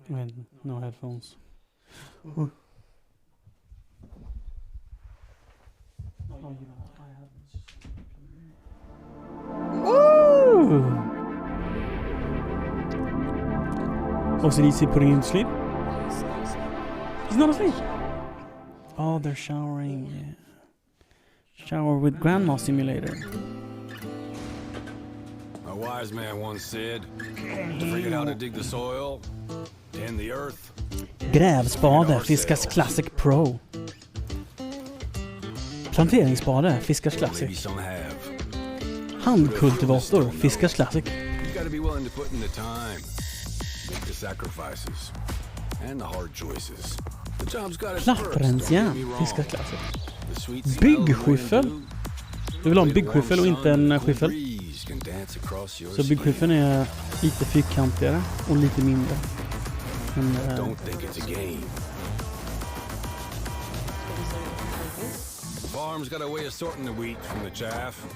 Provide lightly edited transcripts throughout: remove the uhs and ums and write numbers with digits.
With no headphones. Ooh! OCDC putting him to sleep? He's not asleep. Oh, they're showering. Yeah. Shower with Grandma Simulator. A wise man once said, to forget how to dig the soil, tend the earth. Grävspade, Fiskars Classic Pro. Planteringsspade, Fiskars Maybe Classic. some have. Handkultivator, Fiskars Classic. You gotta be willing to put in the time, make the sacrifices, and the hard choices. The job's got its perks, don't get Klapprensjärn, me wrong. Fiskars Classic. The sweet smell of the Byggskyffel. wind Du vill ha en blew. byggskyffel och inte en skyffel. Breeze can dance across your Så skin. byggskiffeln är lite fyrkantigare och lite mindre. Men, Don't think it's a game. Farm's got a way of sorting the wheat from the chaff.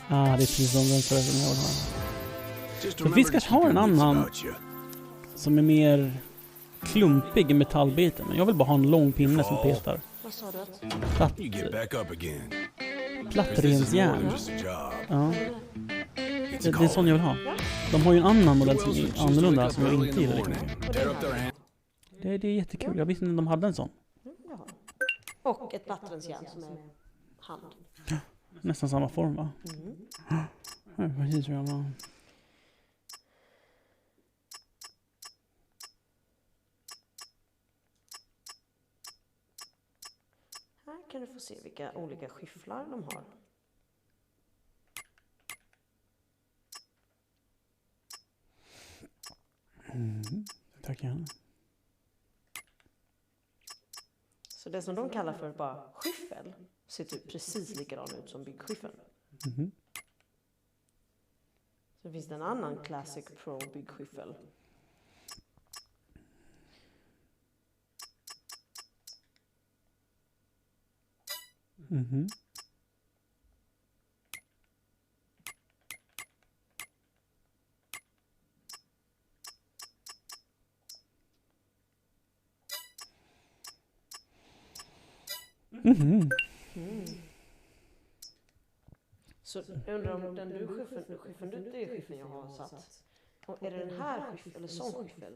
det är precis som den förresten jag vill ha. Just Så remember Fiskars to keep har en your wits annan about you. som är mer klumpig i metallbiten. Men jag vill bara ha en lång pinne som petar. Vad sa du att? You get back up again. 'Cause this is more Plattrensjärn. than just a job. Ja, It's det är en sån jag vill ha. De har ju en annan modell som är annorlunda som jag inte gillar lika mycket. Tear up their hand. Det är jättekul. Jag visste inte att de hade en sån. Jaha. Och ett vattenjärn som är hand. Nästan samma form, va? Ja, precis hur jag var. Här kan du få se vilka olika skyfflar de har. Tack gärna. Så det som de kallar för bara skyffel ser typ precis likadan ut som byggskyffel. Mhm. Så finns det en annan Classic Pro byggskyffel. Mhm. Mhm. Så jag undrar om den du skyffeln du, det är skyffeln jag har satt. Och är det den här skyffeln eller sån skyffel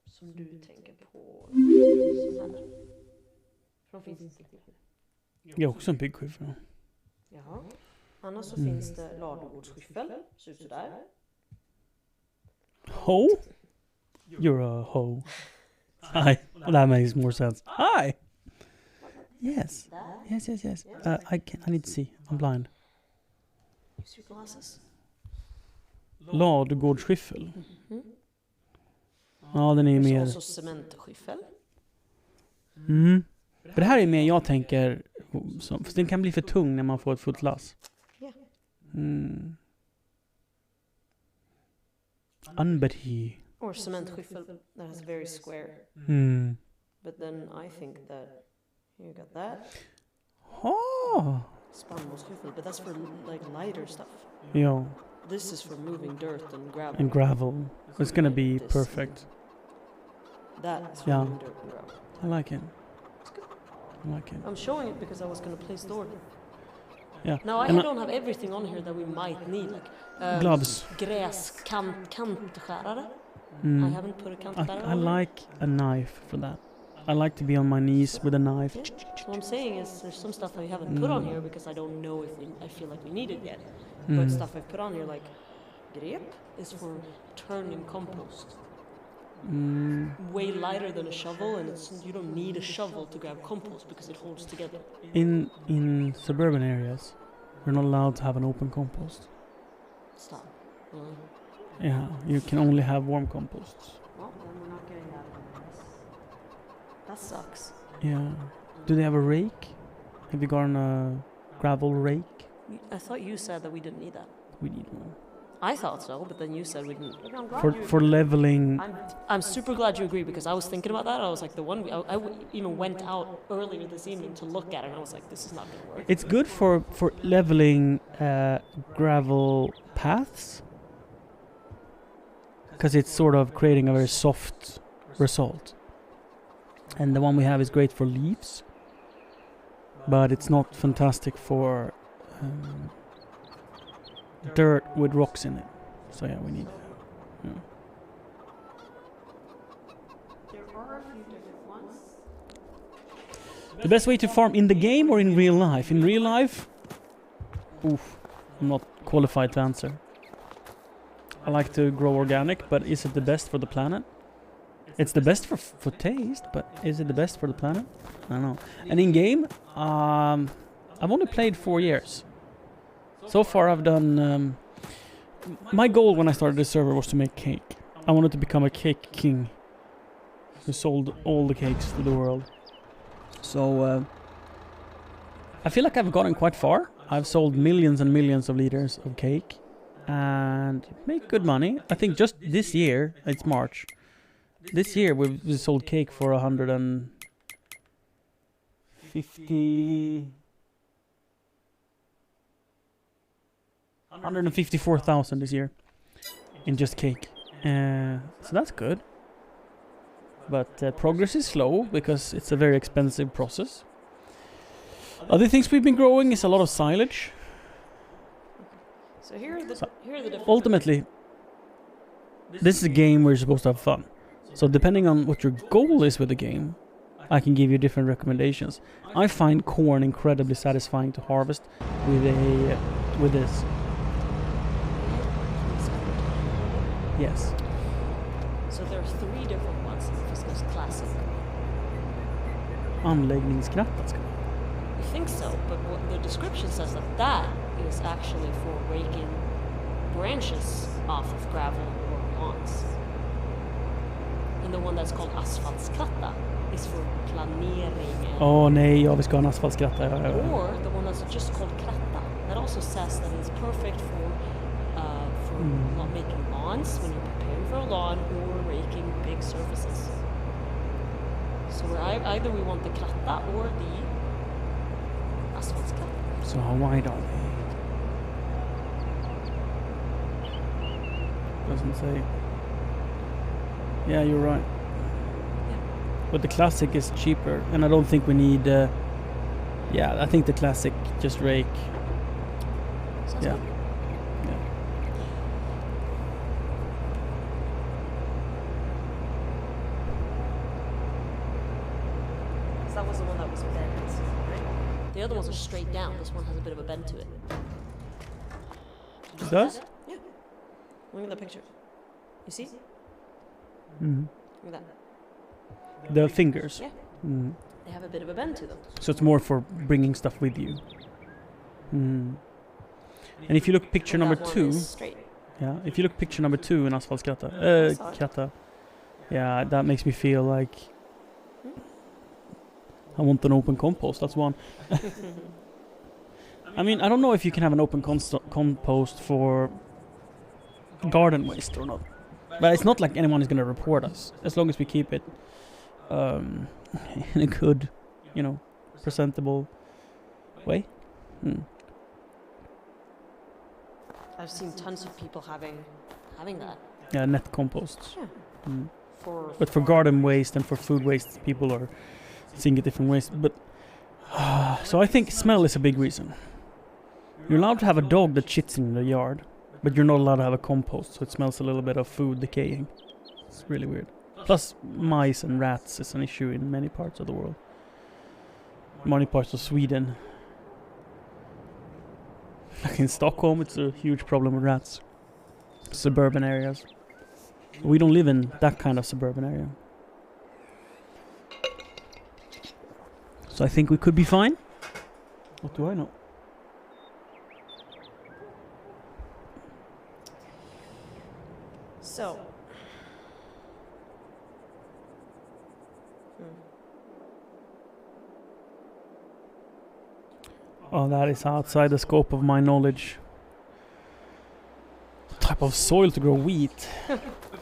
som du tänker på? Sån här. För de finns inte. Jag är också en byggskyffel. Jaha. Annars så finns det ladugårdsskyffel. Ser ut sådär. Ho? You're a hoe. Hi. That makes more sense. Hi. Yes. Yes. I need to see. I'm blind. Use your glasses. Ladugårdsskyffel. Ja, den är Och mer... så cementskyffel. Mm. För det här är mer jag tänker... För den kan bli för tung när man får ett fullt lass. Ja. Mm. Unbuddy. Or cementskyffel that has very square. Mm. But then I think that you got that. Oh. Spannmålsskyffel, but that's for like lighter stuff. Ja. This is for moving dirt and gravel. And gravel. It's gonna be perfect. That is for Yeah. moving dirt and gravel. I like it. I like it. I'm showing it because I was going to place the order. Yeah. Now I And don't have everything on here that we might need, like gloves. kantskärare. I Mm. haven't put a kantskärare I on there. like a knife for that. I like to be on my knees with a knife. What I'm saying is there's some stuff I haven't put on here because I don't know if I feel like we need it yet. Mm. But stuff I've put on here, like grep, is for turning compost. Mm. Way lighter than a shovel, and you don't need a shovel to grab compost because it holds together. In suburban areas, we're not allowed to have an open compost. Stop. Yeah, you can only have warm composts. Well, then we're not getting that. That sucks. Yeah. Do they have a rake? Have you gotten a gravel rake? I thought you said that we didn't need that. We need one. I thought so, but then you said we didn't. For leveling. I'm super glad you agree because I was thinking about that. I was like, the one I even went out earlier this evening to look at it, and I was like, this is not going to work. It's good for leveling gravel paths. because it's sort of creating a very soft result. And the one we have is great for leaves, but it's not fantastic for dirt with rocks in it. So yeah, we need. Yeah. There are a few different ones. The best way to farm in the game or in real life? In real life, oof, I'm not qualified to answer. I like to grow organic, but is it the best for the planet? It's the best for taste, but is it the best for the planet? I don't know. And in game, I've only played 4 years. So far I've done... my goal when I started this server was to make cake. I wanted to become a cake king who sold all the cakes to the world. So I feel like I've gotten quite far. I've sold millions and millions of liters of cake and make good money. I think just this year, it's March. This year we've sold cake for 154,000 this year in just cake. So that's good. But progress is slow because it's a very expensive process. Other things we've been growing is a lot of silage. So here are the different. Ultimately, this is a game where you're supposed to have fun. So depending on what your goal is with the game, I can give you different recommendations. I find corn incredibly satisfying to harvest with this. Yes. So there are 3 different ones in the Fiskus Classic. Anläggningskratta ska I think so, but what the description says that is actually for raking branches off of gravel or lawns. And the one that's called asfaltskratta is for planering. Nej, jag vill ska ha en asfaltskratta. Or the one that's just called kratta. That also says that it's perfect for making lawns when you're preparing for a lawn or raking big surfaces. So either we want the kratta or the asfaltskratta. So how wide are they? Doesn't say. Yeah, you're right. Yeah. But the classic is cheaper, and I don't think we need. Yeah, I think the classic just rake. Sounds Yeah. good. Yeah. So that was the one that was bent, right? The other ones are straight down. This one has a bit of a bend to it. It does? Yeah. Look at the picture. You see? Mm. Look at that. The fingers. Yeah. Mm. They have a bit of a bend to them. So it's more for bringing stuff with you. Mm. And if you look picture And number that one 2, is straight. yeah, if you look picture number 2 in asfaltskratta, saw it. kratta, yeah, that makes me feel like I want an open compost. That's one. I mean, I don't know if you can have an open compost for garden waste or not. But it's not like anyone is going to report us, as long as we keep it in a good, presentable way. Mm. I've seen tons of people having that. Yeah, net composts. Yeah. Mm. But for garden waste and for food waste, people are seeing it different ways. But so I think smell is a big reason. You're allowed to have a dog that shits in the yard, but you're not allowed to have a compost, so it smells a little bit of food decaying. It's really weird. Plus, mice and rats is an issue in many parts of the world. Many parts of Sweden. Like in Stockholm, it's a huge problem with rats. Suburban areas. We don't live in that kind of suburban area. So I think we could be fine. What do I know? So. Oh, that is outside the scope of my knowledge. What type of soil to grow wheat?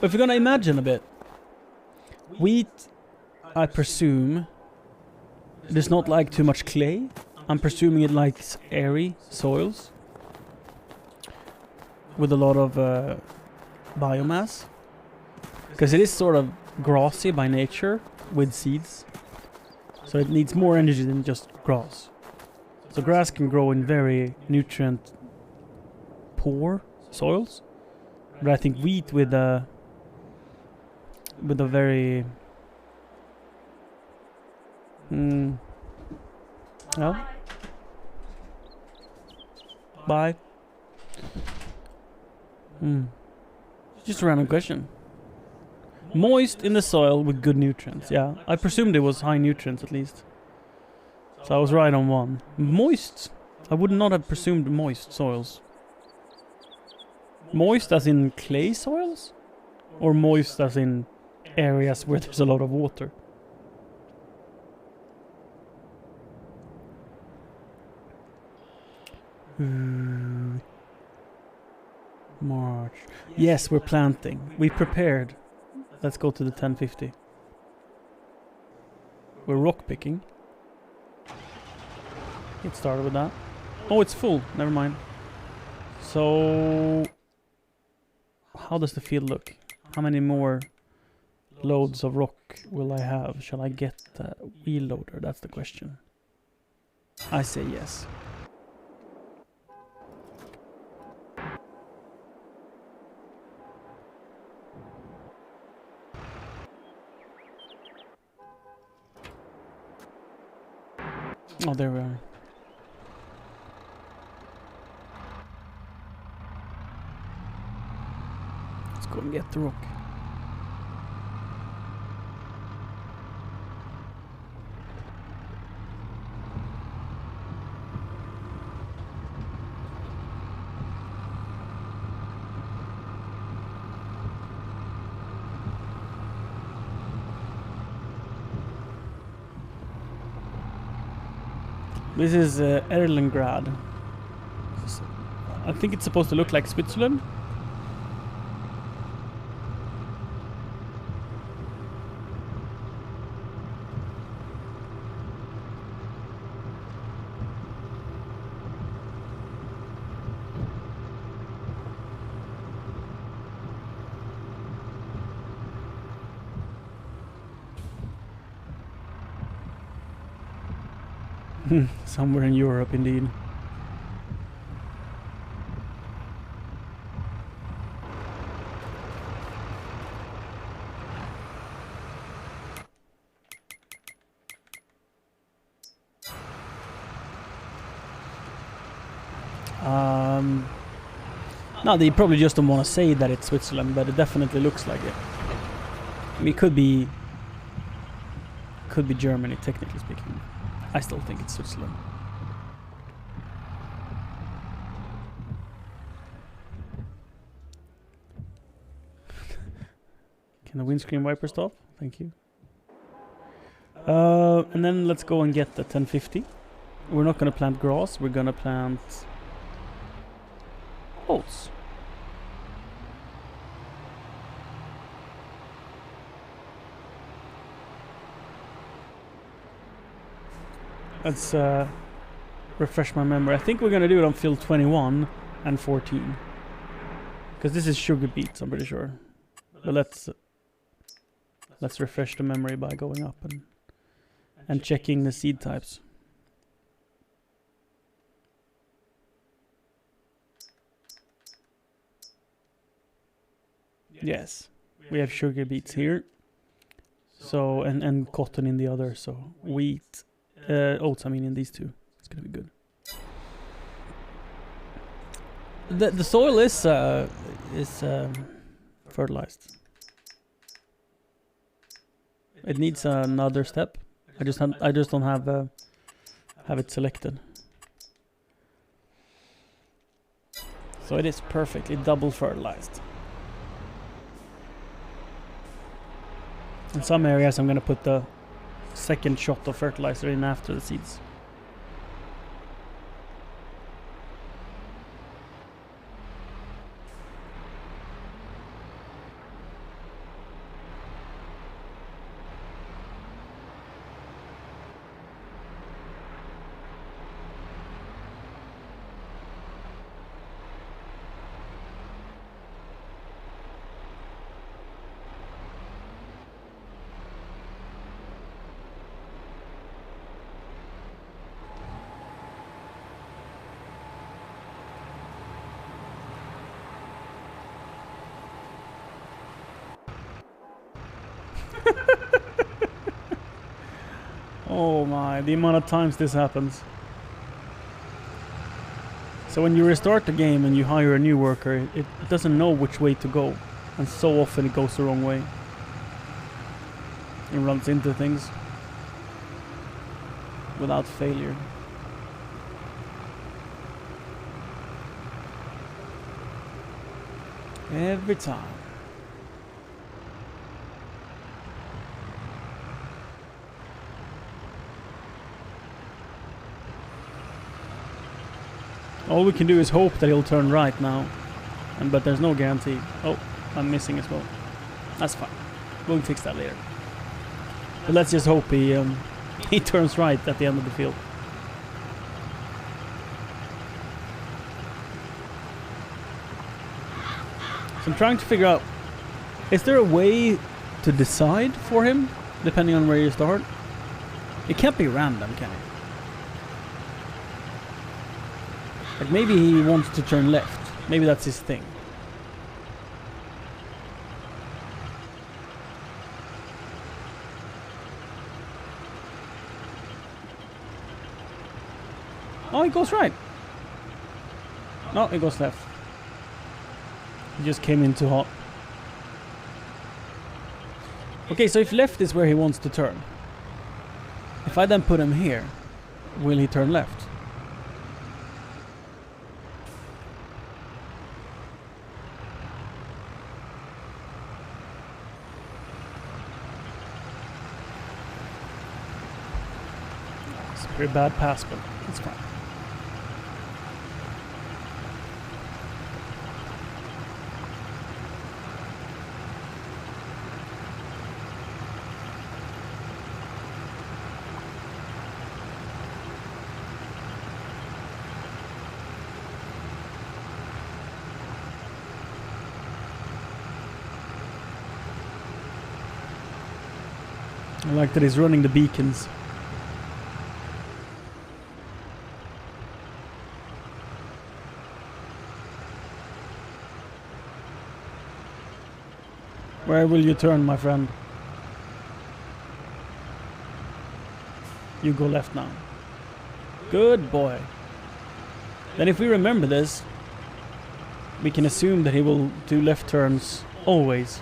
If you're gonna imagine a bit, wheat, I presume, does not like too much clay. I'm presuming it likes airy soils with a lot of biomass. Because it is sort of grassy by nature with seeds. So it needs more energy than just grass. So grass can grow in very nutrient poor soils. But I think wheat with a very no. Bye. Just a random question. Moist in the soil with good nutrients. Yeah, I presumed it was high nutrients at least. So I was right on one. Moist. I would not have presumed moist soils. Moist as in clay soils? Or moist as in areas where there's a lot of water? March. Yes, we're planting. We prepared. Let's go to the 1050. We're rock picking. Get started with that. Oh, it's full. Never mind. So, how does the field look? How many more loads of rock will I have? Shall I get a wheel loader? That's the question. I say yes. Oh, there we are. Let's go and get the rock. This is Erlengrad. I think it's supposed to look like Switzerland. Somewhere in Europe, indeed. No, they probably just don't want to say that it's Switzerland, but it definitely looks like it. I mean, it could be Germany, technically speaking. I still think it's Switzerland. Can the windscreen wiper stop? Thank you. And then let's go and get the 1050. We're not gonna plant grass, we're gonna plant oats. Let's refresh my memory. I think we're gonna do it on field 21 and 14. Because this is sugar beets, I'm pretty sure. But let's refresh the memory by going up and checking the seed types. Yes, we have sugar beets here. So and cotton in the other. So wheat. Oats, I mean, in these two. It's gonna be good. The soil is fertilized. It needs another step. I just don't have it selected. So it is perfectly double fertilized. In some areas I'm gonna put the second shot of fertilizer in after the seeds. Oh my, the amount of times this happens. So when you restart the game and you hire a new worker, it doesn't know which way to go. And so often it goes the wrong way. It runs into things. Without failure. Every time. All we can do is hope that he'll turn right now. But there's no guarantee. Oh, I'm missing as well. That's fine. We'll fix that later. But let's just hope he he turns right at the end of the field. So I'm trying to figure out, is there a way to decide for him, depending on where you start? It can't be random, can it? Like maybe he wants to turn left. Maybe that's his thing. Oh, he goes right. No, he goes left. He just came in too hot. Okay, so if left is where he wants to turn, if I then put him here, will he turn left? It's a pretty bad pass, but it's fine. I like that he's running the beacons. Where will you turn, my friend? You go left now. Good boy. Then if we remember this, we can assume that he will do left turns always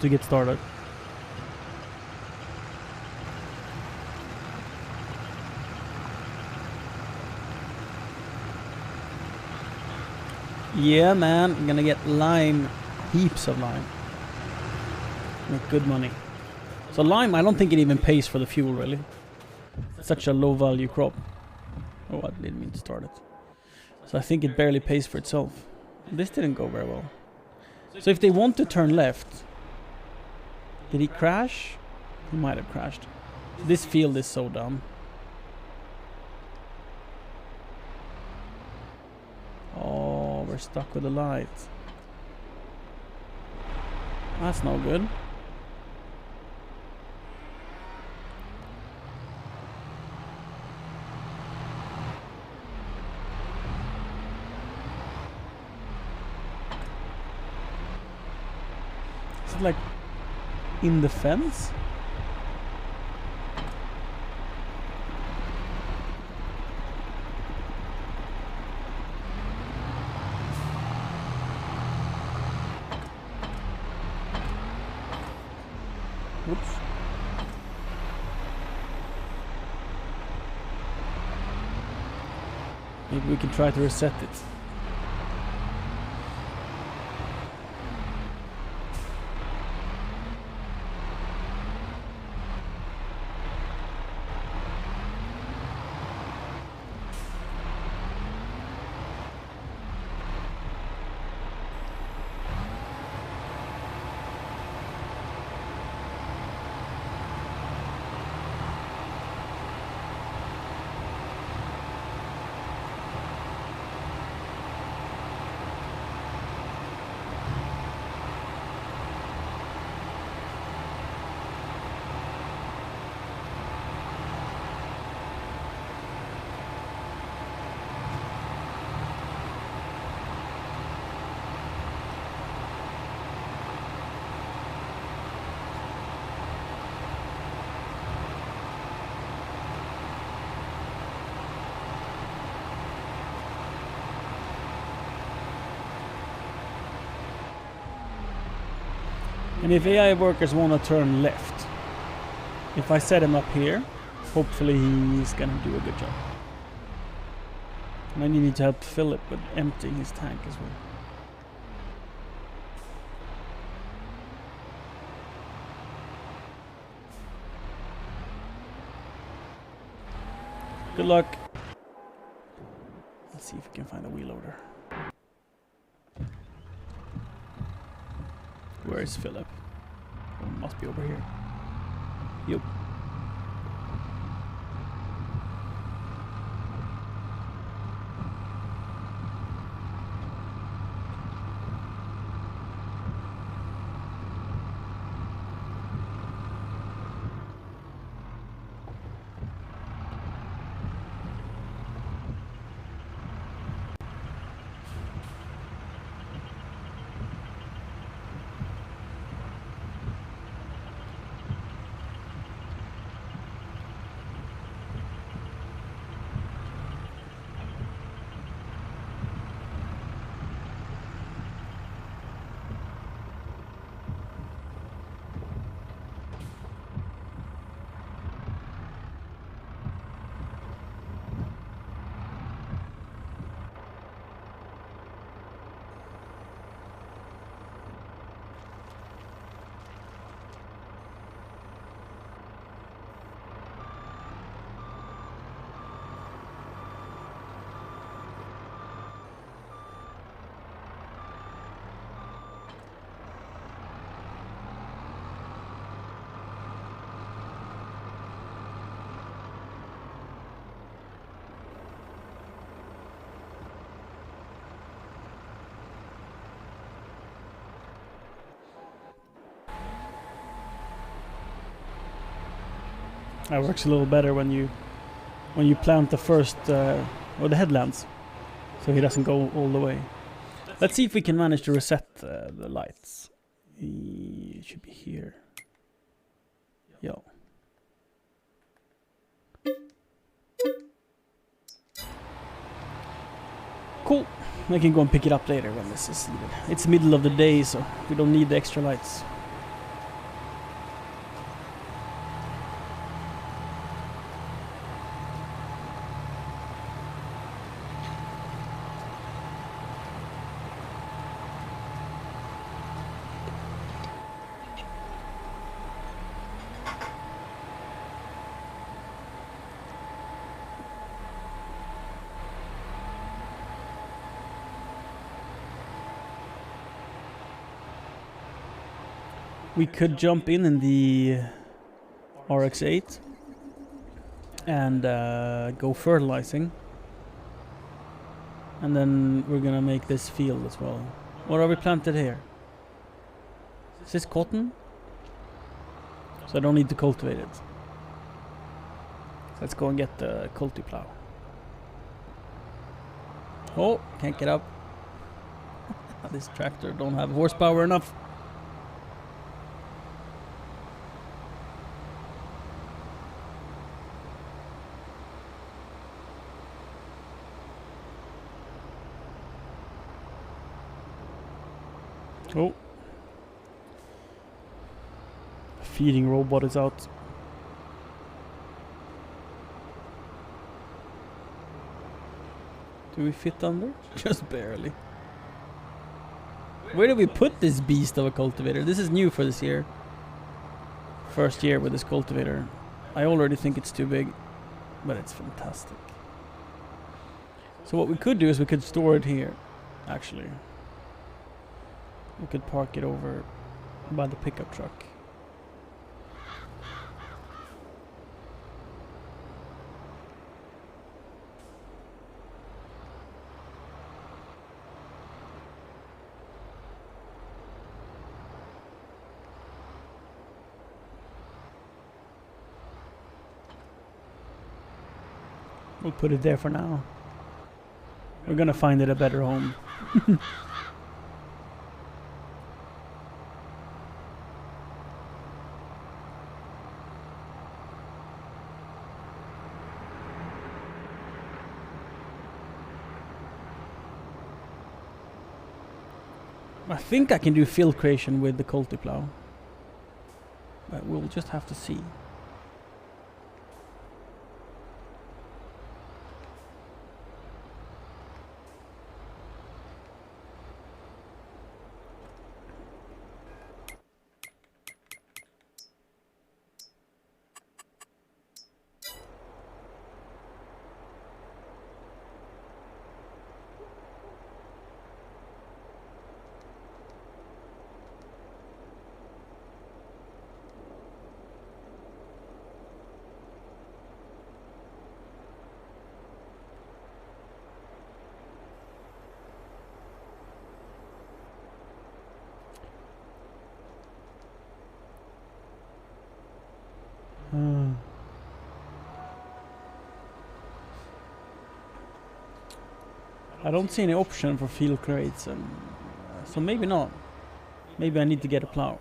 to get started. Yeah, man, I'm gonna get lime, heaps of lime. Make good money. So lime, I don't think it even pays for the fuel, really. It's such a low value crop. Oh, I didn't mean to start it. So I think it barely pays for itself. This didn't go very well. So if they want to turn left, did he crash? He might have crashed. This field is so dumb. Oh, we're stuck with the light. That's no good. Is it like in the fence? Whoops. Maybe we can try to reset it. And if AI workers want to turn left, if I set him up here, hopefully he's gonna do a good job. And then you need to help Philip with emptying his tank as well. Good luck. Let's see if we can find a wheel loader. Where is Philip? Oh, must be over here. Yup. That works a little better when you plant the first or the headlands, so he doesn't go all the way. Let's see if we can manage to reset the lights. He should be here. Yo. Cool. I can go and pick it up later when this is needed. It's middle of the day, so we don't need the extra lights. We could jump in the RX-8 and go fertilizing, and then we're gonna make this field as well. What are we planted here? Is this cotton? So I don't need to cultivate it. So let's go and get the culti-plow. Oh, can't get up. This tractor don't have horsepower enough. Oh. Feeding robot is out. Do we fit under? Just barely. Where do we put this beast of a cultivator? This is new for this year. First year with this cultivator. I already think it's too big, but it's fantastic. So what we could do is we could store it here, actually. We could park it over by the pickup truck. We'll put it there for now. We're gonna find it a better home. I think I can do field creation with the culti-plow. But we'll just have to see. I don't see any option for field crates, and so maybe not. Maybe I need to get a plow.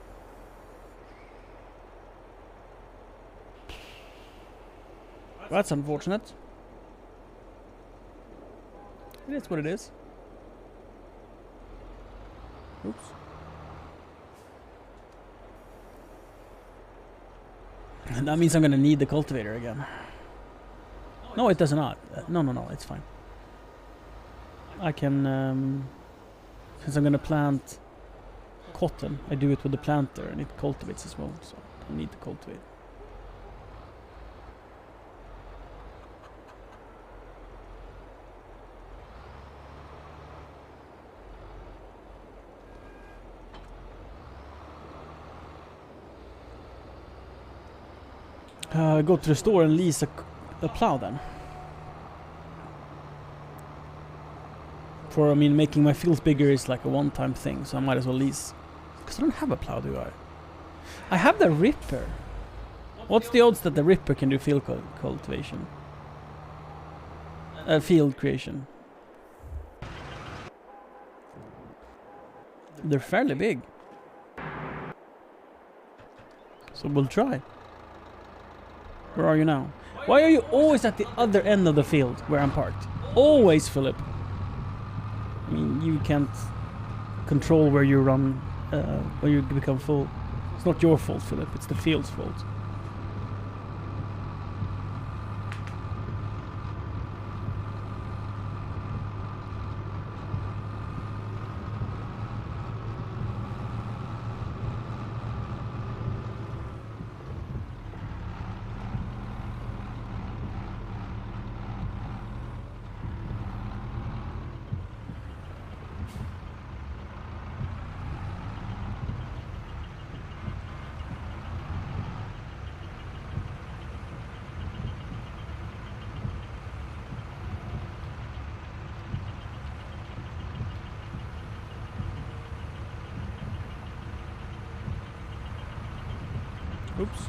That's unfortunate. It is what it is. Oops. And that means I'm gonna need the cultivator again. No, it does not. No, it's fine. I can, since I'm gonna plant cotton, I do it with the planter and it cultivates as well, so I don't need to cultivate. Go to the store and lease a plow then. For, I mean, making my fields bigger is like a one-time thing, so I might as well lease. Because I don't have a plow, do I? I have the Ripper. What's the odds that the Ripper can do field cultivation? Field creation. They're fairly big. So we'll try. Where are you now? Why are you always at the other end of the field where I'm parked? Always, Philip. I mean, you can't control where you run, where you become full. It's not your fault, Philip. It's the field's fault. Oops.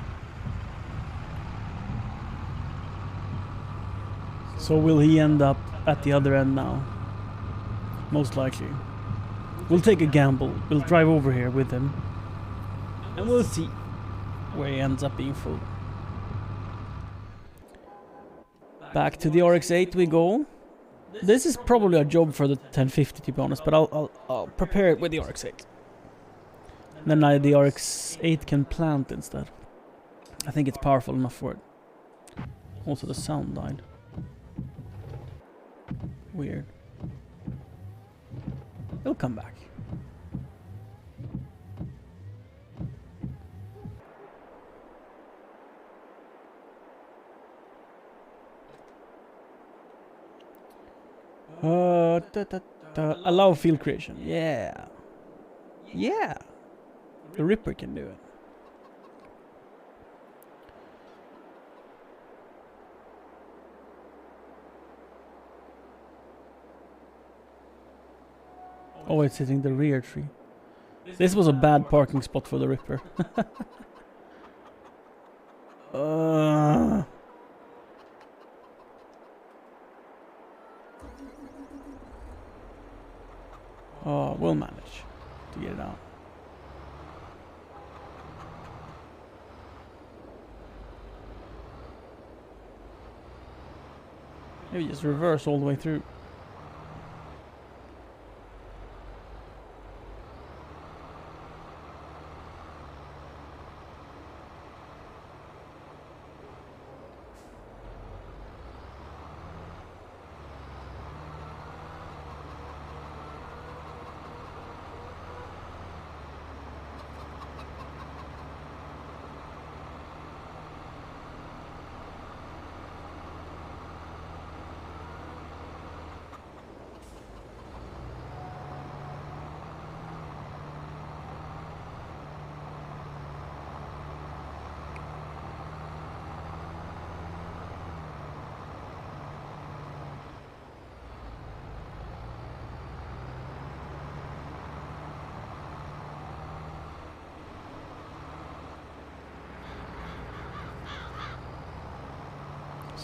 So will he end up at the other end now? Most likely. We'll take a gamble. We'll drive over here with him. And we'll see where he ends up being full. Back to the RX-8 we go. This is probably a job for the 1050 to be honest, but I'll prepare it with the RX-8. Then the RX-8 can plant instead. I think it's powerful enough for it. Also the sound died. Weird. It'll come back. Allow field creation. Yeah. Yeah. The Ripper can do it. Oh, it's hitting the rear tree. This was a bad parking spot for the Ripper. Oh, we'll manage to get it out. Maybe just reverse all the way through.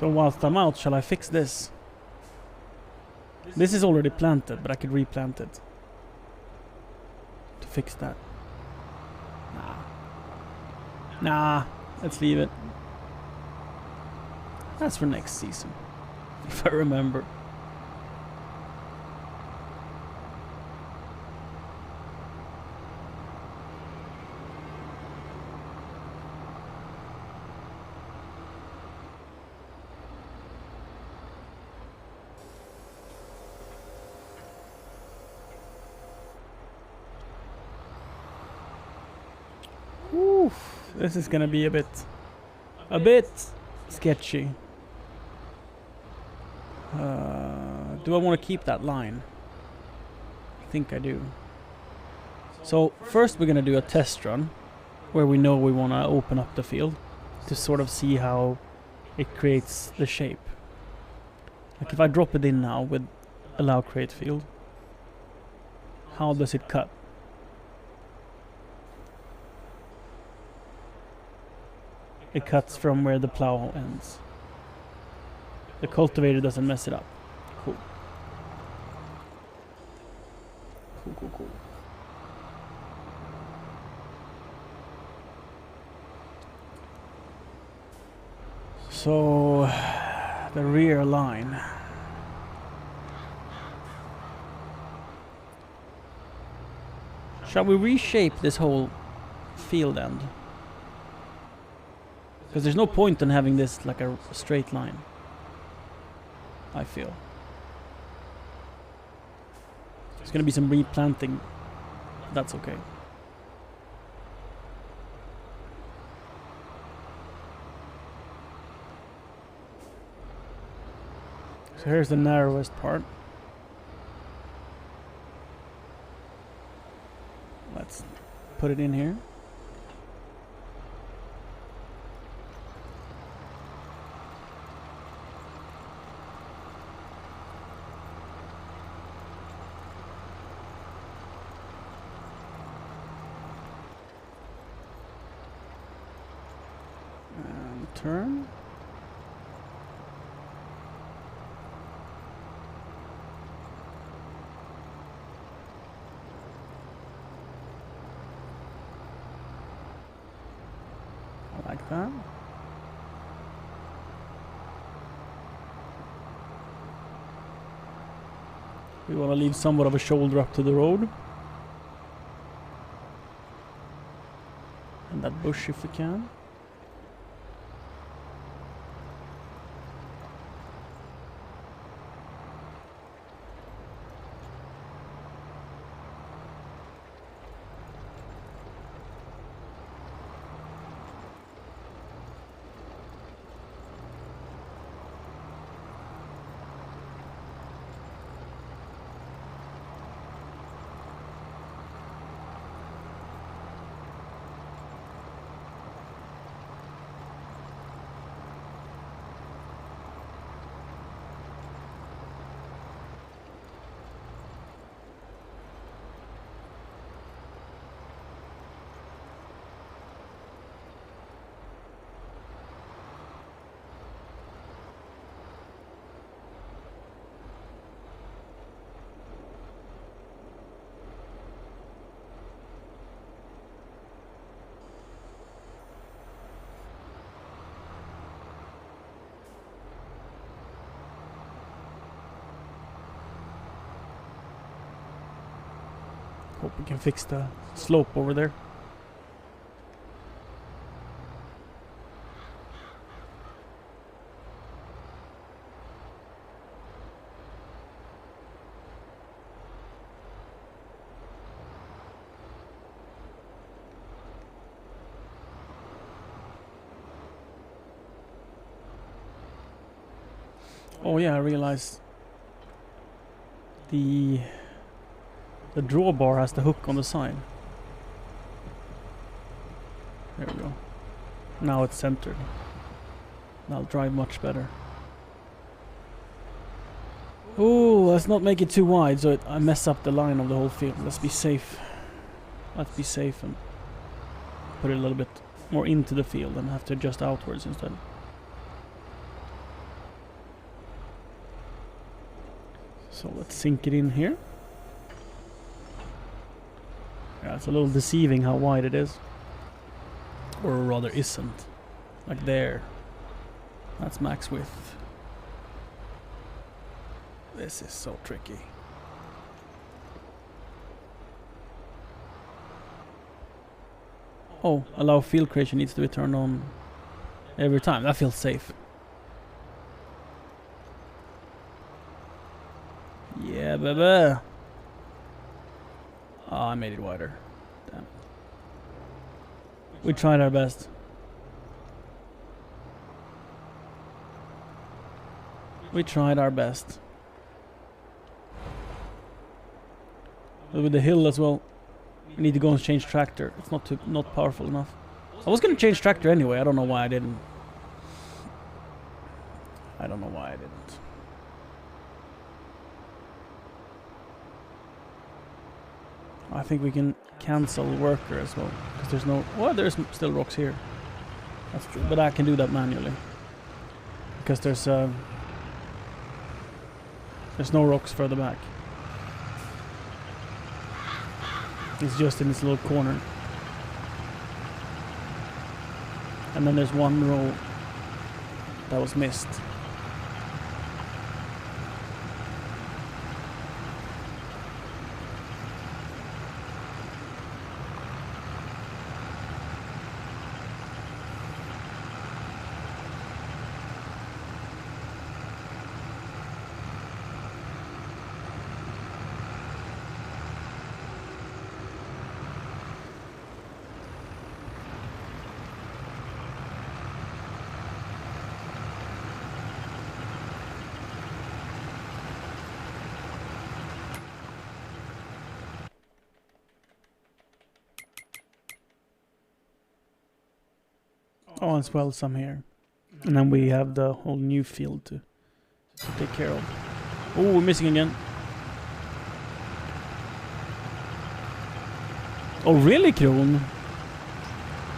So whilst I'm out, shall I fix this? This is already planted, but I could replant it. To fix that. Nah, let's leave it. That's for next season. If I remember. Oof, this is gonna be a bit sketchy. Do I want to keep that line? I think I do. So first we're gonna do a test run where we know we want to open up the field to sort of see how it creates the shape. Like if I drop it in now with allow create field, how does it cut? It cuts from where the plow ends. The cultivator doesn't mess it up. Cool. Cool. So, the rear line. Shall we reshape this whole field end? Because there's no point in having this like a straight line, I feel. There's gonna be some replanting. That's okay. So here's the narrowest part. Let's put it in here. Turn. I like that. We want to leave somewhat of a shoulder up to the road. And that bush if we can. Hope we can fix the slope over there. Oh yeah, I realized the drawbar has the hook on the side. There we go. Now it's centered. That'll drive much better. Oh, let's not make it too wide so I mess up the line of the whole field. Let's be safe. Let's be safe and put it a little bit more into the field and have to adjust outwards instead. So let's sink it in here. Yeah, it's a little deceiving how wide it is. Or rather isn't. Like there. That's max width. This is so tricky. Oh, allow field creation needs to be turned on every time. That feels safe. Yeah, baby. Oh, I made it wider. Damn. We tried our best. We tried our best. But with the hill as well, we need to go and change tractor. It's not powerful enough. I was gonna change tractor anyway. I don't know why I didn't. I don't know why I didn't. I think we can cancel worker as well, because there's no. Well, there's still rocks here. That's true, but I can do that manually because there's no rocks further back. It's just in this little corner, and then there's one row that was missed. Oh, as well some here. And then we have the whole new field to take care of. Oh, we're missing again. Oh, really, Kron?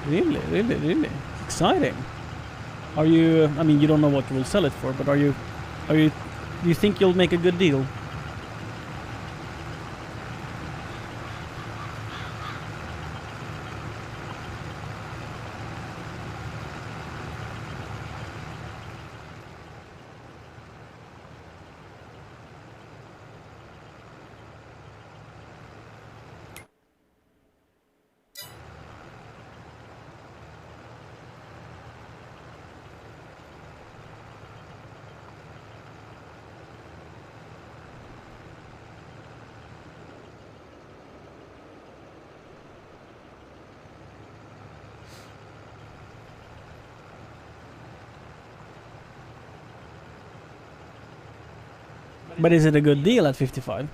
Really? Exciting. Are you, I mean, you don't know what you will sell it for, but do you think you'll make a good deal? But is it a good deal at 55?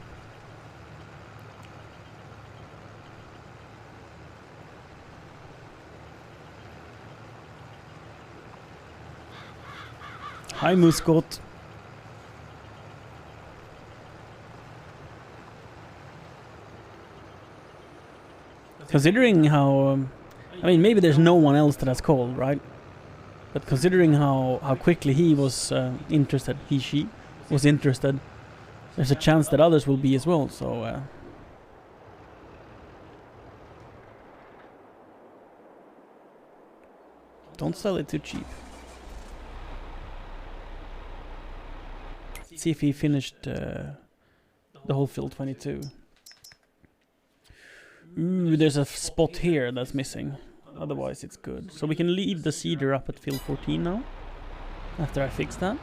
Hi, Muscot. Considering how... I mean, maybe there's no one else that has called, right? But considering how quickly he was interested, she was interested, there's a chance that others will be as well, so... don't sell it too cheap. See if he finished the whole field 22. Ooh, there's a spot here that's missing. Otherwise it's good. So we can leave the cedar up at field 14 now. After I fix that.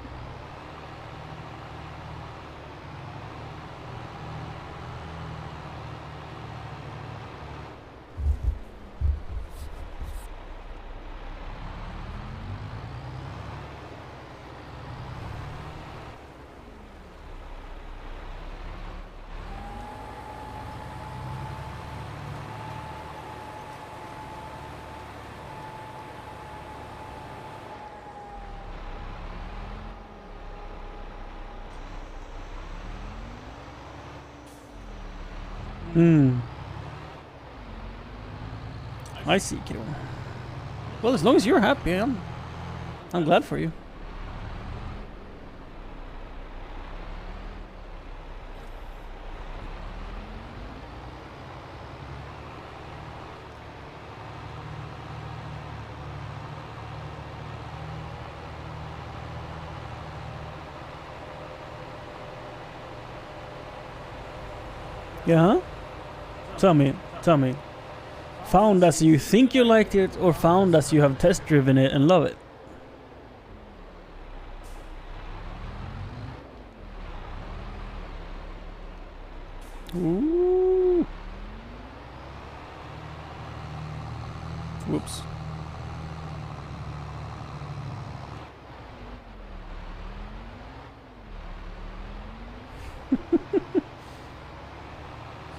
I see, kiddo. Well, as long as you're happy, I'm glad for you. Yeah? Tell me. Found as you think you liked it, or found as you have test driven it and love it? Ooh. Whoops.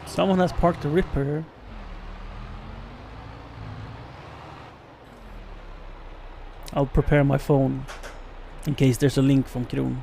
Someone has parked a Ripper here. I'll prepare my phone in case there's a link from Kron.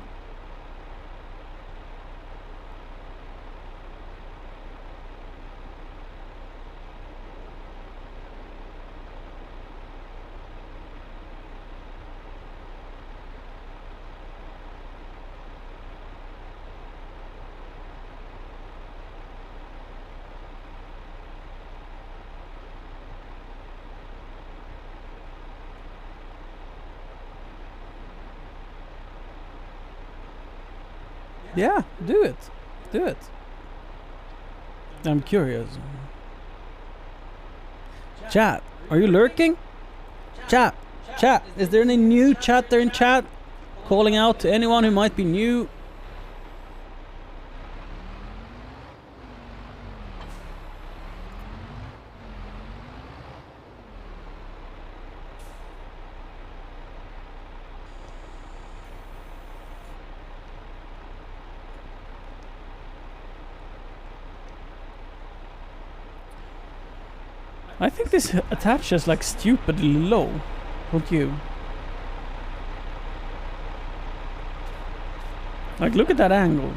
Yeah, do it. Do it. I'm curious. Chat, are you lurking? Chat, is there any new chatter in chat? Calling out to anyone who might be new. I think this attaches like stupidly low, don't you? Like, look at that angle.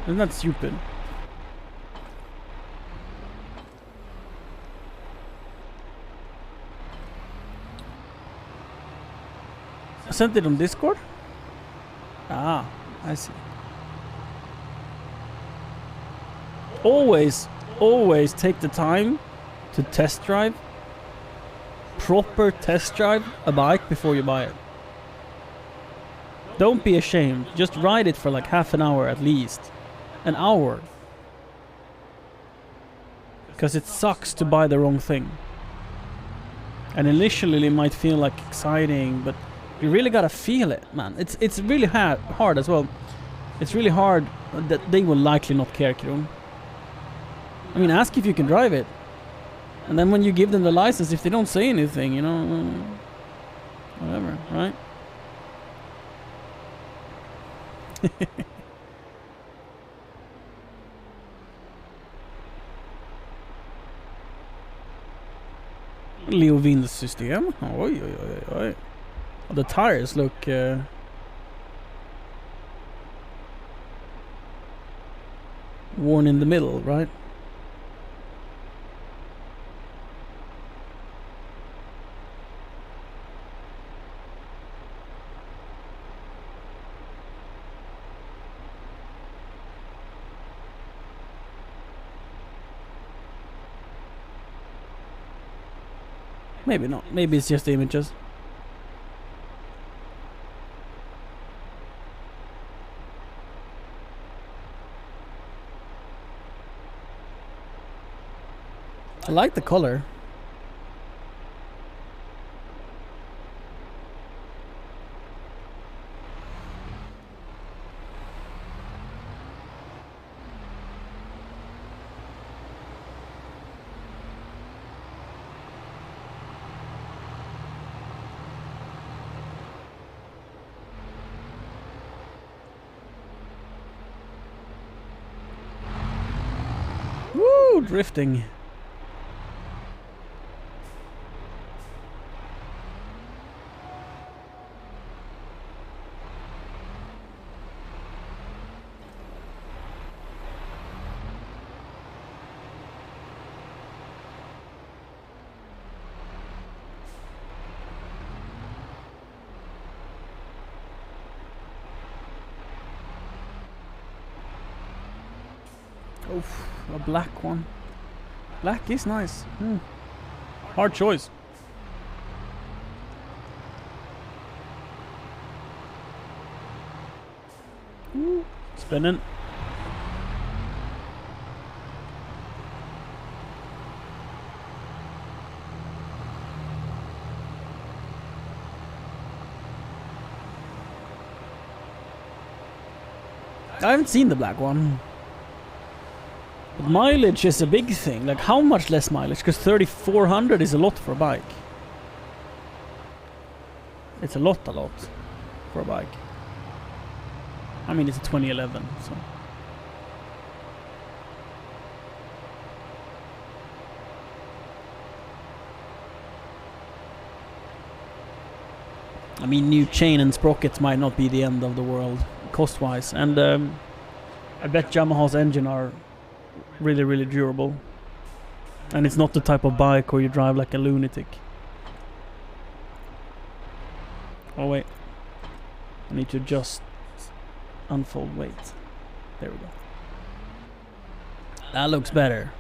Isn't that stupid? I sent it on Discord? Ah, I see. Always take the time to test drive, proper test drive a bike before you buy it. Don't be ashamed, just ride it for like half an hour at least. An hour. Because it sucks to buy the wrong thing. And initially it might feel like exciting, but you really gotta feel it, man. It's really hard as well. It's really hard that they will likely not care, Kron. I mean, ask if you can drive it. And then when you give them the license, if they don't say anything, you know, whatever, right? Leo Vins system. Oj. The tires look worn in the middle, right? Maybe not. Maybe it's just images. I like the color. Woo, drifting. Oof, a black one. Black is nice. Hard choice. Ooh, spinning. I haven't seen the black one. But mileage is a big thing. Like, how much less mileage? Because 3,400 is a lot for a bike. It's a lot for a bike. I mean, it's a 2011, so... I mean, new chain and sprockets might not be the end of the world, cost-wise. And I bet Yamaha's engine are really, really durable. And it's not the type of bike where you drive like a lunatic. Oh wait, I need to just unfold weight. There we go. That looks better.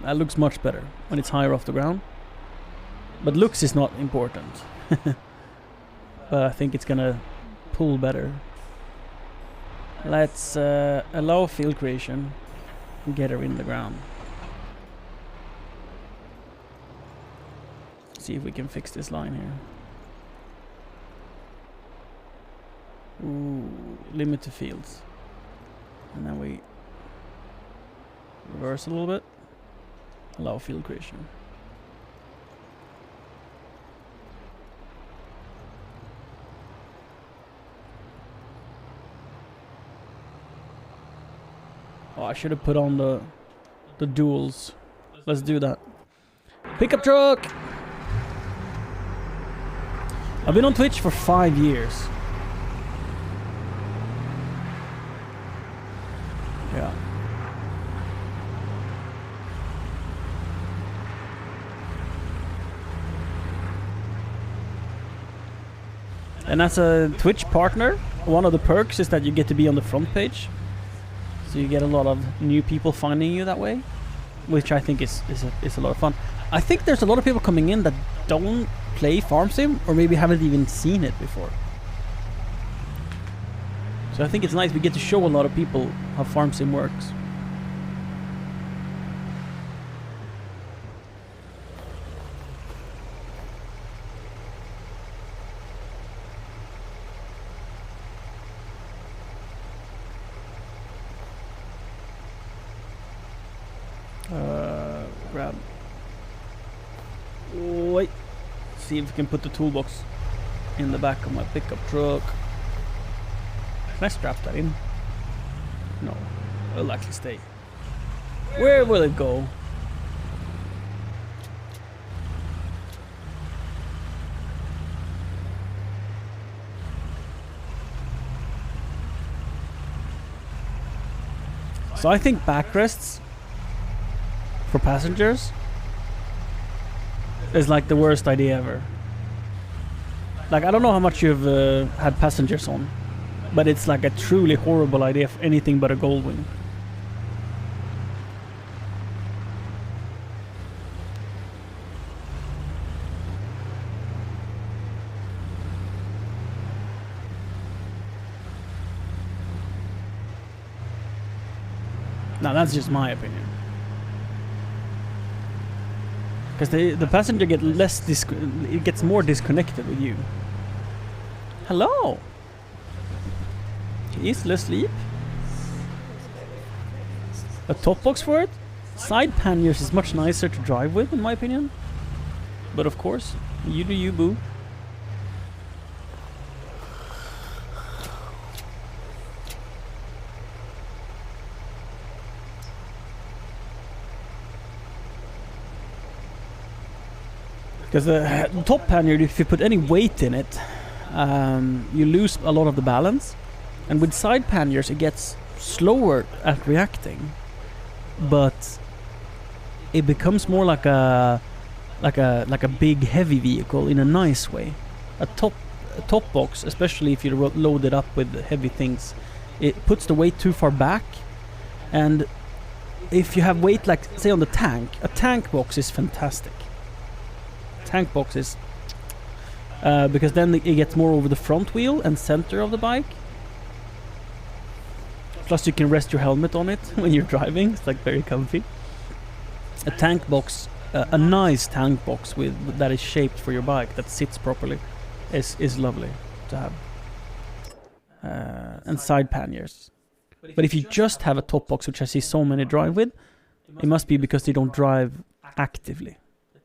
That looks much better when it's higher off the ground. But looks is not important. But I think it's gonna pull better. Let's allow field creation and get her in the ground. See if we can fix this line here. Ooh, limit to fields. And then we reverse a little bit. Allow field creation. Oh, I should have put on the duals. Let's do that. Pickup truck! I've been on Twitch for 5 years. Yeah. And as a Twitch partner, one of the perks is that you get to be on the front page. So you get a lot of new people finding you that way, which I think is a lot of fun. I think there's a lot of people coming in that don't play Farm Sim or maybe haven't even seen it before. So I think it's nice we get to show a lot of people how Farm Sim works. Grab. Wait. See if we can put the toolbox in the back of my pickup truck. Can I strap that in? No. It'll actually stay. Where will it go? So I think backrests for passengers is like the worst idea ever. Like, I don't know how much you've had passengers on, but it's like a truly horrible idea for anything but a Goldwing. Now that's just my opinion. Because the passenger get less it gets more disconnected with you. Hello. Is asleep. A top box for it. Side panniers is much nicer to drive with, in my opinion. But of course, you do you, boo. Because the top pannier, if you put any weight in it, you lose a lot of the balance. And with side panniers, it gets slower at reacting, but it becomes more like a big heavy vehicle in a nice way. A top box, especially if you load it up with heavy things, it puts the weight too far back. And if you have weight, like say on the tank, a tank box is fantastic. Tank boxes, because then it gets more over the front wheel and center of the bike. Plus you can rest your helmet on it when you're driving. It's like very comfy. A tank box, a nice tank box with that is shaped for your bike, that sits properly, is lovely to have. And side panniers. But if you just have a top box, which I see so many drive with, it must be because they don't drive actively,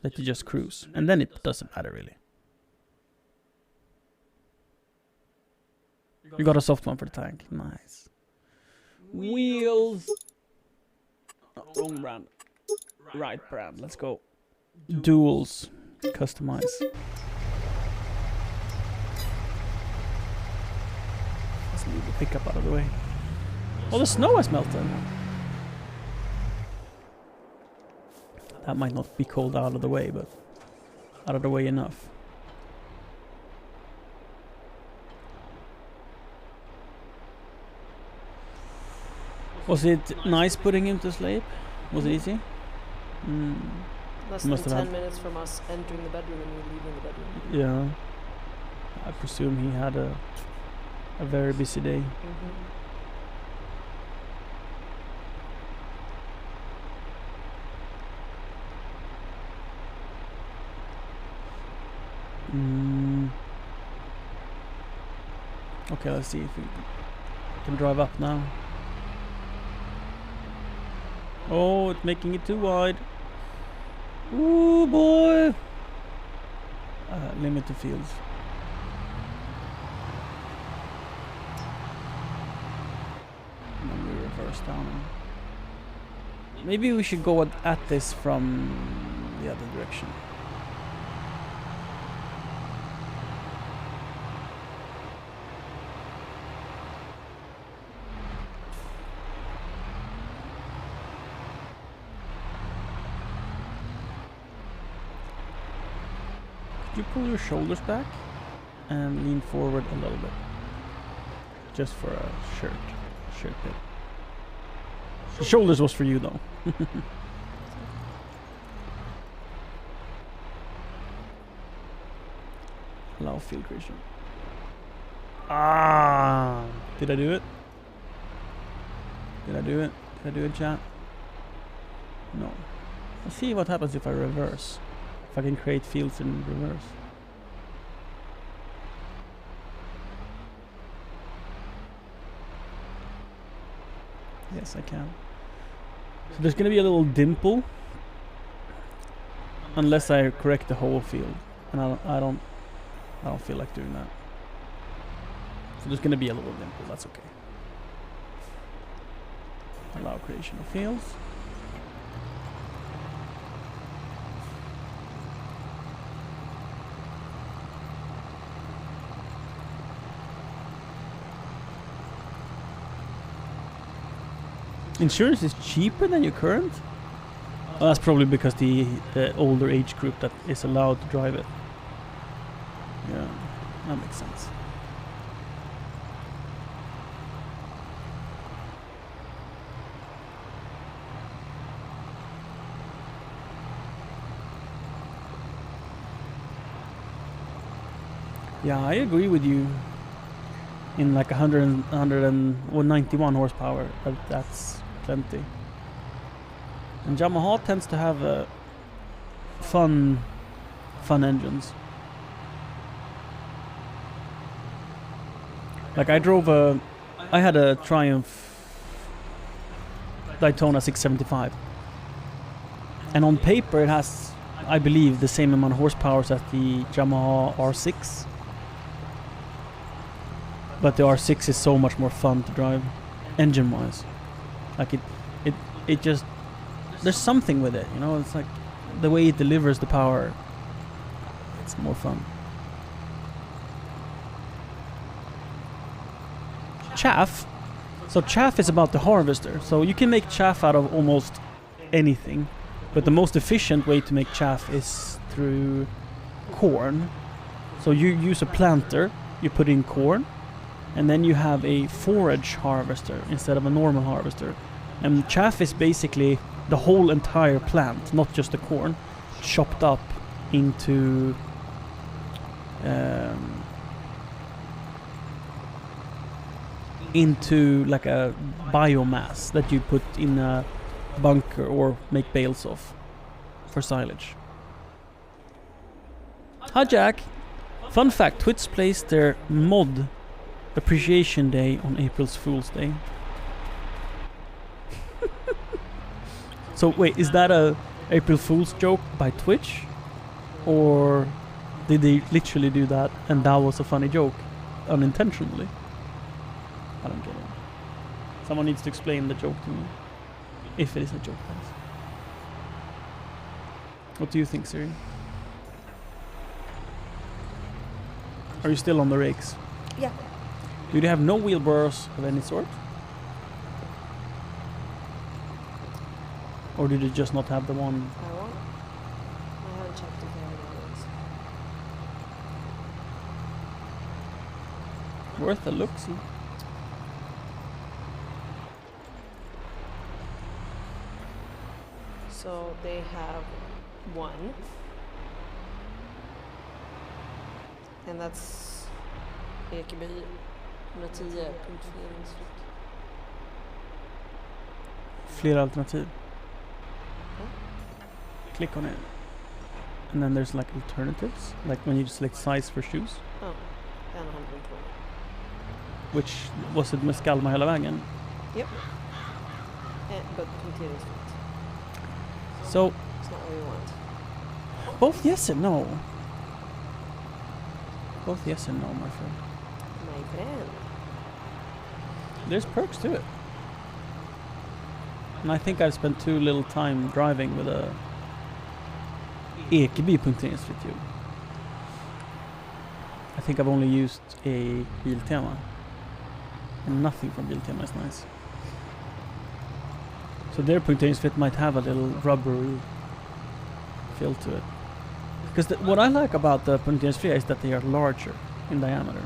that you just cruise, and then it doesn't matter really. You got a soft one for the tank, nice. Wheels. Oh, wrong brand. Right brand, let's go. Duals, customize. Let's move the pickup out of the way. Oh, the snow has melted. That might not be cold out of the way, but out of the way enough. Was it nice putting him to sleep? Was it easy? Less Must than have 10 minutes from us entering the bedroom and you leaving the bedroom. Yeah. I presume he had a very busy day. Okay, let's see if we can drive up now. Oh, it's making it too wide. Ooh, boy. Limit the fields. And then we reverse down. Maybe we should go at this from the other direction. You pull your shoulders back and lean forward a little bit, just for a shirt bit. The shoulders was for you though. Allow field creation. Ah, did I do it? Did I do it, chat? No. Let's see what happens if I reverse. If I can create fields in reverse. Yes, I can. So there's gonna be a little dimple, unless I correct the whole field, and I don't feel like doing that. So there's gonna be a little dimple. That's okay. Allow creation of fields. Insurance is cheaper than your current? Well, that's probably because the older age group that is allowed to drive it. Yeah, that makes sense. Yeah, I agree with you. In like 191 horsepower, that's plenty. And Yamaha tends to have fun engines. Like I had a Triumph Daytona 675, and on paper it has, I believe, the same amount of horsepower as the Yamaha R6. But the R6 is so much more fun to drive, engine-wise. Like it just, there's something with it, you know. It's like the way it delivers the power. It's more fun. Chaff. So chaff is about the harvester. So you can make chaff out of almost anything, but the most efficient way to make chaff is through corn. So you use a planter. You put in corn. And then you have a forage harvester instead of a normal harvester. And chaff is basically the whole entire plant, not just the corn, chopped up into like a biomass that you put in a bunker or make bales of for silage. Hi Jack! Fun fact, Twitch plays their mod Appreciation Day on April Fool's Day. So wait, is that a April Fool's joke by Twitch? Or did they literally do that and that was a funny joke unintentionally? I don't get it. Someone needs to explain the joke to me. If it is a joke, guys. What do you think, Siri? Are you still on the rakes? Yeah. Do they have no wheelbarrows of any sort? Or did they just not have the one? I haven't checked if they have any Worth a look, see? So they have one. And that's Ekeby 110.föreningsfritt. Fler alternativ. Click on it. And then there's like alternatives. Like when you select size for shoes. Oh, and 120. Which was it med Skalmar hela vägen? Yep. But punteringsfritt. So It's not what we want. both yes and no. Both yes and no, my friend. My friend. There's perks to it. And I think I've spent too little time driving with a Ekeby punkteringsfritt hjul. I think I've only used a Biltema. And nothing from Biltema is nice. So their punkteringsfritt might have a little rubbery feel to it. Because what I like about the punkteringsfria is that they are larger in diameter.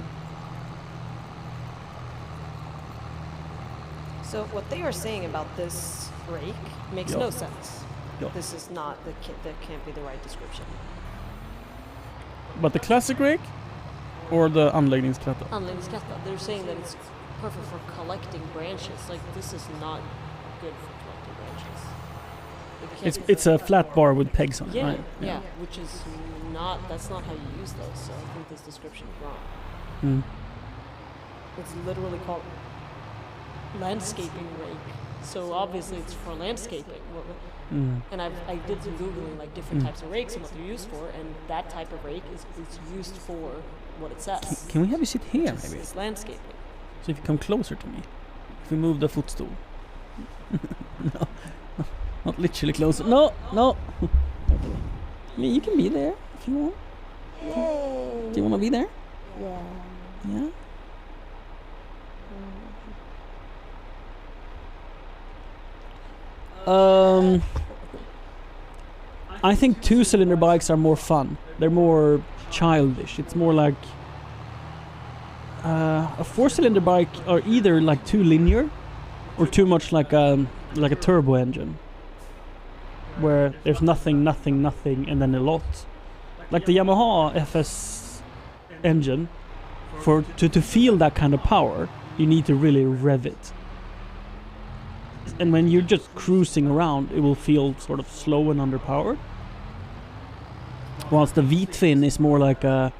So what they are saying about this rake makes Ja. no sense. Ja. This is not that can't be the right description. But the classic rake or the anläggningskratta? Anläggningskratta. They're saying that it's perfect for collecting branches. Like this is not good for collecting branches. It can't be It's a flat bar with pegs on it, yeah, right? yeah, which is that's not how you use those. So I think this description is wrong. Mm. It's literally called landscaping rake. So obviously it's for landscaping. Mm. And I did some googling like different types of rakes and what they're used for, and that type of rake is used for what it says. Can we have you sit here, Which is- maybe? is landscaping. So if you come closer to me. If we move the footstool. No. Not literally closer. No, no. I mean, you can be there if you want. Yay! Do you want to be there? Yeah. Yeah? I think two-cylinder bikes are more fun. They're more childish. It's more like a four-cylinder bike are either like too linear or too much like a turbo engine, where there's nothing, and then a lot. Like the Yamaha FS engine, to feel that kind of power, you need to really rev it. And when you're just cruising around, it will feel sort of slow and underpowered. Whilst the V-twin is more like a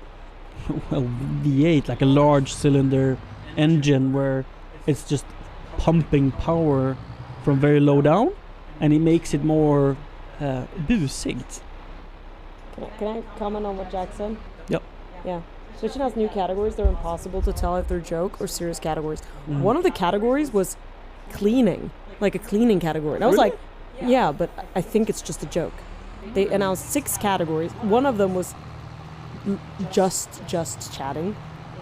V8, like a large cylinder engine where it's just pumping power from very low down, and it makes it more busigt. Can I comment on what Jack said? Yep. Yeah. Switching has new categories. They're impossible to tell if they're joke or serious categories. One of the categories was cleaning, like a cleaning category. And I was Really? like, yeah, but I think it's just a joke. They announced 6 categories. One of them was just chatting,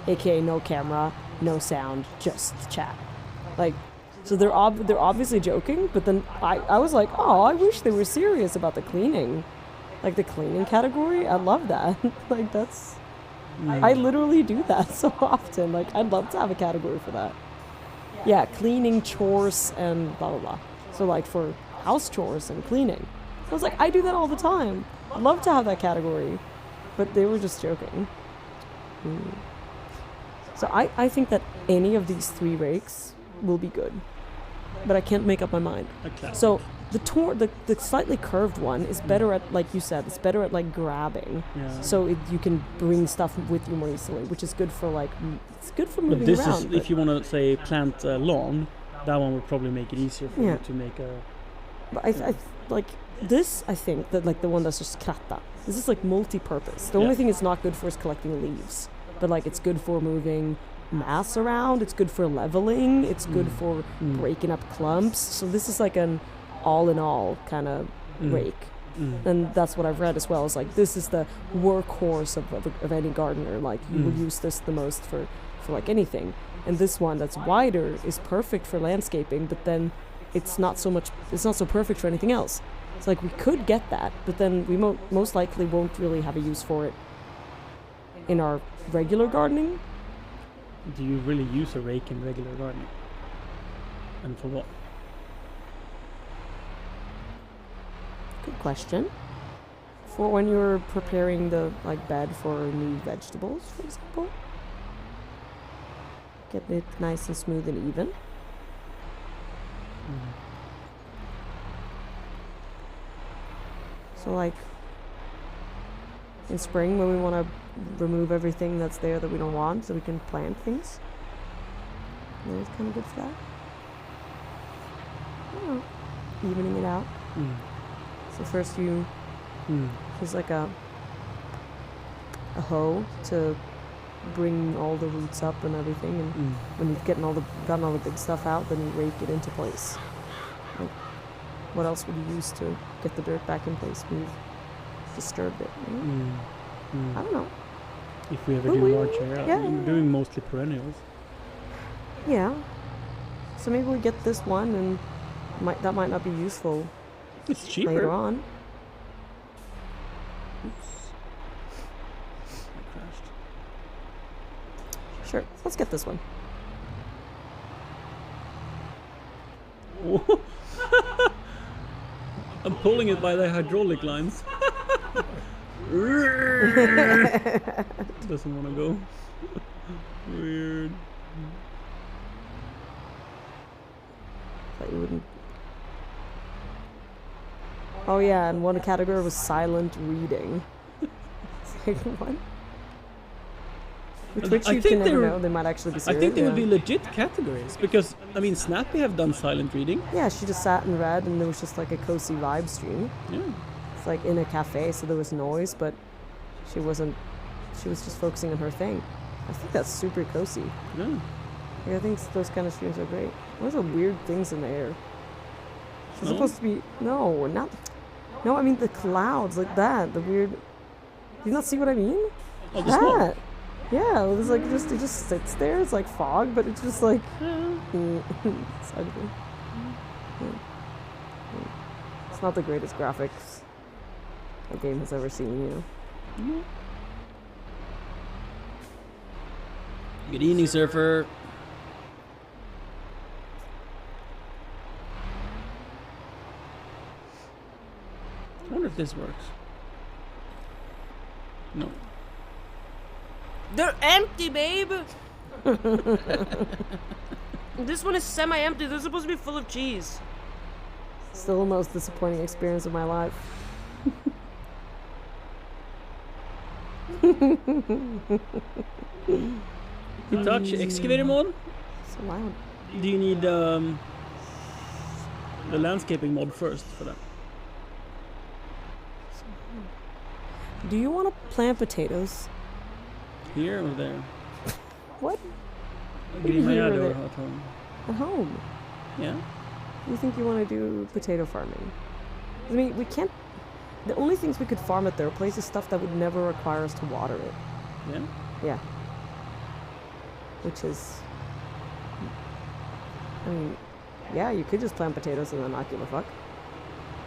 aka no camera, no sound, just chat. Like, so they're obviously joking. But then I was like, oh, I wish they were serious about the cleaning, like the cleaning category. I love that. Like that's. I literally do that so often. Like, I'd love to have a category for that. Yeah, cleaning, chores, and blah, blah, blah. So, like, for house chores and cleaning. I was like, I do that all the time. I'd love to have that category. But they were just joking. So I think that any of these 3 rakes will be good. But I can't make up my mind. Okay. So the slightly curved one is better at, like you said, it's better at like grabbing. Yeah. So you can bring stuff with you more easily, which is good for like it's good for But moving this around. is, if you want to say plant lawn, that one would probably make it easier for Yeah. you to make But like this, I think that like the one that's just kratta. This is like multi-purpose. The Yeah. only thing it's not good for is collecting leaves. But like it's good for moving mass around. It's good for leveling. It's good for breaking up clumps. So this is like an all-in-all kind of rake. And that's what I've read as well. Is like this is the workhorse of any gardener. Like you will use this the most for like anything. And this one that's wider is perfect for landscaping. But then it's not so perfect for anything else. It's like we could get that, but then we most likely won't really have a use for it in our regular gardening. Do you really use a rake in regular gardening? And for what? Good question. For when you're preparing the like bed for new vegetables, for example. Get it nice and smooth and even. So like in spring when we want to remove everything that's there that we don't want so we can plant things. Then it's kind of good for that. I don't know. Evening it out. So first you use like a hoe to bring all the roots up and everything, and when you've gotten all the big stuff out, then you rake it into place. Like, what else would you use to get the dirt back in place when you've disturbed it? You know? I don't know. If we ever But do we- large area, yeah, we're yeah. doing mostly perennials. Yeah. So maybe we get this one, and that might not be useful It's cheaper. later on. Oops. I crashed. Sure, let's get this one. Oh. I'm pulling it by the hydraulic lines. Doesn't want to go. Weird. But you wouldn't. Oh yeah, and one category was silent reading. It's like, what? With which I you think can never they're- know. They might actually be I serious. think they would be yeah. legit categories because I mean Snappy have done silent reading. Yeah, she just sat and read, and there was just like a cozy vibe stream. Yeah. It's like in a cafe, so there was noise, but she wasn't. She was just focusing on her thing. I think that's super cozy. Yeah. Like, I think those kind of streams are great. What are the weird things in the air? It's No? supposed to be no, not. No, I mean the clouds like that. The weird. Do you not see what I mean? Oh, the smoke. That. Yeah, it's like it just sits there. It's like fog, but it's just like. It's ugly. Yeah. It's not the greatest graphics a game has ever seen, you know. Good evening, Surfer. I wonder if this works. No. They're empty, babe. This one is semi-empty. They're supposed to be full of cheese. Still the most disappointing experience of my life. You touch excavator mode? So loud. Do you need the landscaping mod first for that? Do you want to plant potatoes? Here or there? What? Green Here or Hayado there? at home. At home? Yeah? You think you want to do potato farming? I mean, we can't. The only things we could farm at their place is stuff that would never require us to water it. Yeah? Yeah. Which is. I mean, yeah, you could just plant potatoes and then not give a fuck.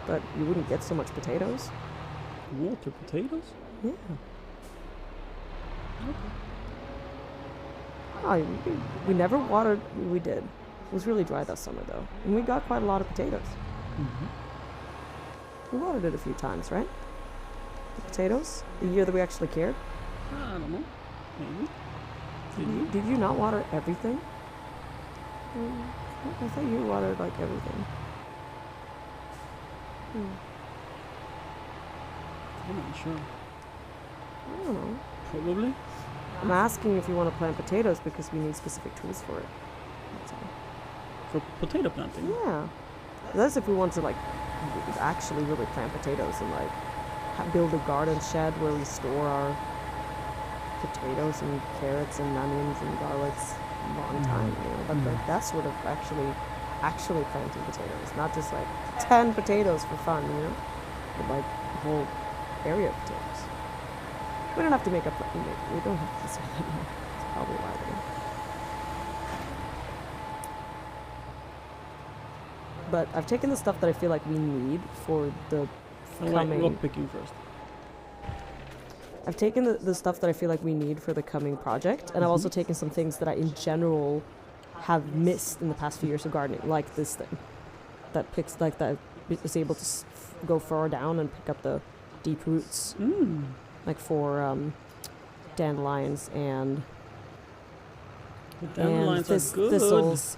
But you wouldn't get so much potatoes. Water potatoes? Yeah. Oh, we never watered. We did. It was really dry that summer, though. And we got quite a lot of potatoes. We watered it a few times, right? The potatoes? The year that we actually cared? I don't know. Maybe. Did you not water everything? I thought you watered, like, everything. I'm not sure. I don't know. Probably. I'm asking if you want to plant potatoes because we need specific tools for it. That's all. For potato planting. Yeah. That's if we want to, like, actually really plant potatoes and like build a garden shed where we store our potatoes and carrots and onions and garlics a long time, you know. But like that's sort of actually planting potatoes, not just like 10 potatoes for fun, you know, but like a whole area of potatoes. We don't have to make up. We don't have to say that now. It's probably why we. But I've taken the stuff that I feel like we need for the coming. Rock picking first. I've taken the stuff that I feel like we need for the coming project, and I've also taken some things that I, in general, have missed in the past few years of gardening, like this thing that picks, like that is able to go far down and pick up the deep roots, like for dandelions and Dandelions are good. thistles.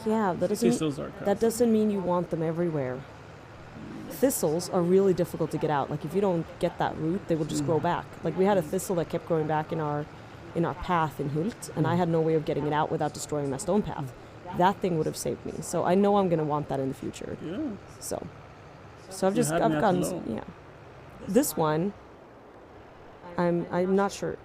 Yeah, Thistles are that doesn't mean you want them everywhere. Thistles are really difficult to get out. Like if you don't get that root, they will just grow back. Like we had a thistle that kept growing back in our path in Hult, and I had no way of getting it out without destroying my stone path. That thing would have saved me. So I know I'm going to want that in the future. Yeah. So I've had gotten me at low. yeah. This one, I'm not sure.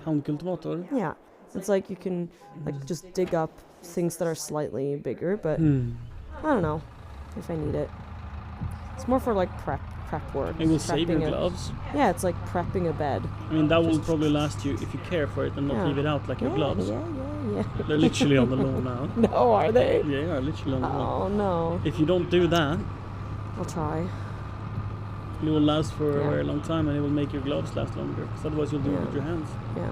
Handkultivator. Yeah, it's like you can like just dig up things that are slightly bigger, but I don't know if I need it. It's more for like prep work. It will save your prepping gloves. Yeah, it's like prepping a bed. I mean, that will probably last you if you care for it and not Yeah. leave it out like your gloves. Yeah. They're literally on the lawn now. No, are they? Yeah, they are literally on the lawn. Oh no. If you don't do that, I'll try. it will last for a Yeah. very long time, and it will make your gloves last longer. Because otherwise, you'll do it Yeah. with your hands. Yeah.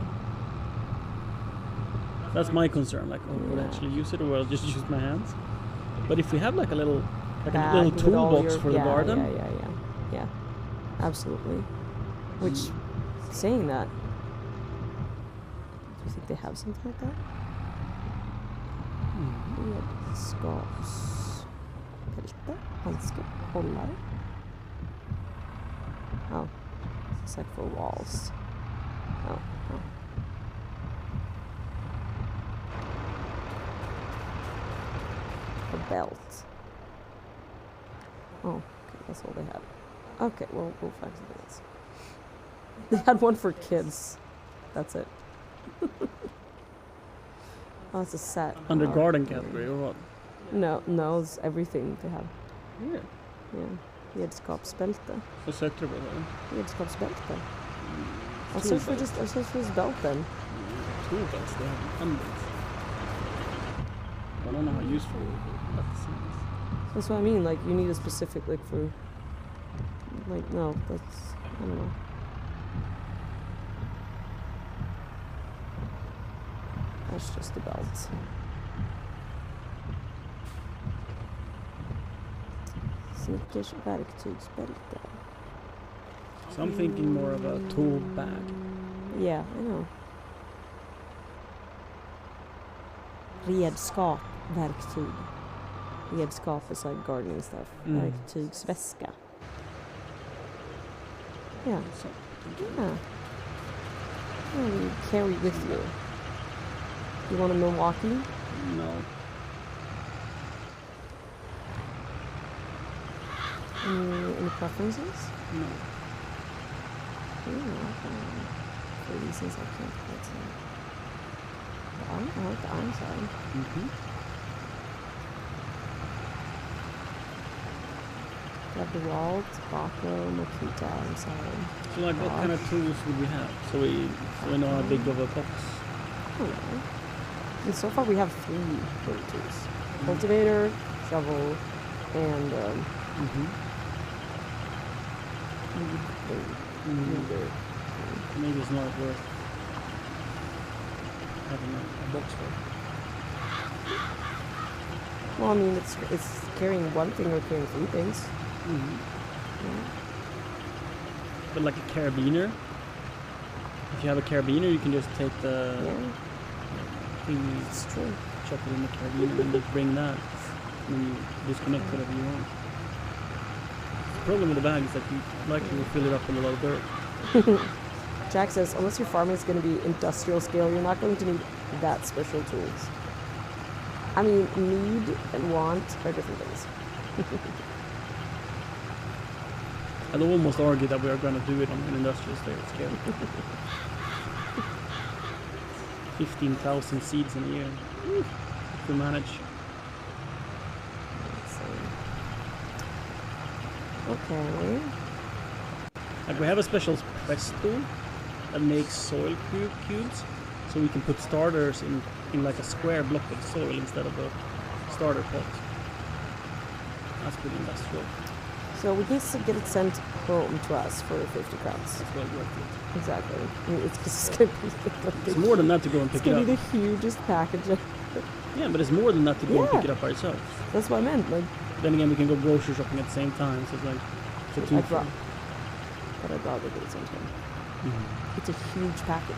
That's my concern. Like, will I actually use it, or will I just use my hands? But if we have like a little Bag little with all toolbox your- for the garden, Yeah. Absolutely. Which, saying that, do you think they have something like that? Redskapsbälte, handske, hållare. Oh, it's like for walls. Oh. A belt. Oh, okay, that's all they had. Okay, well, we'll find something else. They had one for kids. That's it. Oh, it's a set. under Oh, garden okay. category or what? No, it's everything they have. Yeah. Yeah. Redskapsbälte. Vad sökte du på det? Redskapsbälte. I'll search for this belt then. Tool belts, they have hundreds. I don't know how useful that is. That's what I mean. Like, you need a specific, like, for... Like, no, that's... I don't know. That's just a belt. Snickers verktygsbälte. So I'm thinking more of a tool bag. Yeah, I know. Redskap, verktyg. Redskap is like gardening stuff. Verktygsväska. Yeah. So, Yeah. You carry with you. You want a Milwaukee? no. Any preferences? No. For reasons I can't quite say. I like the iron side. You have the Walt, Baco, Makita inside. So like what kind of tools would we have? So we know how big of a box. I don't know. And so far we have 3 work tools. Cultivator, shovel, and weeder. Maybe it's not worth having a box for it. Well, I mean, it's carrying one thing or carrying 3 things. But like a carabiner, if you have a carabiner, you can just take the Yeah, thing, it's true. chop it in the carabiner, and just bring that, and you disconnect whatever you want. The problem with the bag is that you likely will fill it up with a lot of dirt. Jack says, unless your farming is going to be industrial scale, you're not going to need that special tools. I mean, need and want are different things. I'd almost argue that we are going to do it on an industrial scale. 15,000 seeds in a year. If we manage. Let's see. Okay. Like we have a special press tool that makes soil cubes, so we can put starters in like a square block of soil instead of a starter pot. That's pretty industrial. So we need to get it sent home to us for 50 crowns. That's well worth it. Exactly. I mean, it's just gonna be It's more than that to go and it's pick it gonna up. be the hugest package. Yeah, but it's more than that to go and Yeah. pick it up ourselves. That's what I meant. Like, Then again, we can go grocery shopping at the same time, so it's like it's a I'd two. ra- but I'd rather get it sent home. It's a huge package.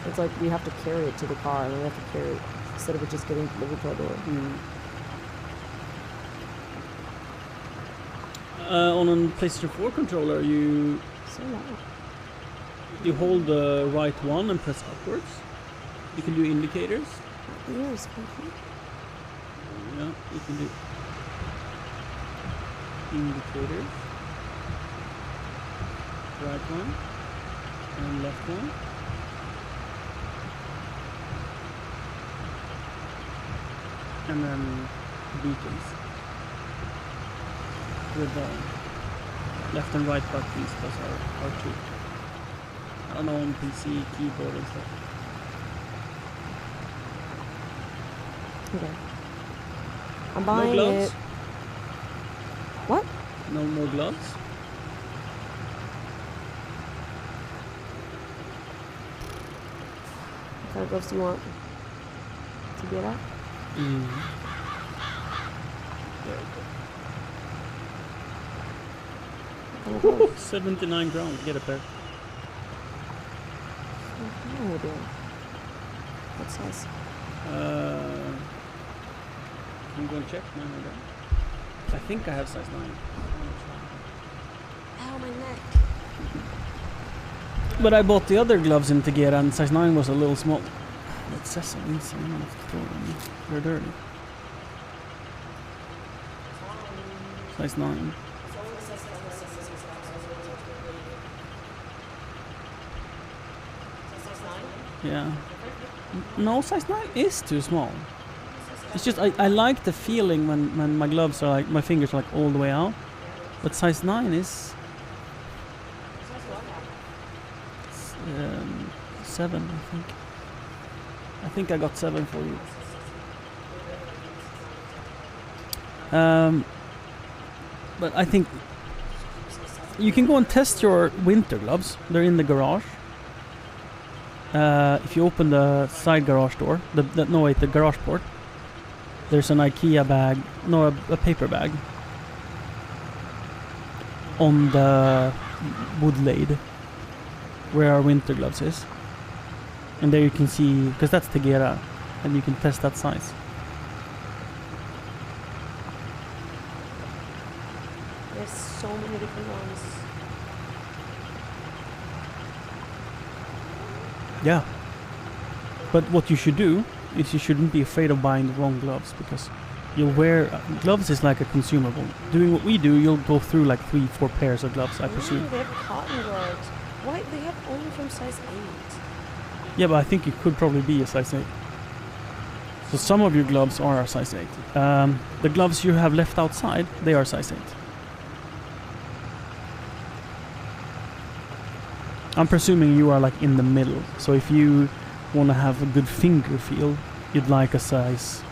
It's like we have to carry it to the car, and then we have to carry it instead of it just getting delivered to our door. On a PlayStation 4 controller, you So loud. hold the right one and press upwards. You can do indicators. Ears, Frankie. Yeah, you can do indicators. Right one and left one. And then beacons with left and right buttons plus R2. I don't know, on PC keyboard and stuff. Okay. I'm No buying gloves? it. What? No more gloves? What kind of gloves do you want to get at? What kind of gloves? 79 crowns, get a pair. No idea. What size? Can you go and check? No, I don't. I think I have size 9. Ow, my neck. But I bought the other gloves in Tegera and size 9 was a little small. It says so inside, I'm gonna have to throw them. They're dirty. Size 9. Yeah. No, size 9 is too small. It's just I like the feeling when my gloves are like, my fingers are like all the way out. But size 9 is 7, I think. I think I got 7 for you. But I think you can go and test your winter gloves. They're in the garage. If you open the side garage door, the garage port, there's an IKEA bag, no, a paper bag on the wood lade where our winter gloves is. And there you can see, because that's Tegera, and you can test that size. There's so many different ones. Yeah. But what you should do is you shouldn't be afraid of buying the wrong gloves, because you'll wear gloves is like a consumable. Doing what we do, you'll go through like 3-4 pairs of gloves, I presume. They have cotton gloves. Why? They have only from size 8. Yeah, but I think it could probably be a size 8. So some of your gloves are a size 8. The gloves you have left outside, they are size 8. I'm presuming you are like in the middle. So if you want to have a good finger feel, you'd like a size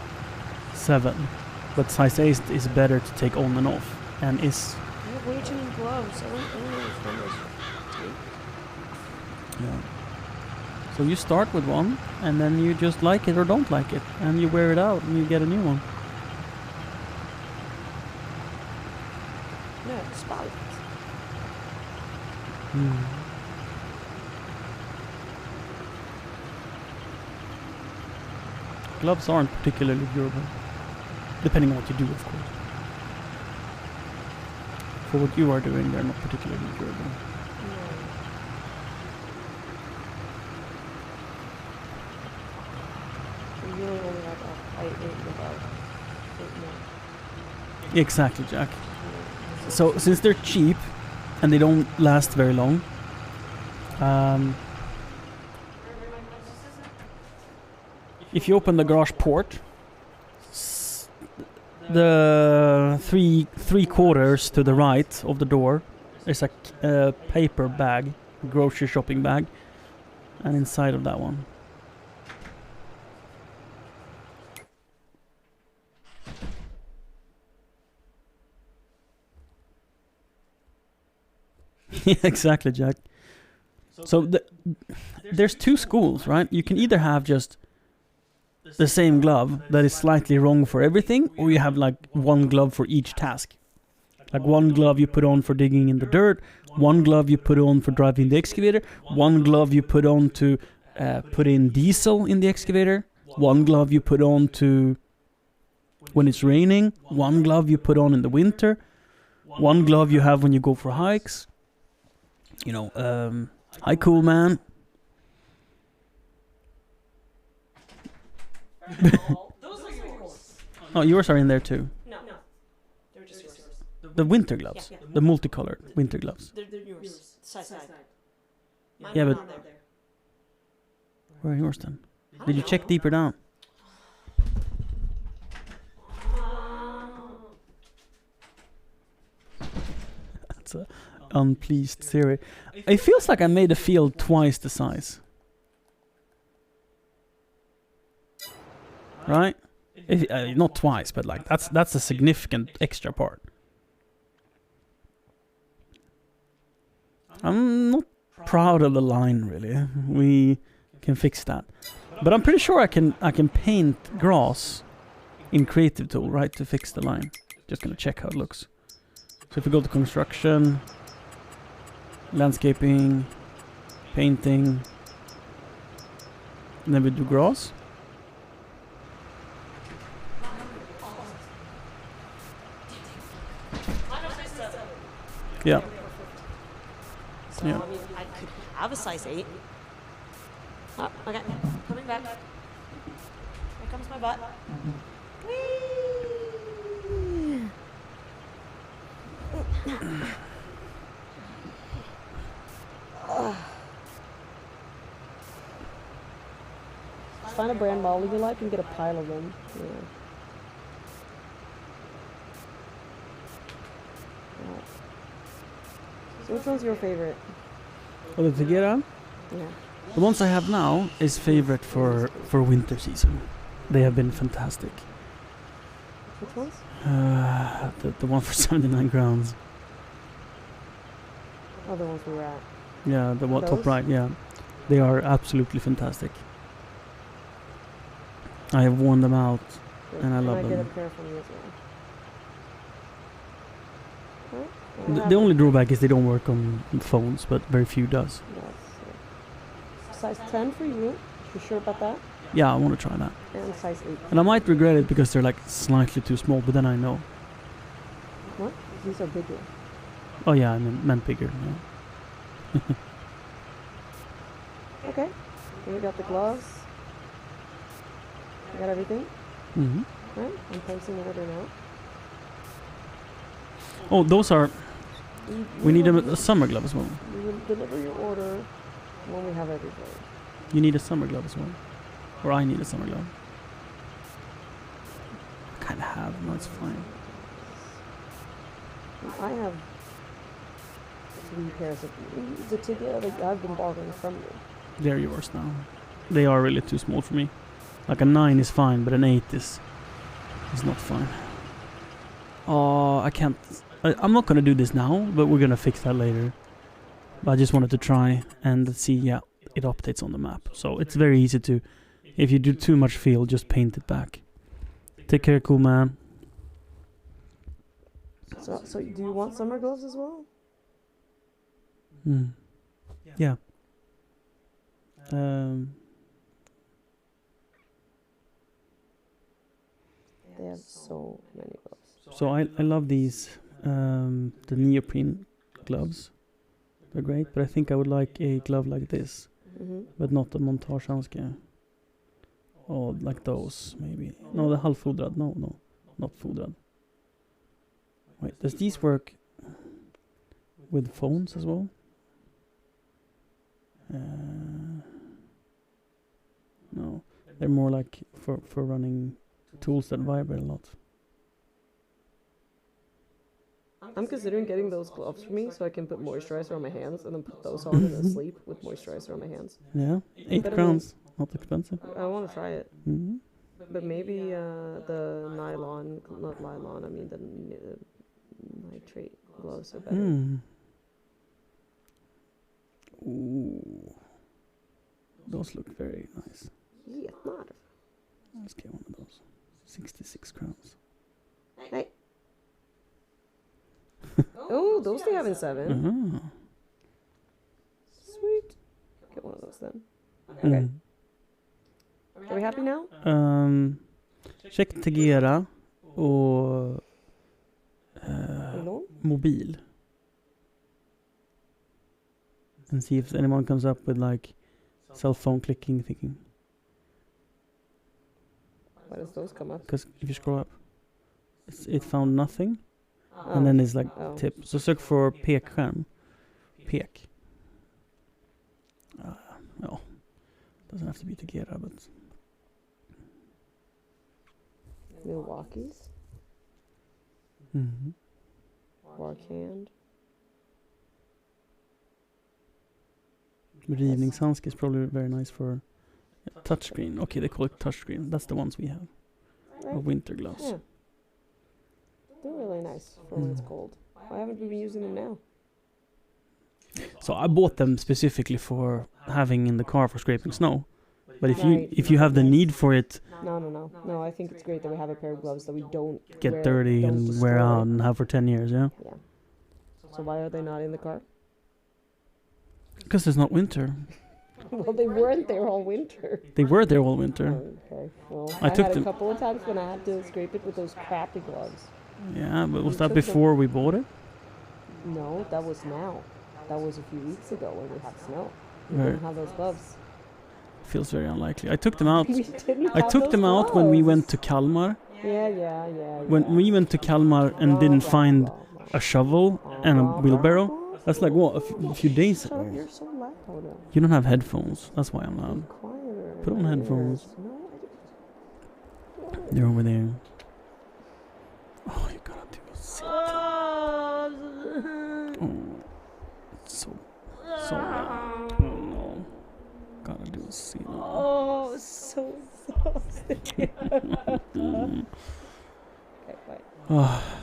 7. But size 8 is better to take on and off, and is... I have way too many gloves. I don't know which one is. Yeah. So you start with one, and then you just like it or don't like it, and you wear it out, and you get a new one. No, spot. Gloves aren't particularly durable, depending on what you do, of course. For what you are doing, they're not particularly durable. You really only have a height 8 and above. 8 more. Exactly, Jack. So since they're cheap, and they don't last very long. If you open the garage port, the three quarters to the right of the door is a paper bag, grocery shopping bag, and inside of that one. Yeah, exactly, Jack. So there's two schools, right? You can either have just the same glove that is slightly wrong for everything, or you have like one glove for each task. Like one glove you put on for digging in the dirt, one glove you put on for driving the excavator, one glove you put on to put in diesel in the excavator, one glove you put on to when it's raining, one glove you put on in the winter, one glove you have when you go for hikes. You know, hi cool man. Those are yours. Oh, yours are in there too. No. They're just yours. The winter gloves. Yeah. The multicolored winter gloves. They're yours. Side. Mine Yeah, are but- not there. Where are yours then? I Did you don't check know. deeper down? That's a unpleased theory. It feels like I made the field twice the size. Right? Not twice, but like that's a significant extra part. I'm not proud of the line really. We can fix that. But I'm pretty sure I can paint grass in Creative Tool, right, to fix the line. Just gonna check how it looks. So if we go to construction, landscaping, painting, and then we do grass. Yeah. So, Yeah. I mean, I could have a size 8. Oh, okay. Coming back. Here comes my butt. Find a brand model you like and get a pile of them. Yeah. Alright. So which one's your favorite? Well, to get on, Yeah. the ones I have now is favorite for winter season. They have been fantastic. Which ones? The one for 79 grounds. Oh, the ones we were at. Yeah, the one top Those? right. Yeah, they are absolutely fantastic. I have worn them out. Good. And I love I get a them. pair from you as well. Alright, I The have- only drawback is they don't work on phones, but very few does. Yes. Size 10 for you. You sure about that? Yeah, I want to try that. And size 8. And I might regret it because they're like slightly too small, but then I know. What? These are bigger. Oh yeah, I meant bigger. Yeah. Okay. Here we got the gloves. You got everything? Hmm. Right? I'm placing the order now. Oh, those are. We need will- a summer glove as well. We will deliver your order when we have everything. You need a summer glove as well, or I need a summer glove. I kind of have. No, it's fine. I have 3 pairs of the together I've been borrowing from you. They're yours now. They are really too small for me. Like a 9 is fine, but an 8 is not fine. Oh, I can't. I'm not gonna do this now, but we're gonna fix that later. But I just wanted to try and see. Yeah, it updates on the map, so it's very easy to. If you do too much field, just paint it back. Take care, cool man. So do you want summer gloves as well? Hmm. Yeah. They have so many gloves. So I love these, the neoprene gloves. They're great, but I think I would like a glove like this, Mm-hmm. but not a montagehandske. Oh, like those, maybe. No, the halvfodrad. No, not fodrad. Wait, does these work with phones as well. No, they're more like for running tools that vibrate a lot. I'm considering getting those gloves for me so I can put moisturizer on my hands and then put those on and then sleep with moisturizer on my hands. Yeah, 8 But I mean- crowns, not expensive. I want to try it. Mm-hmm. But maybe the nylon, not nylon, I mean the nitrate gloves are better. Mm. Ooh, those look very nice. Yeah, not. Let's get one of those. 66 crowns. Hey. Oh, those they have in 7. Ah. Sweet. Get one of those then. Mm. Are we happy now? Check Tegera och Hello? mobil. And see if anyone comes up with like cell phone clicking thinking. Why does those come up? Because if you scroll up, it found nothing. And then it's like Oh. tip. Så sök för pekskärm. Pek. Ja. Doesn't have to be Tegera, but Milwaukee's, mhm. Barkhand. Rivningshandske is probably very nice for touchscreen. Okay, they call it touchscreen. That's the ones we have. Or winter gloves. Yeah. They're really nice for when it's cold. Why haven't we been using them now? So I bought them specifically for having in the car for scraping snow. But Right. if you have the need for it, No, I think it's great that we have a pair of gloves that we don't get wear, dirty don't and destroy. wear out and have for 10 years, yeah? Yeah. So why are they not in the car? Because it's not winter. Well, they weren't there all winter. They were there all winter. Okay. Well, I I took had them- a couple of times when I had to scrape it with those crappy gloves. Yeah, but was We that took them- before we bought it? No, that was now. That was a few weeks ago when we had snow. We Right. didn't have those gloves. Feels very unlikely. I took them out. We didn't I have took those them out when we gloves. went to Kalmar. Yeah. When we went to Kalmar and didn't find a shovel and a wheelbarrow. That's like what, a few days Shut up, ago. you're so loud. You don't have headphones. That's why I'm loud. Quieter. Put on headphones. No, They're over there. Oh, you gotta do a sit. Oh, so loud. Oh no. Gotta do a sit. Oh, so exhausting. Okay, wait.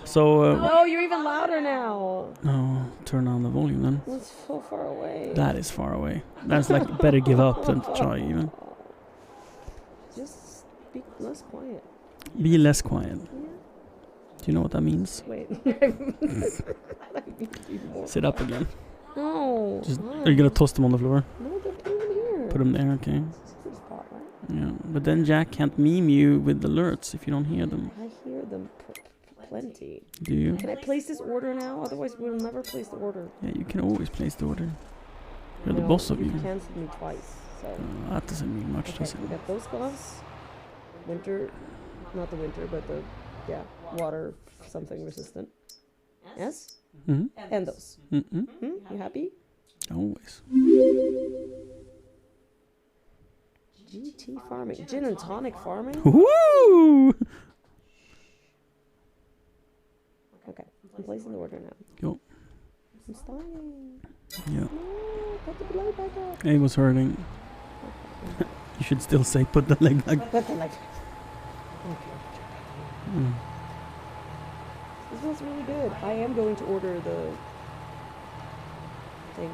So, No, you're even louder now. no, turn on the volume then. It's so far away. That is far away. That's like better give up than to try even. Just be less quiet. Be less quiet. Yeah. Do you know what that means? Wait. Sit up again. No. Just, why? are you gonna toss them on the floor? No, they're putting them here. Put them there, okay. This is the spot, right? Yeah, but then Jack can't meme you with alerts if you don't hear them. I hear them plenty. Do you? Can I place this order now? Otherwise, we'll never place the order. Yeah, you can always place the order. You're the No, boss of you. canceled me twice. So. That doesn't mean much, Okay, does it? we got those gloves. Winter, not the winter, but the, water something resistant. Yes? Mm-hmm. And those. Mm-hmm. You happy? Always. GT farming. Gin and tonic farming? Woo! Okay, I'm placing the order now. Go. I'm starting. Yeah. No, put the leg back up. It was hurting. You should still say put the leg back. Put the leg. Okay. Mm. This smells really good. I am going to order the thing.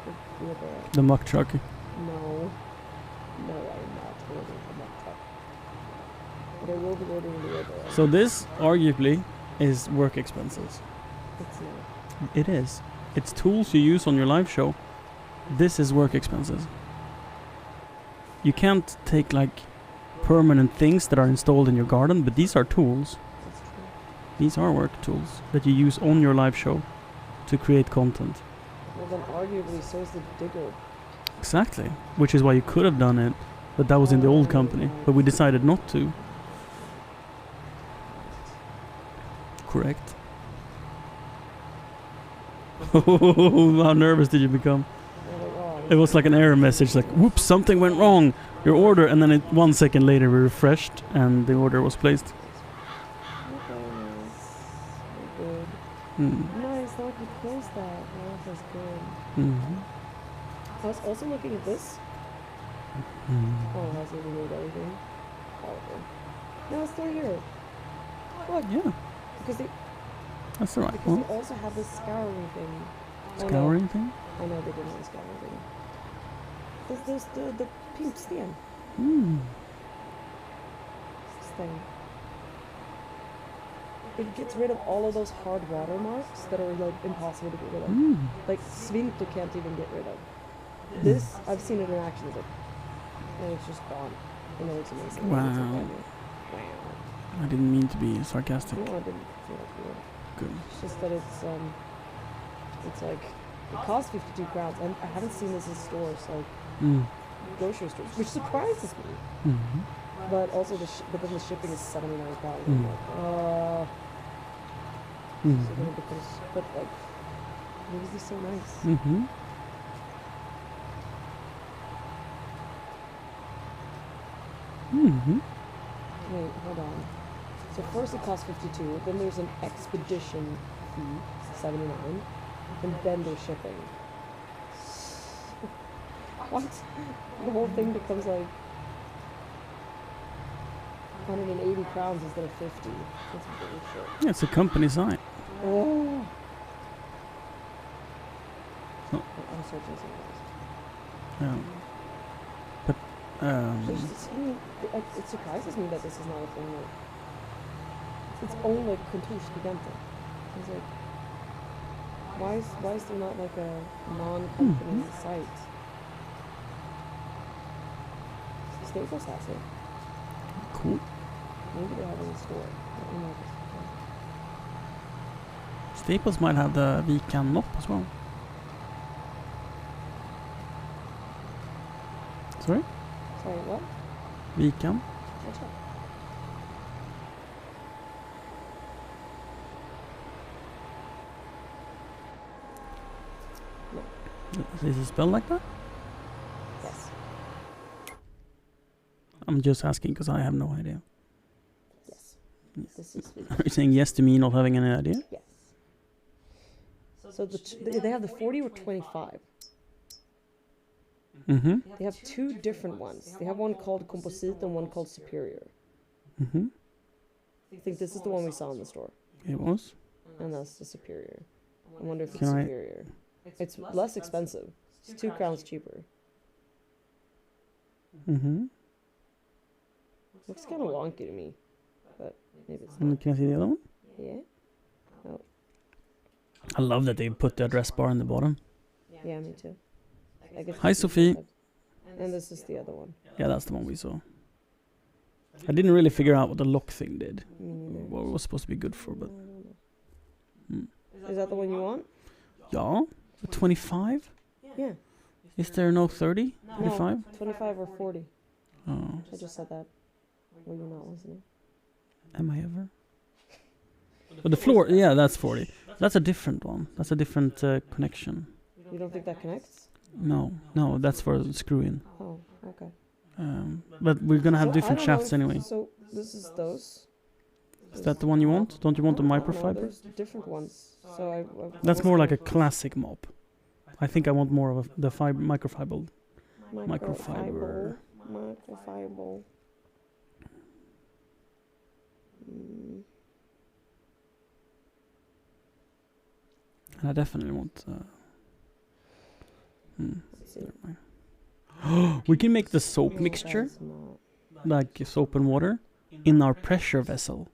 The wheelbarrow. The muck truck. No. No, I am not ordering the muck truck. But I will be ordering the wheelbarrow. So this, arguably, is work expenses. It's not. It is. It's tools you use on your live show. This is work expenses. You can't take like permanent things that are installed in your garden, but these are tools. That's true. These are work tools that you use on your live show to create content. Well, then arguably so is the digger. Exactly. Which is why you could have done it, but that was in the old company. But we decided not to. Correct. How nervous did you become? I'm like, oh, It was like an error message, like, whoops, something went wrong. Your order, and then 1 second later we refreshed and the order was placed. okay, nice. Good. Mm. Nice, now I can close that. Oh, that's good. Mm. I was also looking at this. Mm. Oh, it hasn't removed everything. Probably. No, it's still here. Look, Yeah, because they that's the right because one. they also have this scouring thing. Oh, no. Scouring thing? I know they didn't have a scouring thing. There's the pink stem. Mm. This thing. It gets rid of all of those hard watermarks that are like impossible to get rid of. Mm. Like Svinto can't even get rid of. This, I've seen it in action, it's like, and it's just gone. And it looks amazing. Wow. It's like brand new. Wow. I didn't mean to be sarcastic. No, I didn't feel like you were. Good. It's just that it's like, it costs 52 crowns, and I haven't seen this in stores, like Mm. grocery stores, which surprises me. Mm-hmm. But also, but then the shipping is 79 crowns. Mm. I'm like, so Mm-hmm. then it becomes, but like, these are so nice. Mm-hmm. Mm-hmm. Wait, hold on. So first it costs 52, then there's an expedition fee, 79, and then there's shipping. What? The whole thing becomes like 180 crowns instead of 50. That's bullshit. Yeah, it's a company site. Oh. Oh. I'm searching something else. Yeah. But It surprises me that this is not a thing. Like, it's own like Contours Gigante. It's like, why is there not like a non-company site? Staples has it. cool. Maybe they have it in store. I don't know. Staples might have the Vikan Nopp as well. Sorry? Sorry, what? Vikan? What's up? Is it spelled like that? Yes. I'm just asking because I have no idea. Yes. This is Are you saying yes to me not having any idea? yes. So they have the 40 or 25. Mm-hmm. They have two different ones. They have one called Composite and one called Superior. Mm-hmm. I think this is the one we saw in the store, It was. and that's the Superior. I wonder if it's Can I- Superior. It's less expensive. It's 2 crowns cheaper. Mm-hmm. Looks kind of wonky to me, but maybe it's And not. can I see the other one? Yeah? I love that they put the address bar in the bottom. Yeah, me too. I guess Hi, this is Sophie. the- And this is the other one. Yeah, that's the one we saw. I didn't really figure out what the lock thing did. Me neither. What it was supposed to be good for, but... I don't know. Mm. Is that the one you want? Yeah? 25? Yeah. Is there no 30? 25? 25 or 40. Oh, I just said that. Were you not listening? am I ever? But the floor, yeah, that's 40. That's a different one. That's a different connection. You don't think that connects? No, that's for the screw in. Oh, okay. But we're gonna have So I different don't know shafts if- anyway. So this is those. Is that the one you want? Don't you want the No, microfiber? there's different ones. So I That's was more like a confused. classic mop. I think I want more of the microfiber. Microfiber. Microfiber. Mm. And I definitely want... Let's see. never mind. We can make the soap No, mixture, that's not. like soap and water, in our pressure vessel.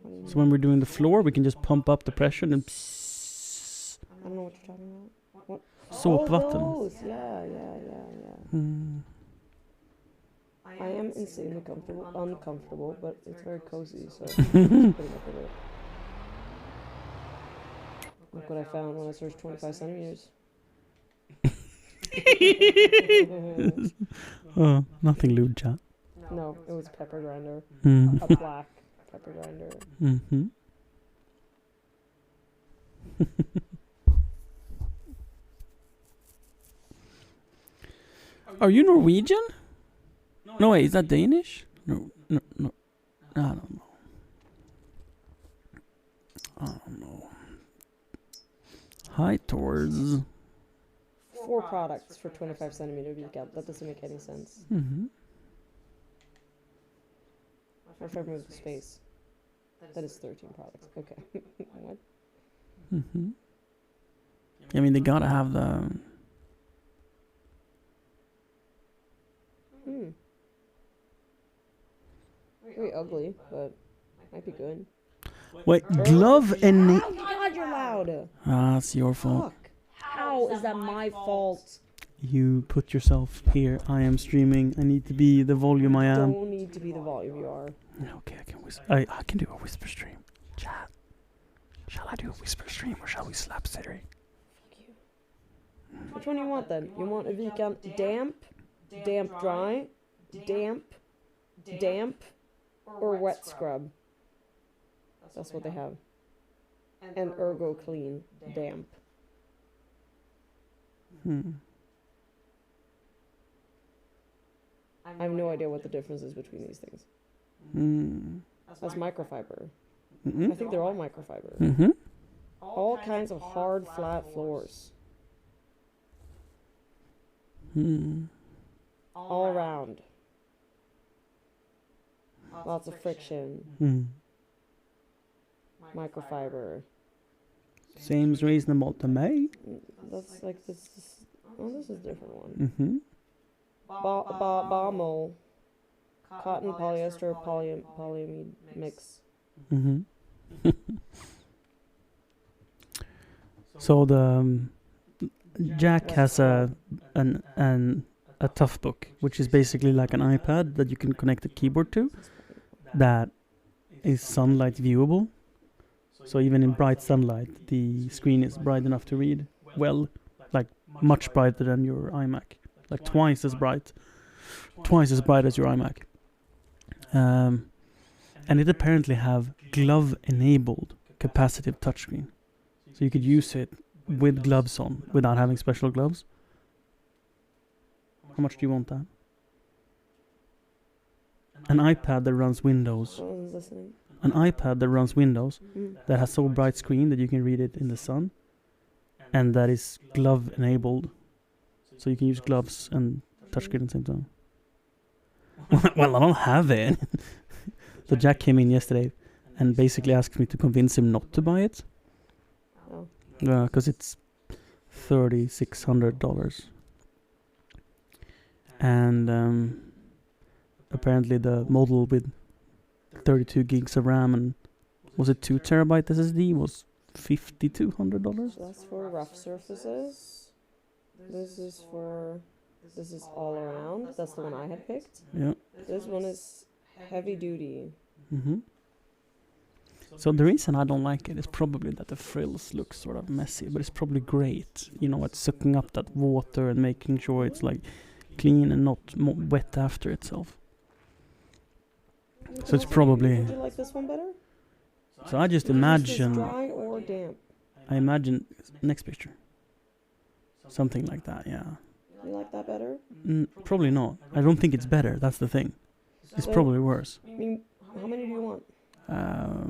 What do you So mean? when we're doing the floor, we can just pump up the pressure and psss, I don't know what you're talking about. What? såpvatten. Oh, those. Yeah. Hmm. I am insanely uncomfortable, but it's very cozy, so I'm just putting up with it. Look what I found when I searched 25 centimeters. Oh, nothing lewd, chat. No, it was a pepper grinder. Mm. A black pepper grinder. Mm-hmm. Are you Norwegian? No, wait, is that Danish? No. I don't know. Hi, Tors. 4 products for 25 centimeter decap. That doesn't make any sense. Mm-hmm. If I remove the space, that is 13 products. Okay. What? Mm-hmm. I mean, they gotta have the... Very ugly, but might be good. Wait, glove and... Oh God, you're loud. Ah, it's your fault. Fuck. How is that my fault? You put yourself here. I am streaming. I need to be the volume I am. Don't need to be the volume you are. Okay, I can whisper. I can do a whisper stream. Chat. Shall I do a whisper stream or shall we slap Siri? Fuck you. Which one do you want then? You want a vegan damp, damp dry, damp, or wet scrub? That's what they have. And ergo clean, damp. I have no idea what the difference is between these things. That's microfiber. I think they're all microfiber. All kinds of hard, flat floors. All around. Lots of friction. Microfiber. Seems reasonable to me. That's like this. Oh, this is a different one. Bommel. Cotton, polyester, polyamide mix. So the Jack has a tough book, which is basically like an iPad that you can connect a keyboard to, that is sunlight viewable. So even in bright sunlight, the screen is bright enough to read well, like much brighter than your iMac, like twice as bright as your iMac. And it apparently have glove-enabled capacitive touchscreen, so you could use it with gloves on without having special gloves. How much do you want that? An iPad that runs Windows. I wasn't listening. An iPad that runs Windows that has so bright screen that you can read it in the sun, and that is glove enabled, so you can use gloves and touchscreen at the same time. Well, I don't have it. So Jack came in yesterday and basically asked me to convince him not to buy it. Oh. Because it's $3,600. And apparently the model with 32 gigs of RAM and was it 2 terabyte SSD was $5,200. So that's for rough surfaces. This is all around. That's the one I had picked. Yeah. This one is heavy duty. So the reason I don't like it is probably that the frills look sort of messy, but it's probably great, at sucking up that water and making sure it's like clean and not wet after itself. So it's probably... Would you like this one better? So I just Is this imagine... dry or damp? I imagine... Next picture. Something like that, yeah. You like that better? Probably not. I don't think it's better, that's the thing. It's probably worse. I mean, how many do you want? How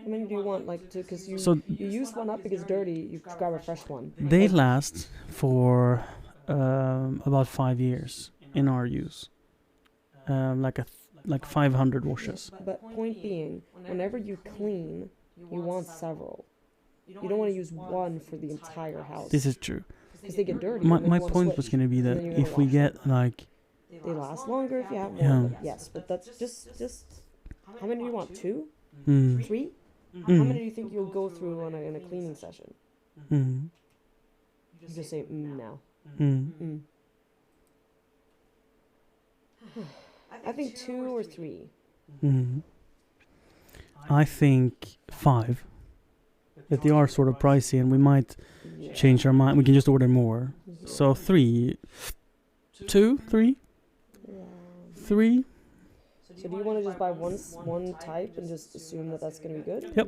many do you want? Because you use one up because it's dirty, you grab a fresh one. They last for about 5 years in our use. Like 500 washes. But point being, whenever you clean, you want several. You don't want to use one for the entire house. This is true. Because they get dirty. My point was going to be that if we get like... They last longer if you have more. Yeah. Yes, but that's just... How many do you want? 2? Mm. 3? How many do you think you'll go through in a cleaning session? Mm. You just say now. Mm. I think 2 or 3. Mm. I think 5. But they are sort of pricey and we might change our mind. We can just order more. So 3. 2? 3? 3? So do you want to just buy one type and just assume that that's going to be good? Yep.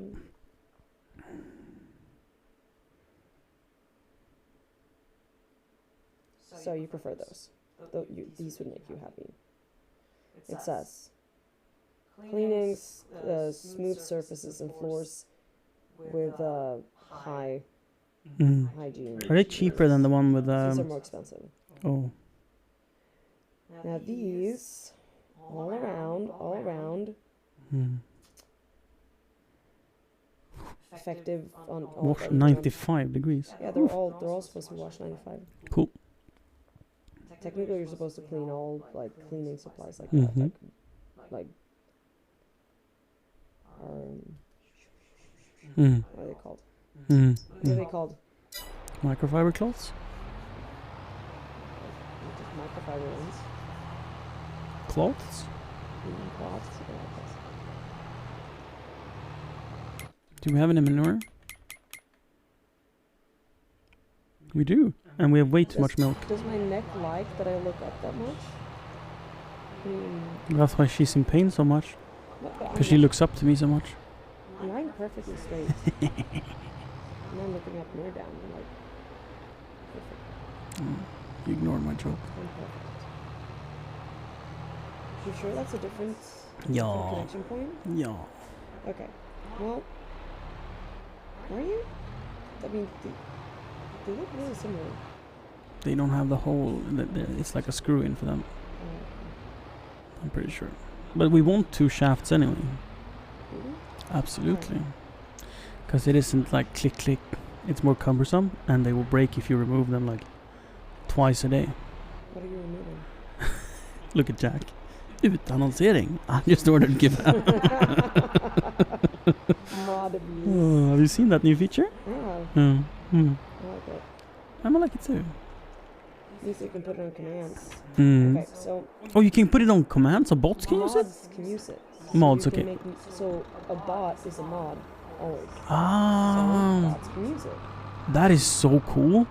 So you prefer those. These would make you happy. It says, cleaning smooth surfaces and floors with high hygiene. Are they cheaper than the one with These are more expensive. Oh. Now these, all around, effective on all Wash the- 95 degrees. Yeah, they're all supposed to be washed 95. Cool. Technically, you're supposed to clean all like cleaning supplies like Mhm. that, like what are they called? What are they called? Microfiber cloths? Just microfiber ones. Cloths? Cleaning cloths. Yeah, I guess. Do we have any manure? We do. And we have way too much milk. Does my neck like that I look up that much? That's why she's in pain so much. What- Because she looks up to me so much. I'm lying perfectly straight. And I'm looking up near down. I'm like, perfect. You ignored my joke. I'm perfect. You sure that's a different Yeah. connection point? Yeah. Okay. Well, are you? I mean, they look really similar. They don't have the hole. It's like a screw in for them. I'm pretty sure. But we want 2 shafts anyway. Really? Absolutely. Because it isn't like click click. It's more cumbersome and they will break if you remove them like twice a day. What are you removing? Look at Jack. Utannonsering. I just ordered give out. Mod abuse. Oh, have you seen that new feature? Yeah, Mm. I like it. I like it too. At least you can put it on commands. Mm. Okay, so Oh, you can put it on command so bots can use it? mods can use it. Mods, you can okay. so a bot is a mod, always. So Ah, bots can use it. that is so cool.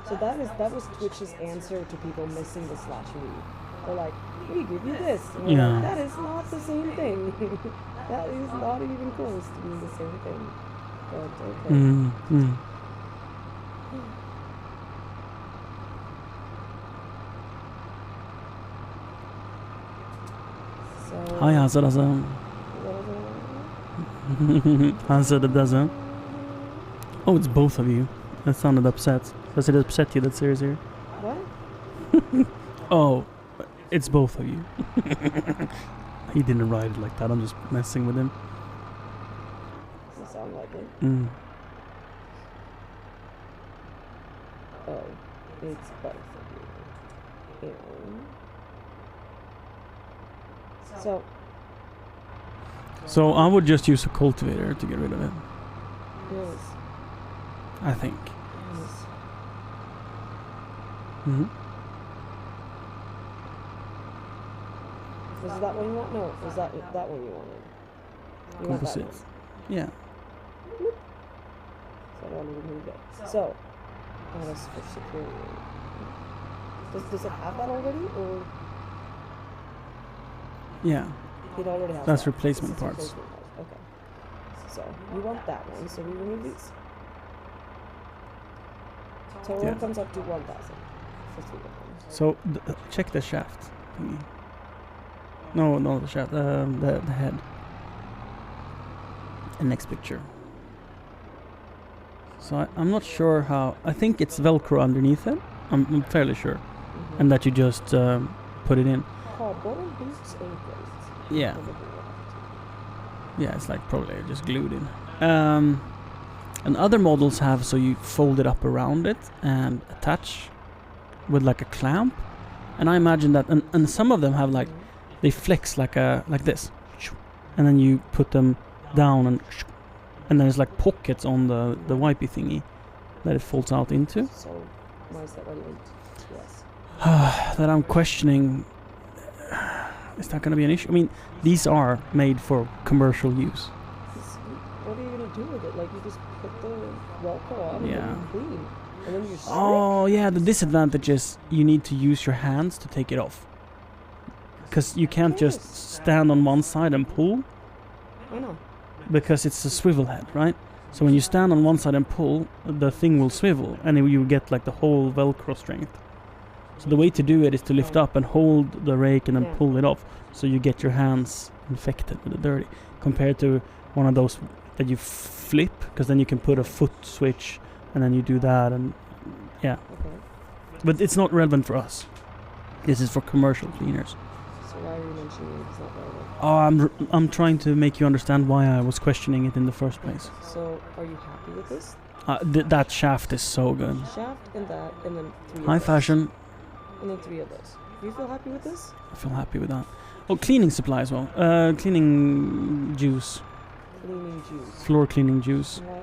So that was Twitch's answer to people missing the /V. They're like, we give you this. And we're Yeah. like, that is not the same thing. That is not even close to being the same thing. But okay. Mm. Mm. So Hi, Hazard. what is it? Hazard doesn't. Oh, it's both of you. That sounded upset. Does it upset you that Siri's here? What? Oh, it's both of you. He didn't write it like that. I'm just messing with him. Doesn't sound like it. Mm. Oh, it's both of you. So, So I would just use a cultivator to get rid of it. yes. I think. Yes. Mm-hmm. Was that one you want? No, was that one you wanted? You want that Composite. one. Yeah. So I already removed it. So, that's for security. Does it have that already, or Yeah. it already has? That's that? replacement This is parts. replacement parts. Okay. So you want that one? So we remove these. Total Yeah. comes up to 1,000 for 3 of them. So check the shaft thingy. No, the shaft. The head. The next picture. So I'm not sure how. I think it's Velcro underneath it. I'm fairly sure, and that you just put it in. Cardboard boots ankles. Yeah. Yeah, it's like probably just glued in. And other models have so you fold it up around it and attach with like a clamp. And I imagine that, and some of them have like, they flex like this, and then you put them down and there's like pockets on the wipey thingy that it folds out into. So why is that relevant to us? That I'm questioning. Is that going to be an issue? I mean, these are made for commercial use. What are you gonna do with it? Like you just put the Velcro on Yeah. and clean, and then you strip. Oh yeah, the disadvantage is you need to use your hands to take it off. Because you can't just stand on one side and pull, I know. because it's a swivel head, right? So when you stand on one side and pull, the thing will swivel, and you get like the whole Velcro strength. So the way to do it is to lift up and hold the rake and then Yeah. pull it off, so you get your hands infected with the dirty. Compared to one of those that you flip, because then you can put a foot switch, and then you do that, and yeah. Okay. But it's not relevant for us. This is for commercial cleaners. So why are you mentioning it's not relevant? Oh, I'm trying to make you understand why I was questioning it in the first place. So are you happy with this? That shaft is so good. Shaft and that, and then 3 of High those. fashion. And then 3 of those. Do you feel happy with this? I feel happy with that. Oh, cleaning supply as well. Cleaning juice. Cleaning juice. Floor cleaning juice. Why,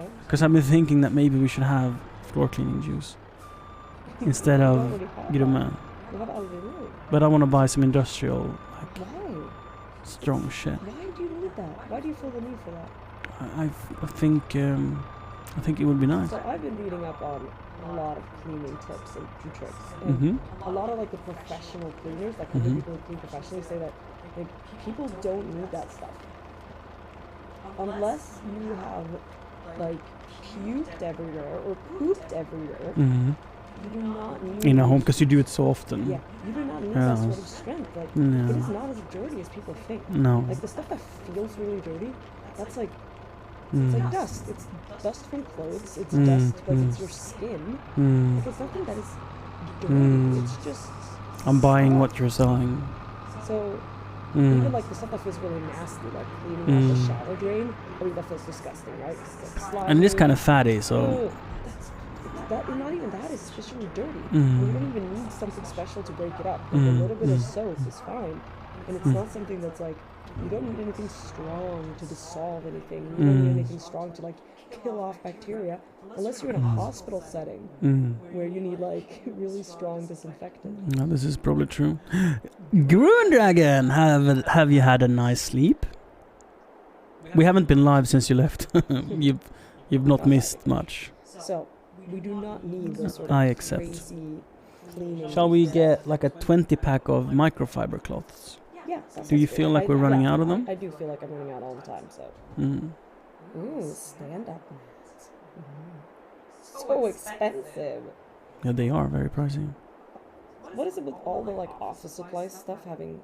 okay. Because I've been thinking that maybe we should have floor cleaning juice instead You of already have Grumman. that. You have it already. But I want to buy some industrial, like, Why? strong shit. Why do you need that? Why do you feel the need for that? I think it would be nice. So I've been reading up on a lot of cleaning tips and tricks. And Mm-hmm. a lot of like the professional cleaners, like other Mhm. people who clean professionally, say that like people don't need that stuff unless you have like puked everywhere or pooped everywhere. Mm-hmm. You do not need In a home, because you do it so often. Yeah, you do not need Yeah. that sort of strength. Like No. it is not as dirty as people think. No. Like the stuff that feels really dirty, that's like it's Mm. like dust. It's dust from clothes. It's Mm, dust, but mm. it's your skin. Mm. Like it's nothing that is dirty. Mm. It's just. I'm buying stuff. what you're selling. So even Mm. like the stuff that feels really nasty, like cleaning out the Mm. shower drain. I mean that feels disgusting, right? It's like And it is slimy. kind of fatty, so. Ugh, that not even that is sufficiently dirty. Mm. And you don't even need something special to break it up. Like a Mm, little bit of mm. soap is fine, and it's Mm. not something that's like you don't need anything strong to dissolve anything. You don't need Mm. anything strong to like kill off bacteria, unless you're in a hospital setting Mm. where you need like really strong disinfectant. No, this is probably true. Grundragon, have you had a nice sleep? We haven't been live since you left. You've not missed much. So we do not need those sort of I accept. crazy cleaning. Shall we get like a 20 pack of microfiber cloths? Yeah. that Do you sounds feel good. like we're running out of them? I do feel like I'm running out all the time. So. Mm. Ooh, stand up mats. So expensive. Yeah, they are very pricey. What is it with all the like office supply stuff having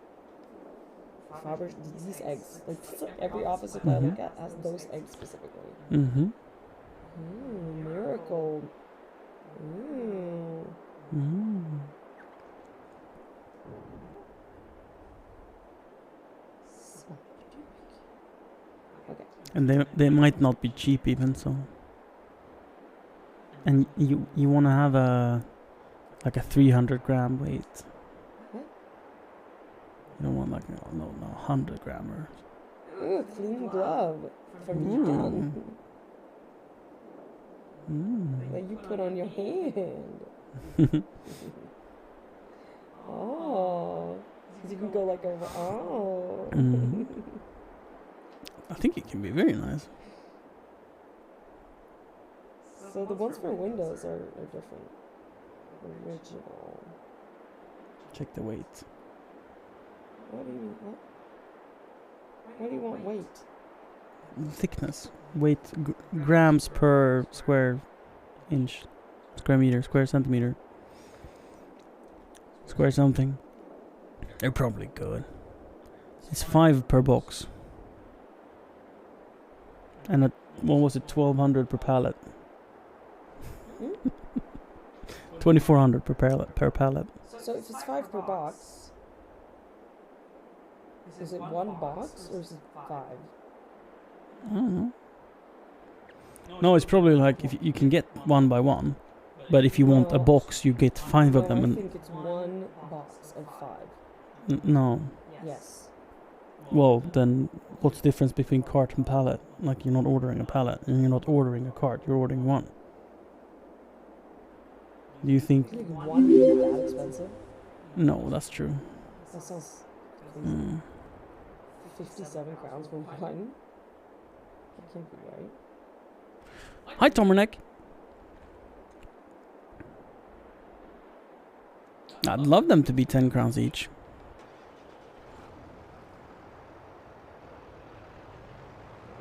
Faber's these eggs? Like every office supply I look at has those eggs specifically. Mm-hmm. Ooh, miracle. Ooh. Mm. Okay. And they might not be cheap even, so. And you want to have a like a 300 gram weight. What? You don't want like no 100 grammer. Ooh, clean glove from Eton that you put on your hand. Oh, 'cause you can go like over. Oh. Mm. I think it can be very nice. So the ones for windows are different. Original. Check the weight. What do you what? Why do you want weight? Thickness. Weight grams per square inch. Square meter. Square centimeter. Square something. They're probably good. It's 5 per box. And what was it? 1,200 per pallet. 2,400 per pallet. So if it's 5 per box, is it 1 box or is it 5? I don't know. No, it's probably like if you can get 1 by 1, but if you want a No. box, you get 5 of them. I And think it's 1 box of 5. no, Yes. well then, what's the difference between cart and pallet? Like you're not ordering a pallet, and you're not ordering a cart. You're ordering one. Do you think? I think 1 is that expensive. No, that's true. That sounds crazy. Mm. 57 crowns for 1. That can't be right. Hi, Tomernek. I'd love them to be 10 crowns each.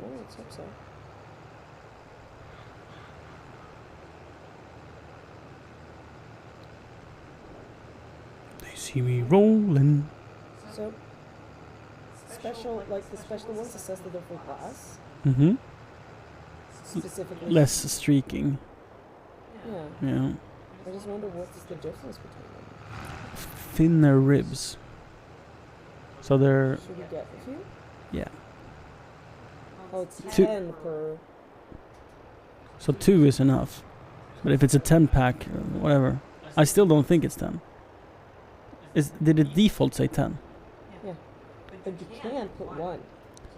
Well, let's hope so. see me rolling. So, special, like the special ones assess that they're for glass, Mm-hmm. specifically. Less streaking. Yeah. Yeah. I just wonder what's the difference between them. Thinner ribs. So they're Should we get a few? yeah. Oh, it's Two. 10 per. So 2 is enough. But if it's a 10 pack, whatever, I still don't think it's 10. Did it default say 10? But you can put one.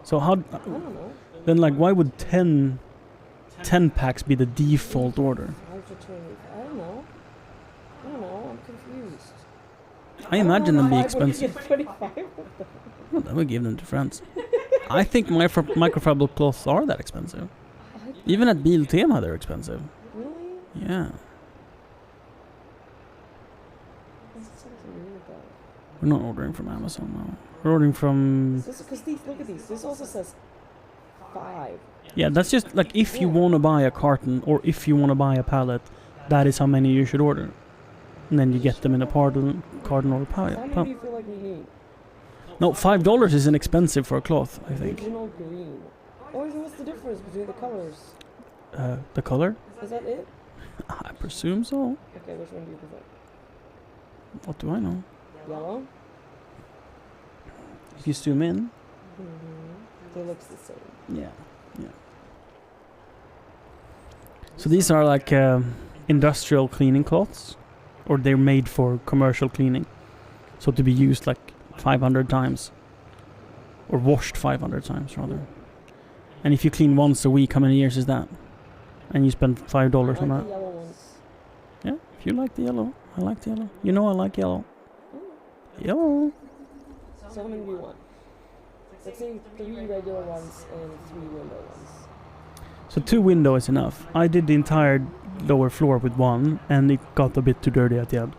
So how I don't know. then like why would 10 packs be the default order? 5 to 20. I don't know. I'm confused. I imagine them be Why would you expensive. get 25 of them? Well, then we give them to friends. I think microfiber cloths are that expensive. Even at Biltema they're expensive. Really? Yeah. That's something weird though. We're not ordering from Amazon now. We're ordering from Because these, look at these. This also says 5. yeah, that's just like if you want to buy a carton or if you want to buy a pallet, that is how many you should order. And then you get them in a carton or a How many do pallet. you feel like we need? No, $5 isn't expensive for a cloth, I think. Original green. Or what's the difference between the colors? The color? Is that it? I presume so. Okay, which one do you prefer? What do I know? Yellow? If you zoom in. Mm-hmm. They look the same. Yeah. So these are like industrial cleaning cloths, or they're made for commercial cleaning. So to be used like 500 times, or washed 500 times rather. And if you clean once a week, how many years is that? And you spend $5 I on like that. the yellow ones. Yeah, if you like the yellow, I like the yellow. You know I like yellow. Yellow. So how many do you want? Let's say 3 regular ones and 3 window ones. So 2 window is enough. I did the entire lower floor with 1, and it got a bit too dirty at the end.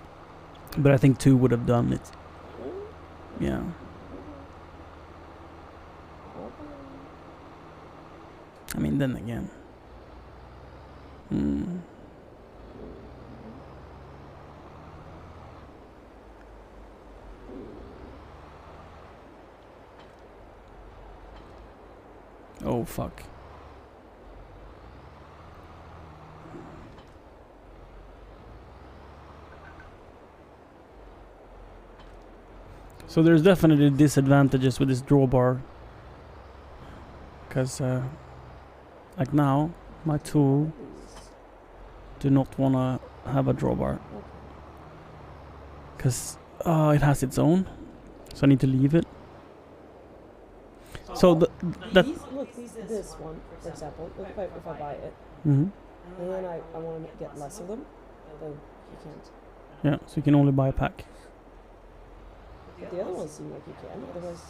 But I think 2 would have done it. Yeah. I mean, then again. Oh, fuck. So there's definitely disadvantages with this drawbar. Because, like now, my tool do not want to have a drawbar. Because it has its own. So I need to leave it. So that This one, for example, look if I buy it, mhm. and then I want to get less of them, then you can't. Yeah, so you can only buy a pack. But the other ones seem like you can, otherwise,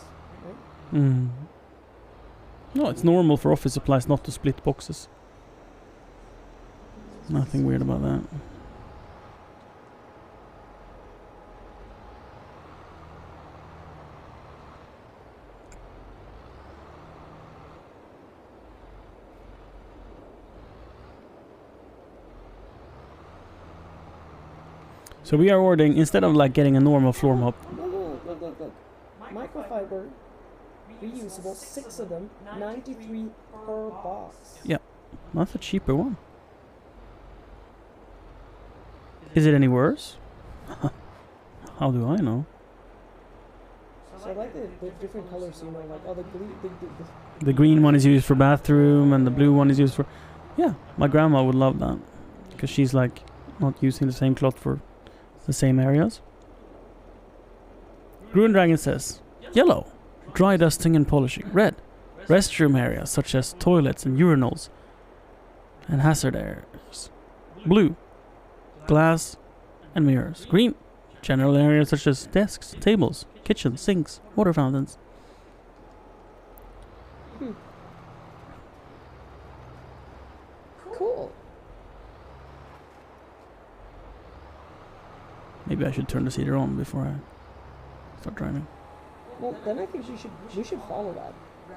right? Mm. No, it's normal for office supplies not to split boxes. Nothing weird about that. So we are ordering, instead of like getting a normal floor mop, Look. Microfiber, reusable, 6 of them, 93 per box. that's a cheaper one. Is it any worse? How do I know? So I like the different colors, you know, like, oh, The green one is used for bathroom and the blue one is used for... Yeah, my grandma would love that. Because she's like not using the same cloth for the same areas. Gruen Dragon says, yellow, dry dusting and polishing. Red, restroom areas such as toilets and urinals and hazard areas. Blue, glass and mirrors. Green, general areas such as desks, tables, kitchens, sinks, water fountains. Cool. Maybe I should turn the heater on before I start driving. Well, then I think we should follow that.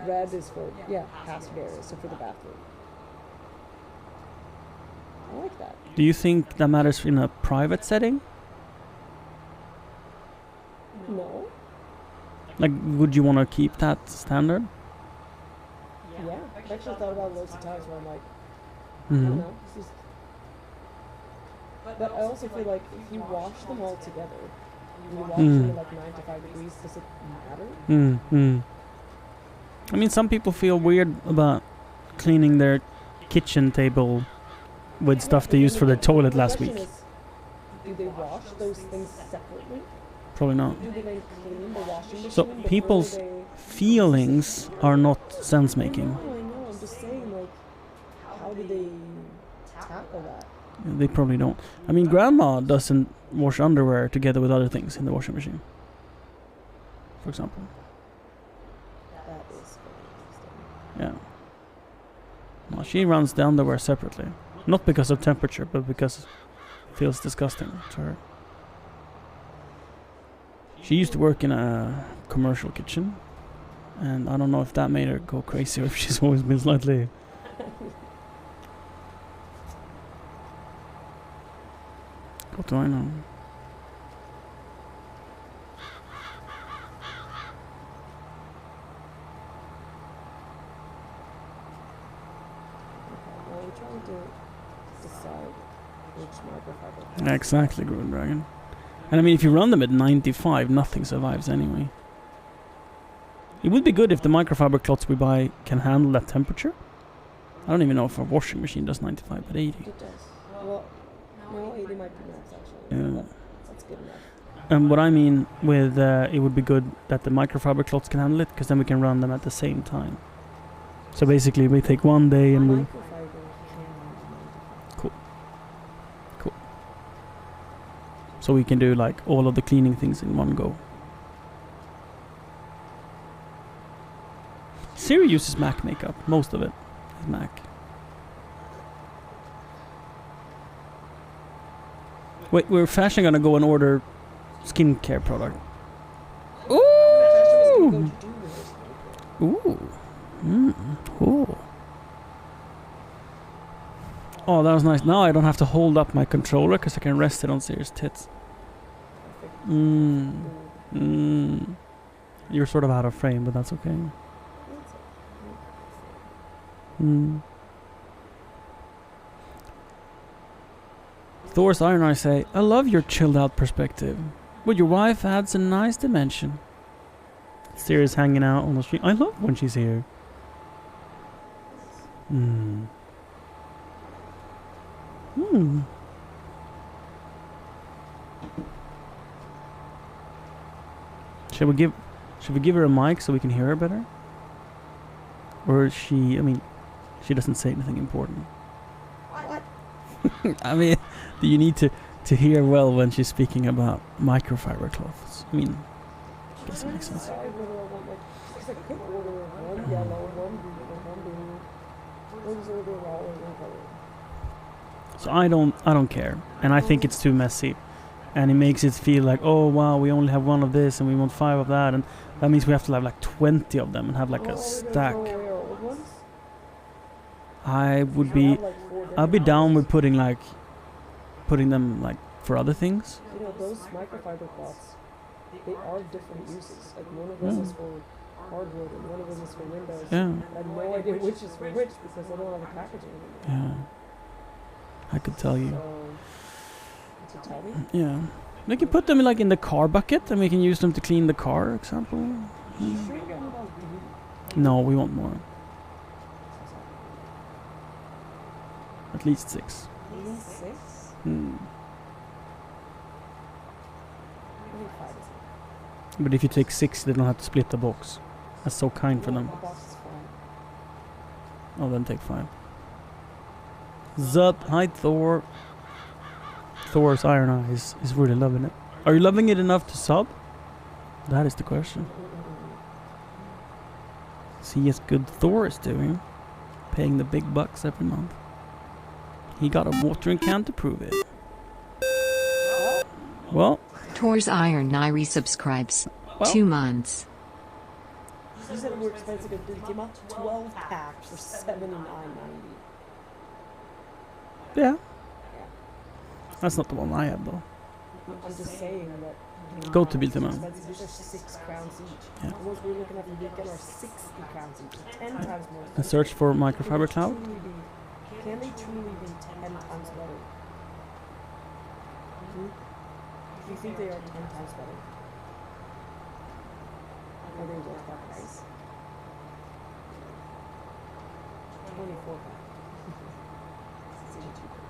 Red is for, hazard areas, so for the bathroom. I like that. Do you think that matters in a private setting? Like, would you want to keep that standard? Yeah, I've actually thought about it loads of times where I'm like, I Mm. don't know. It's just... But I also feel like if you wash them all together, and you wash them at like 95 degrees, does it matter? I mean, some people feel weird about cleaning their kitchen table with stuff they used for their toilet last week. Do they wash those things separately? Probably not. Do they then clean the washing machine So before people's they... feelings are not sense making. No, I know. I'm just saying, like, how do they tackle that? They probably don't. I mean, grandma doesn't wash underwear together with other things in the washing machine. For example. That is very interesting. Yeah. No, she runs the underwear separately. Not because of temperature, but because it feels disgusting to her. She used to work in a commercial kitchen, and I don't know if that made her go crazy or if she's always been slightly... What do I know? Okay, well, we're trying to decide which microfiber. Yeah, exactly, Green Dragon. And I mean, if you run them at 95, nothing survives anyway. It would be good if the microfiber cloths we buy can handle that temperature. I don't even know if our washing machine does 95, but 80. It does. Well, no, 80 might be max actually. Yeah. But that's good enough. And what I mean with it would be good that the microfiber cloths can handle it, because then we can run them at the same time. So basically, we take one day and we... Microfiber can Cool. So we can do like all of the cleaning things in one go. Siri uses Mac makeup. Most of it is Mac. Wait, we're fashion gonna go and order skincare product. Ooh! Ooh. Ooh. Oh, that was nice. Now I don't have to hold up my controller because I can rest it on Siri's tits. You're sort of out of frame, but that's okay. Thor's Iron Eye say, I love your chilled out perspective. With your wife adds a nice dimension. Siri's hanging out on the street. I love when she's here. Should we give her a mic so we can hear her better? Or is she, I mean, she doesn't say anything important. What? I mean, do you need to hear well when she's speaking about microfiber cloths? I mean, I guess it makes sense. I could order one yellow, one green, and one blue. We'll just order all in one color. So I don't care, and I think it's too messy, and it makes it feel like, oh wow, we only have one of this and we want 5 of that, and that means we have to have like 20 of them and have like a stack. I would be, I'd be down with putting them like for other things. You know, those microfiber cloths, they are different uses. Like one of them is for hardwood and one of them is for windows. Yeah. I have no idea which is for which because I don't have a packaging anymore. Yeah. I could tell you. So tell me. Yeah. We can put them like in the car bucket and we can use them to clean the car, for example. Sure, you want about blue. No, we want more. At least 6. At least 6? I think 5 is enough. But if you take 6, they don't have to split the box. That's so kind for them. The box is fine. Oh, then take 5. Zut, hi Thor. Thor's Iron Eye is really loving it. Are you loving it enough to sub? That is the question. See as good Thor is doing. Paying the big bucks every month. He got a watering can to prove it. Well, Thor's Iron Eye resubscribes. Well. 2 months. You said it were expensive. It came out to 12 packs for $79.90. yeah. That's not the one I had though. I'm just saying that Go to Biltema. Expensive. These are 6 crowns each. Yeah. The ones we're looking at for weekend are 60 crowns each. So 10 times more. And search for microfiber cloud. Can they truly be 10 times better? Do you think they are 10 times better? Are they worth that price? 24 pack. It's even cheaper.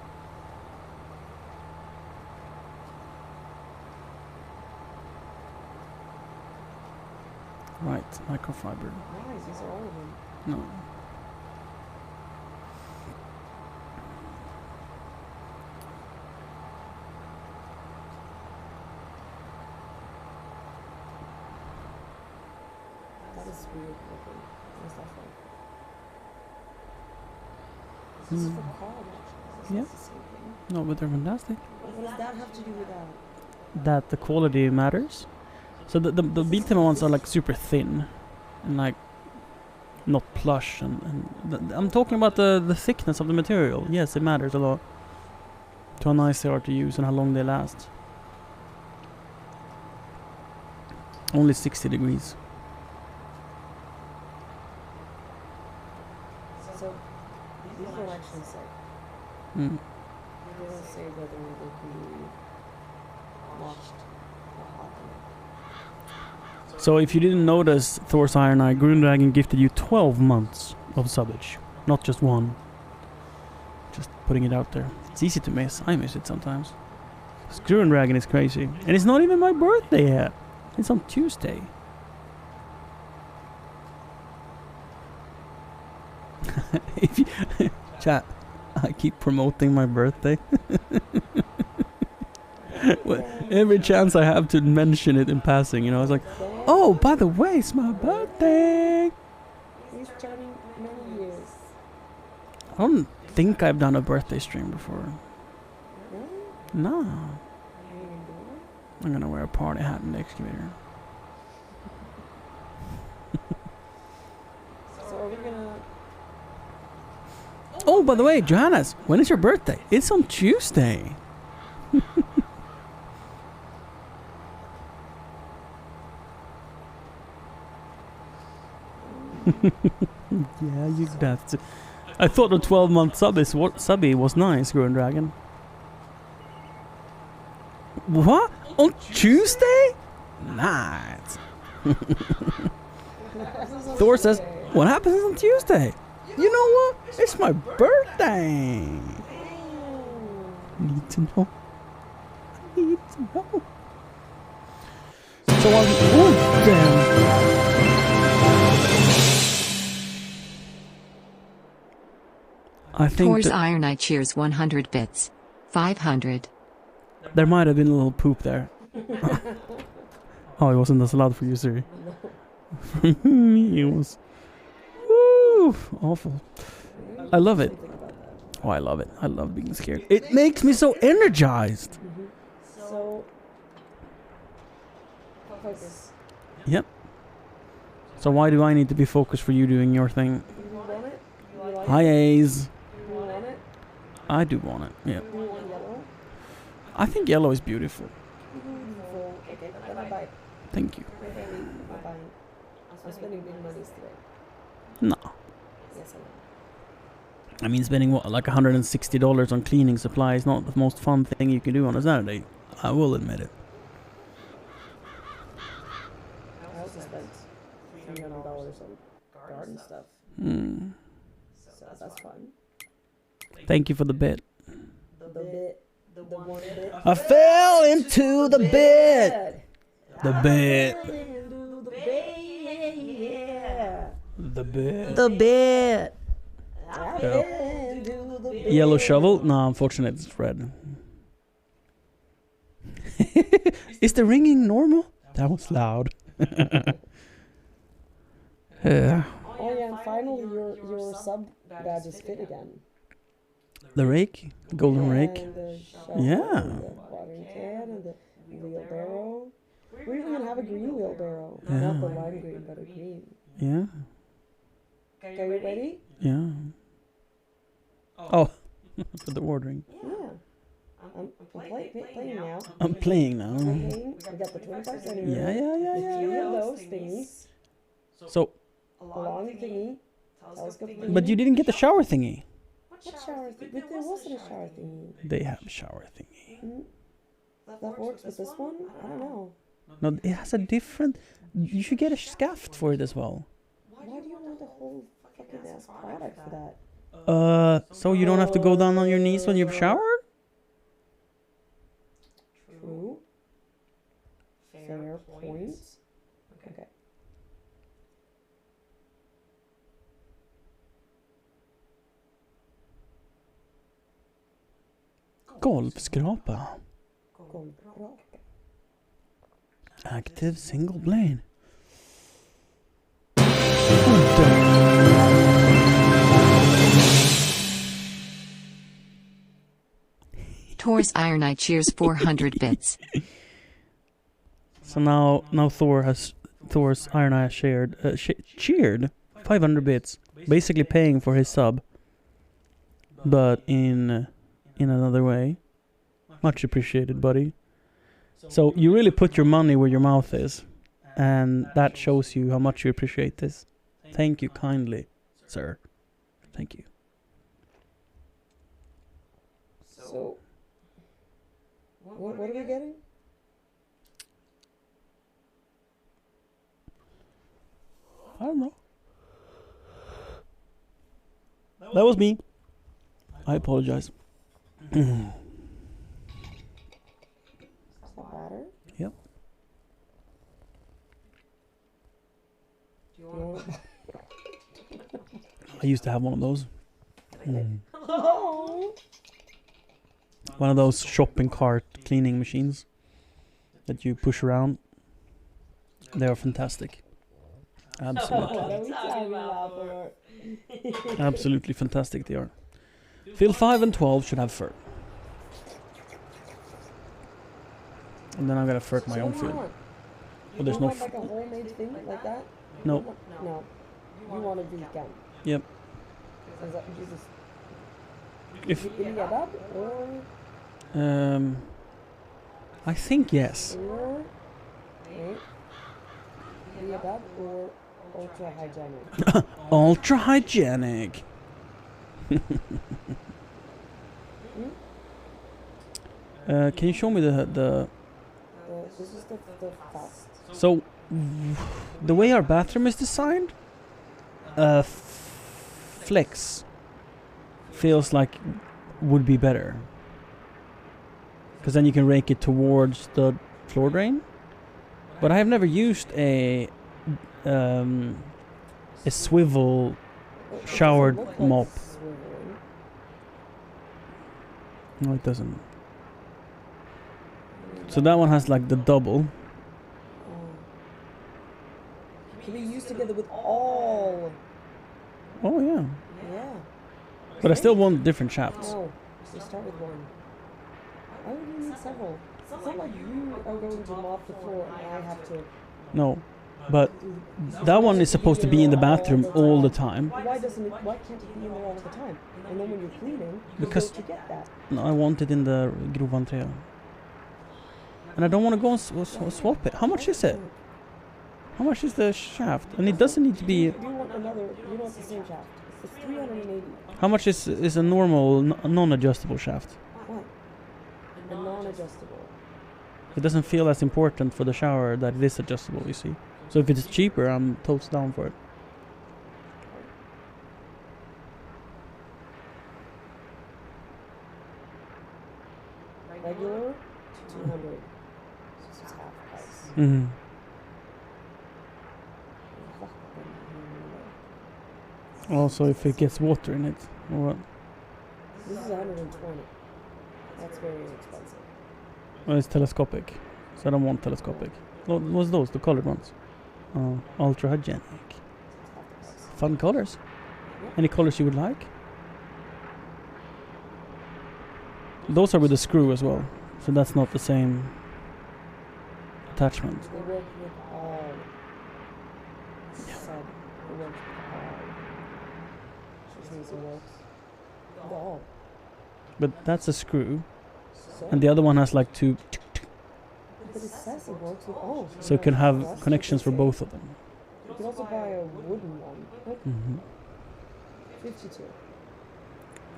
Right, microfiber. Nice, these are all of them. No. That is weird looking. What's that for? This is for college. Yeah. That's the same thing. No, but they're fantastic. What does that have to do with that? That the quality matters. So the Biltema ones are like super thin and like not plush and I'm talking about the thickness of the material. Yes, it matters a lot to how nice they are to use and how long they last. Only 60 degrees. So these don't actually say. Mm. They don't say whether they will be washed or hot. So if you didn't notice, Thor's Iron Eye, Grundragon gifted you 12 months of subbage, not just one. Just putting it out there. It's easy to miss. I miss it sometimes. Grundragon is crazy. And it's not even my birthday yet. It's on Tuesday. If you chat, I keep promoting my birthday. Well, every chance I have to mention it in passing, you know, it's like, oh, by the way, it's my birthday. He's turning many years. I don't think I've done a birthday stream before. Really? No. Are you even doing it? I'm gonna wear a party hat in the excavator. So are we gonna... Oh, by the way, Johannes, when is your birthday? It's on Tuesday. Yeah, you bet. I thought the 12-month subby was nice, Growing Dragon. What? On Tuesday? Nice. Thor says, what happens on Tuesday? You know what? It's my birthday. Need to know. I need to know. So I'm... Oh, damn. I think Thor's that Iron Eye cheers 100 bits. 500. there might have been a little poop there. Oh, it wasn't as loud for you, Siri. For me, it was... Woo, awful. I love it. Oh, I love it. I love being scared. It makes me so energized. So... Focus. Yep. So why do I need to be focused for you doing your thing? You want it? You like Hi, A's. You want it? I do want it. Yeah. You want yellow? I think yellow is beautiful. Beautiful. Okay, then I buy it. Thank you. Okay, I'm buying. I'm spending big monies today. No. Yes, I am. I mean, spending what, like $160 on cleaning supply is not the most fun thing you can do on a Saturday. I will admit it. I also spent $300 on garden stuff, Hmm. so that's fun. Thank you for the bit. The bit, the one bit. I fell into the bit. The bit. Into the bit, yeah. The bit. The bit. Yellow shovel? No, unfortunately it's red. Is the ringing normal? That was loud. Yeah. Oh yeah, and finally your sub badges fit again. The rake? The golden rake? And the shovel, Yeah. and the watering can, and the wheelbarrow. We're even gonna have a green wheelbarrow. Yeah. Not the lime green, but a green. Yeah. Okay, you ready? Yeah. Oh, for the ordering. Yeah. playing now. I'm playing now. Playing. We got the 25 centimeter. Yeah. Three of those thingies. So, A long thingy. Telescope thingy. but you didn't get the shower thingy. What shower thingy? But there wasn't a shower thingy. They have a shower thingy. That works with this one? I don't know. No, it has a different. You should get a scaft for it as well. Why do you want the whole fucking ass product for that? So you don't have to go down on your knees when you've showered? True. Fair point. Okay. Golfskrapa. Active single blade. Taurus Ironite cheers 400 bits. So now Thor's Iron Eye cheered 500 bits, basically paying for his sub, but in another way. Much appreciated, buddy. So you really put your money where your mouth is, and that shows you how much you appreciate this. Thank you kindly, sir. Thank you. So, what are we getting? I don't know. That was me. I apologize. Is that better? Yep. Do you want I used to have one of those. Oh. One of those shopping cart cleaning machines that you push around. They are fantastic. Absolutely. What are we talking about? Absolutely fantastic they are. Phil 5 and 12 should have fur. And then I'm gonna fur my own field. But there's you no want like a homemade thing like that? No. No. You want a vegan. Yep. Is that you just If eating it up or I think yes. wait. Eating it up or ultra hygienic? Ultra hygienic. Can you show me the This is the fast. so the way our bathroom is designed, flex feels like would be better, because then you can rake it towards the floor drain. But I have never used a swivel showered Does it look mop. like swiveling? No, it doesn't. So that one has like the double. Can be used together with all. Oh yeah. Yeah. But I still want different shafts. No. You start with one. Why would you need several? It's not like you are going to mop the floor and I have to. No. But that one is supposed to be in the bathroom all the time. Why doesn't it? Why can't it be in there all the time? And then when you're cleaning, you Because- go to get that. No, I want it in the grov entré. And I don't want to go and swap it. How much is it? How much is the shaft? And it doesn't need to be. You want another? You want the same shaft? It's 380. How much is a normal non-adjustable shaft? What? A non-adjustable. It doesn't feel as important for the shower that it is adjustable. You see. So if it's cheaper, I'm totes down for it. Regular, 200. This is half price. Mm-hmm. Also, if it gets water in it, or what? This is 120. That's very expensive. Well, it's telescopic, so I don't want telescopic. What's those? The colored ones? Ultra hygienic. It's half the price. Fun colors. Yep. Any colors you would like? Those are with a screw as well, so that's not the same attachment. They work with all. Said it works with all. She says it works with all. But that's a screw, So, And the other one has like two, but it says it works with all. so you can have connections for both of them. You can also buy a wooden one. Look, Hmm 52.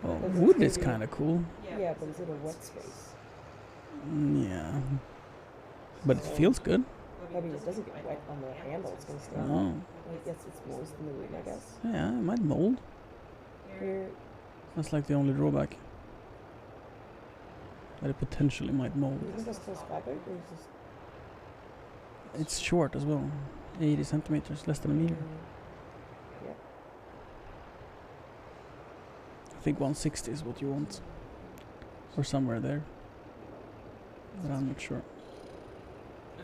Oh, wood is kind of cool. Yeah, but it's in a wet space. Yeah. But it feels good. I mean, it doesn't get wet on the handle. It's gonna stay. Oh. I guess it's moist in the room, I guess. Yeah, it might mold. Here, That's like the only drawback. That it potentially might mold. do you think that's telescopic or is this? It's short as well. 80 centimeters, less than a meter. Yep. I think 160 is what you want. Or somewhere there. But I'm not sure.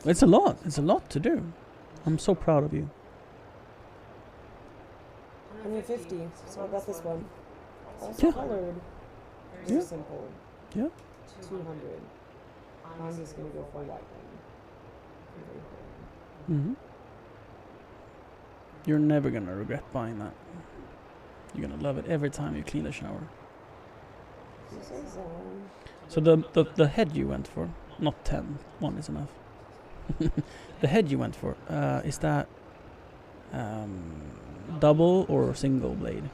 It's a lot. It's a lot to do. I'm so proud of you. 150. So I got this one. Also Yeah. colored. Very Yeah. simple. Yeah. 200. I'm just gonna go for white one. hmm You're never gonna regret buying that. You're gonna love it every time you clean the shower. This is So the head you went for, not 10, one is enough. The head you went for, is that double or single blade?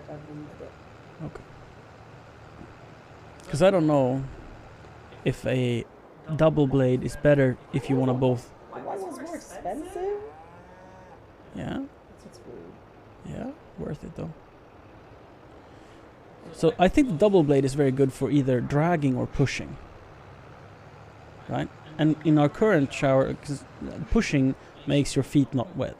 I've removed it. Okay. Because I don't know if a double blade is better if you want to both. The white one's more expensive? Yeah, That's weird. yeah, worth it though. So I think the double blade is very good for either dragging or pushing. Right? And in our current shower, 'cause pushing makes your feet not wet.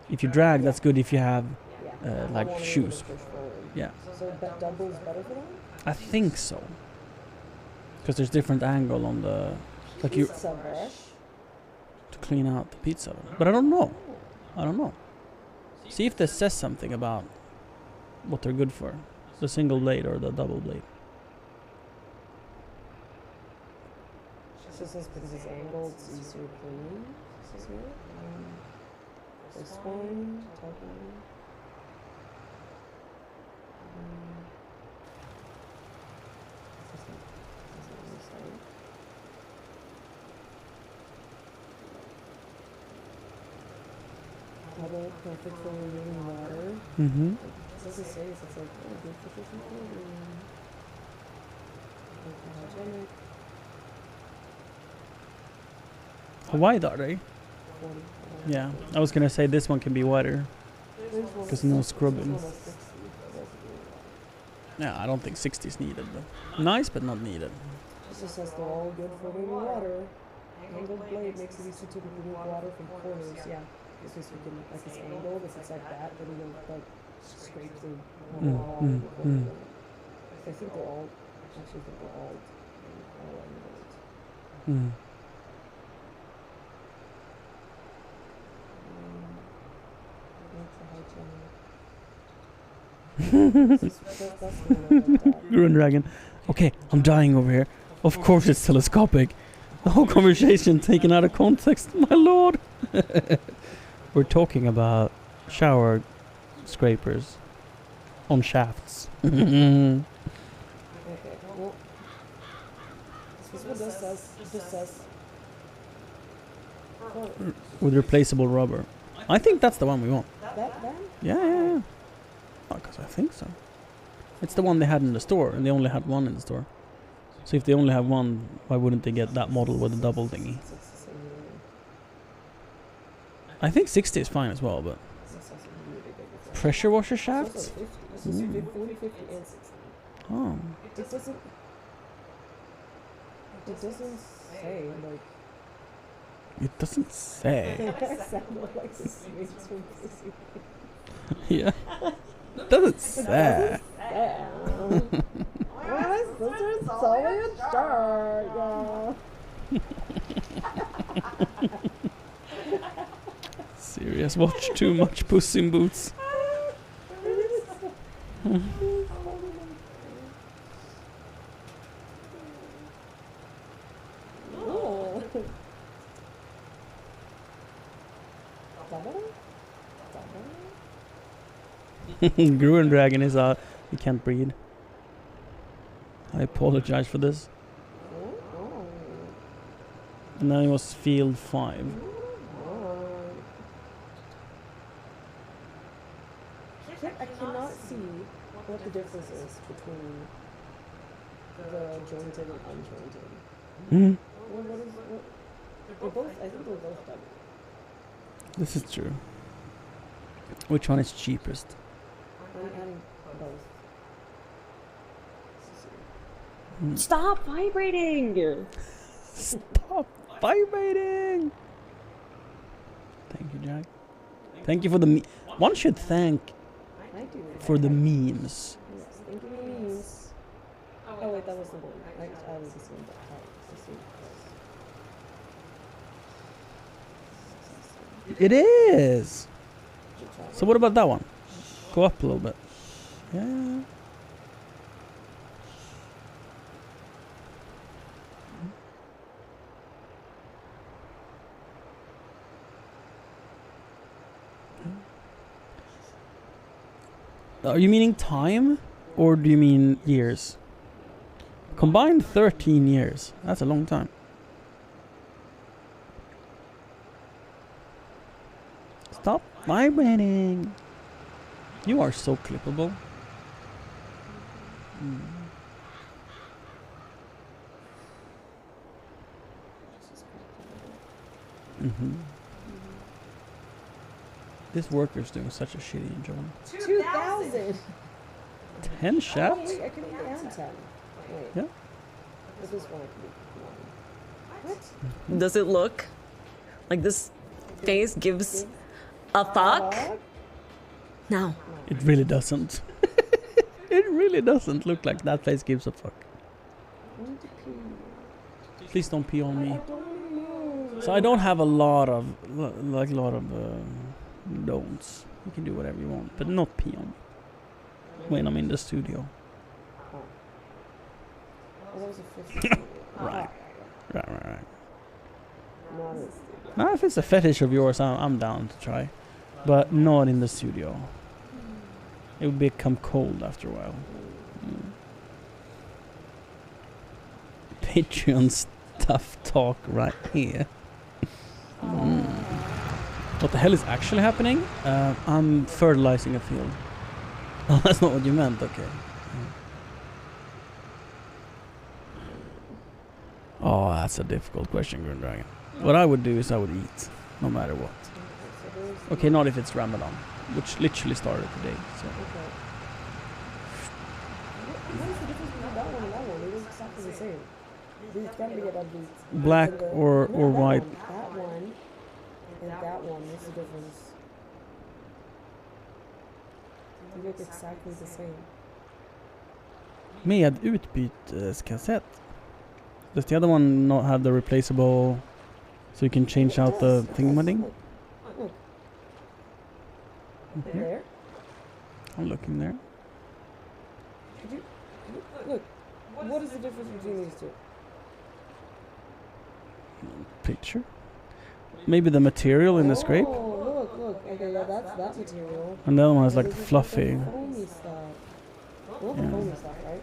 If you drag, that's good if you have Yeah. I like wanted it shoes. to push forward. Yeah, So that double's better for that? I think so. Because there's different angle on the like you Pizza brush. to clean out the pizza. But I don't know. I don't know. See if this says something about what they're good for. The single blade or the double blade. This is because it's angled, it's easier to clean. This is here. This one, type one. This is on this side. Double, perfect for removing water. Mm-hmm. It doesn't say this, it's like, oh, good for fishing clothing. Hygienic. How wide are they? 40. Yeah, I was gonna say this one can be wider. Because no scrubbing. Yeah, I don't think 60 is needed though. Nice, but not needed. This just says they're all good for removing water. Angled blade makes it easy to remove water from corners. Yeah, because you can, like it's angled, if it's like that, then you don't like scrape the wall in the corner. I think they're all, actually think they're all angled. Mm. That's the one I looked at. Gruen Dragon. Okay, I'm dying over here. Of course it's telescopic. The whole conversation taken out of context, my lord. We're talking about shower scrapers on shafts. Okay, well, this is what this says. It just says. Oh, With replaceable rubber. I think that's the one we want. that then? Yeah. Because I think so. It's the one they had in the store, and they only had one in the store. So if they only have one, why wouldn't they get that model with the double thingy? It's the same thing. I think 60 is fine as well, but This is really big difference. pressure washer It's also shafts? 50. This is 40, 50, and 60. Oh. It doesn't. It doesn't say like. It doesn't say. It sounded like the snakes from Disney. Yeah. It doesn't say. My sister's sewing a shirt, y'all. Serious. Watch too much Puss in Boots. Oh. Double? Double? Gruen Dragon is out. You can't breed. I apologize for this. And then it was field 5. I cannot see what the difference is between the jointed and unjointed. Mm. They're both, I think they're both double. This is true. Which one is cheapest? I'm adding both. Mm. Stop vibrating! Stop vibrating! Thank you, Jack. Thank you for the one should thank I do. for the memes. Yes, thank you, memes. Oh wait, that was the one. I was the same. It is! So what about that one? Go up a little bit. Yeah. Are you meaning time? Or do you mean years? Combined 13 years. That's a long time. Stop vibrating. You are so clippable. Mm-hmm. This worker's doing such a shitty job. 2,000! 10 shots? Oh, wait, I can only add 10. Wait. Yeah. This is one I can do. What? Does it look like this face gives a fuck? No. It really doesn't. It really doesn't look like that face gives a fuck. Please don't pee on me. So I don't have a lot of don'ts. You can do whatever you want, but not pee on me when I'm in the studio. Right. Now, if it's a fetish of yours, I'm down to try, but not in the studio. It would become cold after a while. Patreon stuff talk right here. What the hell is actually happening? I'm fertilizing a field. Oh, that's not what you meant. Okay. Oh, that's a difficult question, Green Dragon. What I would do is I would eat, no matter what. Okay, not if it's Ramadan, which literally started today. So. Black or white? That one and that one. What's the difference? They look exactly the same. Med utbyteskassett. Does the other one not have the replaceable, so you can change out the thingamading? Look. Mm-hmm. There. I'm looking there. Look. What is the difference between these two? Picture. Maybe the material in the scrape. Oh, look. Okay, yeah, that's that material. And the other one is like fluffy. The foamy stuff. Well, the Yeah. foamy stuff, right?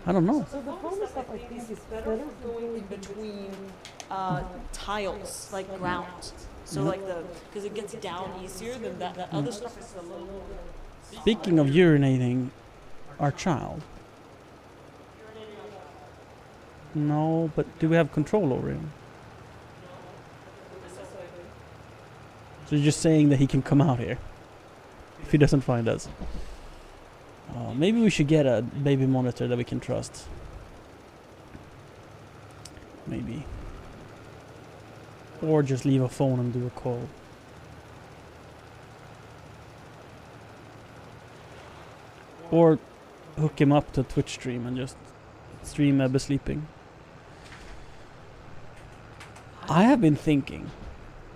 I don't know. So the foamy stuff, I think, is better Going in between tiles, like ground. So Mhm. like because it gets down easier than that other stuff is a little. Speaking of urinating, our child. No, but do we have control over him? So you're just saying that he can come out here if he doesn't find us. Maybe we should get a baby monitor that we can trust. Maybe. Or just leave a phone and do a call. Or hook him up to a Twitch stream and just stream Ebbe sleeping. I have been thinking,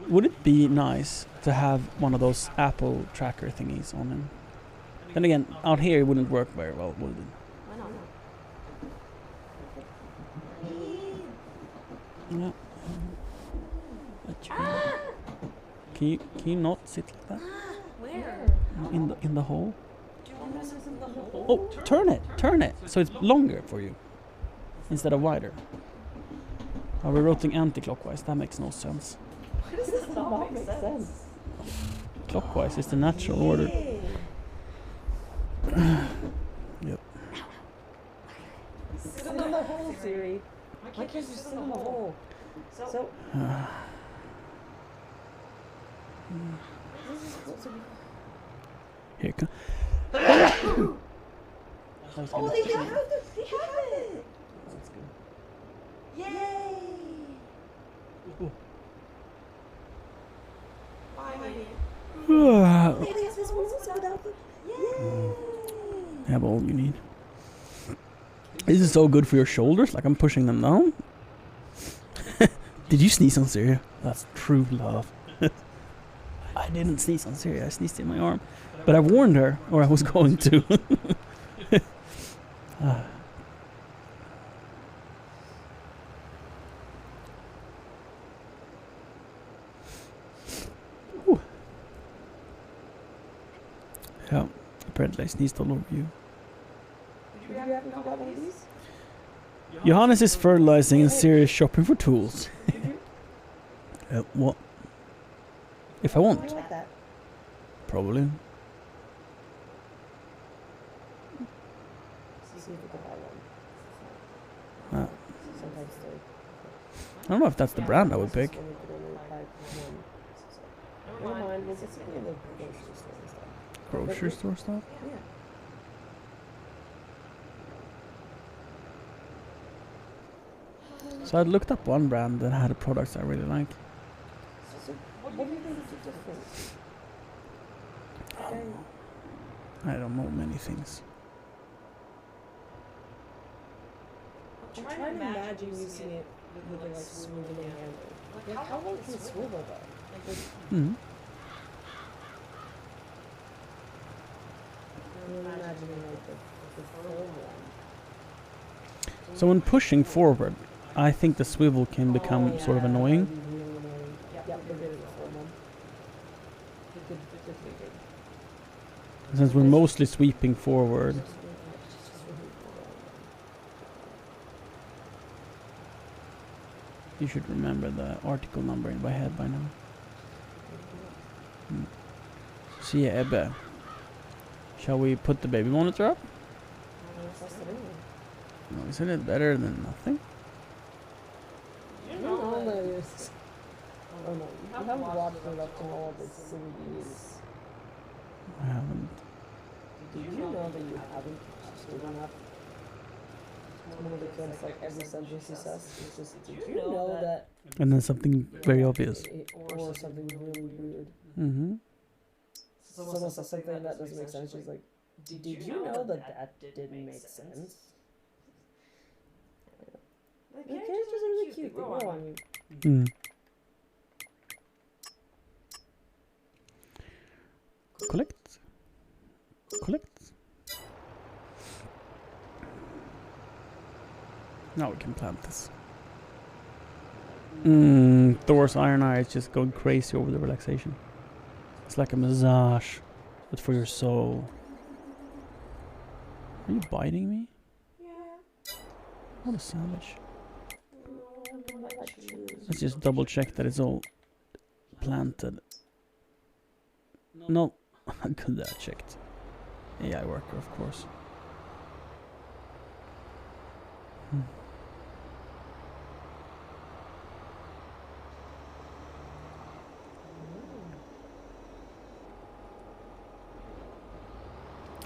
would it be nice to have one of those Apple tracker thingies on him? Then again, out here it wouldn't work very well, would it? Yeah. Can you not sit like that? Where? In the hole? Oh, turn it, so it's longer for you. instead of wider. Are we rotating anti-clockwise? That makes no sense. Why does this not make sense? Clockwise is the natural order. Yep. Sit in the hole, Siri. Why can't you sit in the hole? So. Here come. Oh, they have it! That's good. Yay! Have all you need. This is so good for your shoulders, like I'm pushing them down. Did you sneeze on Syria? That's true love. I didn't sneeze on Syria, I sneezed in my arm. But I warned her, or I was going to. Ooh. Yeah, apparently I sneezed all over you. Did you happen to got one of these? Johannes is fertilizing and Syria is shopping for tools. What? If I want? like that. Probably. See if we can buy one. Sometimes they. I don't know if that's the brand I would pick. Never mind, we'll get something in the grocery store and stuff. Grocery store stuff? Yeah. So I looked up one brand that had products I really like. So, what do you think is the difference? I don't know many things. I'm trying to imagine using it with a like swiveling handle. Like how long can it swivel though? Hmm. I'm imagining like the full one. So when pushing forward, I think the swivel can become sort of annoying. That'd be really annoying. Yep, we're good at the full one. Good thinking. Since we're mostly sweeping forward. You should remember the article number in my head by now. So yeah, Ebbe. Shall we put the baby monitor up? No, isn't it better than nothing? You know that is. Oh no, you haven't watched enough to know the CDs. I haven't. Did you know that you haven't given up? One of the kids, like every sentence he says, is just, did you know that? And then something very obvious. Or something really weird. Mm-hmm. Someone says something that doesn't make sense. She's like, did you know that didn't make sense? The characters are really cute. They grow on you. Mm. Collect. Collect. Now we can plant this. Thor's Iron Eye is just going crazy over the relaxation. It's like a massage, but for your soul. Are you biting me? Yeah. What a savage. Let's just double check that it's all planted. No, I could have checked. AI worker, of course.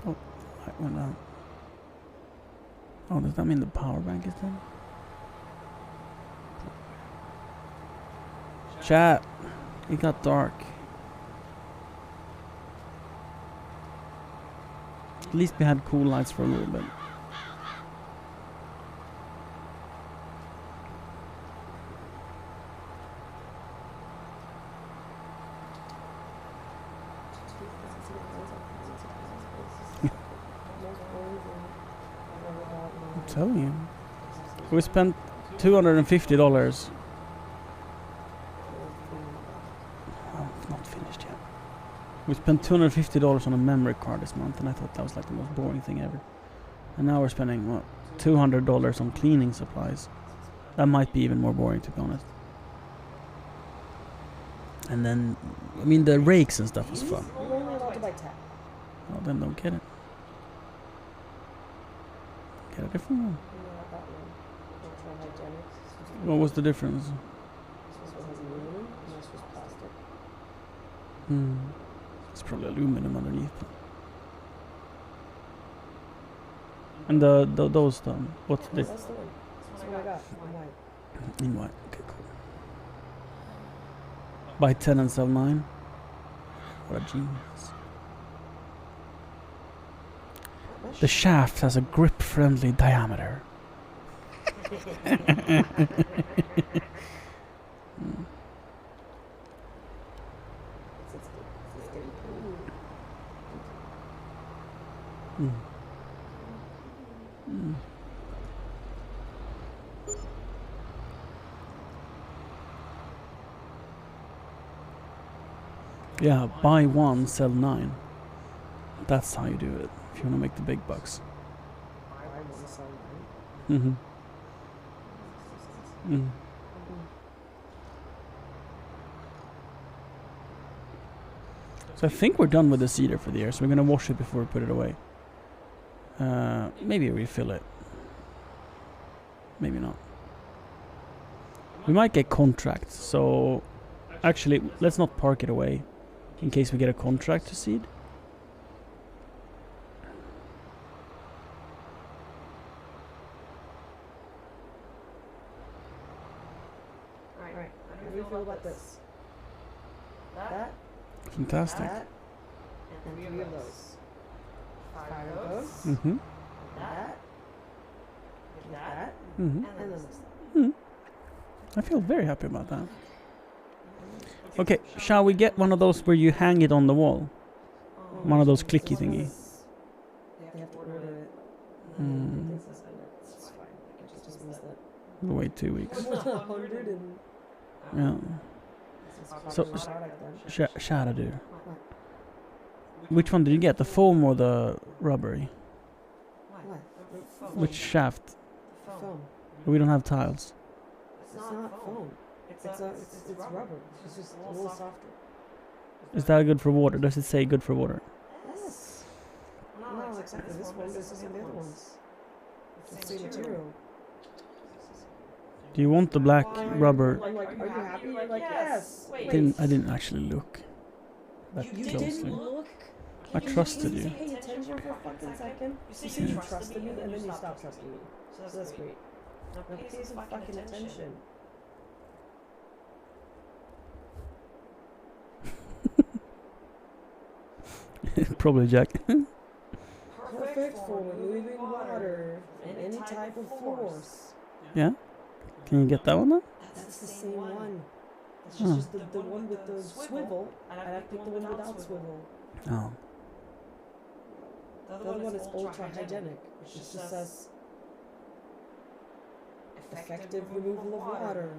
Oh, light went out. Oh, does that mean the power bank is dead? Chat, it got dark. At least we had cool lights for a little bit. I'm telling you. We spent $250. Oh, it's not finished yet. We spent $250 on a memory card this month, and I thought that was like the most boring thing ever. And now we're spending, what, $200 on cleaning supplies. That might be even more boring, to be honest. And then, I mean, the rakes and stuff is fun. You're only allowed to buy 10. Well, then don't get it. Get a different one. Not that one. Ultra hygienics. What was the difference? This one has aluminum, and this was plastic. Hmm. It's probably aluminum underneath. And those what's Oh, this? that's the one. That's what I got. I'm white. In white. Okay, cool. Buy 10 and sell 9. What a genius. The shaft has a grip-friendly diameter. Mm. Mm. Yeah, buy 1, sell 9. That's how you do it if you want to make the big bucks. Mm-hmm. Mm. So I think we're done with the cedar for the year, so we're gonna wash it before we put it away. Maybe refill it. Maybe not. We might get contracts, so actually let's not park it away in case we get a contract to seed. Alright, how do you feel about this? That, Fantastic. that, and 3 of those. 5 of those. Mm-hmm. That. That. Mm-hmm. And then this. I feel very happy about that. Okay, shall we get one of those where you hang it on the wall? One of those clicky thingy. They have to order it. Mm. It's fine. I can just miss that. We'll wait 2 weeks. 100 and... Yeah. So, Shadadu. Which one did you get? The foam or the rubbery? What? Which shaft? Foam. We don't have tiles. It's not foam. It's rubber. It's just a little softer. Is that good for water? Does it say good for water? Yes. No, exactly. This one. This isn't the other ones. It's the same material. Do you want the black rubber? I'm like, are you happy? You're like, yes. Wait. I didn't actually look that You closely. didn't look. I trusted you. Pay attention for a fucking second. You said you trusted me, and then you stopped trusting me. So that's great. Now pay some fucking attention. Probably Jack. Perfect for removing water and any type of force. Yeah? Can you get that one then? That's the same one. It's Oh. just the one with the swivel, and I picked the one without swivel. Oh. The other one is ultra hygienic, which just says effective removal of water.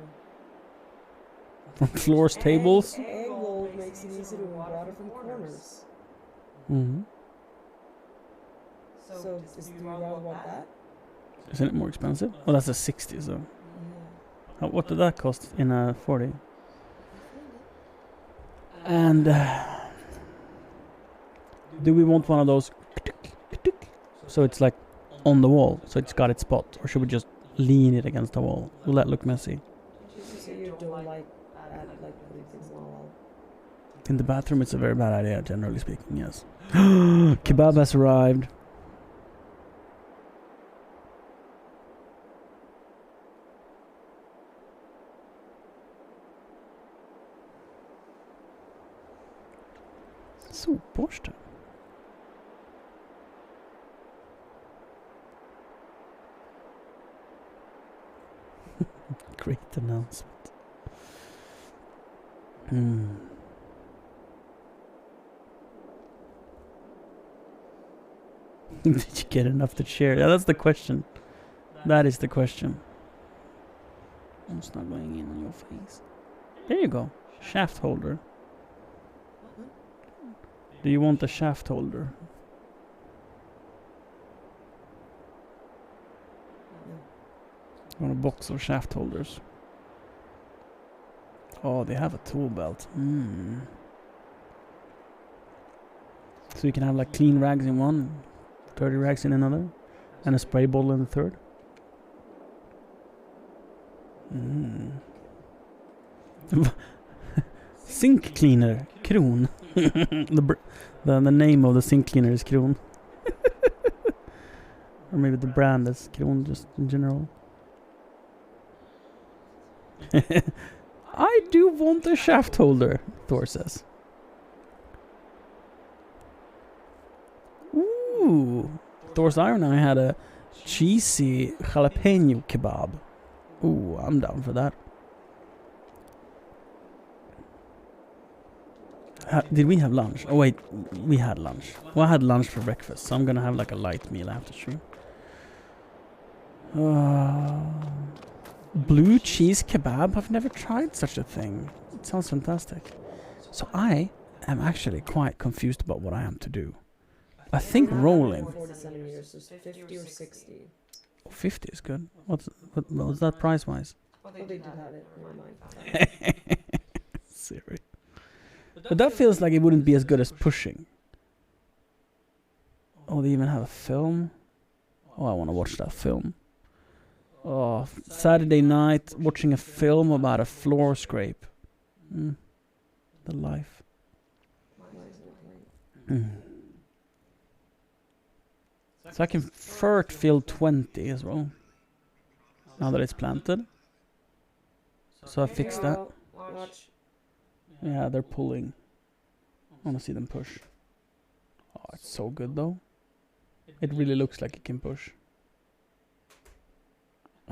From floors, tables? Angle makes it easy to remove water from corners. Mm-hmm. So, do you rather want that? Isn't it more expensive? Oh, that's a 60, so. What did that cost in a 40? And do we want one of those so it's like on the wall, so it's got its spot, or should we just lean it against the wall? Will that look messy? So you don't like putting things on the wall? In the bathroom, it's a very bad idea, generally speaking, yes. Kebab has arrived. Sopborste. Great announcement. Did you get enough to share? Yeah, that's the question. That is the question. I'm just not going in on your face. There you go. Shaft holder. Do you want a shaft holder? On a box of shaft holders. Oh, they have a tool belt. So you can have like clean rags in one, dirty rags in another, and a spray bottle in the third. Sink cleaner, Kron. the name of the sink cleaner is Kron. Or maybe the brand is Kron just in general. I do want a shaft holder, Thor says. Ooh. Thor's Iron Eye had a cheesy jalapeno kebab. Ooh, I'm down for that. Did we have lunch? Oh wait, we had lunch. Well, I had lunch for breakfast, so I'm gonna have like a light meal after stream. Blue cheese kebab? I've never tried such a thing. It sounds fantastic. So I am actually quite confused about what I am to do. I think rolling. 40 centimeters, so 50 or 60. 50 is good. What was that price wise? Oh, they did have it. Never mind. Siri. But that feels like it wouldn't be as good as pushing. Oh, they even have a film. Oh, I want to watch that film. Oh, Saturday night watching a film about a floor scrape. The life. So I can fert fill 20 as well. Now that it's planted. So I fixed that. Watch. Yeah, they're pulling. I want to see them push. Oh, it's so good though. It really looks like it can push.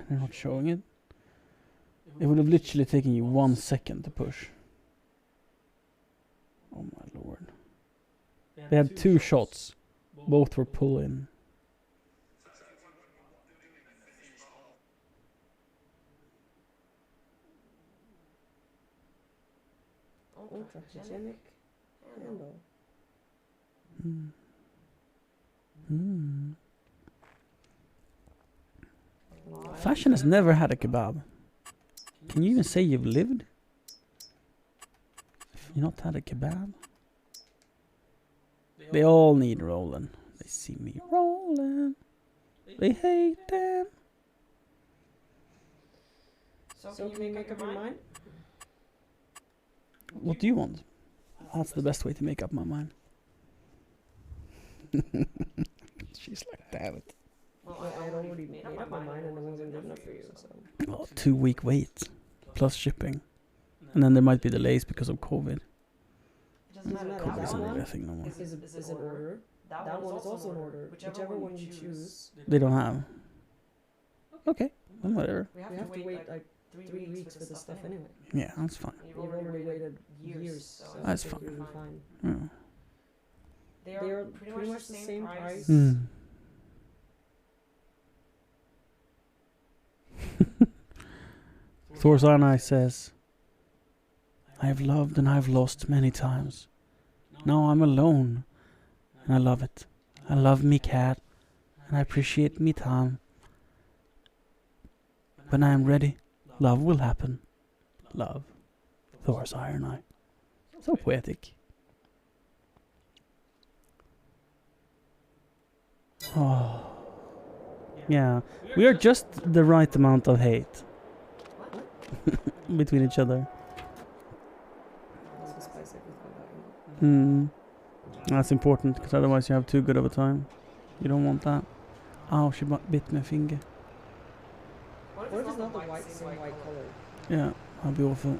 They're not showing it. It would have literally taken you 1 second to push. Oh my lord. They had 2 shots. Both were pull-in. Ultra-hygienic handle. Fashion has never had a kebab. Can you even say you've lived? If you've not had a kebab? They all need rolling. They see me rolling. They hate them. So can you make up your mind? What do you want? That's the best way to make up my mind. She's like, damn it. Well, I had already made up my mind and it wasn't good enough for you, so. Oh, 2-week wait. Plus shipping. And then there might be delays because of COVID. COVID isn't really a thing no more. Is an order. That one is also an order. Whichever one you choose. They don't have. Okay, then whatever. We have to wait like 3 weeks for this stuff anyway. Yeah, that's fine. You've already waited years, so That's I think fine. you'll be fine. Yeah. They are pretty much the same price. Thor's Arnai says, I have loved and I've lost many times. Now I'm alone, and I love it. I love me cat, and I appreciate me time. When I am ready, love will happen. Love. Thor's Iron Eye. So poetic. Oh. Yeah, we are just the right amount of hate between each other. That's important, because otherwise you have too good of a time. You don't want that. Ow, she bit my finger. What if it's not the same white color? Yeah, that'd be awful.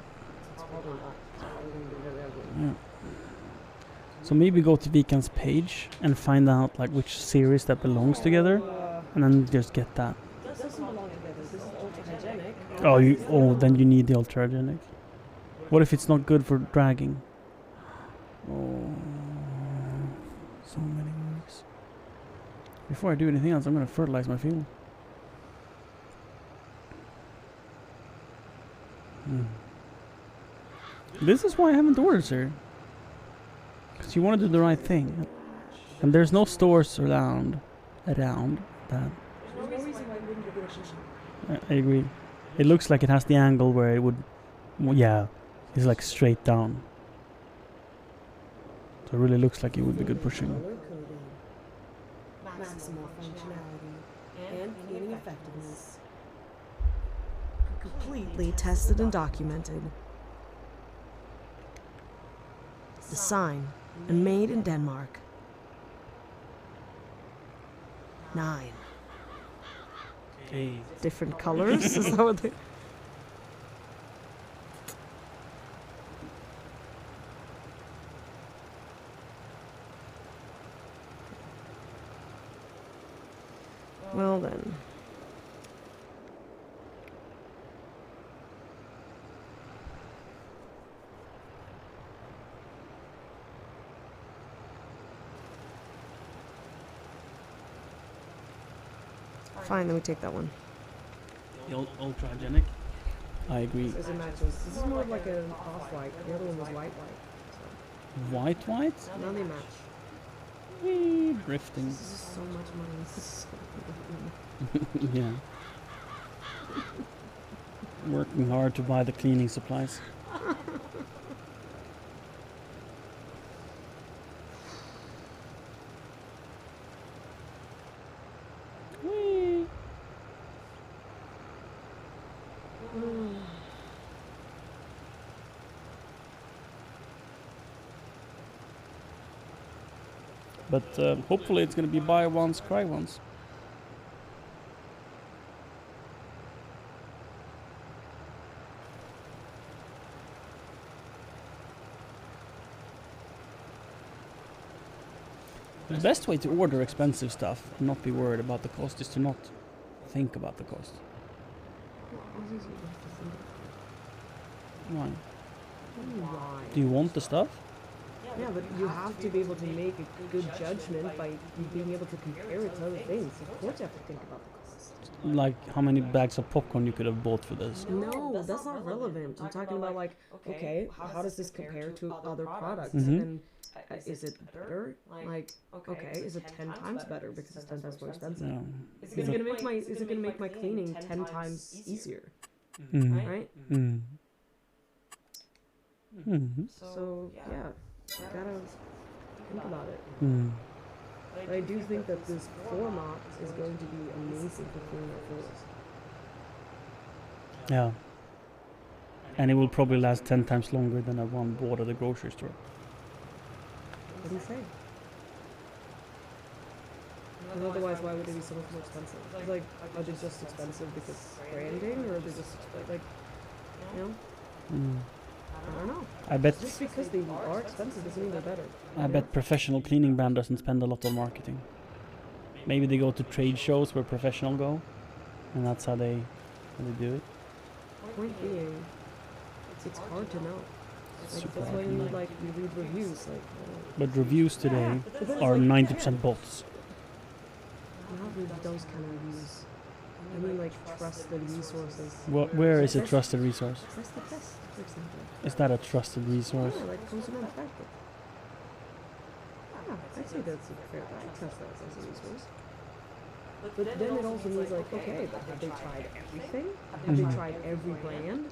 It's probably not. It's probably going to be really ugly. Yeah. So maybe go to Vikan's page and find out like which series that belongs together, and then just get that. This doesn't belong together. This is ultra-hygienic. Oh, then you need the ultra-hygienic. What if it's not good for dragging? Oh, so many weeks. Before I do anything else, I'm gonna fertilize my field. This is why I haven't ordered, sir. Because you want to do the right thing. And there's no stores around that. There's no reason why you wouldn't get a I agree. It looks like it has the angle where it would... Yeah, it's like straight down. So it really looks like it would be good pushing. Color coding. Maximal functionality and cleaning effectiveness. Completely tested and documented. Design and made in Denmark. 9 Okay. different colors. Is that what they? Well then. Fine, then we take that one. The ultragenic. I agree. As it matches. This is more of like an off-white. The other one was white. White, white? So now they match. Whee, drifting. This is so much money. This is so Yeah. Working hard to buy the cleaning supplies. Whee. But hopefully it's going to be buy once, cry once. The best way to order expensive stuff and not be worried about the cost is to not think about the cost. Why? Why? Do you want the stuff? Yeah, but you have to be able to make a good judgment by being able to compare it to other things. Of course you have to think about the cost. Like how many bags of popcorn you could have bought for this? No, that's not relevant. I'm talking about like, okay, how does this compare to other products? Mhm. And is it better? Like, okay, is it 10 times better because it's 10 times more expensive? No. Is it gonna make my cleaning 10 times easier? Mm. Right? Mm. Mm. So yeah, you gotta think about it. Mm. But I do think that this format is going to be amazing for cleaning our floors. Yeah. And it will probably last 10 times longer than a one bought at the grocery store. What do you say? Because otherwise, why would they be so much more expensive? It's like, are they just expensive because branding, or are they just like, you know? Mm. I don't know. I bet Just because they are expensive doesn't mean they're better. I bet professional cleaning brand doesn't spend a lot on marketing. Maybe they go to trade shows where professional go, and that's how they do it. Point being, it's hard to know. Like, Super that's hard why to you know. like you read reviews. Like, But reviews today are 90% bots. not really those kind of reviews. I mean, like trusted resources. Where is a trusted resource? That's the test, for example. Is that a trusted resource? Yeah, like consumer effective. Yeah, I'd say that's a fair bet. Trust that as a resource. But then it also means like, okay, but have they tried everything? Have they tried every brand?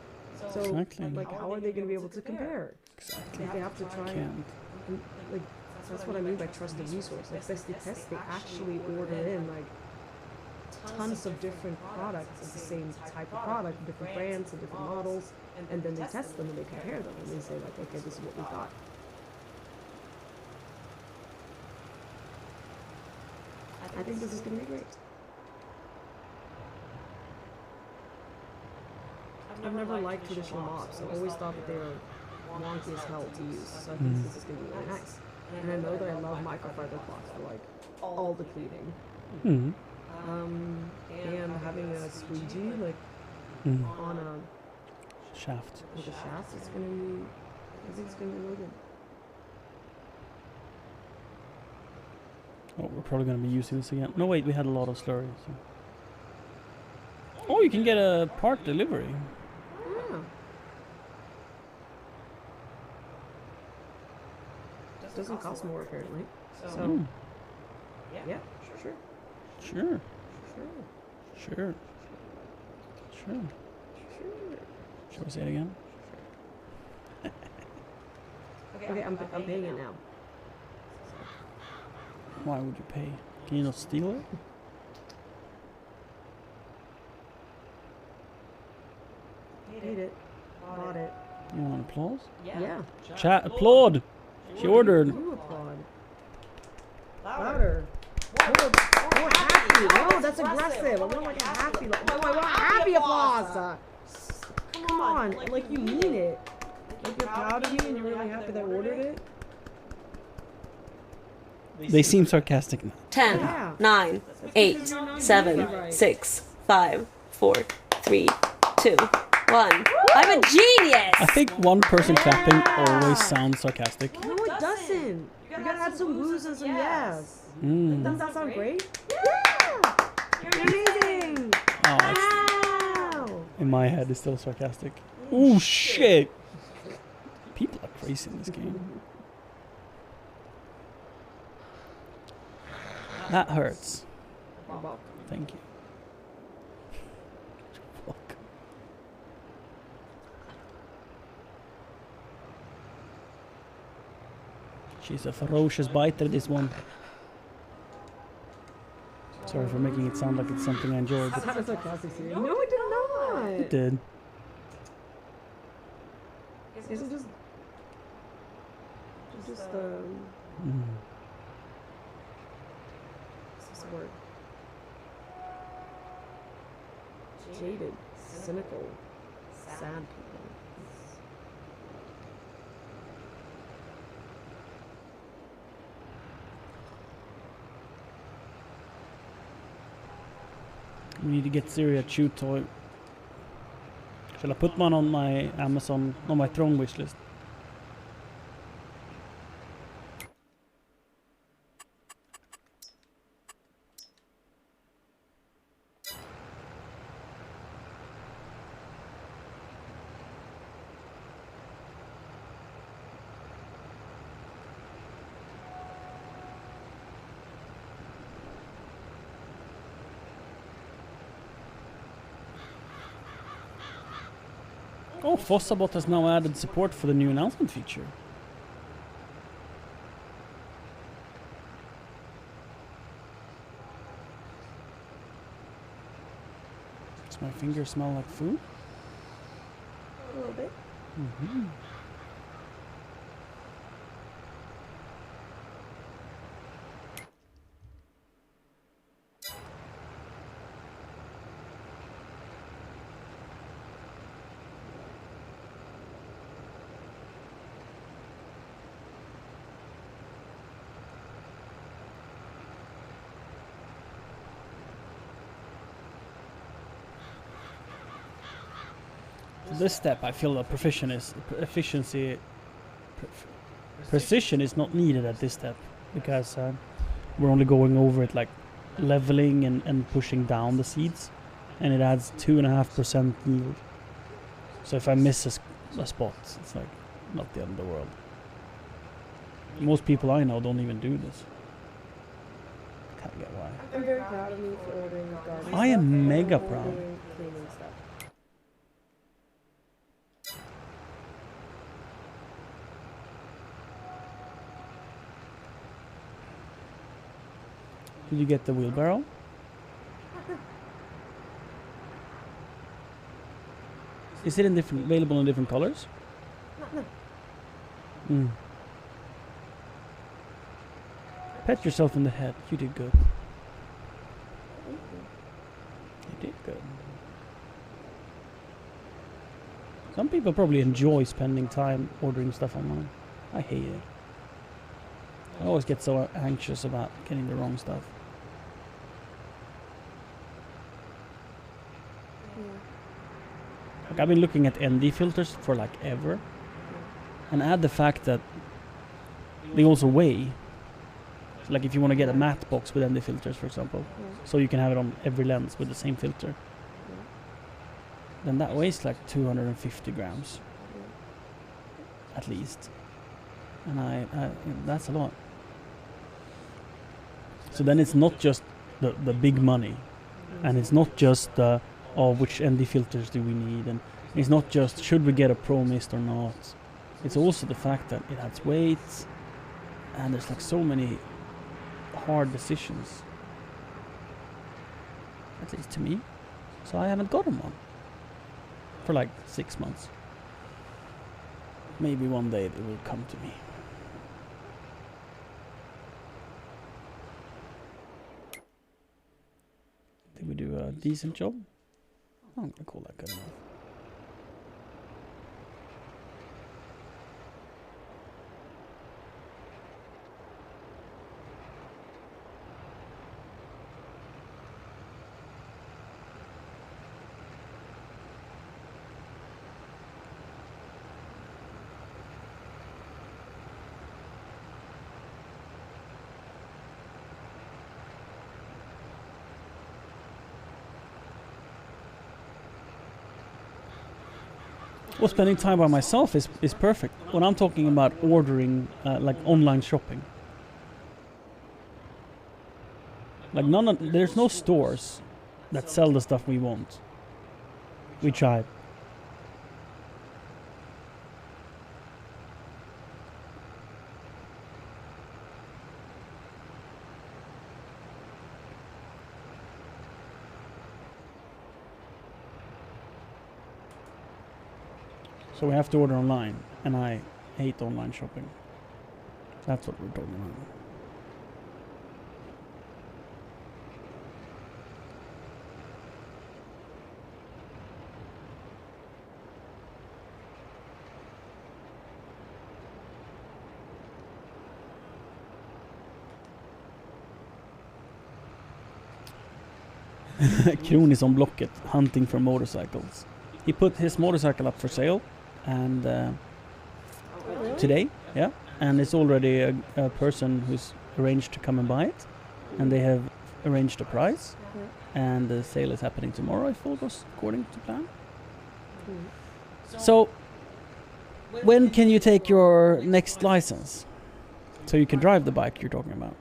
So, Exactly. like, how are they going to be able to compare? Exactly. If they have to try, Can't. and, like, that's what I mean by trusted resource. Like, Bestie Test, they actually order in, like, tons of different products of the same type of product, different brands and different models, and then they test them and they compare them and they say, like, okay, this is what we got. I think this is going to be great. I've never liked traditional mops. I've always thought that they were wonky as hell to use, so I think this is going to be really nice. And I know that I love microfiber cloths for like all the cleaning. Mm. And having a squeegee like Mm. on a Shaft. with a shaft, it's going to be. I think it's going to be really good. Oh, we're probably going to be using this again. No, wait, we had a lot of slurry. So. Oh, you can get a part delivery. Yeah. It doesn't cost more apparently. So Mm. yeah, sure. Sure. Sure. Sure. Sure. Shall we say it again? Okay, I'm paying it now. Why would you pay? Can you not steal it? Paid it. Bought it. You want applause? Yeah. Chat, applaud! She ordered. You applaud. Louder. More happy. No, that's aggressive. I want like a happy. No, I want happy applause. Come on, like you mean it. Like you're proud of me and you're really happy that I ordered it. They seem sarcastic now. 10, Yeah. 9, 8, 7, 6, 5, 4, 3, 2, 1. I'm a genius! I think one person clapping always sounds sarcastic. No, it doesn't. You gotta add some woos and some yes. Mm. Doesn't that sound great? Yeah. You're amazing. Oh, it's, Wow. in my head, it's still sarcastic. Oh shit! People are crazy in this game. That hurts. You're welcome. Thank you. You're welcome. She's a ferocious biter, this one. Sorry for making it sound like it's something I enjoyed. That's a sarcastic serious. No, I did not. It did. Isn't just Mm. what's this word? Jaded, cynical, sad people. We need to get Siri a chew toy. Shall I put one on my Amazon, on my Throne wish list? Oh, Fossabot has now added support for the new announcement feature. Does my finger smell like food? A little bit. Mm-hmm. This step, I feel the precision is not needed at this step because we're only going over it like leveling and pushing down the seeds, and it adds 2.5% yield. So if I miss a spot, it's like not the end of the world. Most people I know don't even do this. Can't get why. I'm very proud of me for ordering garden. I am stuff mega and proud. ordering cleaning stuff. Did you get the wheelbarrow? Is it available in different colors? No. Mm. Pat yourself in the head. You did good. You did good. Some people probably enjoy spending time ordering stuff online. I hate it. I always get so anxious about getting the wrong stuff. Like I've been looking at ND filters for like ever, and add the fact that they also weigh. So like if you want to get a matte box with ND filters, for example, so you can have it on every lens with the same filter, then that weighs like 250 grams at least, and I that's a lot. So then it's not just the big money, and it's not just the of which ND filters do we need, and it's not just should we get a Pro Mist or not. It's also the fact that it adds weight, and there's like so many hard decisions. At least to me. So I haven't gotten one for like 6 months. Maybe one day it will come to me. Did we do a decent job? I'm gonna call that good enough. Well, spending time by myself is perfect. When I'm talking about ordering, like online shopping, like there's no stores that sell the stuff we want. We tried. So we have to order online, and I hate online shopping. That's what we're talking about. Kron is on Blocket, hunting for motorcycles. He put his motorcycle up for sale, and today, yeah, and it's already a person who's arranged to come and buy it, and they have arranged a price, and the sale is happening tomorrow if all goes according to plan. So, when can you take your next license? So you can drive the bike you're talking about.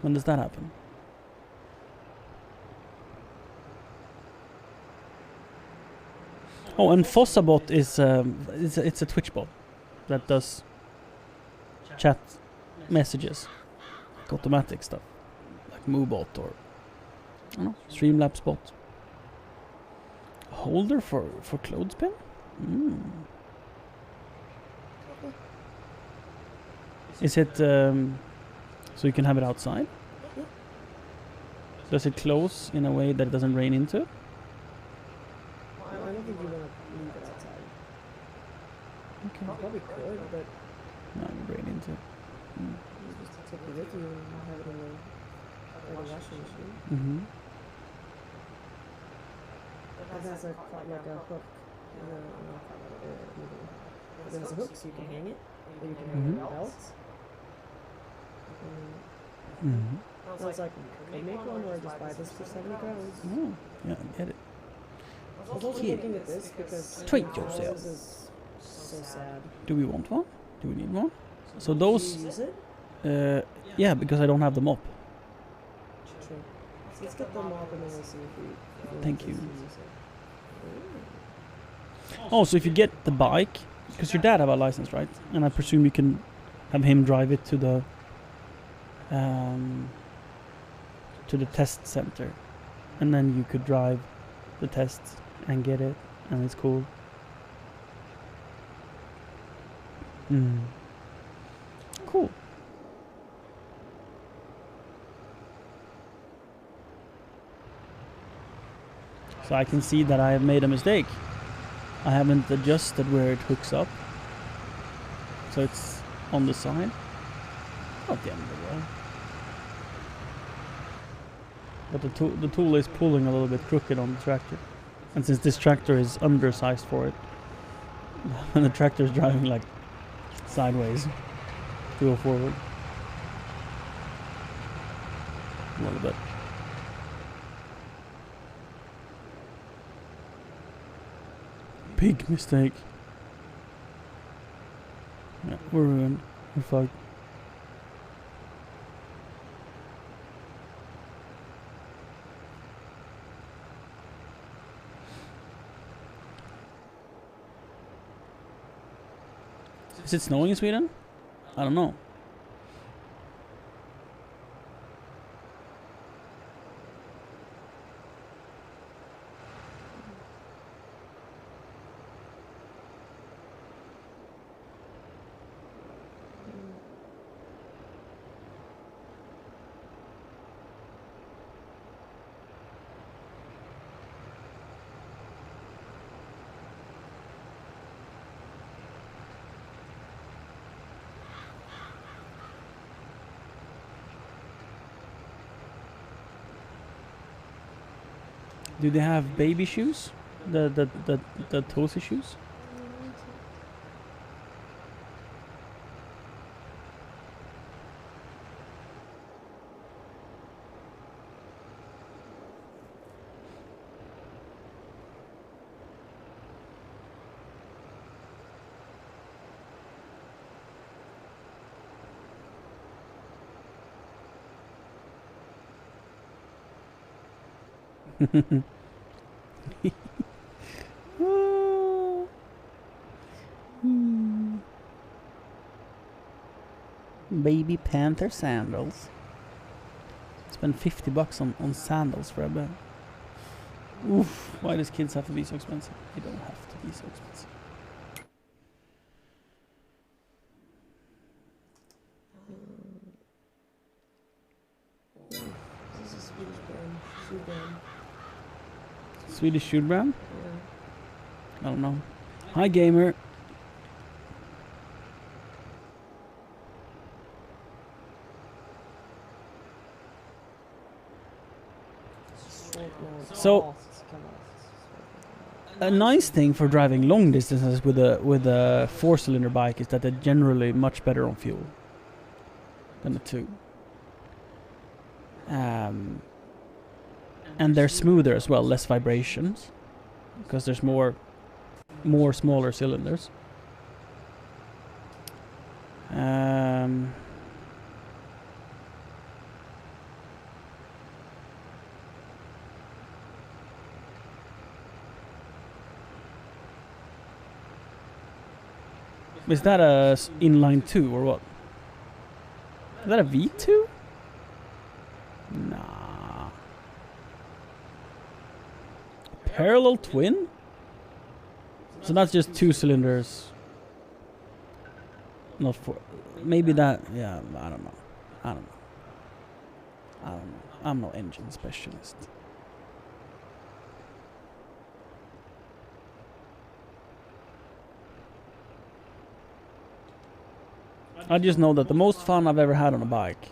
When does that happen? Oh, and Fossabot is it's a Twitch bot that does chat messages, like automatic stuff, like Moobot or I don't know, Streamlabs bot. Holder for clothespin? Is it so you can have it outside? Does it close in a way that it doesn't rain into it? I don't think you want to leave it outside. Okay. You probably could, but No, it would rain into it. you just take it with you and have it in the washing machine. Mm-hmm. It has like a hook in the middle. It has a hook so you can hang it, or you can hang it on a belt. Mm-hmm. I was like, can I make one or just buy this for 70 crowns? Oh, yeah, I get it. I was also looking at this because Treat this yourself. is so sad. Do we want one? Do we need one? So Do those, you use it? yeah, because I don't have the mop. True. So let's get the mop and then we'll see if we Thank you. use it. Oh, so if you get the bike, because your dad have a license, right? And I presume you can have him drive it to the test center, and then you could drive the test and get it, and it's cool. Cool. So I can see that I have made a mistake. I haven't adjusted where it hooks up. So it's on the side. Not the end of the world. But the tool is pulling a little bit crooked on the tractor. And since this tractor is undersized for it, and the tractor is driving like sideways to go forward. A little bit. Big mistake. Yeah, we're ruined. We're fucked. Is it snowing in Sweden? I don't know. Do they have baby shoes? The toesy shoes? Baby Panther sandals. Spend $50 on sandals for a bed. Oof, why does kids have to be so expensive? They don't have to be so expensive. This is a Swedish brand. Shoe brand. Swedish shoe brand? Yeah. I don't know. Hi, gamer. So, a nice thing for driving long distances with a 4-cylinder bike is that they're generally much better on fuel than a 2. And they're smoother as well, less vibrations, because there's more smaller cylinders. Is that a inline 2 or what? Is that a V2? Nah. Parallel twin? So that's just 2 cylinders. Not 4. Maybe that. Yeah, I don't know. I'm no engine specialist. I just know that the most fun I've ever had on a bike,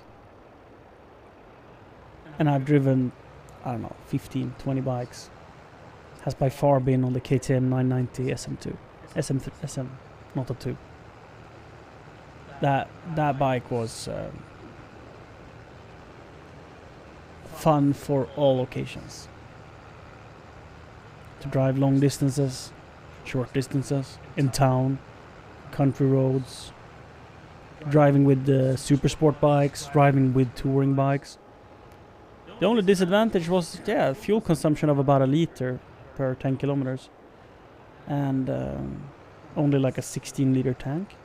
and I've driven, I don't know, 15, 20 bikes, has by far been on the KTM 990 SM2. SM, not a 2. That bike was fun for all occasions. To drive long distances, short distances, in town, country roads, driving with the super sport bikes, driving with touring bikes. The only disadvantage was, fuel consumption of about 1 liter per 10 kilometers. And only like a 16-liter tank.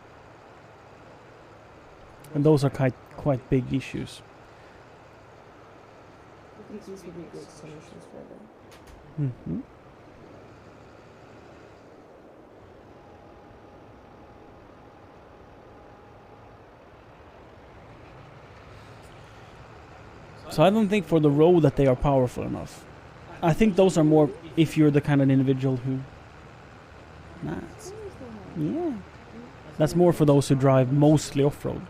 And those are quite big issues. I think these would be good solutions for them. Mm-hmm. So I don't think for the road that they are powerful enough. I think those are more if you're the kind of individual who... Nice. Yeah. That's more for those who drive mostly off-road.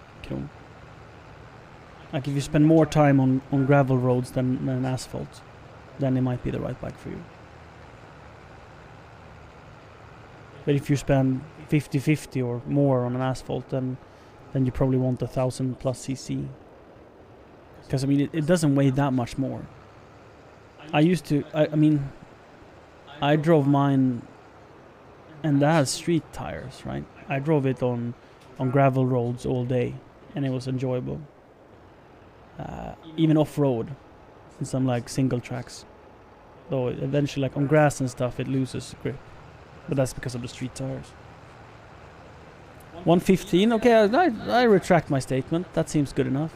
Like if you spend more time on gravel roads than asphalt, then it might be the right bike for you. But if you spend 50-50 or more on an asphalt, then you probably want 1,000+ cc. Because I mean, it doesn't weigh that much more. I drove mine, and that has street tires, right? I drove it on gravel roads all day, and it was enjoyable. Even off-road, in some like single tracks. Though eventually, like on grass and stuff, it loses grip. But that's because of the street tires. 115. Okay, I retract my statement. That seems good enough.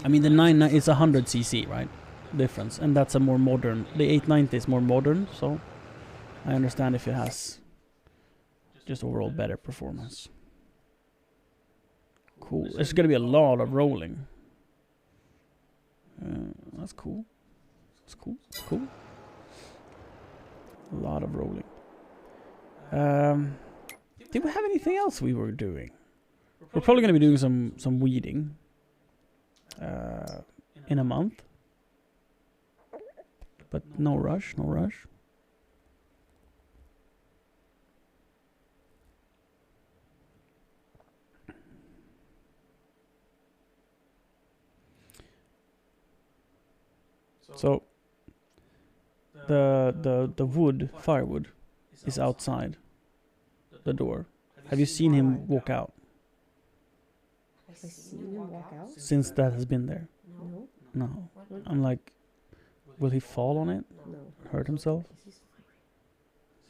I mean, the 99 is 100 cc, right? Difference, and that's a more modern. The 890 is more modern, so I understand if it has just overall better performance. Cool. There's gonna be a lot of rolling. That's cool. That's cool. That's cool. A lot of rolling. Did we have anything else we were doing? We're probably gonna be doing some weeding in a month. But no rush, no rush. So the wood, firewood, is outside the door. Have you seen him walk out Have I seen him walk out? since that has been there? No. No. I'm like, will he fall on it? No. Hurt himself?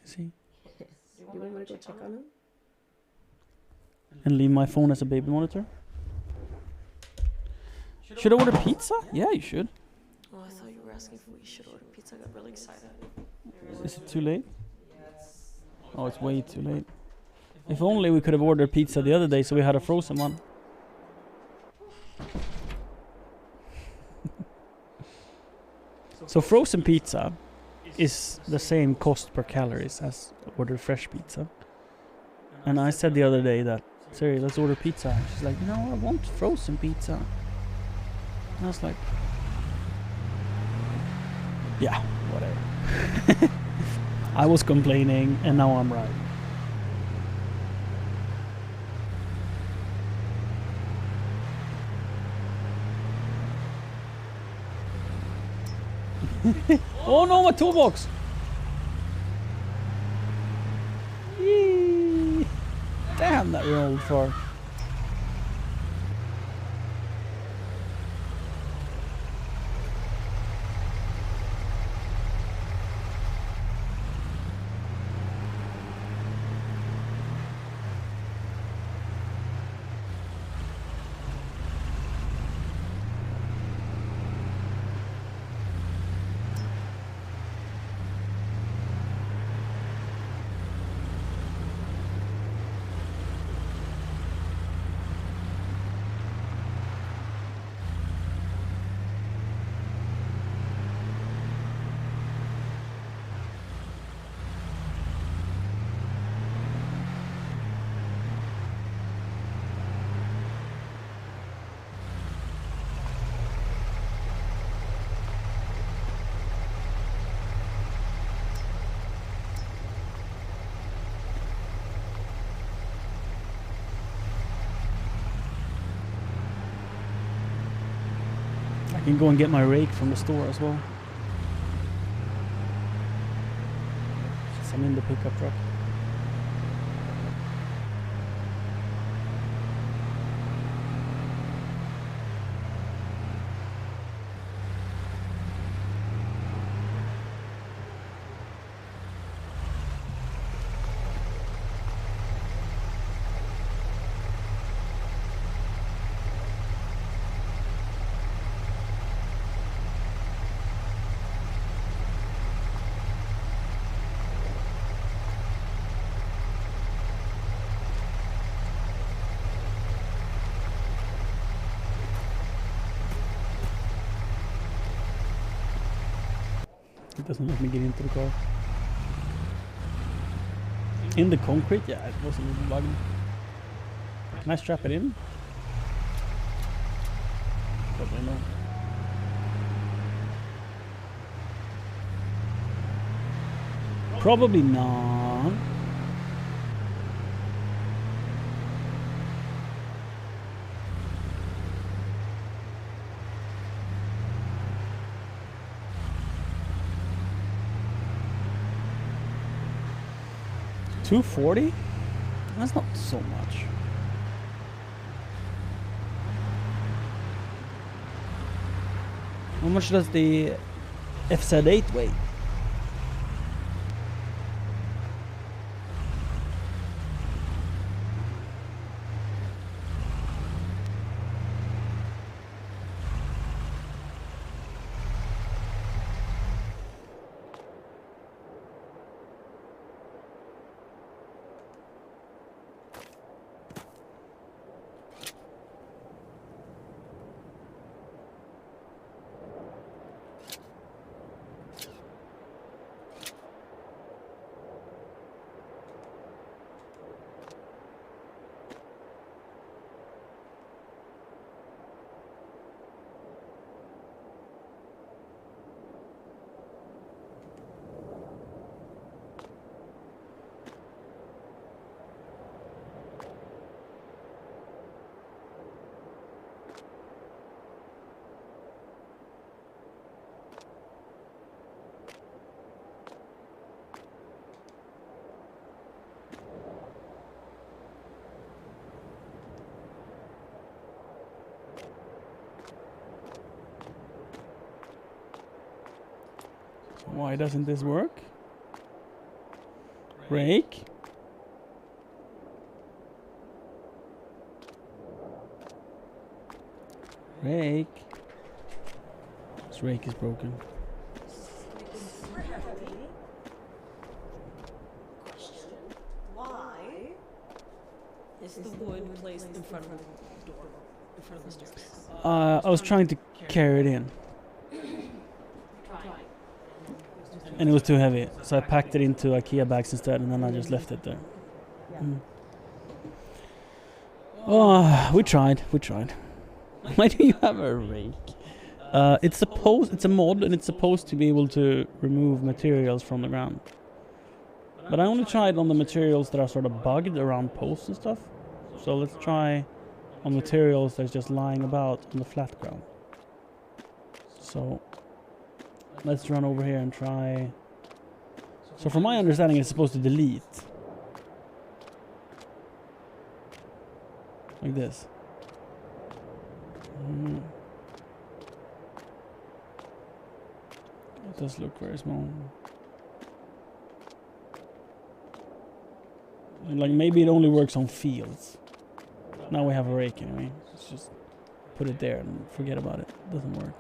Is he? Do you want me to go check on him? And leave my phone as a baby monitor? Should I order pizza? Yeah, you should. Oh, I thought you were asking if we should order pizza. I got really excited. Is it too late? Oh, it's way too late. If only we could have ordered pizza the other day so we had a frozen one. So frozen pizza is the same cost per calories as ordered fresh pizza. And I said the other day that, Siri, let's order pizza. She's like, no, I want frozen pizza. And I was like, yeah, whatever. I was complaining and now I'm right. Oh no, my toolbox! Yee. Damn, that rolled far. I can go and get my rake from the store as well. Since I'm in the pickup truck. It doesn't let me get into the car. In the concrete? Yeah, it wasn't even bugging. Can I strap it in? Probably not. Probably not. $240? That's not so much. How much does the FZ8 weigh? Why doesn't this work? Rake? Rake? This rake is broken. Why is the wood placed in front of the door, in front of the stairs? I was trying to carry it in. And it was too heavy, so I packed it into IKEA bags instead, and then I just left it there. Mm. Oh, we tried. Why do you have a rake? It's a mod, and it's supposed to be able to remove materials from the ground. But I only tried on the materials that are sort of bugged around posts and stuff. So let's try on materials that's just lying about on the flat ground. So let's run over here and try. So from my understanding, it's supposed to delete. Like this. It does look very small. Like maybe it only works on fields. Now we have a rake anyway. Let's just put it there and forget about it. Doesn't work.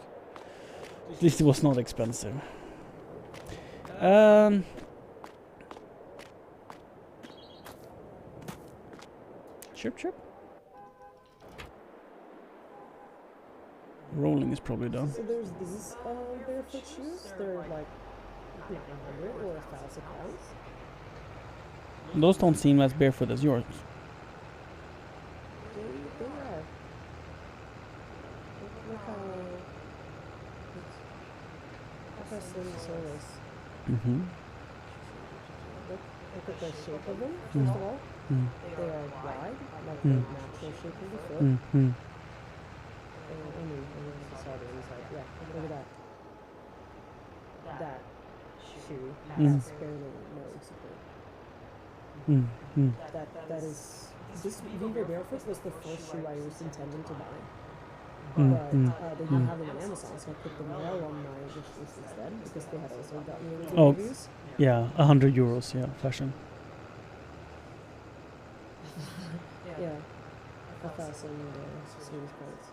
At least it was not expensive. Chirp. Rolling is probably done. So there's these barefoot shoes. They're like 900 or 1,000 pounds. Those don't seem as barefoot as yours. They are. Look how slim the sole is. Mm-hmm. Look at the shape of them, first of all. They are wide, like the natural shape of the foot. Mm-hmm. I mean, sorry, inside. Yeah, look at that. That shoe has barely no support. That is. This Viva Barefoot was the first shoe I was intending to buy. But they didn't have them on Amazon, so I put them all on my wish list instead because they had also gotten really good reviews. Yeah, €100. Yeah, fashion. Yeah, 1,000 Swedish crowns.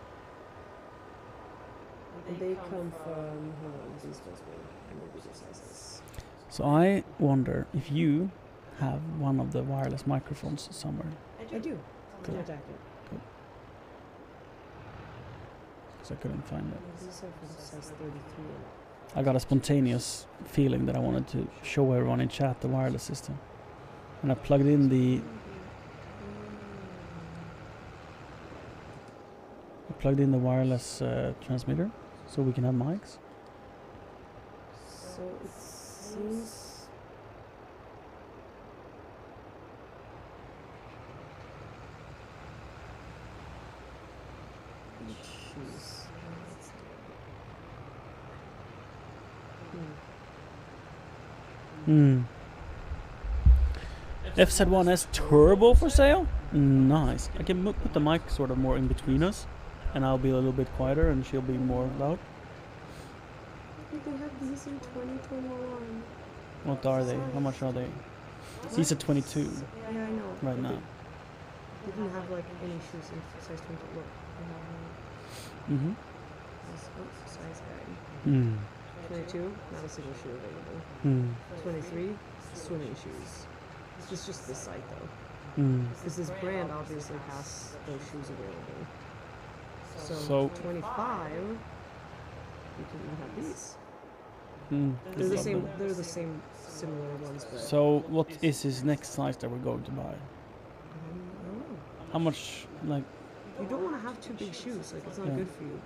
And they come from, hold on, these must be bigger sizes. So I wonder if you have one of the wireless microphones somewhere. I do. Cool. In my jacket. Because I couldn't find it. These are from size 33. I got a spontaneous feeling that I wanted to show everyone in chat the wireless system. And I plugged in the wireless transmitter so we can have mics. So it seems shoes. FZ1S Turbo for sale? Nice. I can put the mic sort of more in between us, and I'll be a little bit quieter and she'll be more loud. I think they have these in 2021. What are they? How much are they? These are 22 Yeah, I know. right now. They didn't have like any shoes in size 20. Look, they have Mm-hmm. this size guide. 22, not a single shoe available. 23, swimming shoes. It's just this site though. Because this brand obviously has those shoes available. So 25, you can even have these. They're the same. They're the same, similar ones, but. So what is his next size that we're going to buy? I don't know. How much, like, You don't want to have too big shoes. Like it's not Yeah. good for you.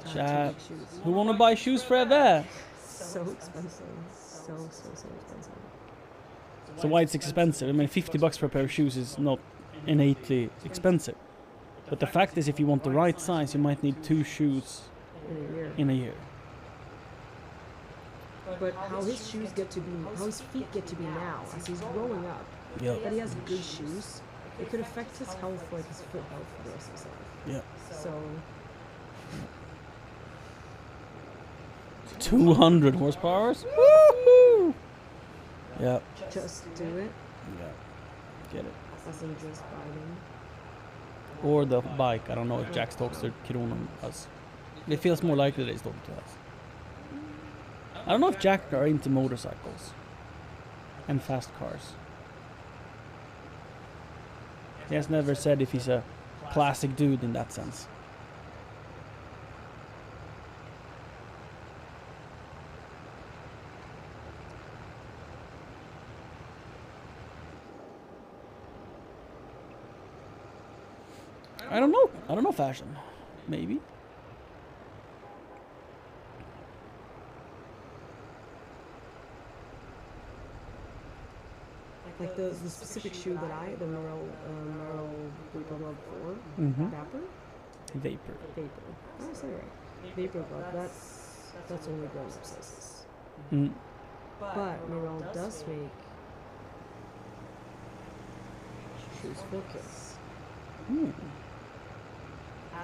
To have Chat. too big shoes. who wanna buy shoes forever? So expensive. So expensive. So why it's expensive? I mean, $50 per pair of shoes is not innately expensive. But the fact is, if you want the right size, you might need 2 shoes In a year. in a year. But how his shoes get to be, how his feet get to be now, as he's growing up, Yeah. that he has good shoes, it could affect his health, like his foot health for the rest of his life. Yeah. So, 200 horsepower. Woohoo! Yeah. Just do it. Yeah. Get it. As in just buy them. Or the bike. I don't know if Jax talks to Kiron us. It feels more likely that he's talking to us. I don't know if Jack are into motorcycles and fast cars. He has never said if he's a classic dude in that sense. I don't know. I don't know fashion. Maybe. Like the specific shoe that the Merrell Vapor Glove 4, Mm-hmm. Vapor? Vapor. Vapor. Oh, I say right. Vapor Glove, that's only grown-up sizes. Mm. But Merrell does make shoes for kids. Mm.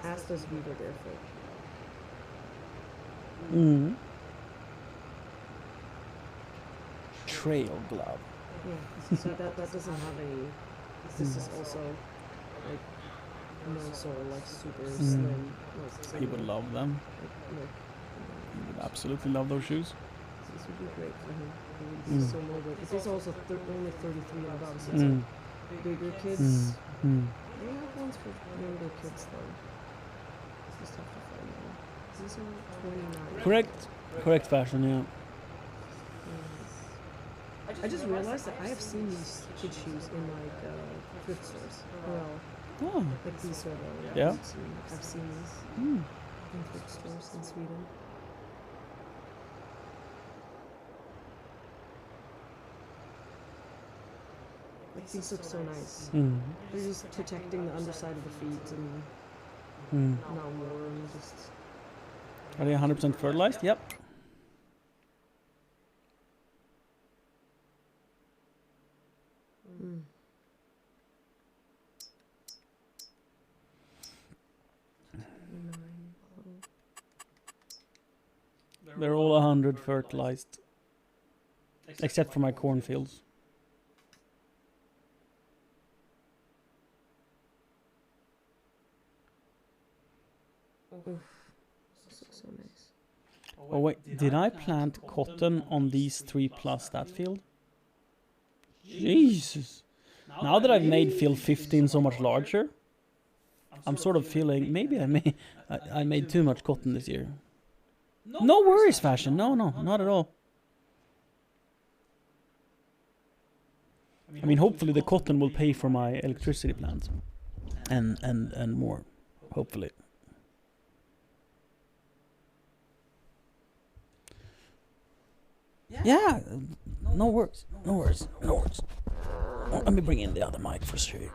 As does Viva Barefoot. Mm. Trail glove. Yeah, so that doesn't have any. This is also like no sole, like super slim. Like, He would love them. Like, He would absolutely love those shoes. this would be great for him. He would be so mobile. This is also only 33 and above, so it's Mm. like bigger kids. Mm. They have ones for younger kids though. It's just tough to find them. These are 29. Correct fashion, yeah. I just realized that I have seen these kid shoes in like thrift stores. Well, Oh. like these sort of. Yeah. I've seen these Mm. in thrift stores in Sweden. Like these look so nice. Mm. They're just protecting the underside of the feet and Mm. not warm. Just Are they 100% fertilized? Yep. They're all 100 fertilized. Except for my cornfields. this looks so nice. Oh wait, did I plant cotton on these 3 plus that field? Jesus. Now that I've made field 15 so much larger, I'm sort of feeling maybe I made too much cotton this year. No worries, fashion. No, not at all. I mean, hopefully the cotton will pay for my electricity plans, and more, hopefully. Yeah, no worries. Oh, let me bring in the other mic for sure.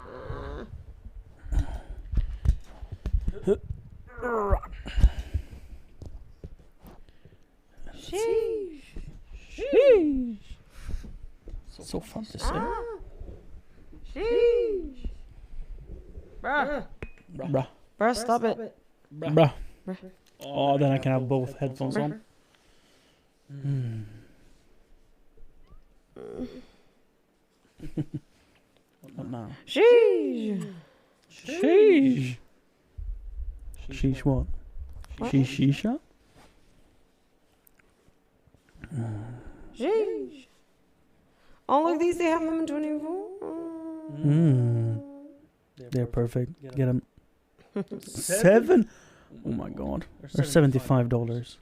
Sheesh. So fun to say. Bruh. Bruh, stop it. Bruh. Oh, then I can have both headphones on. What now? Sheesh. Sheesh. Sheesh what? Shisha? Sheesh. All of these, they have them in 24. They're perfect. Get them. 7? Oh my god. They're $75.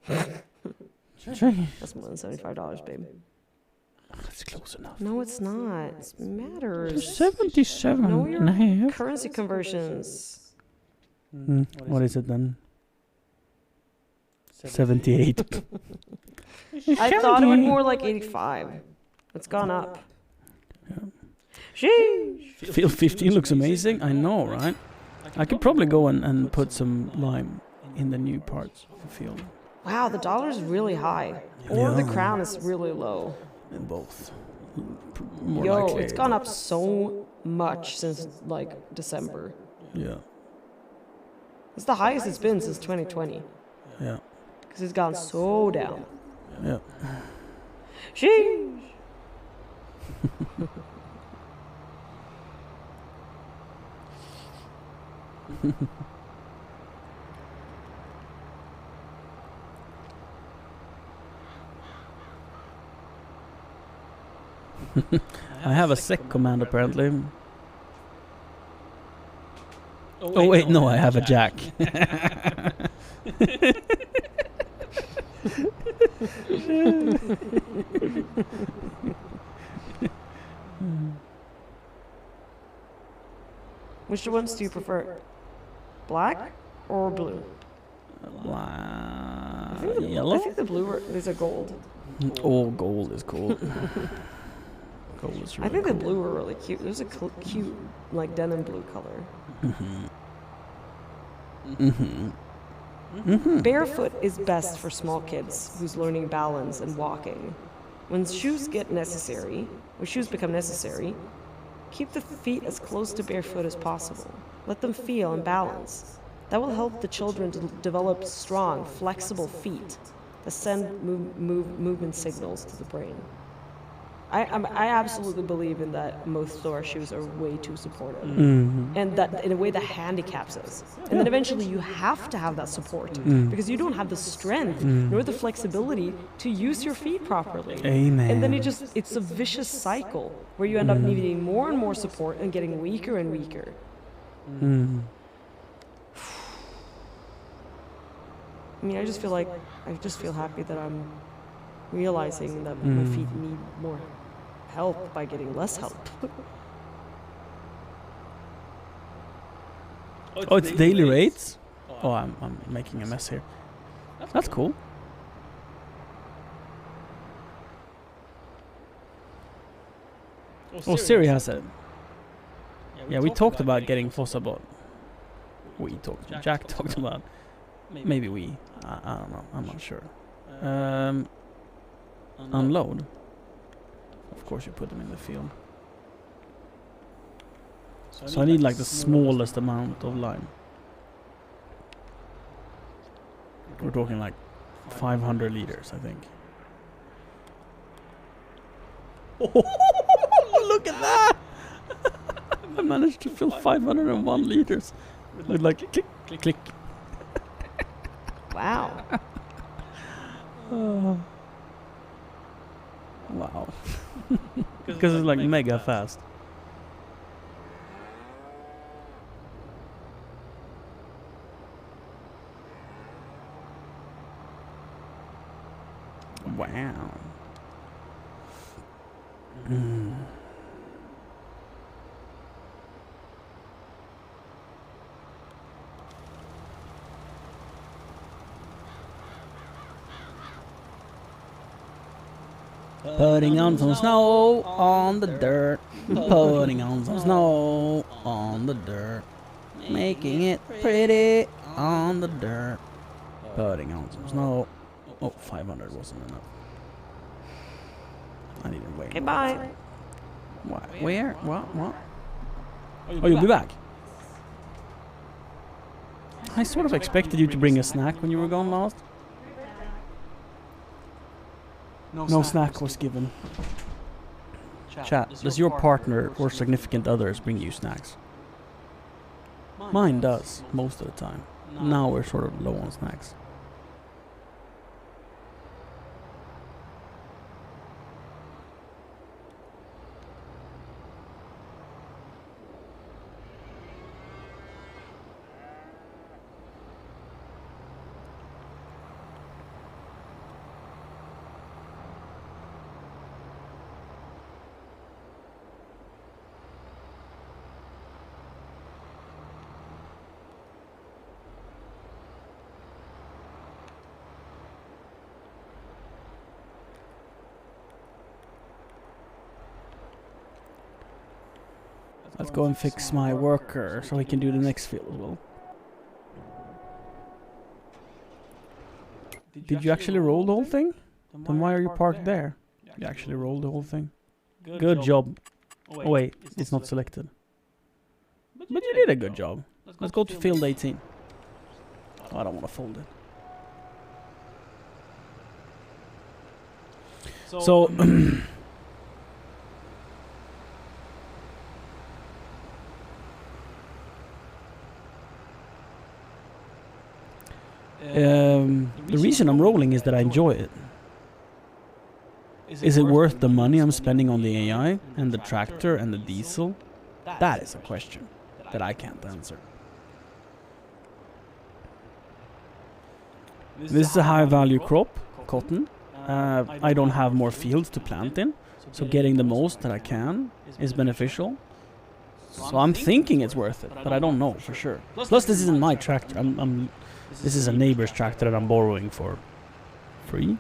That's more than $75, babe. That's close enough. No, it's not. It matters. 77 Know and a half. currency conversions. What is it then? 78. I thought it would more like 85. It's gone up. Yeah. Sheesh. Field 15 looks amazing. I know, right? I could probably go and put some lime in the new parts of the field. Wow, the dollar's really high. Or the Yeah. crown is really low. In both. More Yo, likely. it's gone up so much since like December. Yeah. It's the highest it's been since 2020. Yeah. This has gone so down. Yeah. Sheesh. I have a sec command apparently. Oh wait, no, I have a jack. Which ones do you prefer? Black or blue? I Yellow? think the blue is a gold. Oh, gold is cool. Gold is really I think the cool. blue are really cute. There's a cute, like, denim blue color. Barefoot is best for small kids who's learning balance and walking. When shoes become necessary, keep the feet as close to barefoot as possible. Let them feel and balance. That will help the children to develop strong, flexible feet that send movement signals to the brain. I absolutely believe in that most of our shoes are way too supportive. And that in a way that handicaps us. And then eventually you have to have that support because you don't have the strength nor the flexibility to use your feet properly. Amen. And then it's a vicious cycle where you end up needing more and more support and getting weaker and weaker. I mean, I just feel happy that I'm realizing that my feet need more help by getting less help. Oh, it's daily rates? Oh, I'm making a mess here. That's cool. Oh, Siri has it. Yeah, we talked about getting Fossabot. Jack talked about. Maybe we. I don't know. I'm not sure. Unload. Of course, you put them in the field. So I need like the smallest amount of line. We're talking like 500 liters, I think. Oh, look at that! I managed to fill 501 liters with like click, click, click. Wow. Wow. Because it's like mega fast. Wow. Putting on some snow on the dirt. Putting on some snow on the dirt. Making it pretty on the dirt. Putting on some snow. Oh, 500 wasn't enough. I need to wait. Okay, bye. What? Where? What? Oh, you'll be back. I sort of expected you to bring a snack when you were gone last. No snack was given. Chat, does your partner or significant others bring you snacks? Mine does, most of the time. Now we're sort of low on snacks. Let's go and fix my worker so he can do the next field as well. Did you actually roll the whole thing? Then why are you parked there? You actually rolled the whole thing. Good job. Oh wait, it's not selected. But you did a good job. Let's go to field 18. Oh, I don't want to fold it. So the reason I'm rolling is that I enjoy it. Is it worth the money I'm spending on the AI and the tractor and the diesel? That is a question that I can't answer. This is a high value crop, cotton. I don't have more fields to plant in, so getting the most that I can is beneficial. So I'm thinking it's worth it, but I don't know for sure. Plus this isn't my tractor. This is a neighbor's tractor that I'm borrowing for free.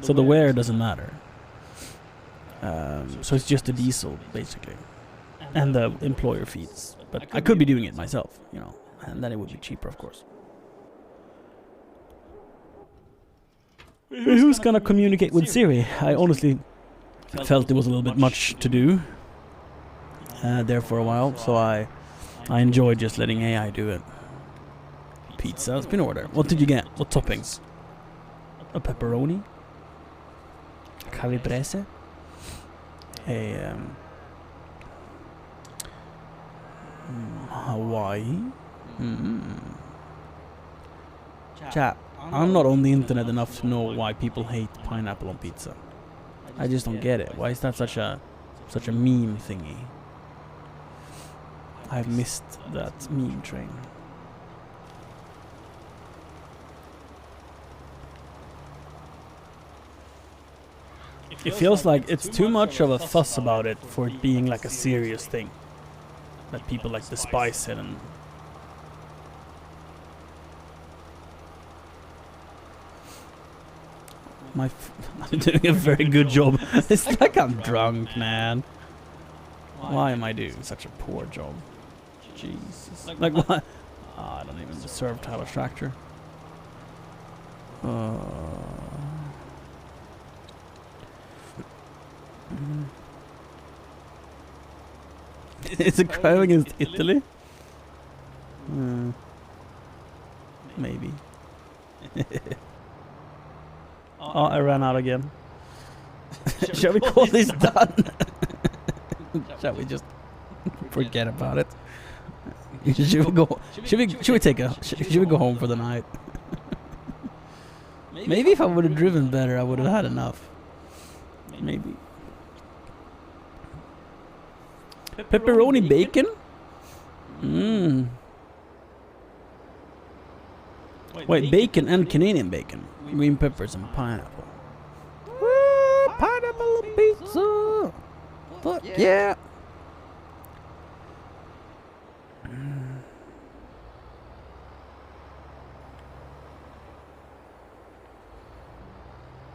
So the wear doesn't matter. So it's just the diesel basically, and the employer fees. But I could be doing it myself, you know, and then it would be cheaper, of course. Who's gonna communicate with Siri? I honestly felt it was a little bit much to do there for a while, so I enjoyed just letting AI do it. Pizza has been ordered. What did you get? What toppings? A pepperoni? Calabrese? A Hawaii? Chat. I'm not on the internet enough to know why people hate pineapple on pizza. I just don't get it. Why is that such a meme thingy? I've missed that meme train. It feels like it's too much of a fuss about it for it being like a serious thing. That people like despise it and... I'm doing a very good job. It's like I'm drunk, man. Why am I doing such a poor job? Jesus. Like what? I don't even deserve to have a tractor. Is it crime against Italy? Maybe. Oh, I ran out again. Shall we call this done? Shall we just forget about it? Should we go? Should we go home for the night? Maybe if I would have driven better, I would have had enough. Maybe. Pepperoni bacon? Wait, bacon and Canadian bacon. Green peppers and pineapple. Woo, pineapple on pizza! Fuck yeah!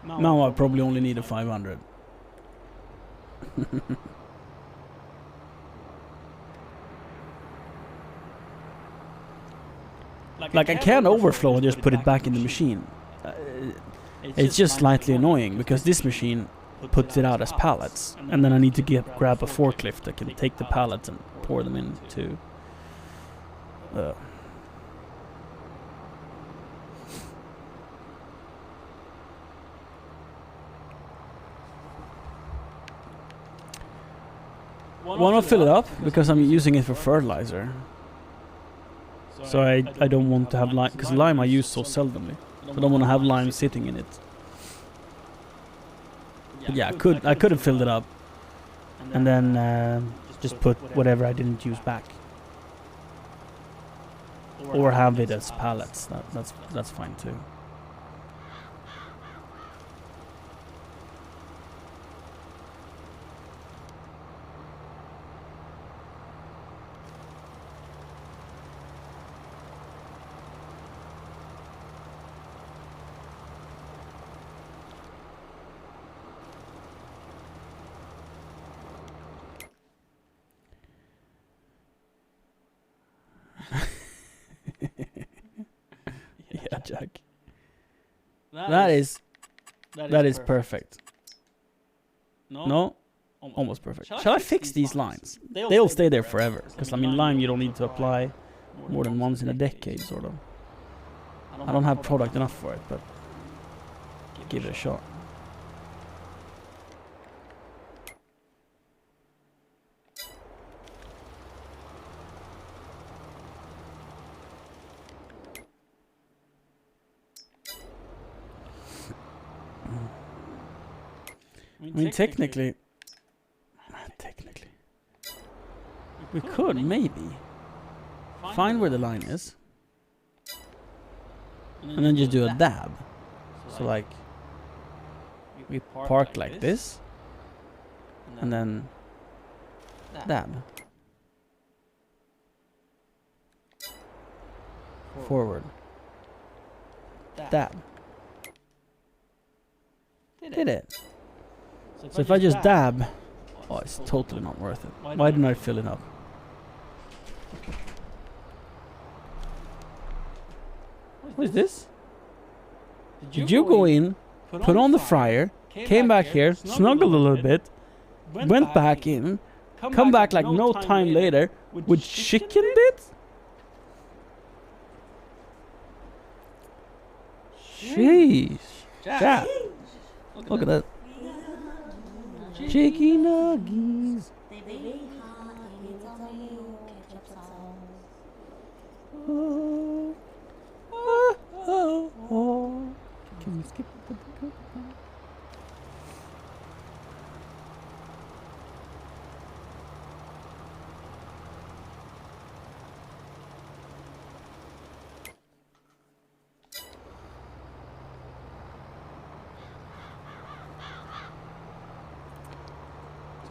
Now I probably only need a 500. Like I can overflow and just put it back in the machine. It's just slightly annoying because this machine puts it out as pallets, and then I need to grab a forklift that can take the pallets and pour them into. Want to fill it up because I'm using it for fertilizer. So I don't want to have lime, because lime I use so seldomly. So I don't want to have lime sitting in it. But yeah, I could have filled it up and then just put whatever I didn't use back, or have it as pallets. That's fine too. Yeah, Jack. That is perfect. No? Almost perfect. Shall I fix these lines? They'll stay there forever. Because, I mean, lime you don't need to apply more than once in a decade, sort of. I don't have product enough for it, but give it a shot. I mean, technically, we could maybe find where the line is, and then just do a dab. So like, we park like this, and then dab. Forward. Dab. Did it. So if I just dab, oh, it's totally not worth it. Why didn't I fill it up? What is this? Did you go in, put on the fryer, came back here, snuggled a little bit, went back in, come back like no time later with chicken bits? Jeez. Jack. Look at that. Chicken nuggies. Oh, oh, oh, oh. Can we skip the book?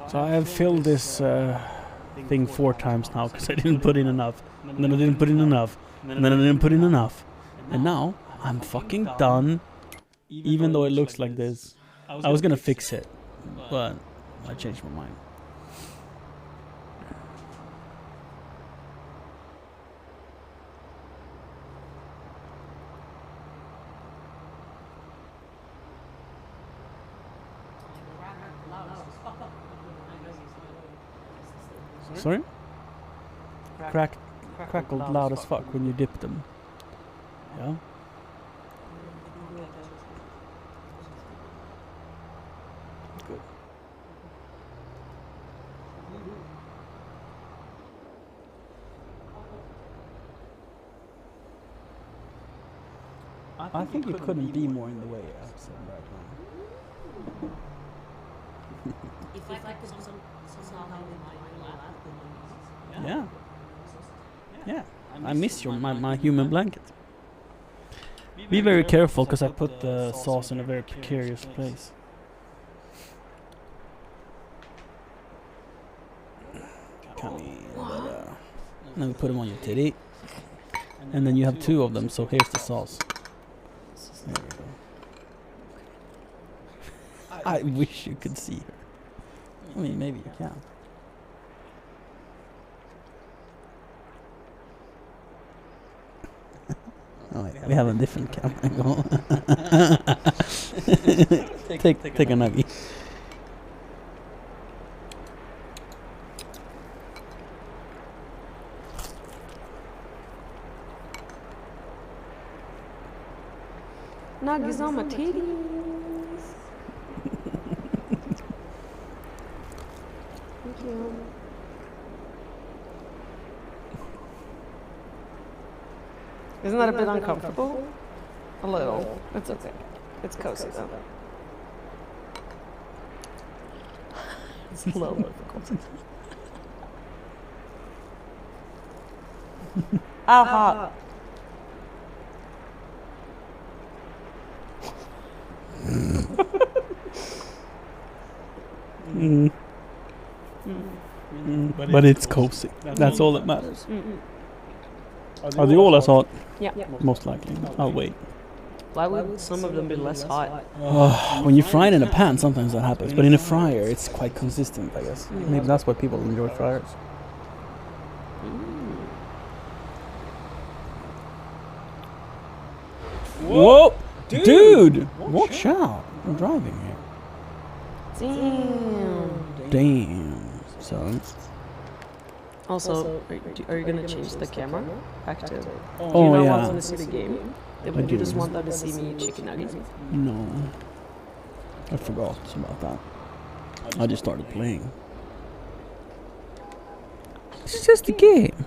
So I have filled this thing 4 times now because I didn't put in enough. And then I didn't put in enough. And then I didn't put in enough. And now I'm fucking done. Even though it looks like this. I was gonna fix it. But I changed my mind. Sorry? Crackled loud as fuck when you dip them. Yeah? Good. I think you couldn't be more in the way right now. If I could somehow have my lap. Yeah. Yeah. I miss my human blanket. Be very careful because I put the sauce in a very precarious place. Come in. And then we put them on your titty. And then you have 2 of them, so here's the sauce. There we go. I wish you could see her. I mean, maybe you can. Oh wait, we have a different camera angle. take a nuggie. Nuggies on my titties. Thank you. Isn't that a bit uncomfortable? A little. It's okay. It's cozy though. It's a little difficult. Hot. But it's cozy. That's all that matters. Are they all as hot? Yeah. Most likely. I'll wait. Why would some of them be less hot? When you fry it in a pan, sometimes that happens. But in a fryer, it's quite consistent, I guess. Maybe that's why people enjoy fryers. Whoa! Dude! Watch out! I'm driving here. Damn. So... Also, are you going to change the camera back to... Oh, do you yeah. want to see the game? Then I would you just do. want them to see me eat chicken nuggets? No. I forgot about that. I just started playing. It's just a game.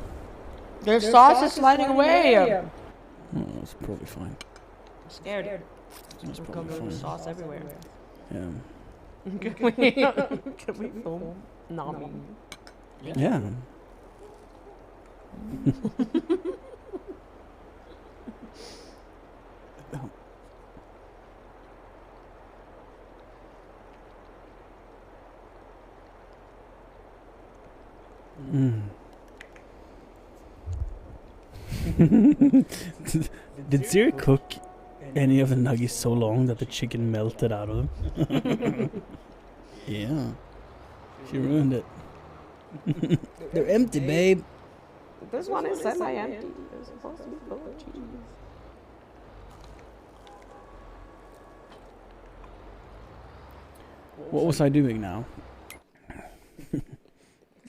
Their sauce is sliding away. I'm Oh, it's probably fine. scared. It's There's probably fine. sauce everywhere. Yeah. Can we film Nami? Yeah. Mm. Did Siri cook any of the nuggets so long that the chicken melted out of them? Yeah. She ruined it. They're empty, babe. This one is semi-empty. It's supposed to be full of cheese. What was I doing now?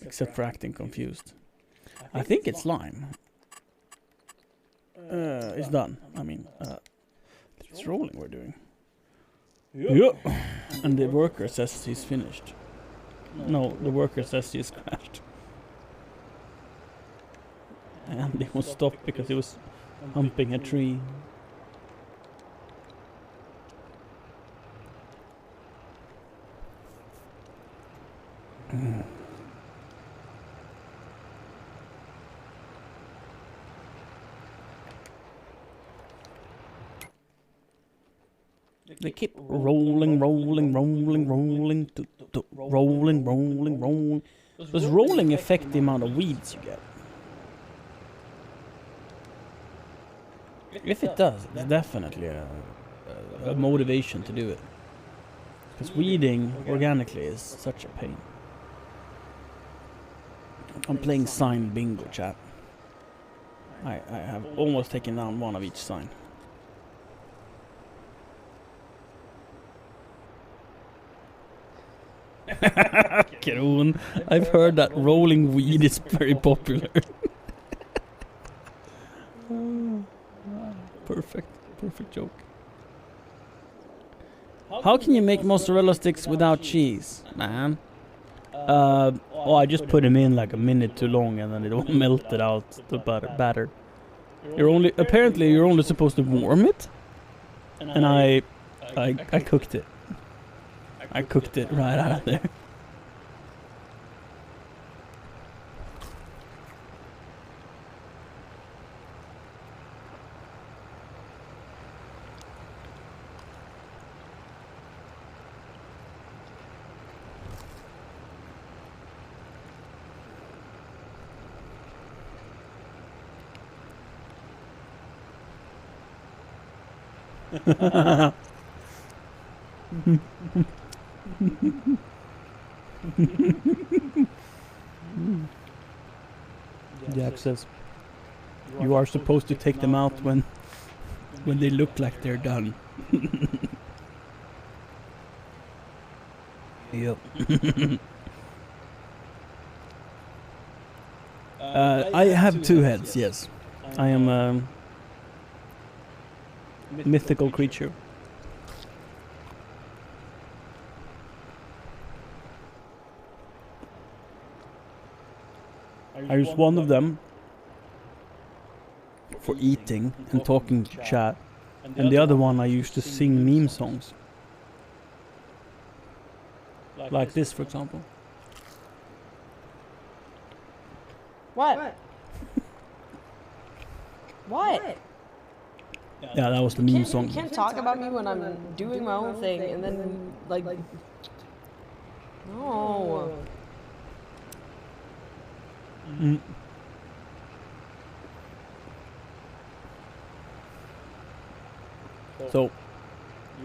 Except for acting confused. I think it's lime. It's done. I mean, it's rolling we're doing. Yeah. And the worker says he's finished. No, the worker says he's crashed. And they won't stop because he was humping a tree. They keep rolling, rolling, rolling, rolling, rolling, rolling, rolling. Does rolling affect the amount of weeds you get? If it does, it's definitely a motivation to do it. Because weeding organically is such a pain. I'm playing sign bingo, chat. I have almost taken down one of each sign. Kron, I've heard that rolling weed is very popular. Perfect joke. How can you make mozzarella sticks without cheese, man? Oh, I just put them in like a minute too long and then it all melted out the batter. Apparently you're only supposed to warm it, and I cooked it. I cooked it right out of there. Jack says, you are supposed to take them out when they look like they're done. Yep. I have two heads, yes. I am a mythical creature. I use one of them for eating and talking to chat, and the other one I use to sing meme songs. Like this, for example. What? What? Yeah, that was the meme song. You can't talk about me when I'm doing my own thing and then, like... No. Mm. So,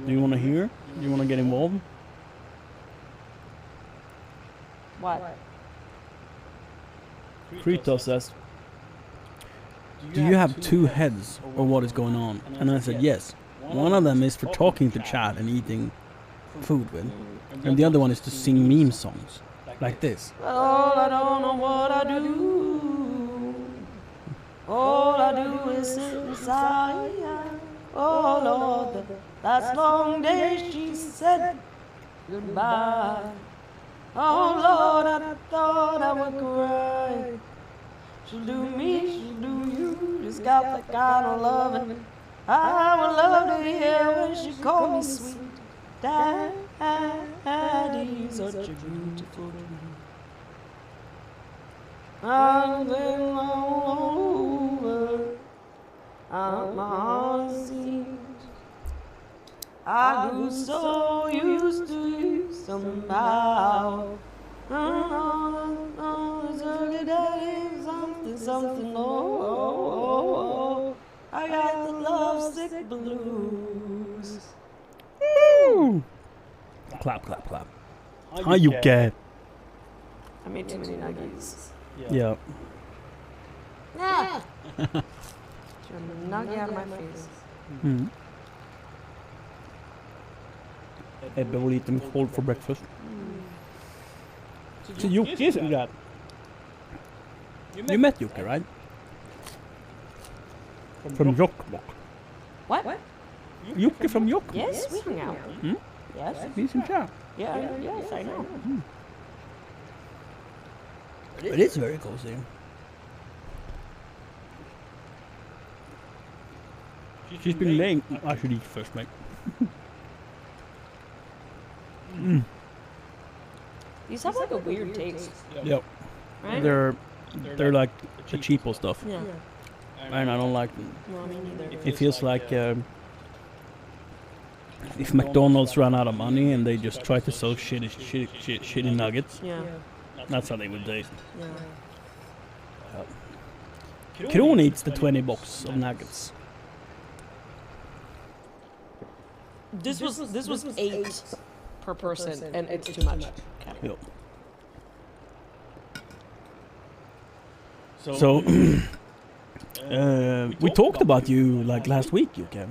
do you want to hear? Do you want to get involved? What? Kritos says, do you have two heads, or what is going on? And I said, yes. One of them is for talking to chat and eating food with, and the other one is to sing meme songs, like this. Oh, I don't know what I do. All I do is sit inside. Oh Lord, the last long day she said goodbye. Oh Lord, I thought I would cry. She'll do me, she'll do you. Just got the kind of loving I would love to hear when she called me sweet daddy. Such a beautiful dream. I've been all over. My heart seems I grew so used to you somehow. Something, oh, I got the lovesick blues. Woo! Clap, clap, clap. Hi, Jocke. I made too many nuggies. Yeah. Ah! Trying to nugget out of my face. Mm. Ebbe will eat them cold for breakfast. So Jocke is that. You met Jocke, right? From Jokkmokk. What? Jocke from Jokkmokk. Yes, we hung out. Hmm? Yes. He's in chat. Yeah, yes, I know. It is very cozy. She's been laying. I should eat first, mate. These have like a weird taste, Yep. right? They're like the cheapo stuff, Yeah. and I don't like them. No, me neither. It feels like if McDonald's ran out of money and they just try to sell shitty nuggets, Yeah. that's how they would taste. Yeah. Kron eats the 20 box of nuggets. This was 8 per person, and it's too much. Okay. Yep. So we talked about you like last week, Jocke,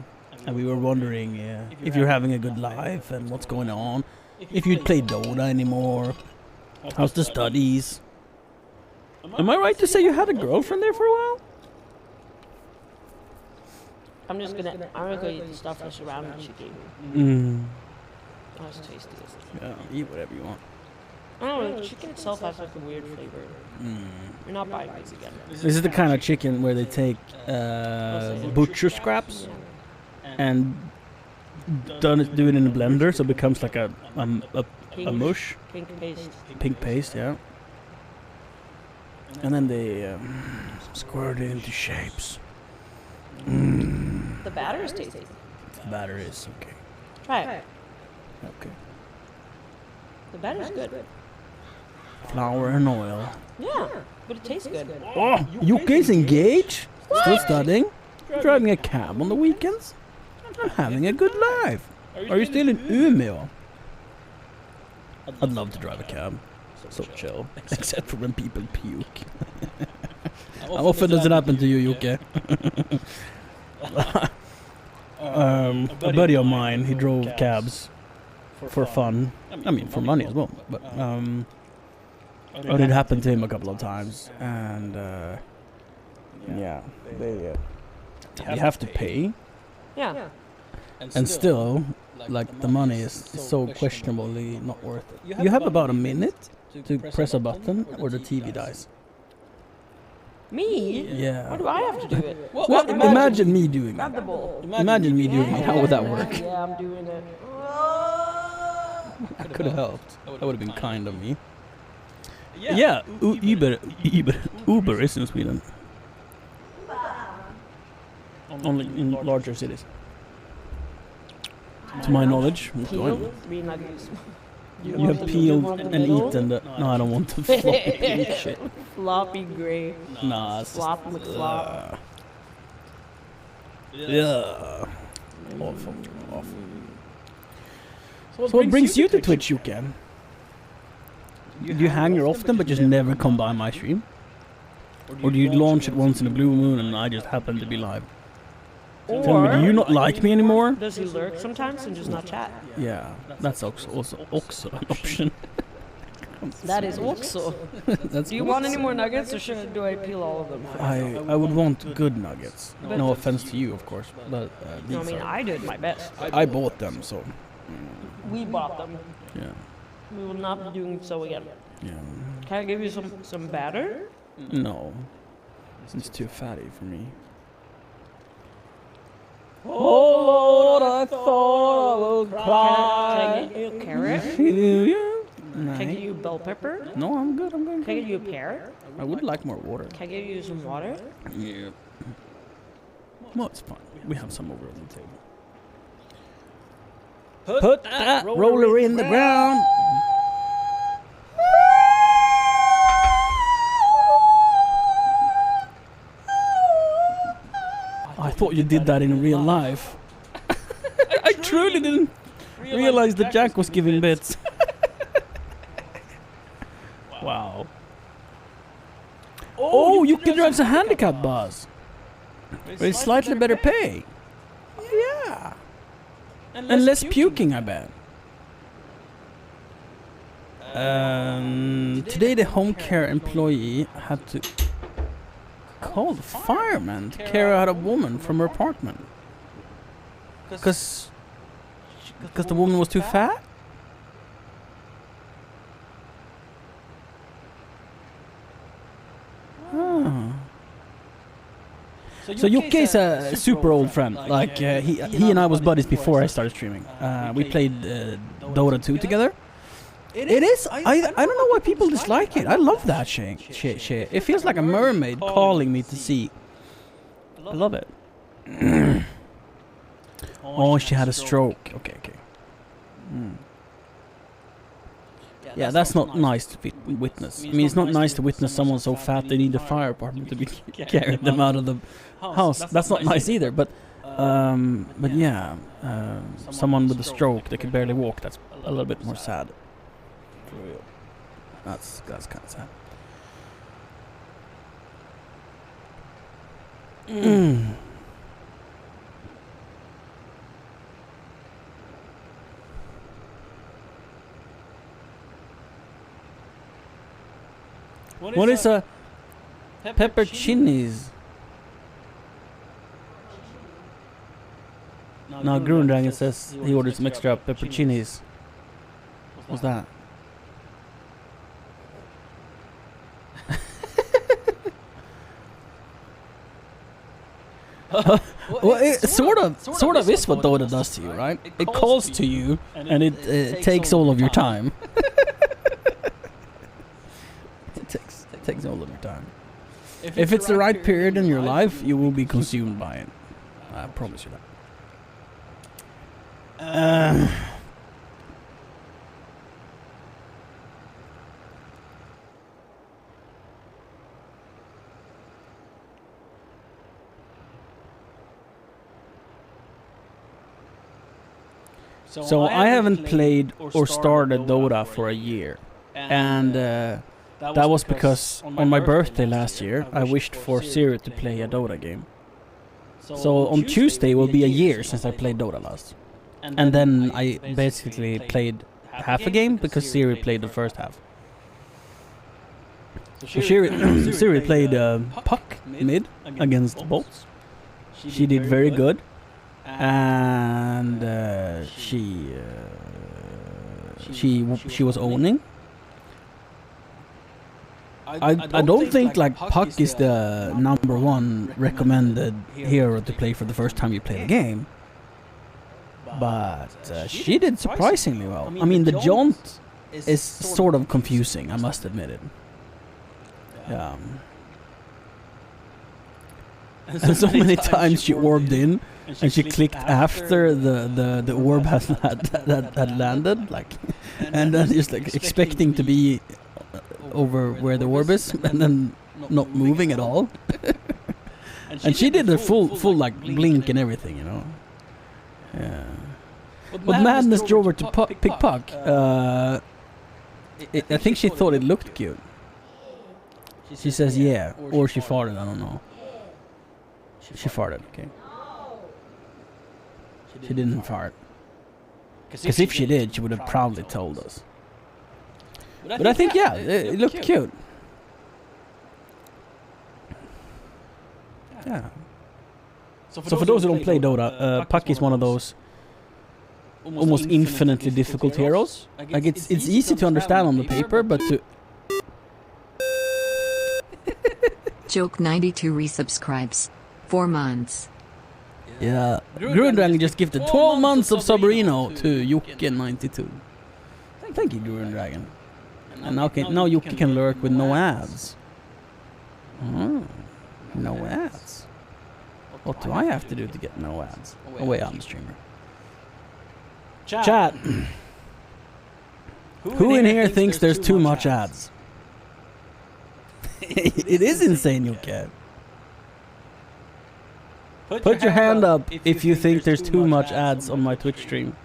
and we were wondering if you're having a good life and what's going on, if you'd play Dota anymore, how's the studies. Am I right to say you had a girlfriend there for a while? I'm gonna go eat the stuff that's around that she gave me. That was tasty. Yeah, eat whatever you want. I don't know, the chicken itself has like a weird flavor. You're not buying these again. This is the kind of chicken where they take butcher scraps and do it in a blender, so it becomes like a mush, Pink paste. pink paste, yeah. And then they squirt it into shapes. The batter is tasty. The batter is okay. Try it. Okay. The batter's good. Flour and oil. Yeah, but it tastes good. Oh, Jocke is engaged. Still studying. Driving a cab on the weekends. I'm having a good life. Are you still in Umeå? I'd love to drive a cab. So chill. Except for when people puke. How often does it happen to you, Jocke? A buddy of mine, he drove cabs for fun. I mean, for money as well. But it happened to him a couple of times, and yeah, they you have to pay, Yeah. and still, like the money is so questionably not worth it. You have about a minute to press a button, or the TV dies. Me? Yeah. Why do I have to do it? Well, imagine me doing Grab the it. bowl. Imagine me doing it. How would that work? Yeah, I'm doing it. I could have helped. That would have been kind of me. Yeah, Uber is in Sweden. Only in larger cities. To my knowledge. Peeled 3 nuggets. You have peeled and eaten the... No, I don't want the floppy shit. Floppy gray. Nah, it's Flop McFlop. yeah. Awful. So what brings you to Twitch, Jocke? Do you hang here often but just never come by my stream? Or do you launch it once in a blue moon and I just happen to be live? Tell me, do you not like me anymore? Does he lurk sometimes and just not chat? Yeah, that's also an option. That is also. That's Do you want any more nuggets, or do I peel all of them? I would want good nuggets. No offense to you, of course, but No, I mean, I did my best. I bought them, so We bought them. yeah, We will not be doing so again. yeah. Can I give you some batter? No, it's too fatty for me. Oh, Lord, I thought I would Can I get you a carrot? Can I get you bell pepper? No, I'm good. I'm good. Can I get you a pear? I would like more water. Can I get you some water? Yeah. Well, it's fine. We have some over on the table. Put that roller in the ground. I thought you did that in real life. I truly didn't realize that Jack was giving bits. Wow. Oh, you can drive a handicap bus. With slightly better pay. Yeah. And less puking, I bet. Today the home care employee had to call the fireman to carry out a woman from her apartment. Because the woman was too fat? Oh. So Yuki is a super old friend. Like he and I was buddies before I started streaming. We played Dota 2 together. It is. I don't know why people dislike it. I love that shit. It feels like a mermaid calling me to sea. I love it. Oh, she had a stroke. Okay. Yeah, that's not nice to witness. I mean, it's not nice to witness someone so fat they need the fire department to be carrying them out of the house. That's not nice either. But yeah, someone with a stroke that can barely walk. That's a little bit more sad. For real. That's kind of sad. What is a pepperoncinis? Now Grundragon says he ordered some extra pepperoncinis. What's that? Well, it sort of is what Dota does to you, right? It calls to you and it takes all of your time. It takes all of your time. If it's the right period in your life, you will be consumed by it. I promise you that. So I haven't played or started Dota for a year, and that was because on my birthday last year I wished for Siri to play a Dota game. So on Tuesday will be a year since I played Dota last, and then I basically played half a game because Siri played the first half. So Siri played Puck mid against Bolts. She did very good. And she was owning. I don't think like Puck is the #1 recommended hero to play for the first time you play the game, but she did surprisingly well. I mean, the jaunt is sort of confusing, I must admit it. And so many times she orbed in and she clicked after the orb had landed, like, and then just like expecting to be over where the orb is and then not moving at all. And she did a full like blink and everything, you know. Yeah. But Madness drove her to pick Puck. I think she thought it looked cute. She says yeah, or she farted, I don't know. She farted, okay. She didn't fart. Because if she did, she would have proudly told us. But I think, yeah, it looked cute. Yeah. So for those who don't play Dota, Puck is one of those almost infinitely difficult heroes. Like it's easy to understand on the paper, but to Joke 92 resubscribes. 4 months. yeah, Grundragon just gifted 12 months of Sabrino to Yuki92. Thank you, Grundragon. And now Yuki can lurk with no ads. Oh, no ads. What do I have to do to get no ads? Oh wait, I'm the streamer. Chat. Who in here thinks there's too much ads? It is insane, Yuki. Put your hand up if you think there's too much ads on my Twitch stream.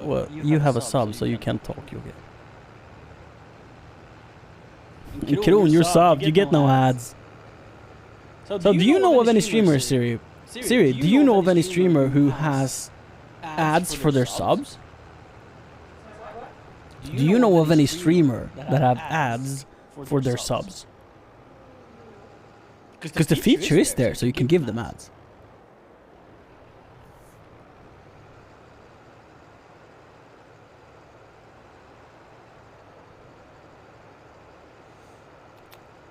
Well, you have a sub, so you can't talk, Yuki. And Kron, you're subbed, you get no ads. So do you know of any streamers, Siri? Siri, do you know of any streamer who has ads for their subs? Do you know of any streamer that have ads for their subs? Because the feature is there, so you can give them ads.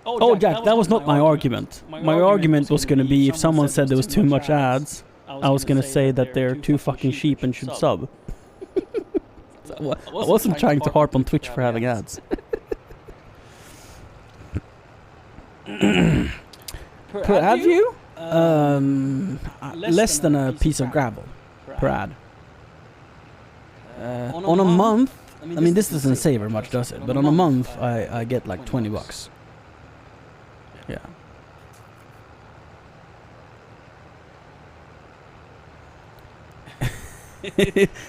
Oh, Jack, that was not my argument. My argument was going to be if someone said there was too much ads, I was going to say that they're too fucking cheap and should sub. I wasn't trying to harp on Twitch for having ads. Per ad view? Less than a piece of gravel per ad. On a month, I mean this doesn't say very much, does it? But on a month, I get like $20. Yeah.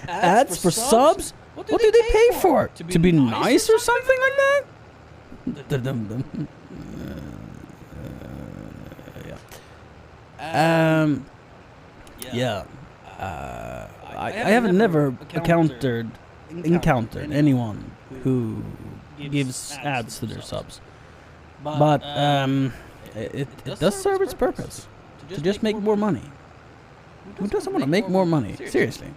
Ads for subs? What do they pay for? To be nice or something like that? Yeah. I haven't never encountered anyone who gives ads to their subs. But it does serve its purpose to just make more money. Who doesn't want to make more money? Seriously.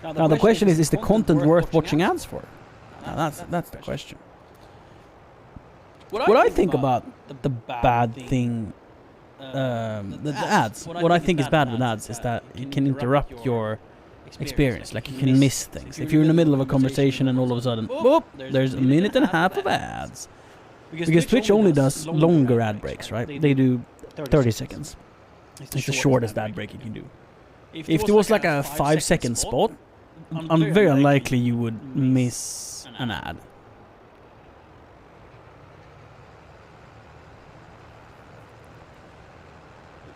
Now the question is the content worth watching ads for? Now that's the question. What I think about the bad thing, the ads. What I think is bad with ads is that it can interrupt your experience. Like you can miss things. If you're in the middle of a conversation and all of a sudden, whoop, there's a minute and a half of ads. Because Twitch only does longer ad breaks, right? They do 30 seconds. It's the shortest ad break you can do. If there was like a 5-second spot, I'm very unlikely you would miss an ad.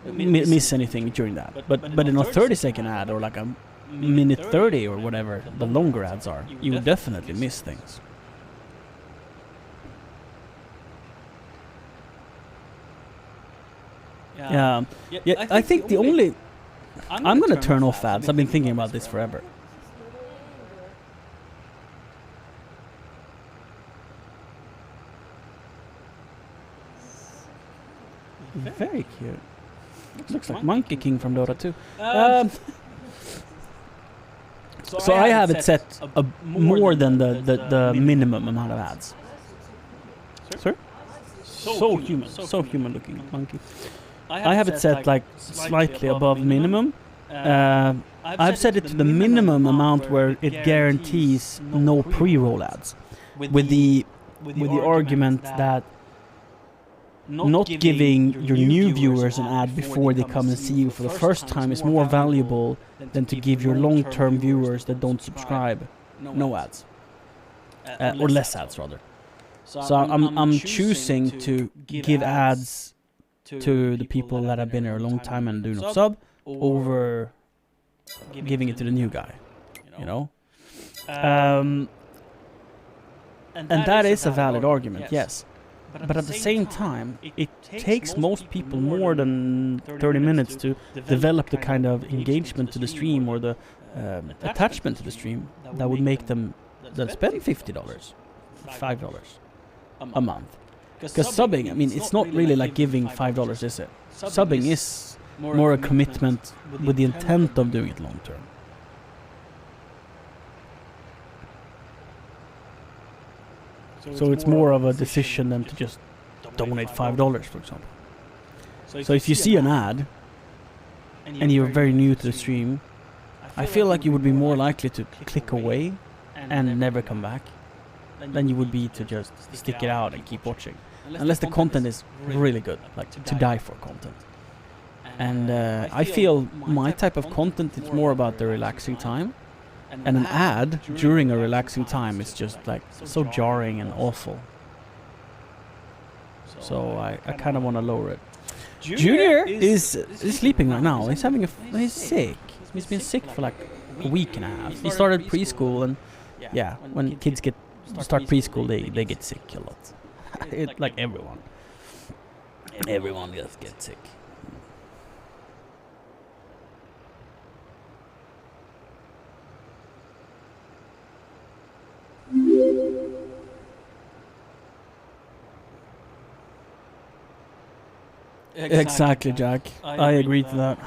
Miss anything during that. But in a 30-second ad or like a minute 30 or whatever the longer ads are, you would definitely miss things. Yeah, I think the only... I'm gonna turn off ads. I've been thinking about this forever. Very cute. Looks like Monkey King from Dota 2. So I have it set more than the minimum amount of ads. Sir? So human looking monkey. I have it set like slightly above minimum. I've set it to the minimum amount where it guarantees no pre-roll ads. With the argument that not giving your new viewers an ad before they come and see you for the first time is more valuable than to give your long-term viewers that don't subscribe no ads. Or less ads rather. So I'm choosing to give ads to the people that have been here a long time and do not sub over giving it to the new guy, you know? And that is a valid argument, yes. But at the same time, it takes most people more than 30 minutes to develop the kind of engagement to the stream or the attachment to the stream that would make them spend $50, $5 a month. Because subbing, I mean, it's not really like giving $5, is it? Subbing is more a commitment with the intent of doing it long term. So it's more of a decision than to just donate $5, for example. So if you see an ad and you're very new to the stream, I feel like you would be more likely to click away and never come back than you would be to just stick it out and keep watching. Unless the content is really good, like to die for content. And I feel my type of content is more about the relaxing time. And an ad during a relaxing time is just like so jarring and awful. So I kind of want to lower it. Junior is sleeping right now. He's sick. He's been sick for like a week and a half. He started preschool, and yeah, when kids start preschool, they get sick a lot. Like everyone. Everyone just gets sick. Exactly, Jack. I agree to that.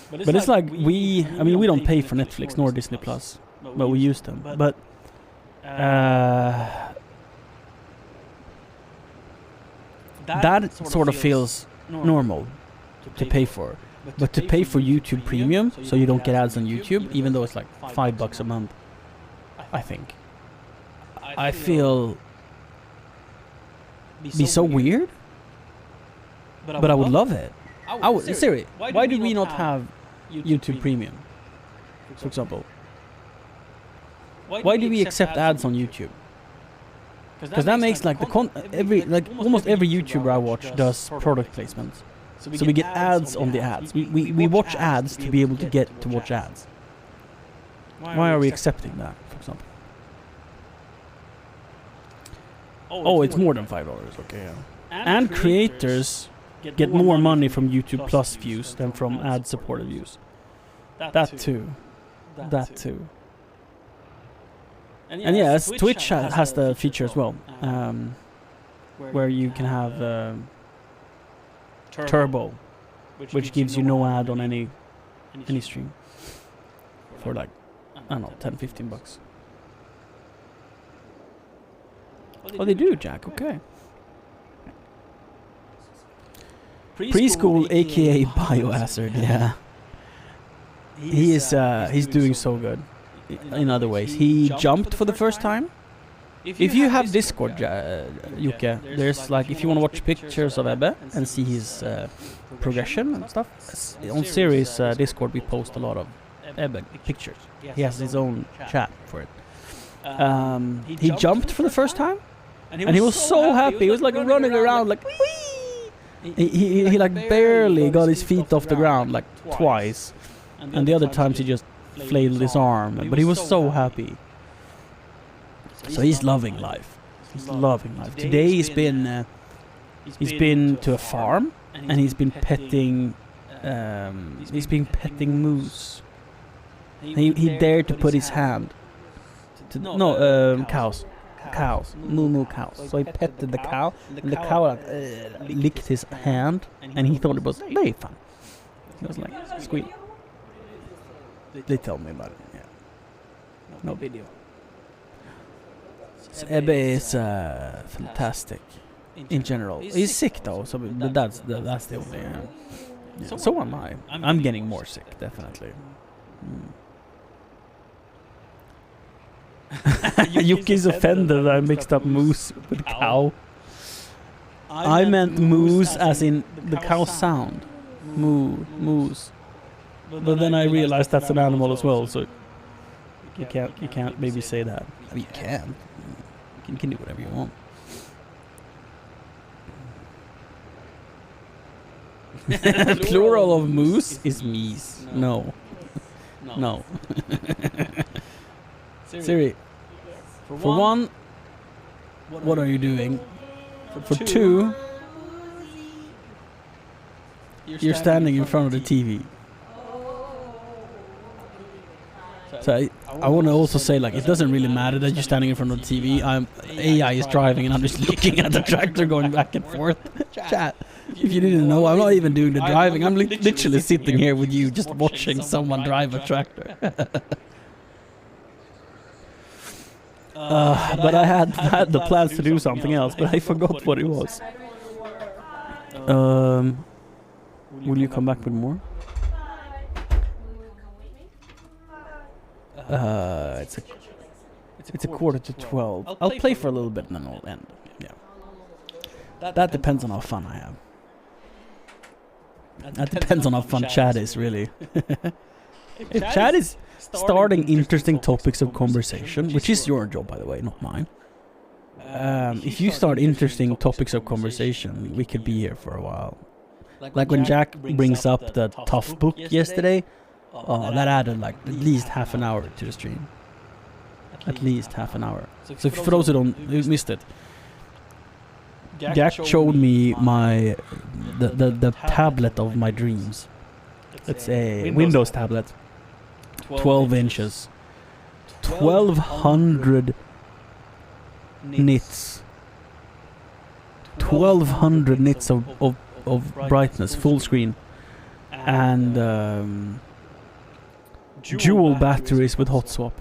But it's like we don't pay for Netflix nor Disney Plus, but we use them. But that sort of feels normal to pay for. But to pay for YouTube Premium, so you don't get ads on YouTube, even though it's like $5 a month, I think. I feel be so weird. But I would love it. Siri, why do we not have YouTube Premium, for example? Why do we accept ads on YouTube? Because that makes like almost every YouTuber I watch does product placements. So we get ads on the ads. We watch ads to be able to get to watch ads. Why are we accepting that, for example? Oh, it's more than $5. Okay. Yeah. And creators get more money from YouTube Plus views than from ad-supported views. That too. And yes, Twitch has the feature as well, where you can have Turbo, which gives you no ad on any stream for like, I don't know, $10-15. Oh, they do, Jack. Okay. Preschool, aka Biohazard, yeah. He's doing so good. In other ways, he jumped for the first time. If you have Discord, Yuke, there's like, if you want to watch pictures of Ebbe and see his progression and stuff, on Siri's Discord we post a lot of Ebbe pictures. He has his own chat for it. He jumped for the first time, and he was so happy. He was like running around like, whee! He like barely got his feet off the ground like twice, and the other times he just flailed his arm, but he was so happy. So he's loving life. Today he's been to a farm, and he's been petting moose. He dared to put his hand to cows, moo cows. So he petted the cow, and the cow licked his hand, and he thought it was very fun. He was like, squeal. They told me about it. Yeah. No video. So Ebbe is fantastic in general. He's sick though, so but that's the only. Yeah. So am I. I'm getting more sick, definitely. Yuki's offended that I mixed up moose with cow. I meant moose as in the cow sound. Moose. But then I realized that's an animal as well, so you can't maybe say that. I mean, you can do whatever you want. Plural of moose is meese. No. Siri, for one, what are you doing? For 2, you're standing in front of the TV. So I want to also say, like, it doesn't really matter that you're standing in front of the TV. AI is driving and I'm just looking at the tractor going back and forth. Chat. If you didn't know, I'm not even doing the driving. I'm literally sitting here with you just watching someone drive a tractor. But I had the plans to do something else, but I forgot what it was. Will you come back with more? It's a quarter to 12. I'll play for a little bit and then I'll end. Yeah. That depends on how fun I have. That depends on how fun chat is, really. If chat is starting interesting topics of conversation, which is your job, by the way, not mine. If you start interesting topics of conversation, we could be here for a while. Like when Jack brings up the tough book yesterday, that added like at least half an hour to the stream. At least half an hour. So for those who missed it, Jack showed me the tablet of my dreams. It's a Windows tablet, 12 inches, 1200 nits, 1200 nits of brightness, full screen, and dual batteries with hot swap.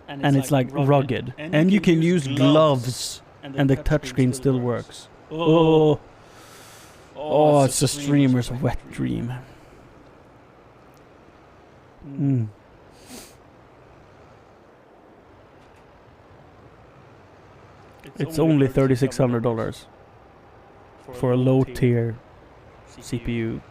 And it's like rugged, and you can use gloves, and the touchscreen still works. Oh, it's a streamer's wet dream. It's only $3,600 for a low tier CPU.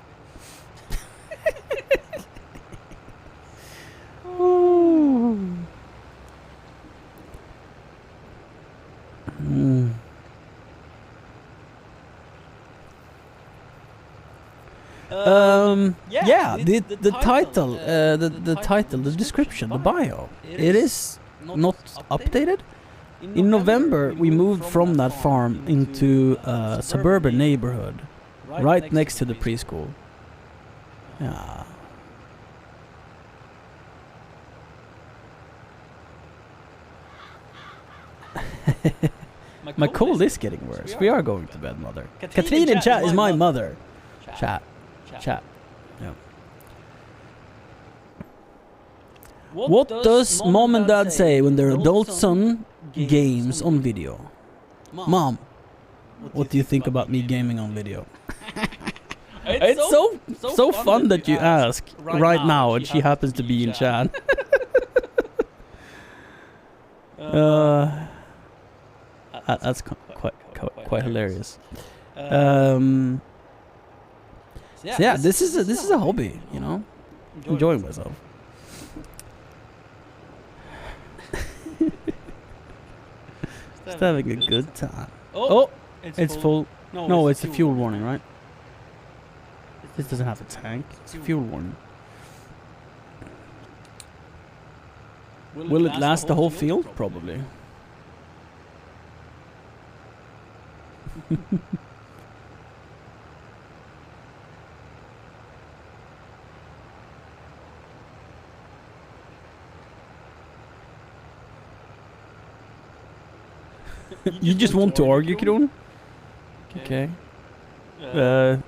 Yeah, the title, the title, the description, the bio, it is not updated. In November, we moved from that farm into a suburban neighborhood, right next to the preschool. Yeah. My cold is getting worse. We are going to bed, mother. Katrine in chat is my mother. Chat. Yeah. What does mom and dad say when their adult son games on video? Mom, what do you think about me gaming on video? It's so fun that you ask right now, and she happens to be in chat. That's quite hilarious. So yeah, this is a hobby, you know, enjoying myself. Just having a good time. Oh, it's full. No, it's a fuel warning, right? This doesn't have a tank. It's a fuel warning. Will it last the whole field? Probably. You just want to argue, Kron? Okay.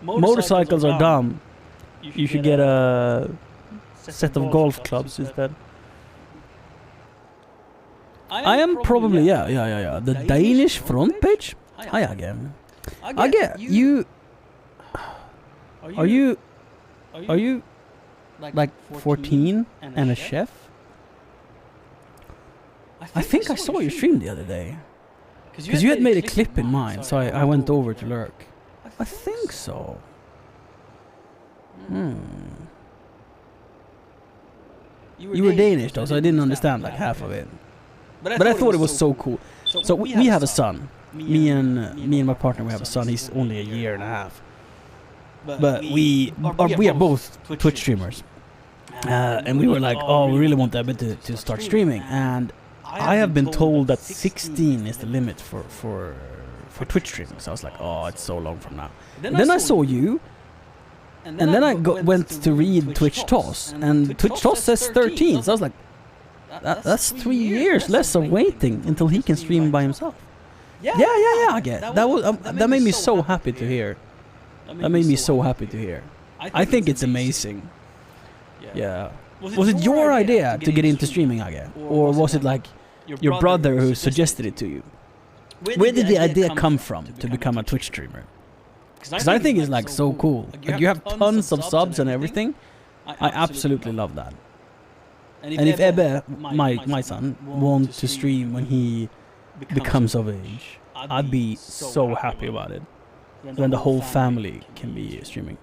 Motorcycles are dumb. You should get a set of golf clubs instead. I am probably, yeah. The Danish front page? Hi again. I get you. Are you like 14 and a chef? I think I saw your stream the other day. Because you had made a clip in mine, so I went over to lurk. I think so. You were Danish though, so I didn't understand like half of it. But I thought it was so cool. So we have a son. Me and my partner, we have a son. He's only a year and a half. But we are both Twitch streamers. And we were like, oh, we really want Ebbe to start streaming. And I have been told that 16 is the limit for Twitch streaming. So I was like, oh, it's so long from now. And then I saw you, and then I went to read Twitch Toss, and Twitch Toss says 13. So I was like, that's 3 years less of waiting until he can stream by himself. Yeah, I get it. That made me so happy to hear. That made me so happy to hear. I think it's amazing. Yeah. Was it your idea to get into streaming again? Or was it like your brother who suggested it to you? Where did the idea come from to become a Twitch streamer? Because I think it's like so cool. Like you have tons of subs and everything. I absolutely love that. And if Ebbe, my son, wants to stream when he becomes of age, I'd be so happy about it. Then the whole family can be streaming.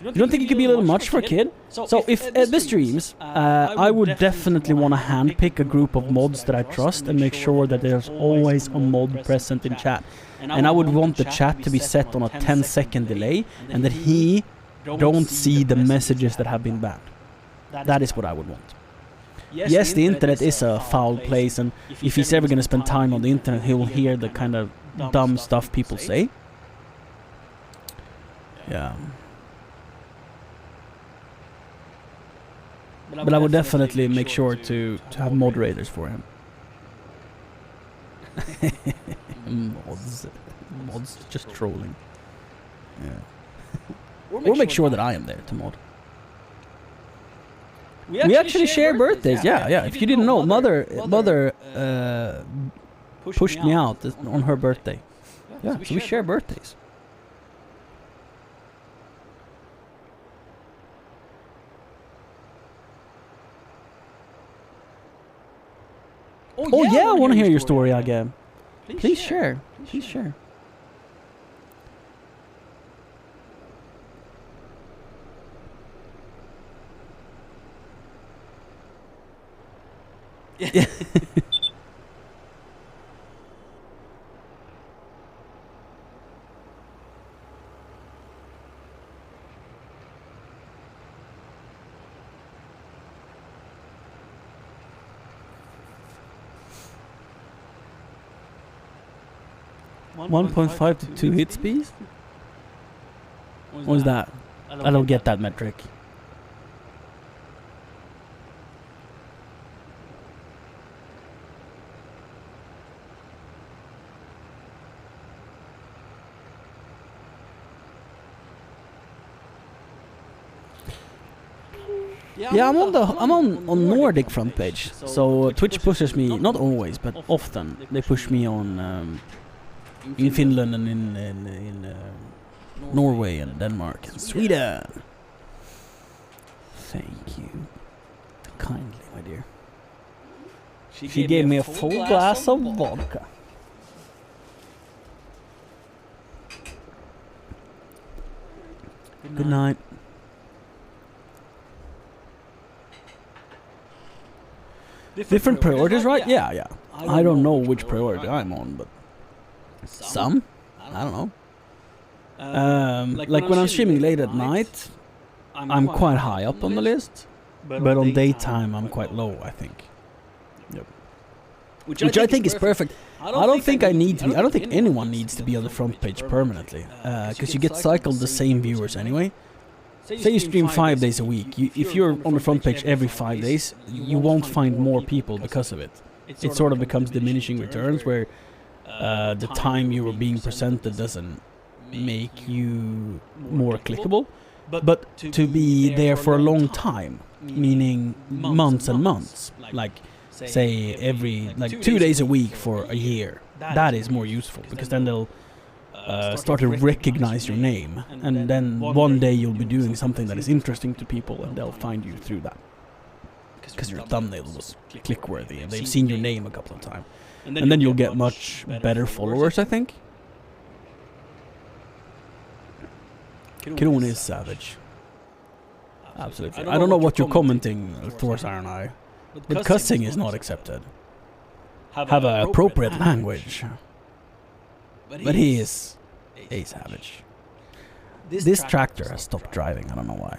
You don't think it could be a little much for a kid? So if Ebbe streams, I would definitely want to handpick a group of mods that I trust and make sure that there's always a mod present in chat. And I would want the chat to be set on a 10-second delay and that he don't see the messages that have been banned. That is what I would want. Yes, the internet is a foul place, and if he's ever going to spend time on the internet, he will hear the kind of dumb stuff people say. Yeah. But I would definitely make sure to have moderators for him. Mods, just trolling. Yeah. Or make sure that I am there to mod. We actually share birthdays. Yeah. If you didn't know, mother pushed me out on her birthday. Yeah, so we share birthdays. Oh yeah, I want to hear your story again. Please share. Please share. Yeah. .5 to 2 hit speed? What is that? I don't get that metric. Yeah, I'm on Nordic front page. So Twitch pushes me, not always, but often. They push me on in Finland and in Norway and Denmark and Sweden. Thank you. Kindly, my dear. She gave me a full glass of vodka. Good night. Different priorities, right? Yeah. I don't know which priority I'm on, but some? I don't know. Like when I'm streaming late at night, I'm quite high up on the list, but on daytime I'm quite low, I think. Yep. Which I think is perfect. I don't think anyone needs to be on the front page permanently, because you get cycled the same viewers anyway. Say you stream 5 days a week. If you're on the front page every 5 days, you won't find more people because of it. It sort of becomes diminishing returns where the time you are being presented doesn't make you more clickable. But to be there for a long time, meaning months and months, like say every 2 days a week for a year, that is more useful, because then they'll start to recognize your name, and then one day you'll be doing something that is interesting to people and they'll find you through that, because your thumbnail was click-worthy and they've seen your name a couple of times, and then you'll get much better followers, I think. Kironi is savage. Absolutely. I don't know what you're commenting, Thor's Iron Eye, but cussing is not accepted. Have an appropriate language. But he is a savage. This tractor has stopped driving, I don't know why. .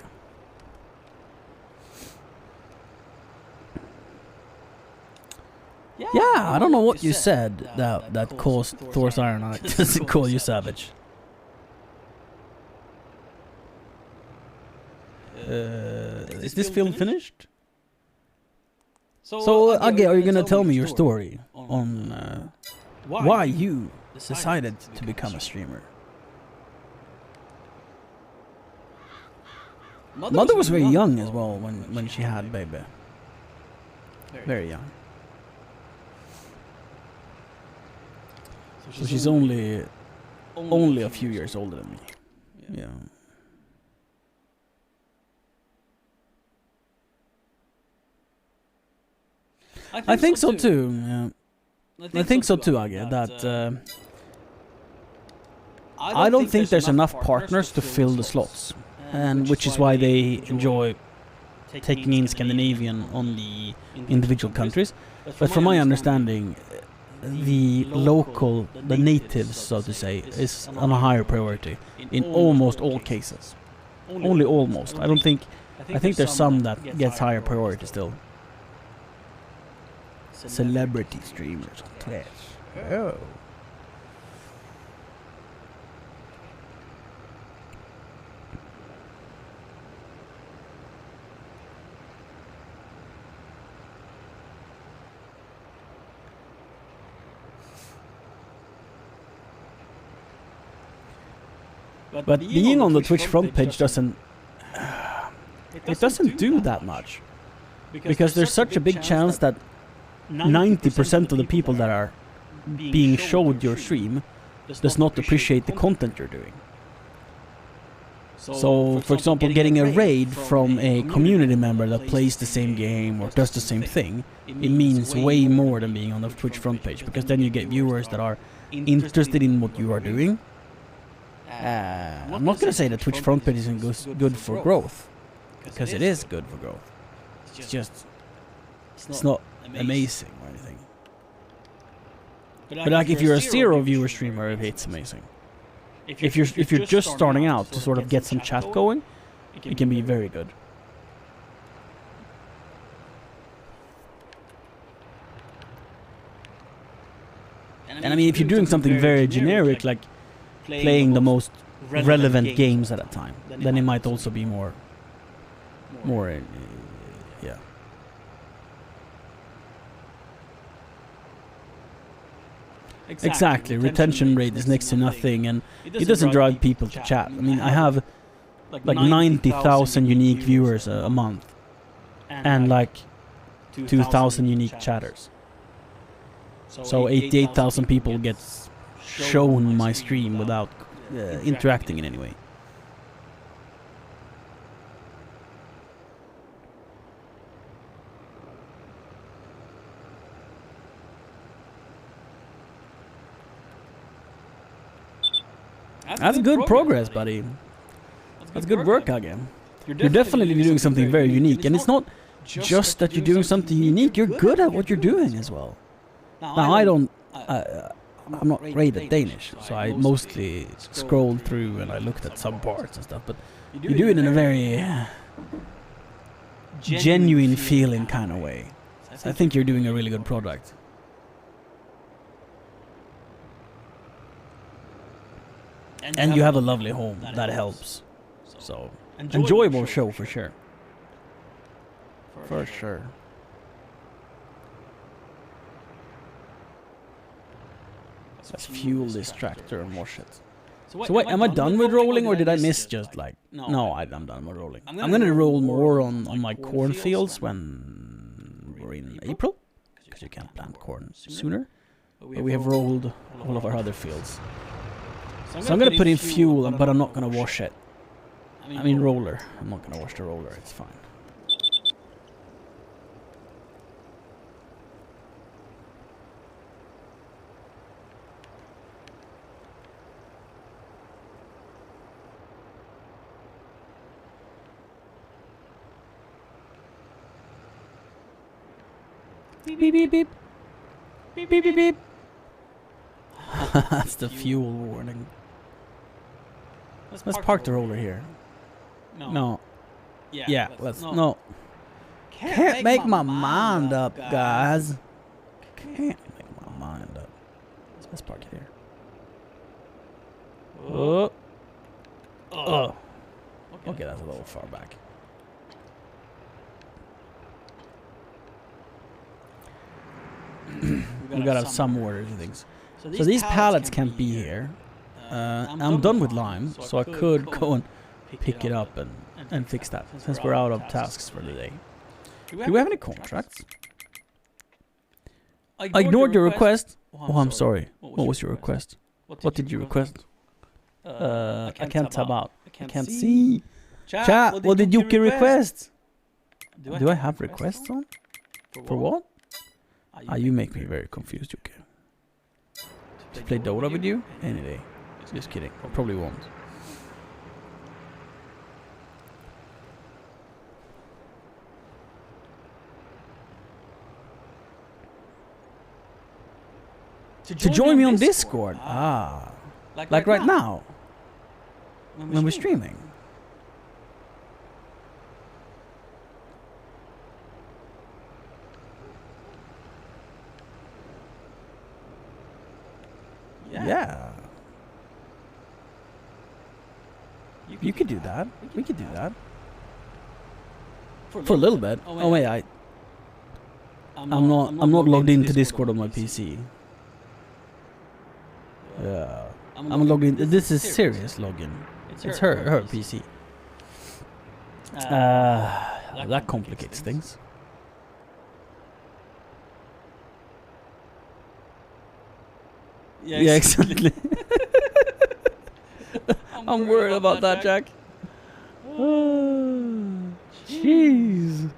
Yeah, I don't know what you said that caused Thor's Iron Eye to call you savage. Is this film finished? So, Age, are you gonna tell me your story on why you decided to become a streamer? Mother was very young as well when she had baby. Very young. So she's only a few years older than me. Yeah. I think so too. Yeah. I think so too, Age. That I don't think there's enough partners to fill the slots, and which is why they enjoy taking in Scandinavian on the individual countries. But from my understanding, the local, the natives, so to say, is on a higher priority in almost all cases. Only almost. I think there's some that gets higher priority still. Celebrity streamers on Twitch. Oh. But being on the Twitch front page doesn't do that much, because there's such a big chance that 90% of the people that are being showed your stream does not appreciate the content you're doing. So, for example, getting a raid from a community member that plays the same game or does the same thing, it means way more than being on the Twitch front page, because then you get viewers that are interested in what you are doing. I'm not gonna say that Twitch front page isn't good for growth, because it is good for growth. It's not amazing or anything. But like if you're a 0 viewer streamer, it's amazing. If you're just starting out to sort of get some chat going, it can be very good. And I mean, if you're doing something very generic, like playing the most relevant games at a time, then it might also be more yeah. Exactly, retention rate is next to nothing, and it doesn't drive people to chat. I mean, I have like 90,000 unique viewers a month, and like 2,000 unique chatters. So 88,000 people get shown my stream without interacting in any way. That's good progress, buddy. That's good work again. You're definitely doing something very unique, and it's not just that you're doing something unique. You're good at what you're doing as well. Now I'm not great at Danish, so I mostly scrolled through and I looked at some parts and stuff. But you do it in a very genuine feeling kind of way. So I think you're doing a really good product. And you have a lovely home, that helps. So, enjoyable show for sure. For sure. Let's fuel this tractor and wash it. So wait, am I done with rolling, or did I miss just like... No, I'm done with rolling. I'm gonna roll more on my cornfields when we're in April, because you can't plant corn sooner. But we have rolled all of our other fields. So I'm gonna put in fuel, but I'm not gonna wash it. I mean roller. I'm not gonna wash the roller, it's fine. Beep beep beep beep. Beep beep beep beep. That's the fuel warning. Let's park the roller here. No. Yeah, let's... No. Can't make my mind up, guys. can't make my mind up. Let's park it here. Oh. Oh. Okay, that's a little far back. We gotta have some order to things. So these pallets can't be here. I'm done with lime, so I could go and pick it up and fix that, since we're out of tasks for the day. Do we have any contracts? I ignored your request. Oh, I'm sorry. What was your request? What did you request? I can't tab out. I can't see. Chat, what did Yuki request? Do I have requests on? For what? You make me very confused, Yuki. To play Dota with you? Any day. Just kidding. I probably won't. To join me on Discord? Ah. Like right now? When we're streaming? Yeah. You could do that. We could do that. For a little bit. Oh wait, I'm not logged into Discord on my PC. Yeah. I'm logged in. This is serious login. It's her PC. That complicates things. Yeah, exactly. I'm worried about that, Jack. Jeez.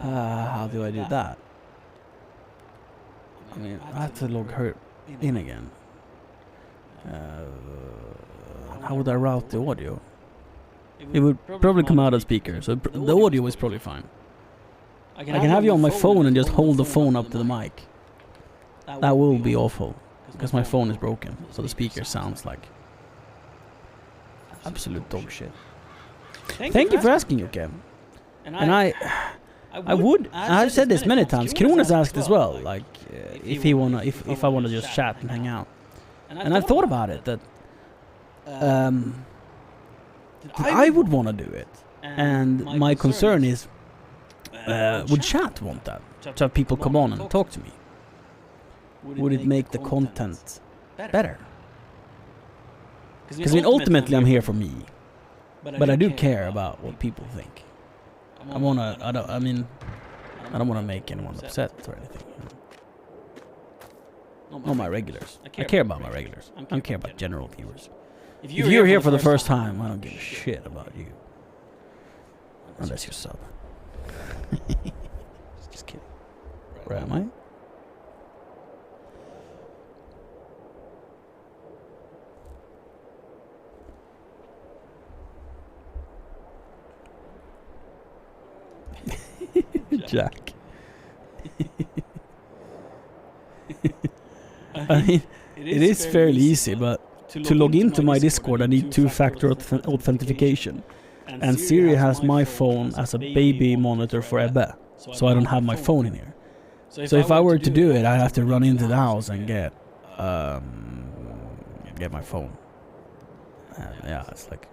How do I do that? I mean, I have to log her in again. How would I route the audio? It would probably come out as speaker, so the audio is probably fine. I can have you on my phone and just hold the phone up to the mic. That will be awful, because my phone is broken, so the speaker sounds like absolute dog shit. Thank you for asking, Yuki. And I've said this many times. Kronos asked as well, like if I wanna just chat and hang out. And I've thought about it that I would wanna do it, and my concern is would chat want that? To have people come on and talk to me? Would it make the content better? Because I mean, ultimately I'm here for me, but I do care about what people think. I don't wanna make anyone upset or anything. Not my regulars. I care about my regulars. I don't care about general viewers. If you're here for the first time, I don't give a shit about you. Unless you sub. Just kidding. Where am I? Jack. I mean, it is fairly easy, but to log into my Discord I need two-factor authentication. And Siri has my phone as a baby monitor for Ebbe, so I don't have my phone in here. So if I were to do it, I'd have to run into the house and get my phone. Yeah, it's like...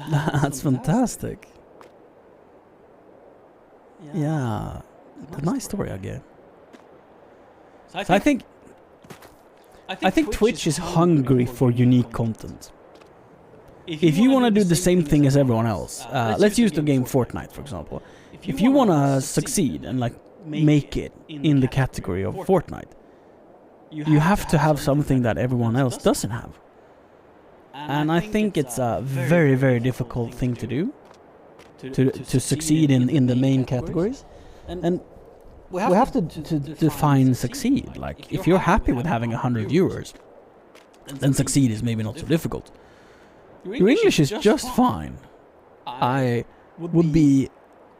That's fantastic. Yeah, a nice story, I guess. So I think Twitch is hungry for unique content. If you want to do the same thing as everyone else, let's use the game Fortnite, for example. If you want to succeed and like make it in the category of Fortnite, you have to have something that everyone else doesn't have. And I think it's a very, very difficult thing to do, to succeed in the main categories. And we have to define succeed. Like, if you're happy with having 100 viewers, then succeed is maybe not so difficult. Your English is just fine. I would be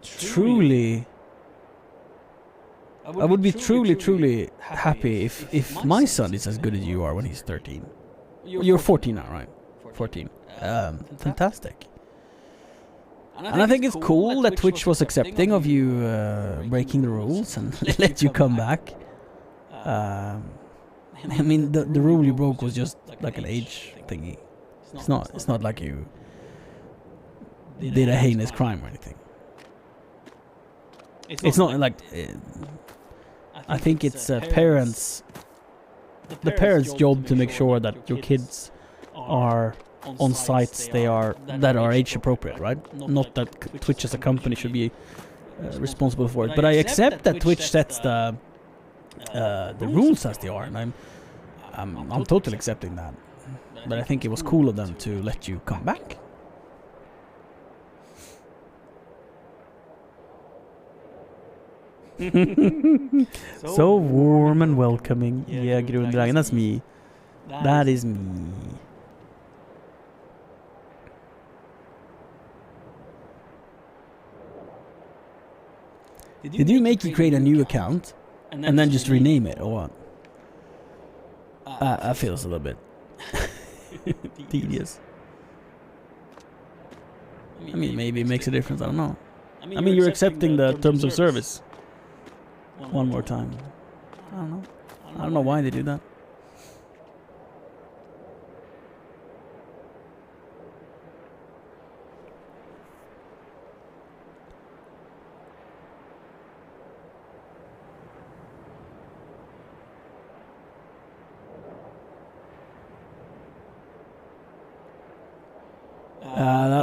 truly truly happy if my son is as good as you are when he's 13. You're 14 now, right? 14. Fantastic. And I think it's cool that Twitch was accepting of you breaking the rules and let you come back. I mean, the rule you broke was just like an age thingy. It's not like you did a heinous crime or anything. It's not like I think it's parents. The parents' job to make sure that your kids are on sites that are age appropriate, right? Not that Twitch as a company should be responsible for it. But I accept that Twitch sets the rules as they are, and I'm totally accepting that. But I think it was cool of them to let you come back. So warm and welcoming. Yeah, Grunddragen, that's me. That is me. Did you make you create a new account and then just rename it, or what? That feels a little bit tedious. I mean, maybe it makes a difference, I don't know. I mean, you're accepting the terms of service one more time. I don't know. I don't know why they do that.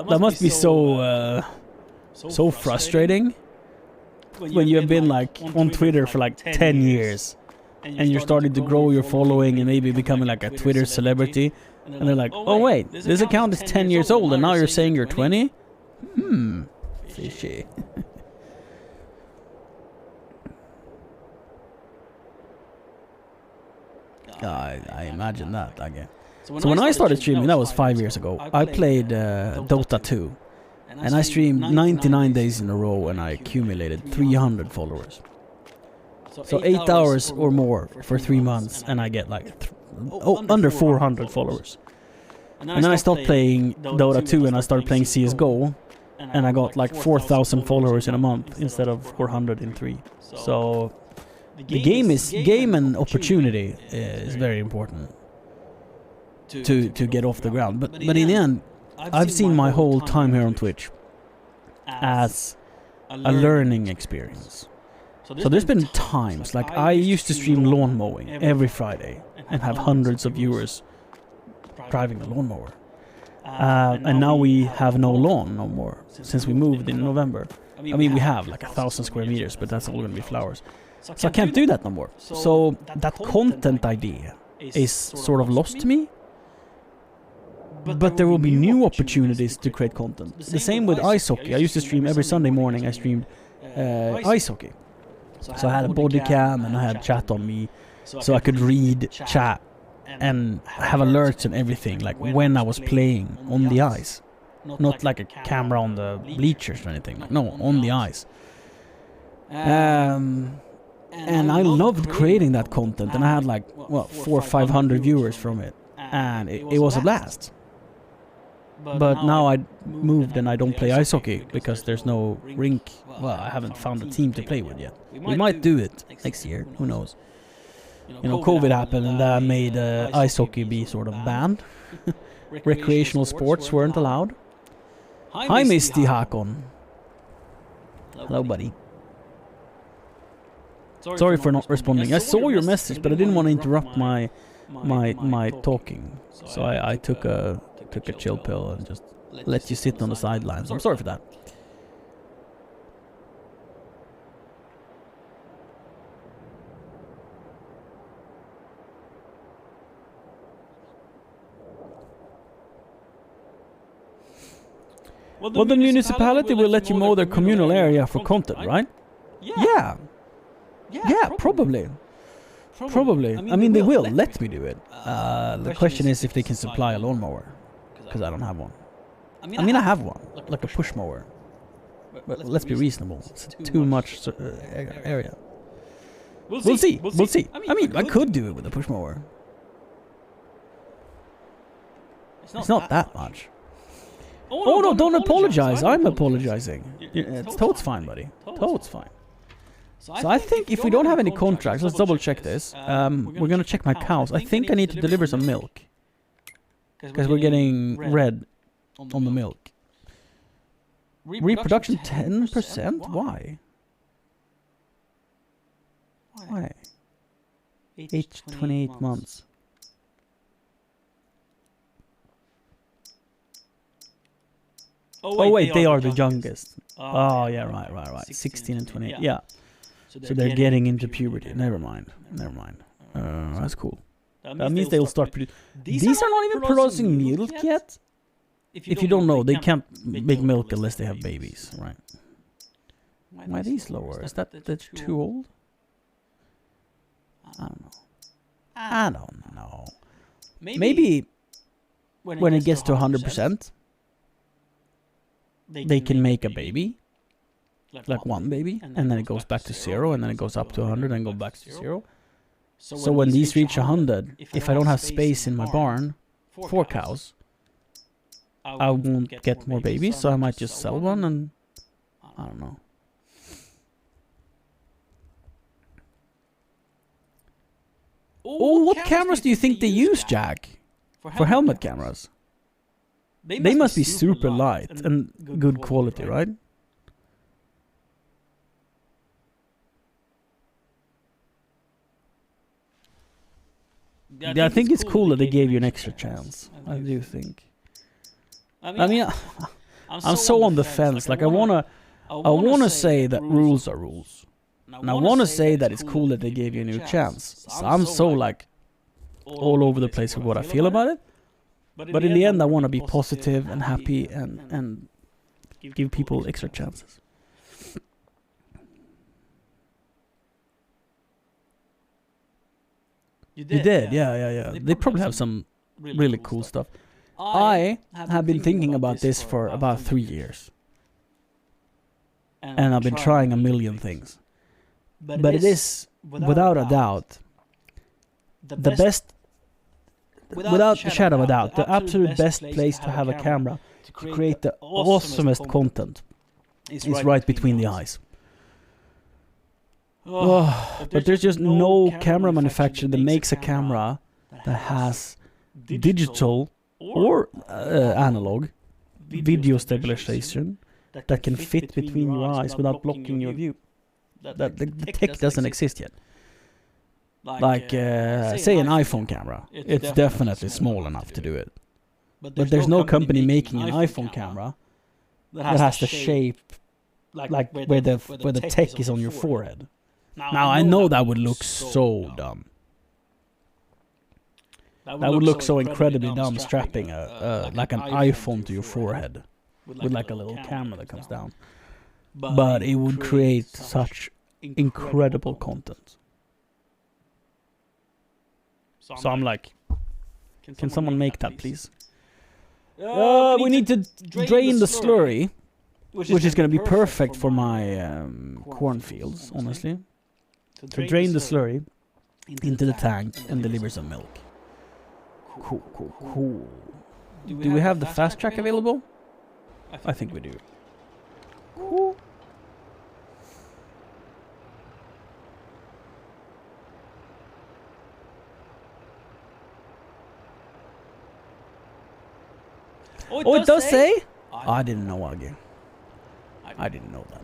That must be so frustrating when you have been like on Twitter for like 10 years and you're starting to grow your following and maybe becoming like a Twitter celebrity, and they're like, oh wait, this account is 10 years old and now you're saying you're 20? Fishy. I imagine that, I guess. So when I started streaming, that was 5 years ago, I played Dota 2. And I streamed 99 days in a row and I accumulated 300 followers. So 8 hours or more for 3 months and I get like under 400 followers. And then I stopped playing Dota 2 and I started playing CSGO. And I got like 4,000 followers in a month instead of 400 in 3. So the game and opportunity is very important to get off the ground. But in the end, I've seen my whole time here on Twitch as a learning experience. So there's been times, like I used to stream lawn mowing every Friday and have hundreds of viewers driving a lawnmower. And now we have no lawn no more since we moved in November. I mean, we have like 1,000 square meters, but that's all going to be flowers. So I can't do that no more. So that content idea is sort of lost to me. But there will be new opportunities to create content. The same with ice hockey. I used to stream every Sunday morning. I streamed ice hockey. So I had a body cam and I had chat on me, so I could read chat and have alerts and everything, like when I was playing on the ice. Not like a camera on the bleachers or anything. Like, no, on the ice. And I loved creating that content, and I had like 400 or 500 viewers from it, and it was a blast. But now I moved and I don't play ice hockey because there's no rink. Well, I haven't found a team to play with yet. We might do it next year, who knows. You know, COVID happened and that made ice hockey be sort of banned. Recreational sports weren't allowed. Hi, Misty Hakon. Hello, buddy. Sorry for not responding. I saw your message, but I didn't want to interrupt my talking. So I took a chill pill and just let you sit on the sidelines. I'm sorry for that. Well, the municipality will let you mow their communal area for content, right? Yeah. Yeah, probably. Probably. I mean, they will let me do it. The question is if they can supply a lawnmower. Because I don't have one. I mean, I have one. Like a push mower. But let's be reasonable. It's too much area. We'll see. We'll see. I mean, I could do it with a push mower. It's not that much. Oh no, don't apologize. I'm apologizing. It's totes fine, buddy. Totes fine. So I think if we don't have any contracts, let's double check this. We're gonna check my cows. I think I need to deliver some milk. Because we're getting red on the milk. Reproduction 10%? Why? Why? Age 28 months. Oh wait, they are the youngest. Oh yeah, right. 16 and 28. Yeah. So they're getting into puberty. Never mind. That's cool. That means they'll start producing. These are not even producing milk yet. If you don't know, they can't make milk unless they have babies, right? Why are these lower? Is that too old? I don't know. Maybe when it gets to 100%, they can make a baby. Like one baby, and then it goes back to 0, and then it goes up to 100 and go back to 0. So when these reach 100, if I don't have space in my barn for cows, I won't get more babies, so I might just sell one, and I don't know. Oh, what cameras do you think they use, Jack? For helmet cameras? They must be super light and good quality, right? Yeah, I think it's cool that they gave you an extra chance. I do think. I mean, I'm so on the fence. Like, I wanna say that rules are rules, and I wanna say that it's cool that they gave you a new chance. So I'm so like all over the place with what I feel about it. But in the end, I wanna be positive and happy and give people extra chances. You did, yeah. They probably have some really cool stuff. I have been thinking about this for about 3 years. And I've been trying a million things. But it is, without a doubt, the best, without a shadow of a doubt, the absolute best place to have a camera to create the awesomest content is right between the eyes. But there's just no camera manufacturer that makes a camera that has digital or analog video stabilization that can fit between your eyes without blocking your view. The tech doesn't exist yet. Like, say an iPhone camera. It's definitely small enough to do it. But there's no company making an iPhone camera that has the shape like where the tech is on your forehead. Now I know that would look so dumb. That would look so incredibly dumb, strapping like an iPhone to your forehead with like a little camera that comes down. But it would create such incredible content. So I'm like, can someone make that, please? We need to drain the slurry, which is going to be perfect for my cornfields, honestly. To drain the slurry into the tank and deliver some milk. Cool. Do we have the fast track available? I think we do. Cool. Oh, it does say? I didn't know, Augie. I didn't know that.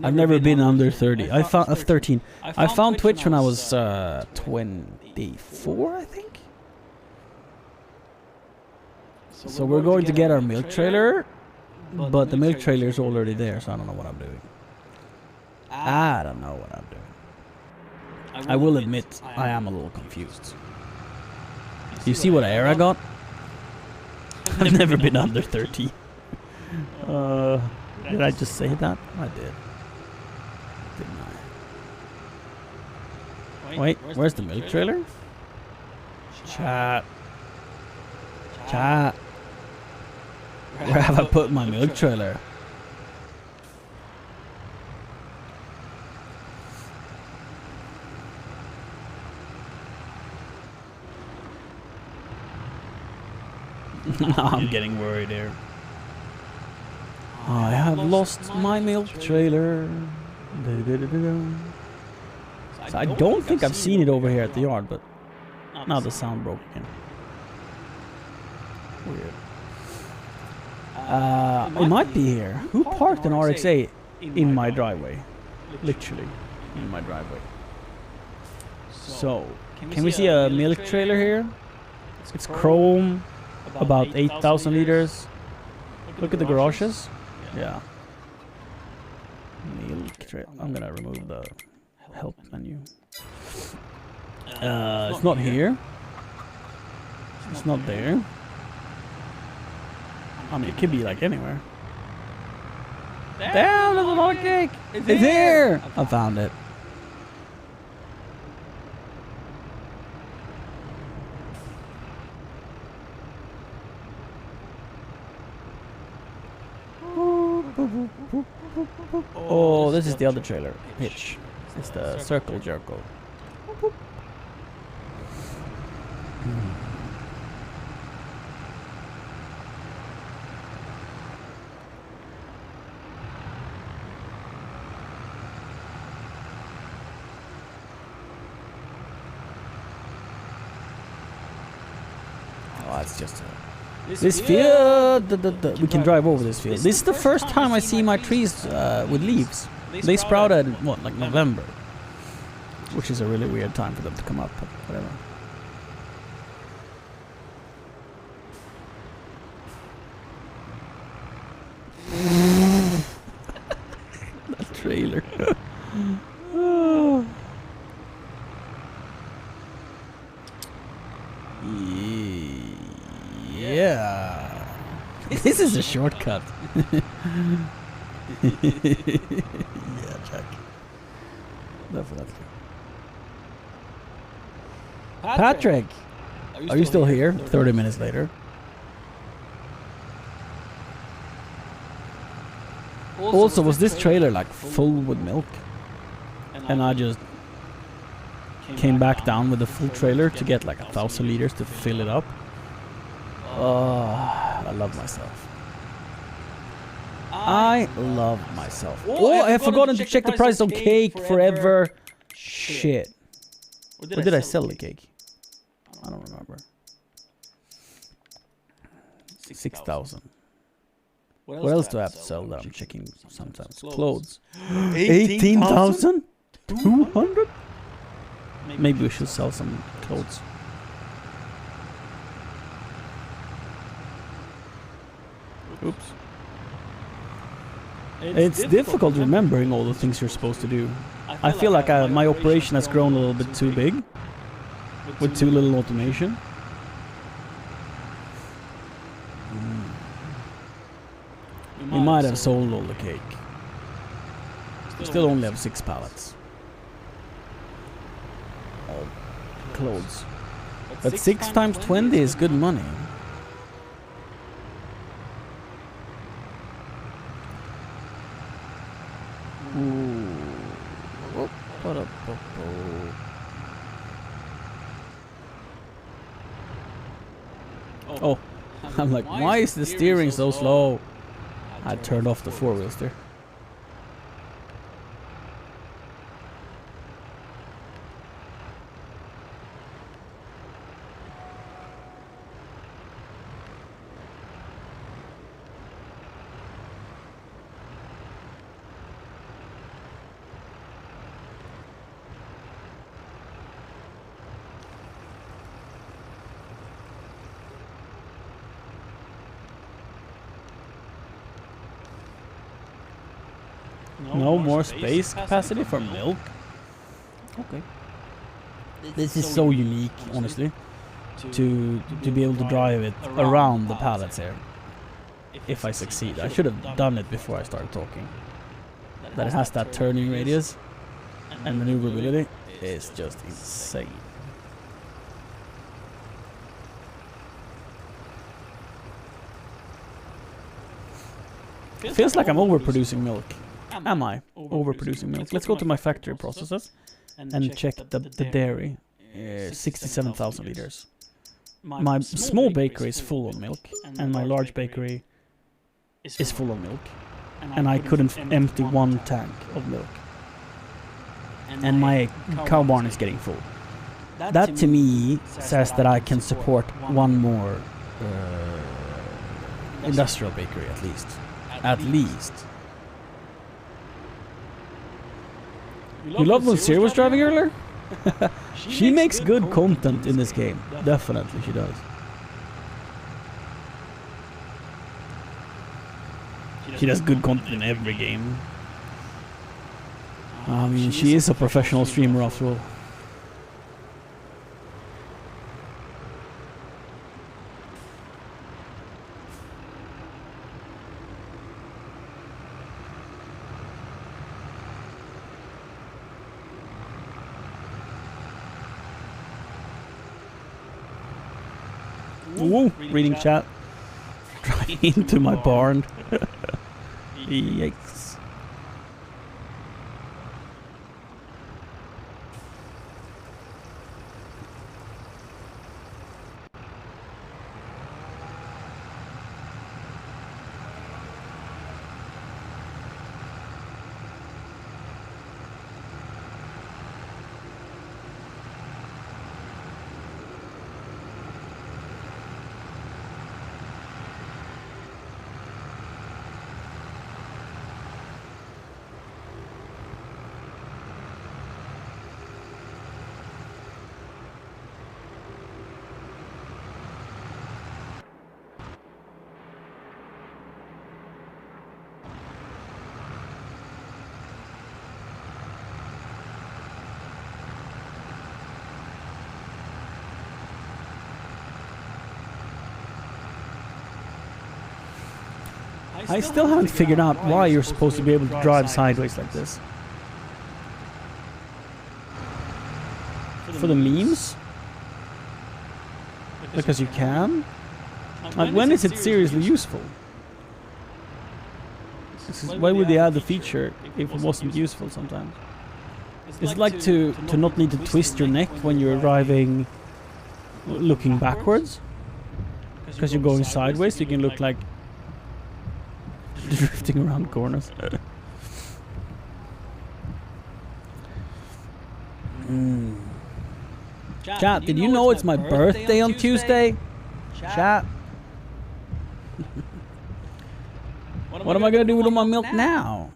I've never been under 30. I found 13. I found Twitch when I was 24, I think. So we're going to get our milk trailer, but the milk trailer is already there, so I don't know what I'm doing. I don't know what I'm doing. I will admit, I am a little confused. You see what air I got? I've never been under 30. Did I just say that? I did. Didn't I? Wait, where's the milk trailer? Chat. Chat. Where have I put my milk trailer? I'm getting worried here. I have lost my milk trailer. So I don't think I've seen it over here at the yard, but now the sound broke again. Weird. It might be here. Who parked an RX-8 in my driveway? Literally in my driveway. So, can we see a milk trailer here? It's chrome, about 8,000 liters. Look at the garages. Yeah. Milk trailer. I'm gonna remove the help menu. It's not here. It's not there. I mean, it could be like anywhere. Damn, there's a lot of cake! It's here! I found it. Oh, this is the other trailer. Hitch. It's the circle jerko. Oh, it's just a... This field, we can drive over this field. This is the first time I see my trees with leaves. They sprouted, what, like November? Which is a really weird time for them to come up, but whatever. That trailer. Yeah. This is a shortcut. Yeah, Jack. Definitely. Patrick! Are you still here? 30 minutes later. Also, was this trailer like full with milk? And I just came back down with the full trailer to get like 1,000 liters to fill it up. Oh, I love myself. I love myself. Oh, I have forgotten to check the price on cake forever. Shit. Or did I sell the cake? I don't remember. 6,000. What else do I have to sell that I'm checking sometimes? Clothes. 18,200? Maybe we should sell some clothes. Oops. It's difficult remembering all the things you're supposed to do. I feel like my operation has grown a little bit too big with too little automation. We might have sold all the cake. We still only have 6 pallets. All clothes. But 6 times 20 is good money. Oh, I'm like, why is the steering so slow? I turned off the 4-wheel steer. No more space capacity for milk? Okay. This is so unique, honestly, to be able to drive it around the pallets here. if I succeed. I should have done it before I started talking. That it has that turning radius and maneuverability is just insane. Feels like I'm overproducing milk. Am I overproducing milk? Let's go to my factory processes and check the dairy. 67,000 liters. My small bakery is full of milk, and my large bakery is full of milk. And I couldn't empty one tank of milk. And my cow barn is getting full. That to me says that I can support one more industrial bakery at least. At least. You loved when Siri was driving earlier? She makes good content in this game. Definitely she does. She does good content in every game. I mean, she is a professional streamer after all. Ooh, reading chat. Driving into my barn. Yikes. I still haven't figured out why you're supposed to be able to drive sideways like this. For the memes? Because you can? Like, when is it seriously useful? Why would they add the feature if it wasn't useful sometimes? Is it like to not need to twist your neck when you're driving looking backwards? Because you're going sideways, you can look like drifting around corners. Chat, did you know it's my birthday on Tuesday? Chat. What am I gonna do with all my milk now?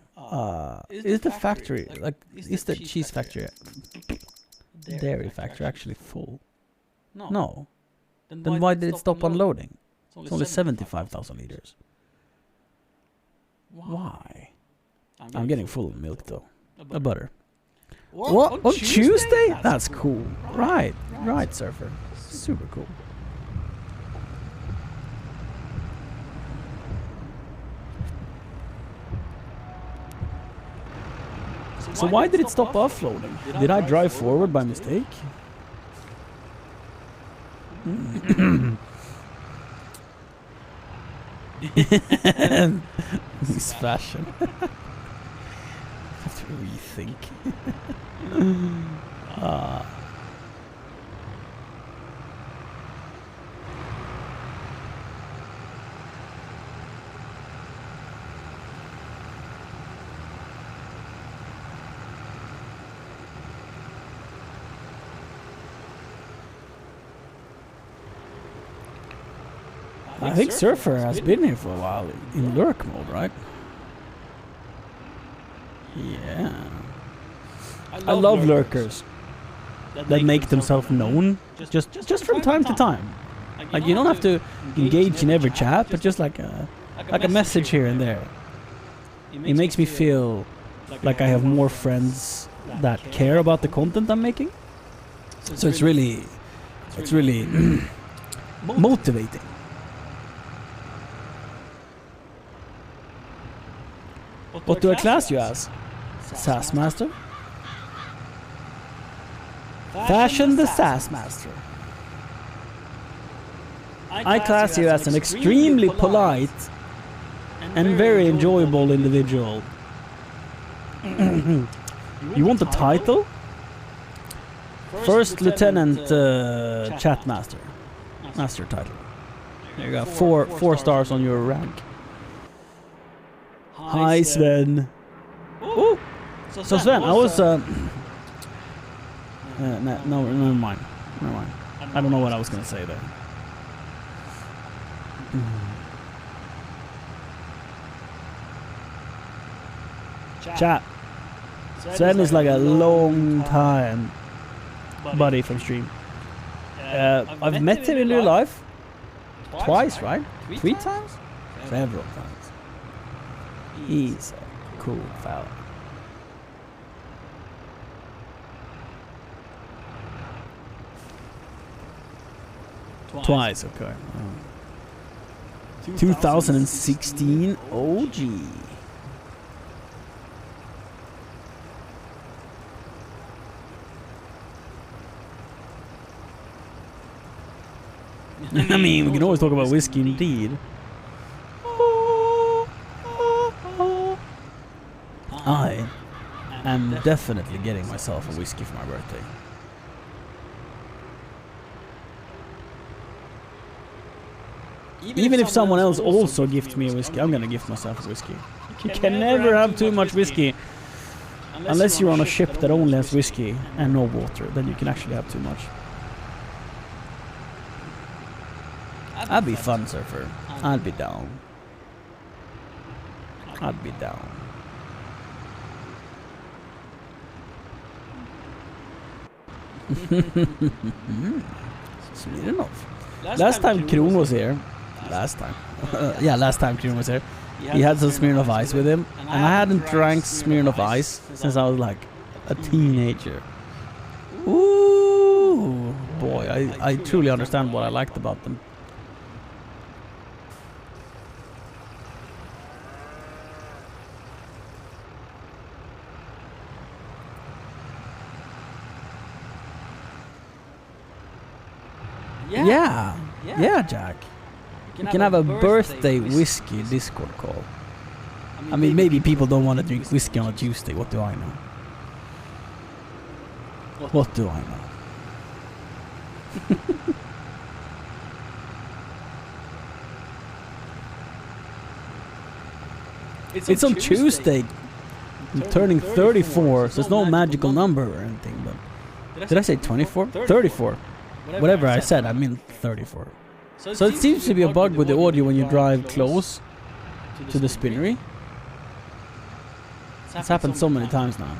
Is the factory, like, is the cheese factory, dairy factory actually full? No. Then why did it stop unloading? It's only 75,000 liters. Why? I'm getting full of milk though. A butter. What? On Tuesday? That's cool. Right, Surfer. Super cool. So why did it stop offloading? Did I drive forward by mistake? This fashion. Have to rethink. I think Surfer has been here for a while in lurk mode, right? Yeah. I love lurkers that make themselves known just from time to time. Like, you don't have to engage in every chat, but just like a message here and there. It makes me feel like I have more friends that care about the content I'm making. So it's really motivating. What do I class you as? Sass Master? Fashion the Sass Master. I class you as an extremely polite and very enjoyable individual. You want the title? First Lieutenant Chat Master. That's your title. There you go. Four stars on your rank. Hi Sven. Ooh. So Sven, I was no, never mind. Never mind. I don't know what I was gonna say there. Chat. Sven is like a long time buddy from stream. I've met him in real life twice, right? 3 times? Several times. He's a cool fella. Twice, okay. 2016 OG. I mean, we can always talk about whiskey indeed. I am definitely getting myself a whiskey for my birthday. Even if someone else also gifts me a whiskey, I'm gonna gift myself a whiskey. You can never have too much whiskey. Unless you're on a ship that only has whiskey and no water, then you can actually have too much. I'd be fun surfer. I'd be down. I'd be down. Smirnoff. Last time Kron was here. Last time. Yeah, last time Kron was here. He had some Smirnoff Ice with him. And I hadn't drank Smirnoff Ice since I was like a teenager. Ooh, boy, I truly understand what I liked about them. Yeah, Jack. You can have a birthday whiskey Discord call. I mean, maybe people don't want to drink whiskey on a Tuesday. What do I know? What do I know? It's on Tuesday. I'm turning 34, so it's no magical number or anything. But did I say 24? 34. Whatever I said, I mean 34. So it seems to be a bug with the audio when you drive close to the spinnery. It's happened so many times now.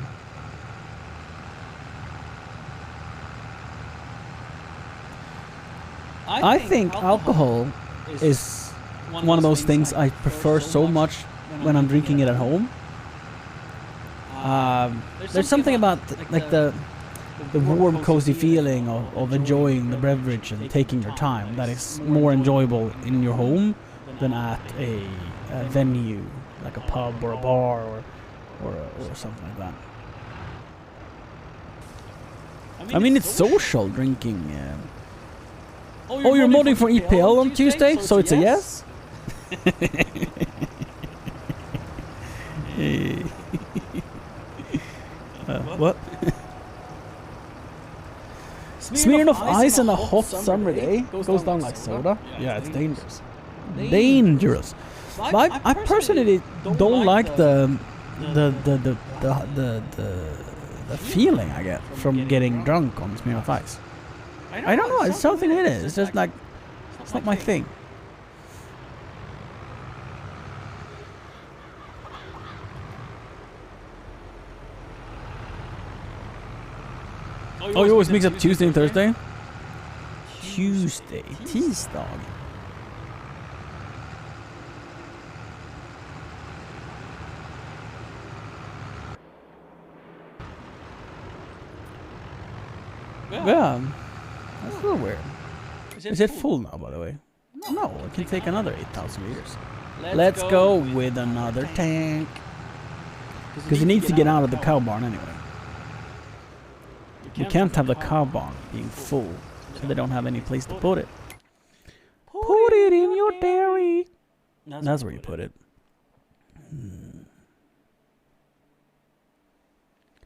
I think alcohol is one of those things I prefer so much when I'm drinking it at home. There's something about like the warm, cozy feeling of enjoying the beverage and taking your time that is more enjoyable in your home than at a venue like a pub or a bar or something like that. I mean, it's social drinking. Oh, you're modding for EPL on Tuesday, so it's a yes? What? Smirnoff Ice on a hot summer day goes down like soda. Yeah, it's dangerous. Dangerous. But I personally don't like the feeling I get from getting drunk on Smirnoff Ice. I don't know. It's something in it. It's just like it's not my thing. Oh, you always mix up Tuesday and Thursday? Tuesday. Tisdag. Yeah. That's a little weird. Is it full now, by the way? No, it can take another 8,000 liters. Let's go with another tank. Because he needs to get out of the cow barn anyway. You can't have the cow barn being full, so they don't have any place to put it. Put it in your dairy. That's where you put it.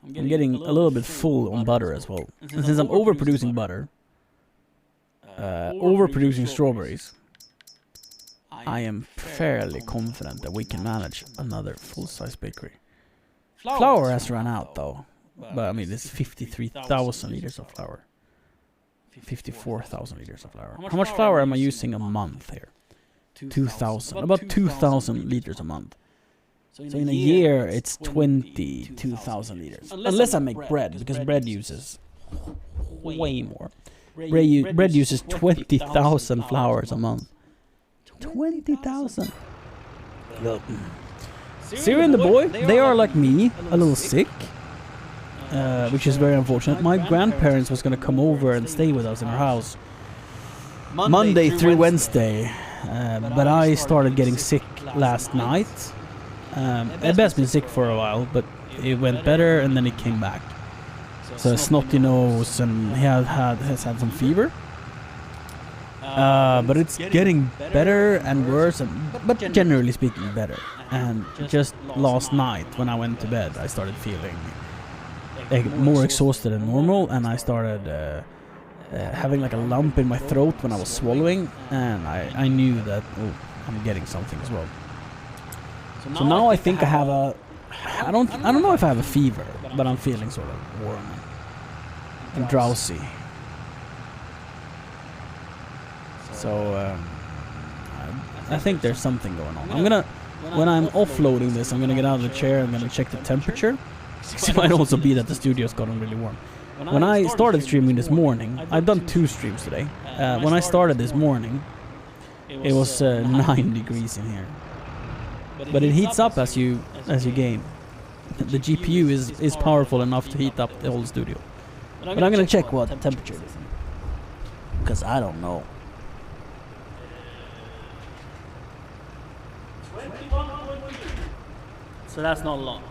I'm getting a little bit full on butter as well. And since I'm overproducing butter, overproducing strawberries, I am fairly confident that we can manage another full-size bakery. Flour has run out though. But I mean, it's 53,000 liters of flour. 54,000 liters of flour. How much flour am I using a month here? 2,000. About 2,000 liters a month. So in a year, it's 22,000 liters. Unless I make bread, because bread uses way more. Bread uses 20,000 flours a month. 20,000. Siri and the boy, they are like me, a little sick. Which is very unfortunate. My grandparents was gonna come over and stay with us in our house Monday through Wednesday, but I started getting sick last night. Ebbe's been sick for a while, but it went better and then it came back. So snotty nose, and he has had some fever. But it's getting better and worse, but generally speaking better. And just last night when I went to bed, I started feeling more exhausted than normal, and I started having like a lump in my throat when I was swallowing, and I knew that I'm getting something as well. So now I think I have a I don't know if I have a fever, but I'm feeling sort of warm and drowsy. So I think there's something going on. When I'm offloading this, I'm gonna get out of the chair. I'm gonna check the temperature. It might also be that the studio's gotten really warm. When I started streaming this morning, I've done 2 streams today. When I started this morning, it was 9 degrees in here. But it heats up as you game. The GPU is powerful enough to heat up the whole studio. But I'm gonna check what temperature it is, because I don't know. So that's not long.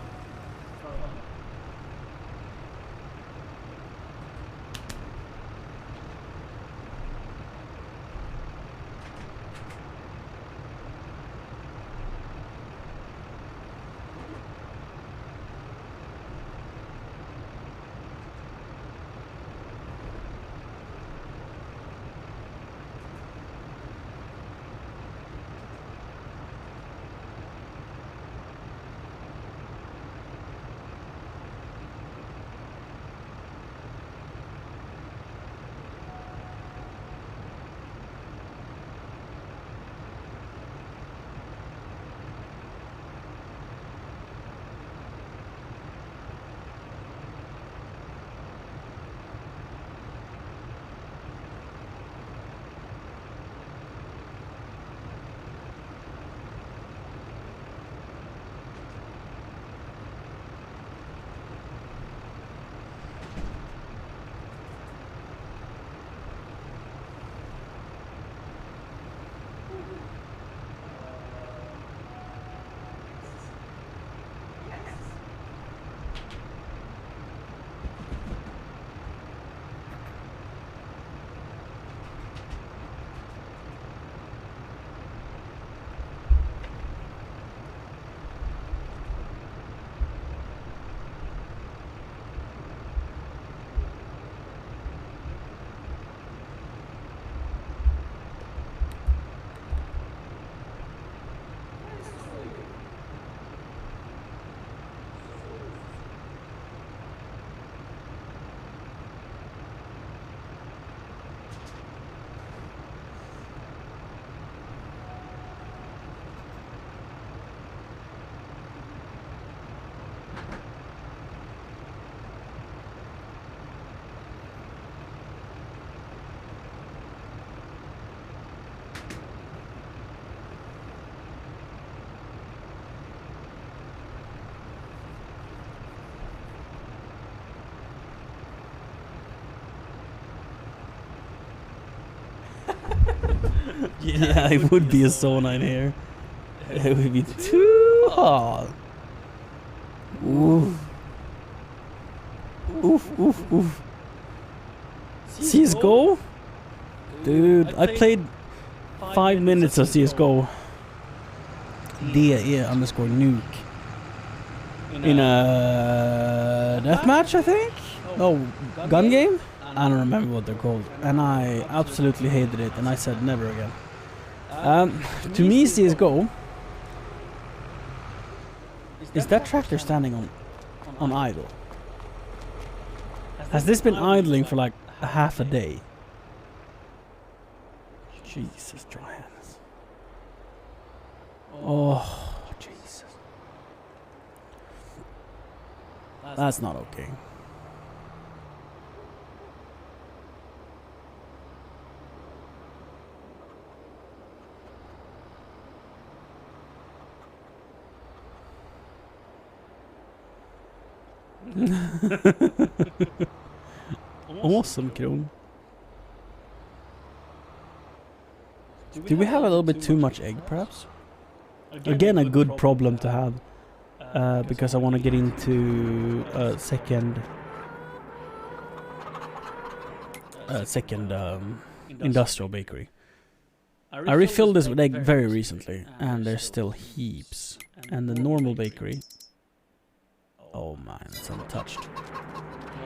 Yeah, it would be a sauna in here. It would be too hot. Oof. Oof, oof, oof. CSGO? Dude, I played 5 minutes of CSGO. DE_nuke. In a deathmatch, I think? No, gun game? I don't remember what they're called. And I absolutely hated it, and I said never again. To me, CSGO is that tractor standing on idle. Has this been idling for like a half a day? Jesus, dry hands. Oh, Jesus. That's not okay. Awesome, Kron. Do we have a little bit too much egg, perhaps? Again, a good problem to have, because I want to get into a second industrial bakery. I refilled this with egg very recently, and there's still heaps. And the normal bakery, oh man, it's untouched.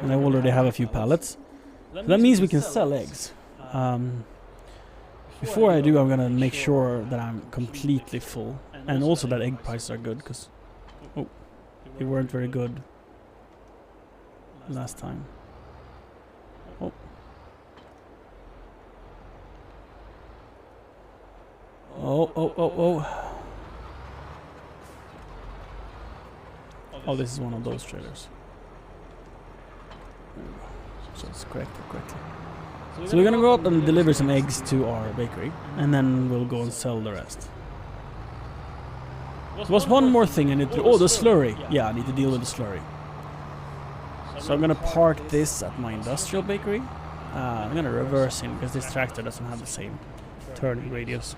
And I already have a few pallets. So that means we can sell eggs. Before I do, I'm gonna make sure that I'm completely full, and also that egg prices are good, because they weren't very good last time. Oh. Oh, this is one of those traders. So it's correctly. So we're gonna go out and deliver some eggs to our bakery, and then we'll go and sell the rest. There was one more thing I need to do. Oh, the slurry. Yeah, I need to deal with the slurry. So I'm gonna park this at my industrial bakery. I'm gonna reverse in because this tractor doesn't have the same turning radius.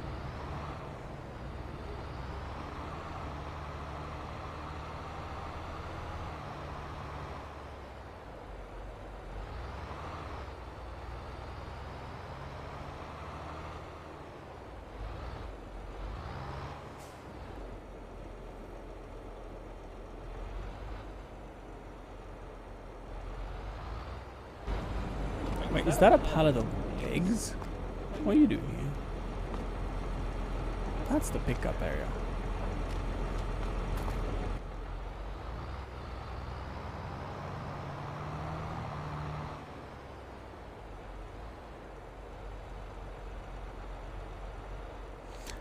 Wait, is that a pallet of eggs? What are you doing here? That's the pickup area.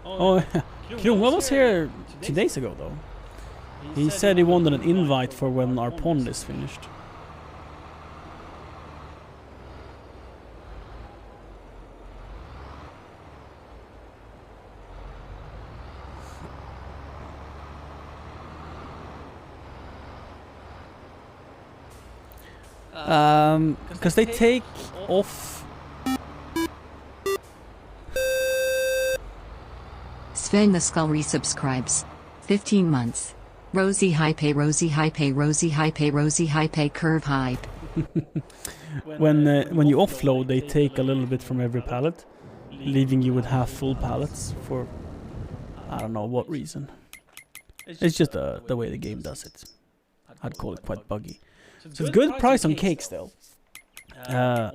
Oh, Kron was here 2 days ago though. He said he wanted an invite for when our pond is finished. Because they take off. Sven the Skull resubscribes. 15 months. Rosie high pay, Rosie high pay, Rosie high pay, Rosie high pay, curve hype. When you offload, they take a little bit from every pallet, leaving you with half full pallets for I don't know what reason. It's just the way the game does it. I'd call it quite buggy. So it's good price on cakes though.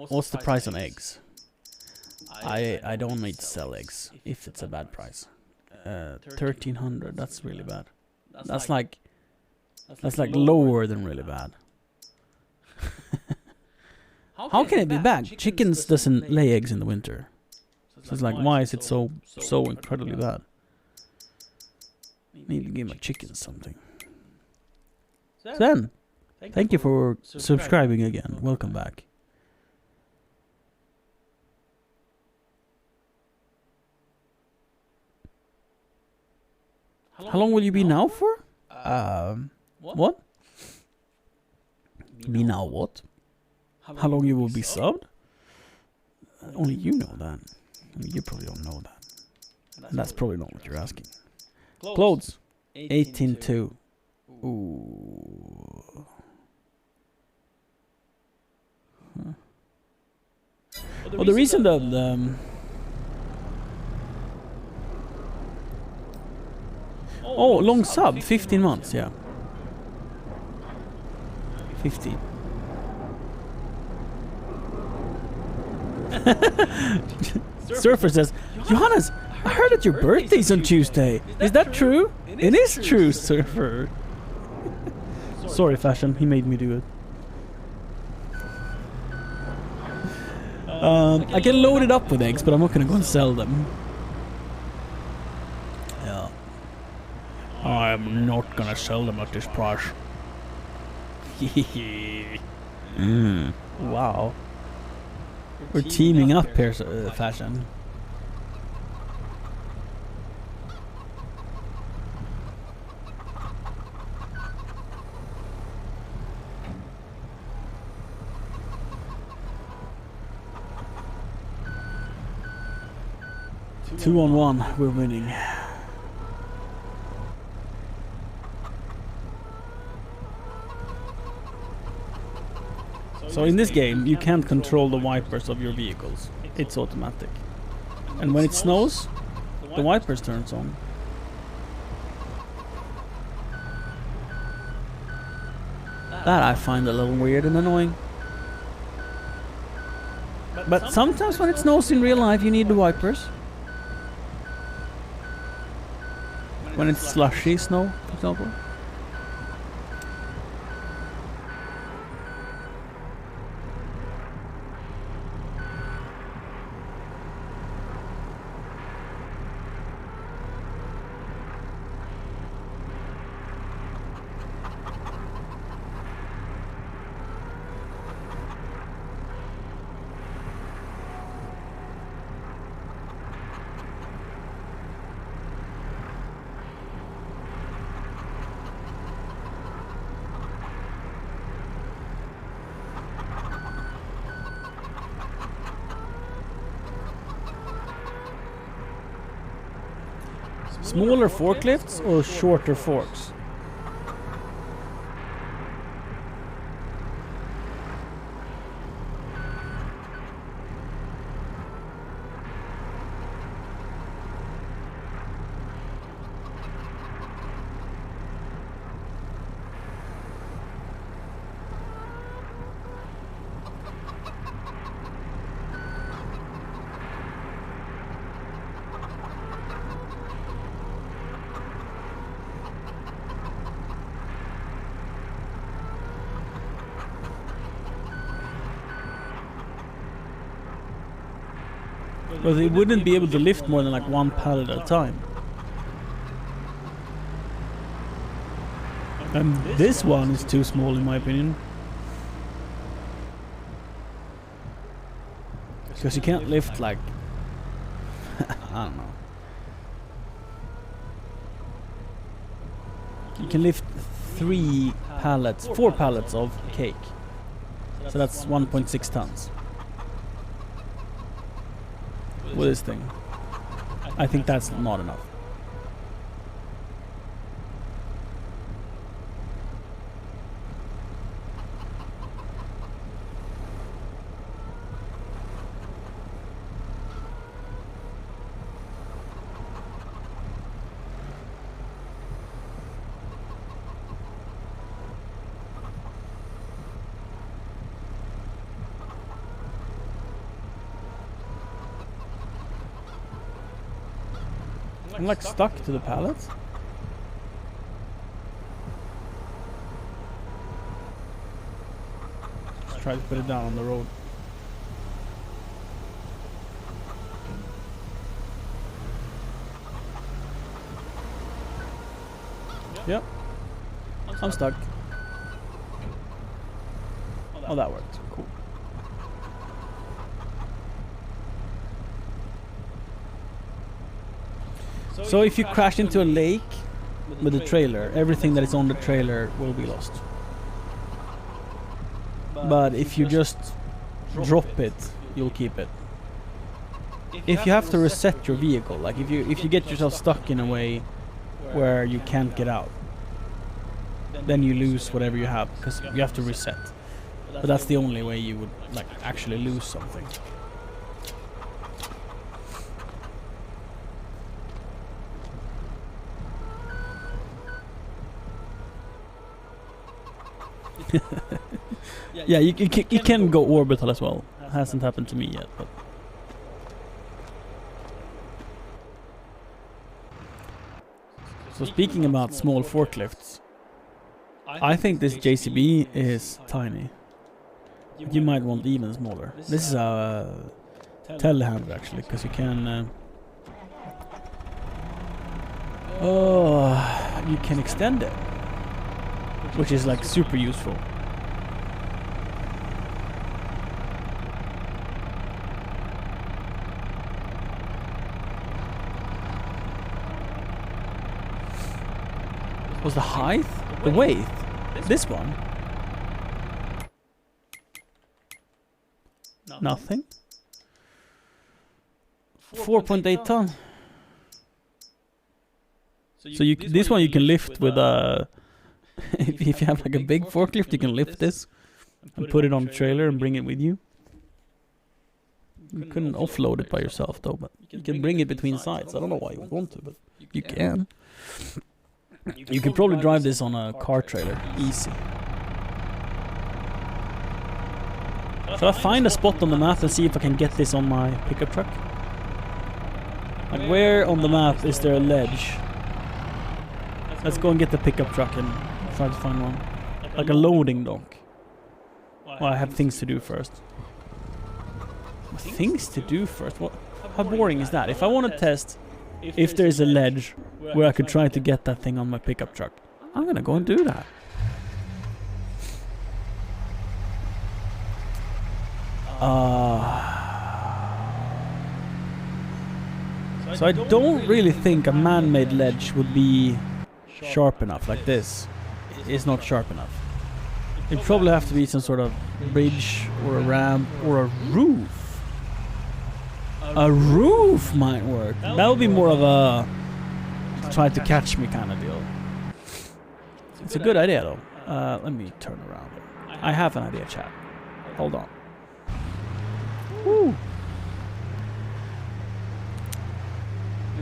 What's the price on eggs? I don't need to sell eggs if it's a bad price. 1300. That's really bad. That's like lower than really bad. How can it be bad? Chickens doesn't lay eggs in the winter. So it's like, why is it so incredibly bad? Need to give my chickens something. Sven, thank you for subscribing again. Welcome back. How long will you be now for? What? Be now what? How long you will be subbed? Only you know that. I mean, you probably don't know that. And that's probably not what you're asking. Clothes. 18.2. Ooh. Huh. Well, the reason the oh, long sub, 15 months, yeah. 15. Surfer says, Johannes, I heard that your birthday's on Tuesday. Is that true? It is true, Surfer. Sorry, Fashion, he made me do it. I can load it up with eggs, but I'm not gonna go and sell them. Yeah. I'm not gonna sell them at this price. Wow. We're teaming up here, Fashion. Two on one, we're winning. So in this game, you can't control the wipers of your vehicles. It's automatic. And when it snows, the wipers turns on. That I find a little weird and annoying. But sometimes when it snows in real life, you need the wipers. When it's slushy snow, for example. Smaller forklifts or shorter forks? But they wouldn't be able to lift more than like one pallet at a time. And this one is too small in my opinion. Because you can't lift like... I don't know. You can lift 4 pallets of cake. So that's 1.6 tons. With this thing. I think that's not enough. I'm like stuck to the pallets. Let's try to put it down on the road. Yep. I'm stuck. Oh, that worked. Cool. So if you crash into a lake with the trailer, everything that is on the trailer will be lost. But if you just drop it, you'll keep it. If you have to reset your vehicle, like if you get yourself stuck in a way where you can't get out, then you lose whatever you have, because you have to reset. But that's the only way you would like actually lose something. Yeah, you can go orbital as well. Hasn't happened to me yet, but. So speaking about small forklifts, I think this JCB is tiny. You might want even smaller. This is a telehandler actually, because you can. You can extend it, which is like super useful. Was the height? The weight? This one? Nothing. 4.8 ton. So you this one you can lift with a. if you have like a big forklift, you can lift this and put it on a trailer and bring it with you. You couldn't offload it by yourself though, but you can bring it between sides. I don't know why you would want to, but you can. You can probably drive this on a car trailer, easy. Shall I find a spot on the map and see if I can get this on my pickup truck? Like where on the map is there a ledge? Let's go and get the pickup truck and try to find one. Like a loading dock. Well, I have things to do first. Things to do first? What? How boring is that? If I want to test if there is a ledge where I could try to get that thing on my pickup truck, I'm gonna go and do that. So I don't really think a man-made ledge would be sharp enough like this. It's not sharp enough. It'd probably have to be some sort of bridge or a ramp or a roof. A roof might work. That would be more of a try to catch me kind of deal. It's a good idea though. Let me turn around. I have an idea, chat. Hold on. Woo.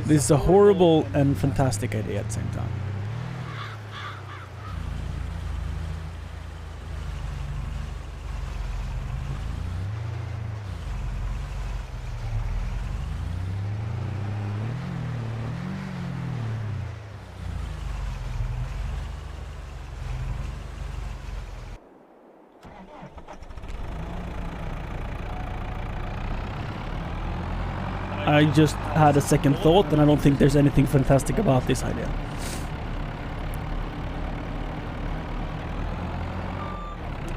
This is a horrible and fantastic idea at the same time. I just had a second thought and I don't think there's anything fantastic about this idea.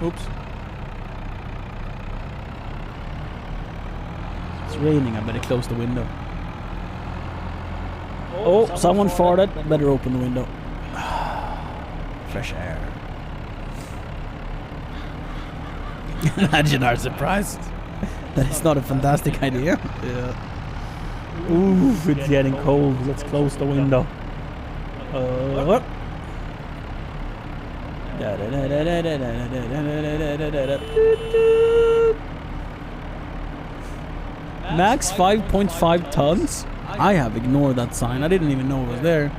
Oops. It's raining, I better close the window. Oh, someone farted. Better open the window. Fresh air. Imagine our surprise. That is not a fantastic idea. Yeah. Ooh, it's getting cold. Let's close the window. Max 5.5 tons? I have ignored that sign. I didn't even know it was there.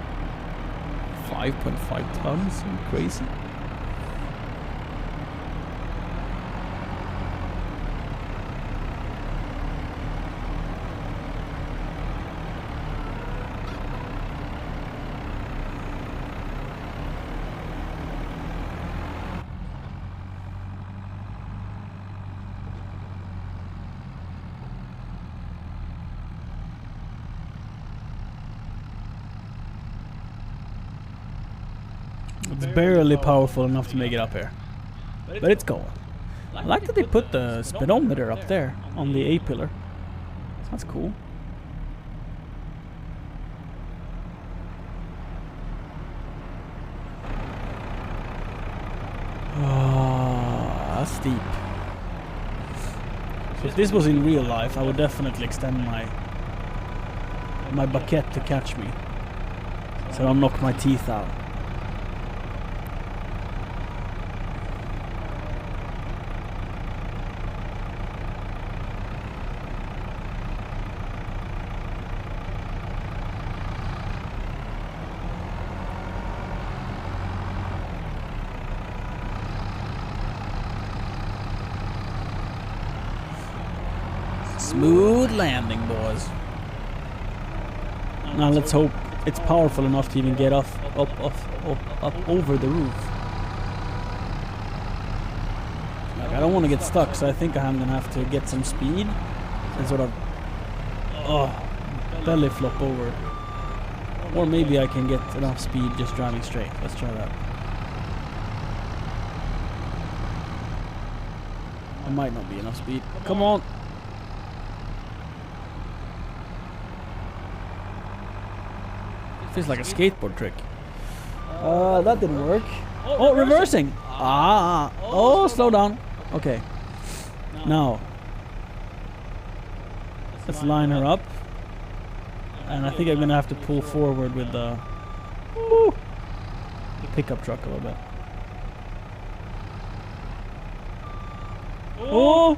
5.5 tons? Are you crazy? It's barely powerful enough to make it up here. But it's going. I like that they put the speedometer up there on the A-pillar. That's cool. Oh, that's steep. So if this was in real life, I would definitely extend my baguette to catch me. So I'll knock my teeth out. Smooth landing, boys. Now let's hope it's powerful enough to even get up over the roof. Like, I don't want to get stuck, so I think I'm gonna have to get some speed and sort of belly flop over. Or maybe I can get enough speed just driving straight. Let's try that. I might not be enough speed. Come on. Feels like a skateboard trick. That didn't work. Oh, reversing. Oh, slow down. Okay. Now, let's line her up. And I think I'm gonna have to pull forward with the pickup truck a little bit. Oh!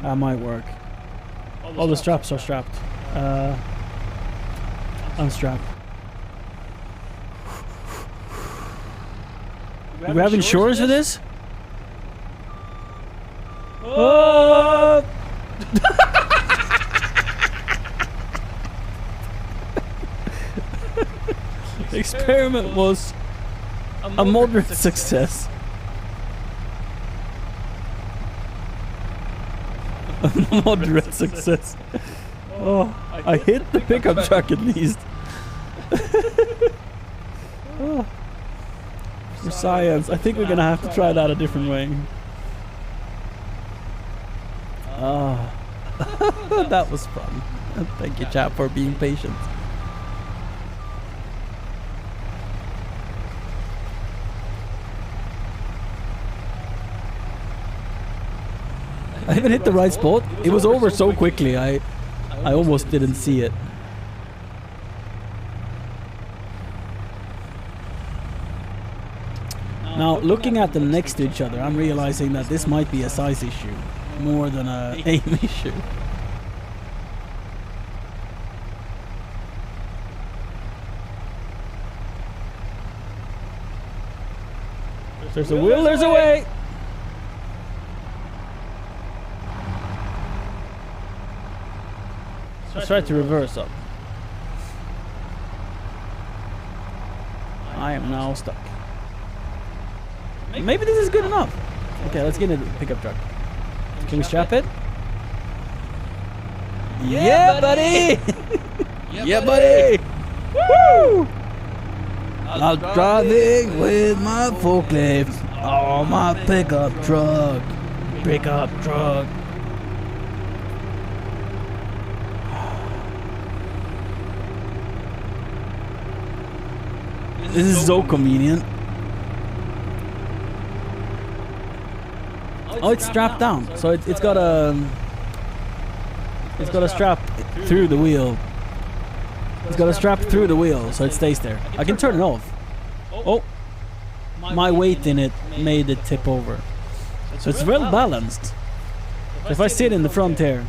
That might work. All the straps are strapped. Unstrap. Do we have insurance for this? Oh! The experiment was a moderate success. A moderate success. Oh, I hit the pickup truck at least. Oh. For science, I think we're gonna have to try that a different way. That was fun. Thank you, chap, for being patient. I haven't hit the right spot. It was over so quickly. I almost didn't see it. Now, looking at them next to each other, I'm realizing that this might be a size issue more than an aim issue. There's a will, there's a way! Let's try to reverse up. I am now stuck. Maybe this is good enough. Okay, let's get into the pickup truck. Can we strap it? Yeah, buddy! Yeah, buddy! Woo! I'm driving with my forklift on my pickup truck. Pickup truck. This is so convenient. Oh, it's strapped down, so it's got a strap through the wheel. It's got a strap through the wheel, so it stays there. I can turn it off. Oh, my weight in it made it tip over. So it's well balanced. So if I sit in the front here.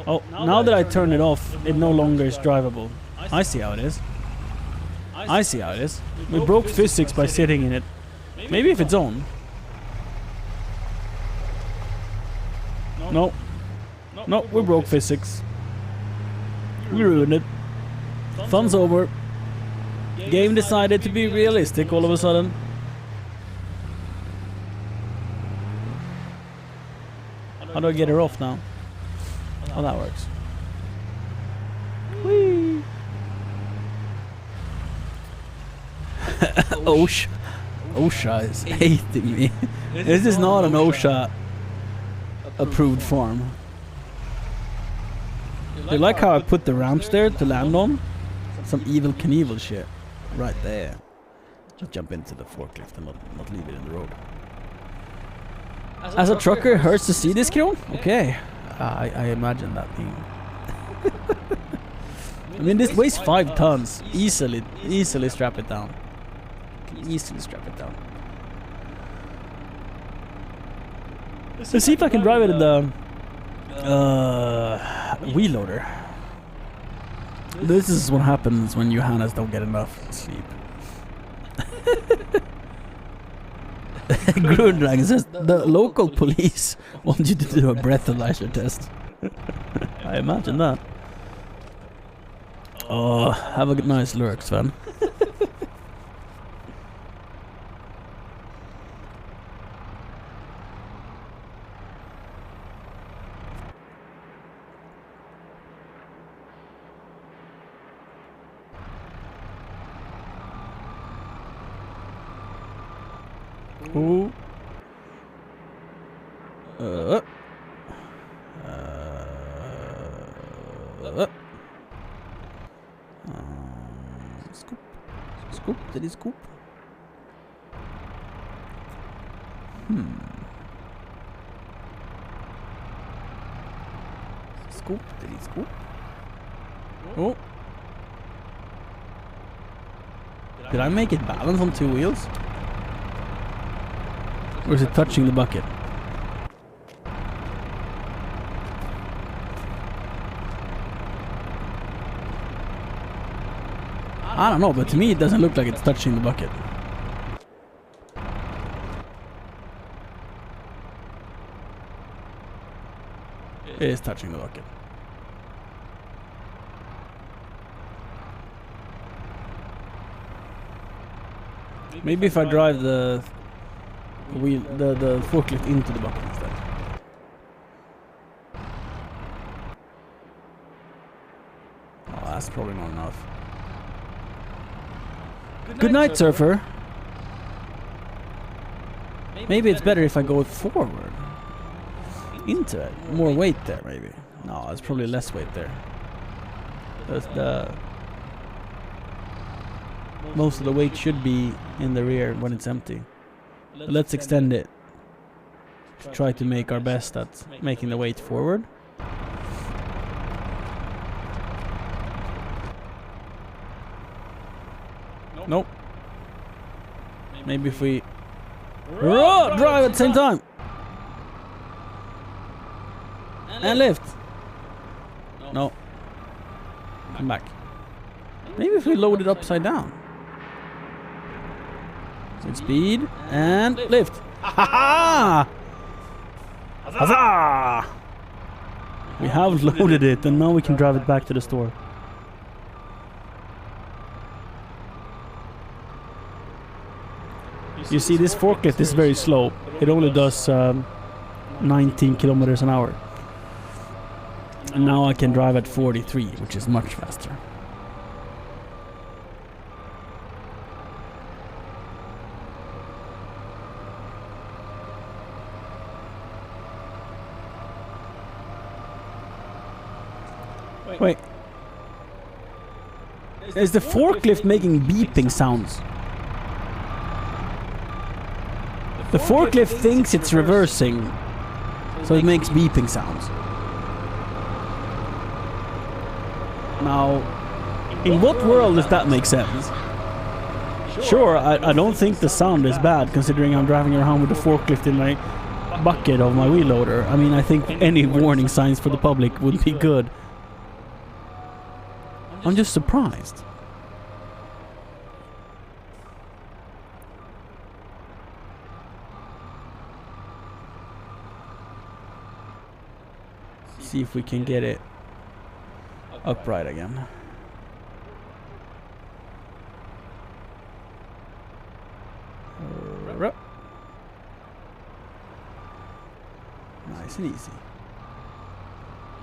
Oh, now that I turn it off, it no longer is drivable. I see how it is. I see how it is. We broke physics by sitting in it. Maybe if it's on. No. No, we broke physics. We ruined it. Fun's over. Game decided to be realistic all of a sudden. How do I get her off now? Oh, that works. Whee! OSHA is hating me. This is not an OSHA approved farm. You like how I put the ramps there to land on? Some Evil Knievel shit. Right there. Just jump into the forklift and not leave it in the road. As a trucker, it hurts to see this, Kron? Okay. I imagine that being... I mean, this weighs 5 tons. Easily strap it down. Easily strap it down. Let's see if I can drive it in the wheel loader. This is what happens when Johannes don't get enough sleep. Grunddragon says the local police want you to do a breathalyzer test. I imagine that. Oh, have a nice lurk, Sven. Ooh. Scoop. Scoop. Did he scoop? Scoop. Did he scoop? Oh. Did I make it balance on 2 wheels? Or is it touching the bucket? I don't know, but to me it doesn't look like it's touching the bucket. It is touching the bucket. Maybe if I drive the wheel, the forklift into the bucket instead. Oh, that's probably not enough. Good night, surfer. Maybe it's better if I go forward. Into it. More weight there, maybe. No, it's probably less weight there. Most of the weight should be in the rear when it's empty. But let's extend it. Try to make our best at making the weight forward. Nope. Maybe if we drive at the same time. And lift. No. Come back. Maybe if we load it upside down. With speed and lift. Ha-ha! Huzzah! We have loaded it and now we can drive it back to the store. You see, this forklift is very slow. It only does 19 kilometers an hour. And now I can drive at 43, which is much faster. Wait. Is the forklift making beeping sounds? The forklift thinks it's reversing, so it makes beeping sounds. Now, in what world does that make sense? Sure, I don't think the sound is bad, considering I'm driving around with the forklift in my bucket of my wheel loader. I mean, I think any warning signs for the public would be good. I'm just surprised. See if we can get it upright again. Nice and easy.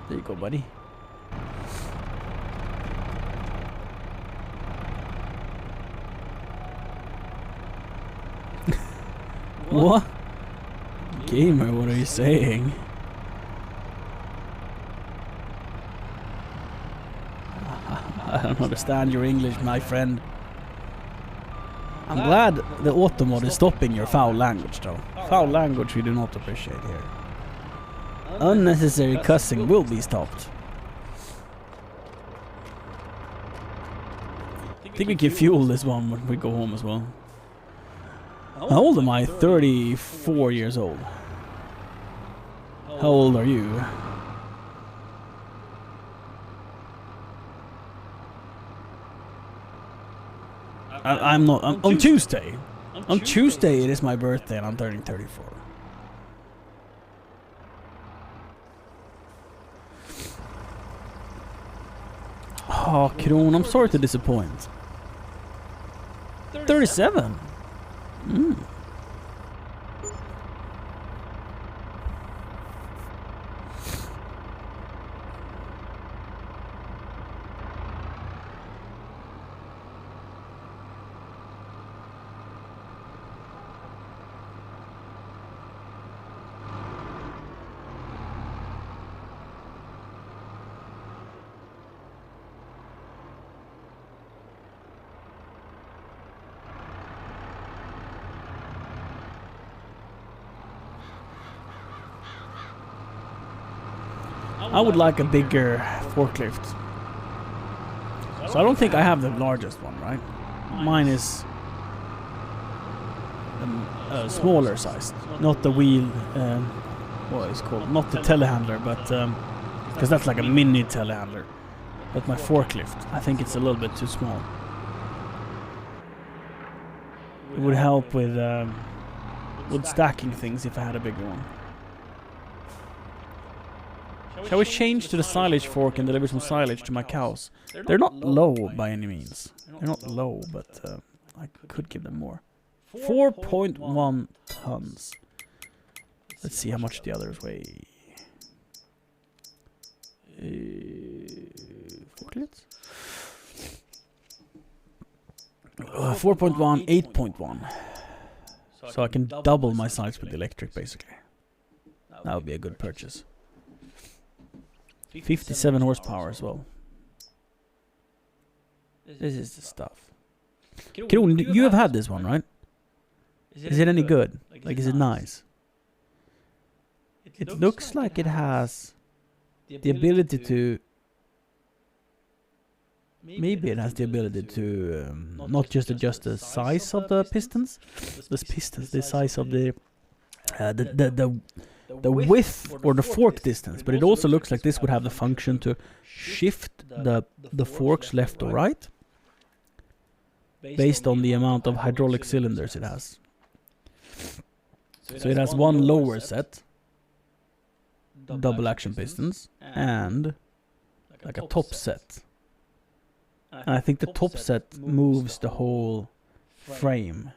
There you go, buddy. What? Gamer, what are you saying? I don't understand your English, my friend. I'm glad the auto mod is stopping your foul language, though. Foul language we do not appreciate here. Unnecessary cussing will be stopped. I think we can fuel this one when we go home as well. How old am I? 34 years old. How old are you? I'm not. On Tuesday. On Tuesday it is my birthday and I'm turning 34. Oh, Kron, I'm sorry to disappoint. 37? Mm. I would like a bigger forklift. So I don't think I have the largest one, right? Mine is smaller size, not the wheel. What is it called? Not the telehandler, but because that's like a mini telehandler. But my forklift, I think it's a little bit too small. It would help with stacking things if I had a bigger one. Shall we change to the silage fork and deliver some silage to my cows? They're not low by any means. They're not low, but I could give them more. 4.1 tons. Let's see how much the others weigh. Forklifts? 4.1, 8.1. So I can double my size with the electric, basically. That would be a good purchase. 57 horsepower as well. This is the stuff. Kron, you have had this one, right? Is it any good? Like, is it nice? It looks like it has the ability to... Maybe it has the ability to not just adjust the size of the pistons, the size of the width or the fork distance, but it also looks like this would have the function to shift the forks left or right based on the amount of hydraulic cylinders it has. So it has one lower set, double action pistons, and like a top set. And I think the top set moves the whole frame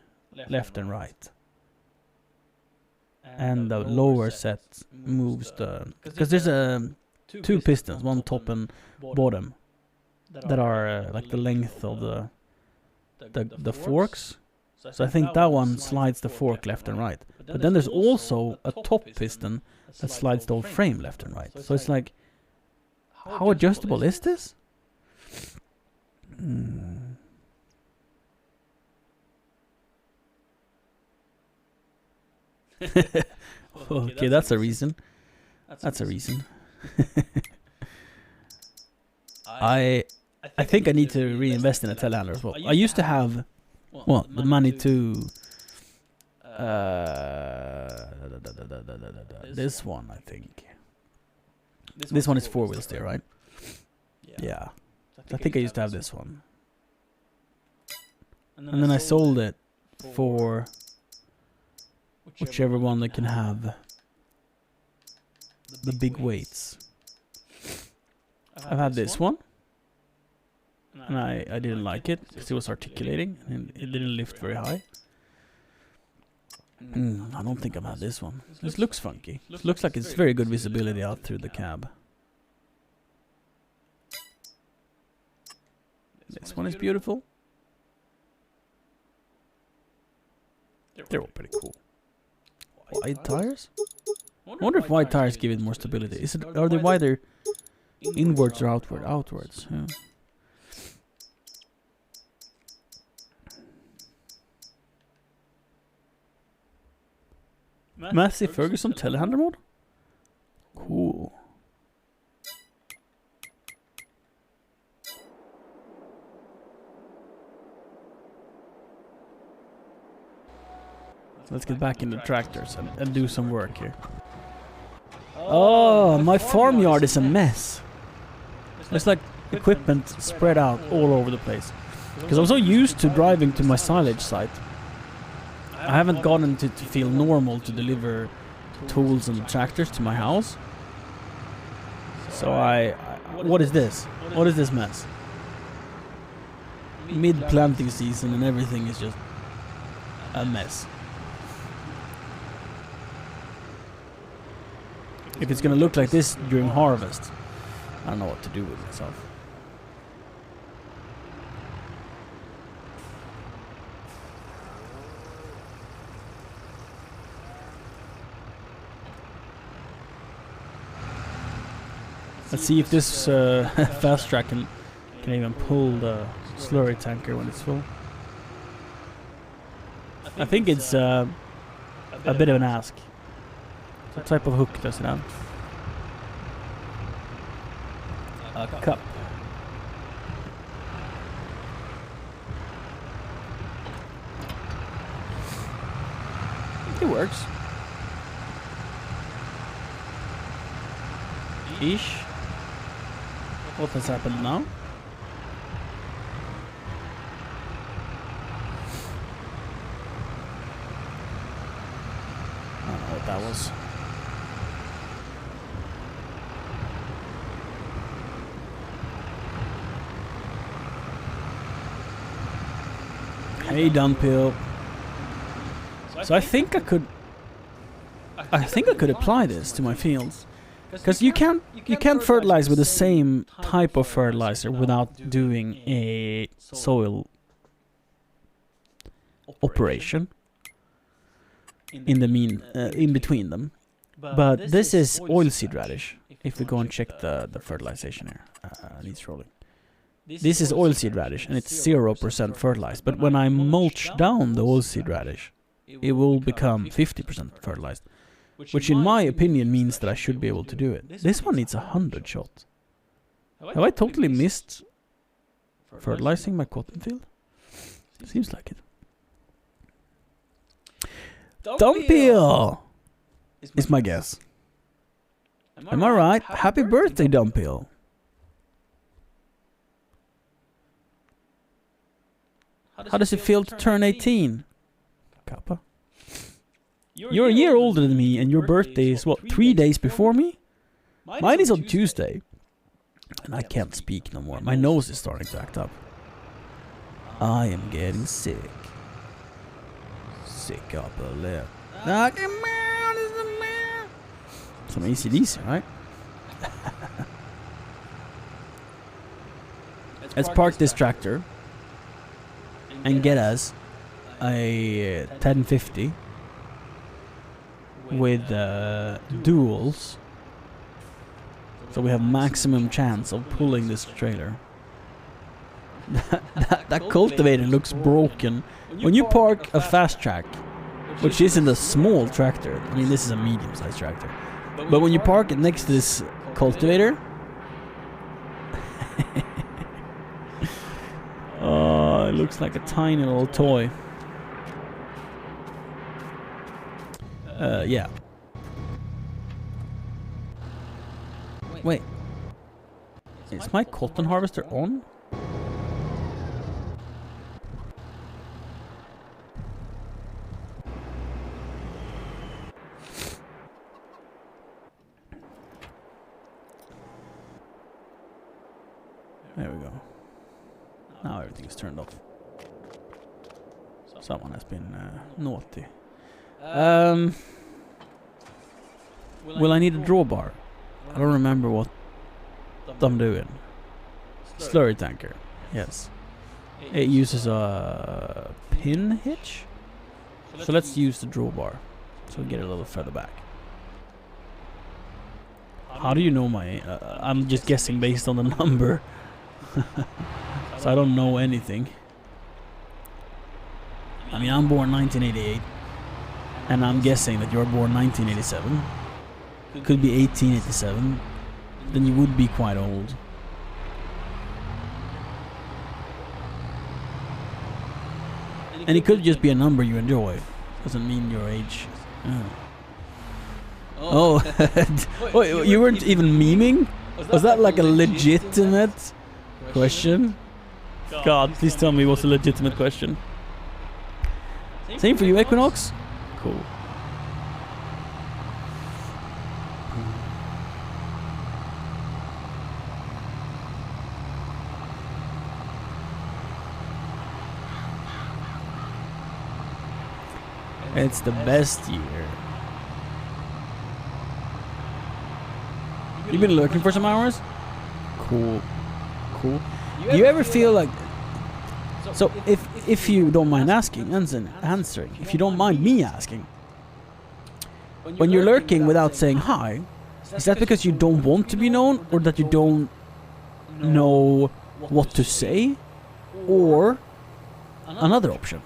left and right. And the lower set moves the... Because there's two pistons, one top and bottom, that are like the length of the forks. So I think that one slides the fork left and right. But then there's also a top piston that slides the whole frame left and right. So it's like, how adjustable is this? Okay, that's a reason. That's a reason. I think I need to reinvest in a telehandler as well. I used to have, well, the money to this one, I think. This one is 4-wheel steer, right? Yeah. I think I used to have this one. And then I sold it for whichever one that can have the big weights. I've had this one, and I didn't like it because it was articulating and it didn't lift very high. I don't think I've had this one. This looks funky. It looks like it's very good visibility out through the cab. This one is beautiful. They're all pretty cool. Wide tires? I wonder if wide tires give it more stability. Are they wider inwards or outward? Outwards. Yeah. Massey Ferguson telehandler mode? Cool. Let's get back into tractors and do some work here. Oh, my farmyard is a mess. There's like equipment spread out all over the place. Because I'm so used to driving to my silage site. I haven't gotten to feel normal to deliver tools and tractors to my house. So what is this? What is this mess? Mid-planting season and everything is just a mess. If it's gonna look like this during harvest, I don't know what to do with myself. Let's see if this fast track can even pull the slurry tanker when it's full. I think it's a bit of an ask. What type of hook does it have? A cup. It works. Ish. What has happened now? I don't know what that was. Hey, Dunpill. So I think I could apply this to my fields. Because you can't fertilize with the same type of fertilizer without doing a soil operation in between them. But this is oilseed radish. If we go and check the fertilization here, needs rolling. This is oilseed radish and it's 0% fertilized. But when I mulch down the oilseed radish, it will become 50% fertilized. Which in my opinion means that I should be able to do it. This one needs 100 shot. Have I totally missed fertilizing my cotton field? Seems like it. Dumpill is my guess. Am I right? Happy birthday, Dumpill. How does it feel to turn 18? Kappa. You're a year older than me, and your birthday is, what, 3 days before me? Mine is on Tuesday. And I can't speak no more. My nose is starting to act up. I am getting sick. Sick upper lip. Some AC/DC, right? Let's park this tractor and get us a 1050 with duals, so we have maximum chance of pulling this trailer. that cultivator looks broken. When you park a fast track, which isn't a small tractor, I mean this is a medium-sized tractor, but when you park it next to this cultivator, oh, it looks like a tiny little toy. Yeah. Wait. Is my cotton harvester on? There we go. Now everything is turned off. Someone has been naughty. Will I need a drawbar? I don't remember what I'm doing. Slurry tanker. Yes. It uses a pin hitch. So let's use the drawbar. So we get it a little further back. How do you know my... I'm just guessing based on the number. So I don't know anything. I mean, I'm born 1988. And I'm guessing that you're born 1987. Could be 1887. Then you would be quite old. And it could just be a number you enjoy. Doesn't mean your age. Oh. Wait, you weren't even memeing? Was that like a legitimate question? God, please tell me it was a legitimate question. Same for you, Equinox? Cool. It's the best year. You've been lurking for some hours? Cool. Cool. Do you ever feel like... So, if you don't mind answering, if you don't mind me asking, when you're lurking without saying hi, is that because you don't want to be known, or that you don't know what to say, or another option?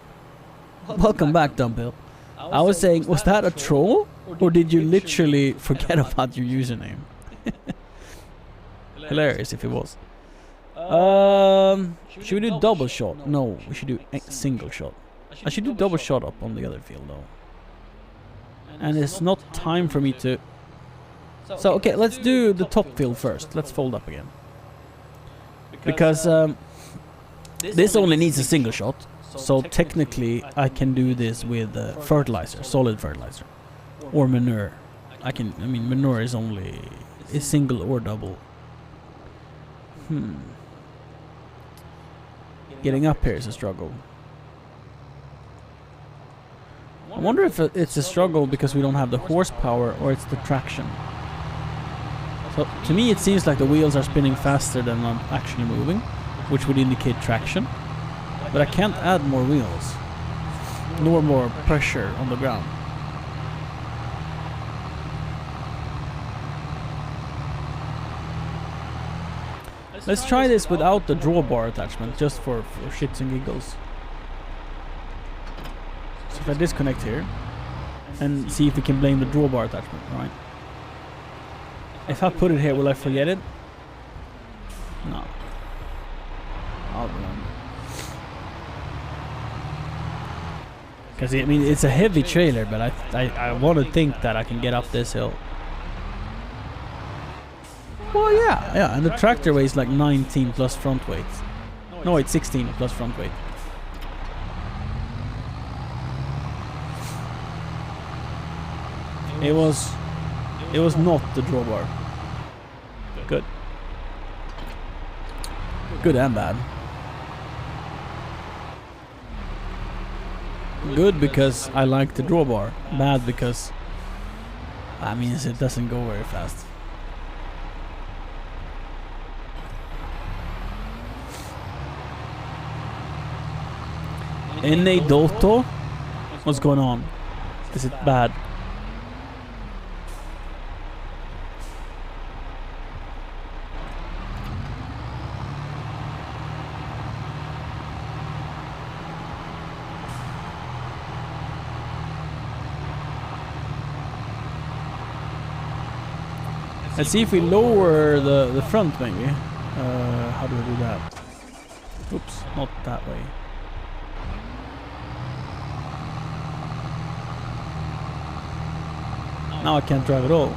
Welcome back, Dumbbell. I was saying, was that a troll, or did you literally forget about your username? Hilarious if it was. Should we do double shot? No, we should do single shot. I should do double shot up on the other field though. And it's not time for me to... So, okay, let's do the top field first. Let's fold up again. Because this only needs a single shot. So technically I can do this with fertilizer, solid fertilizer. Or manure. I mean manure is only single or double. Getting up here is a struggle. I wonder if it's a struggle because we don't have the horsepower or it's the traction. So to me it seems like the wheels are spinning faster than I'm actually moving, which would indicate traction. But I can't add more wheels, nor more pressure on the ground. Let's try this without the drawbar attachment, just for shits and giggles. So if I disconnect here, and see if we can blame the drawbar attachment, right? If I put it here, will I forget it? No. I'll remember. Because I mean, it's a heavy trailer, but I want to think that I can get up this hill. Well, yeah, and the tractor weighs like 19 plus front weight. No, it's 16 plus front weight. It was not the drawbar. Good. Good and bad. Good because I like the drawbar. Bad because that means it doesn't go very fast. NA Doto? What's going on? Is it bad? Let's see if we lower the front maybe. How do we do that? Oops, not that way. Now I can't drive at all.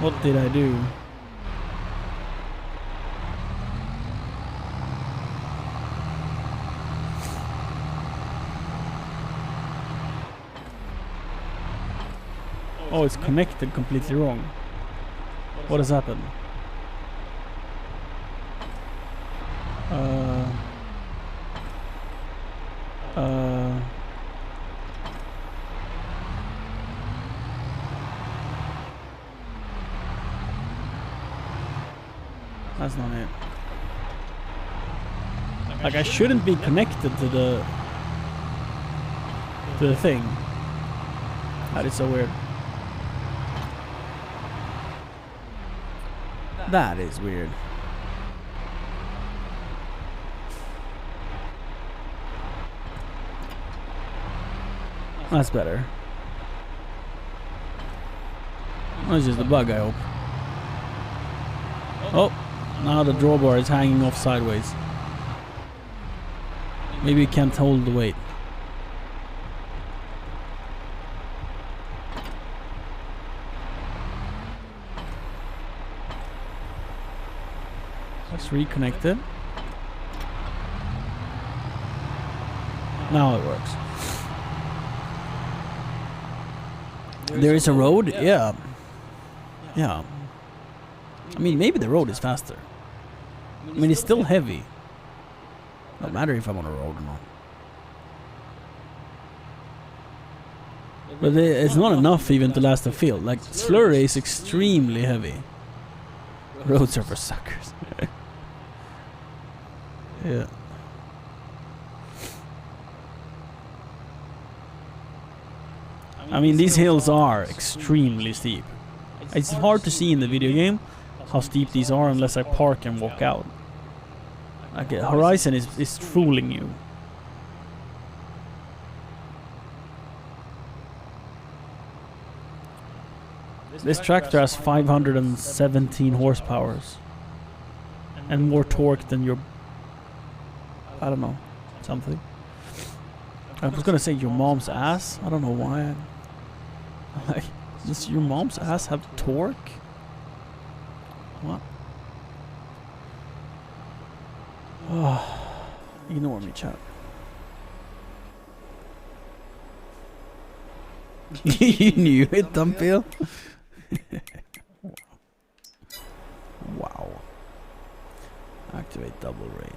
What did I do? Oh, it's connected completely wrong. What has happened? That's not it. Like I shouldn't be connected to the thing. That is so weird. That is weird. That's better. That's just a bug, I hope. Oh, now the drawbar is hanging off sideways. Maybe it can't hold the weight. Let's reconnect it. Now it works. There is a road? Yeah. Yeah. I mean, maybe the road is faster. I mean, it's still heavy. No matter if I'm on a road or not. But it's not enough even to last a field. Like, Slurry is extremely heavy. Roads are for suckers. Yeah. I mean, these hills are extremely steep. It's hard to see in the video game how steep these are unless I park and walk out. Like, Horizon is fooling you. This tractor has 517 horsepower and more torque than your, I don't know, something. I was gonna say your mom's ass. I don't know why. Like, does your mom's ass have torque? What? Oh, ignore me, chat. You knew it, Dumpil. Wow. Activate double rate.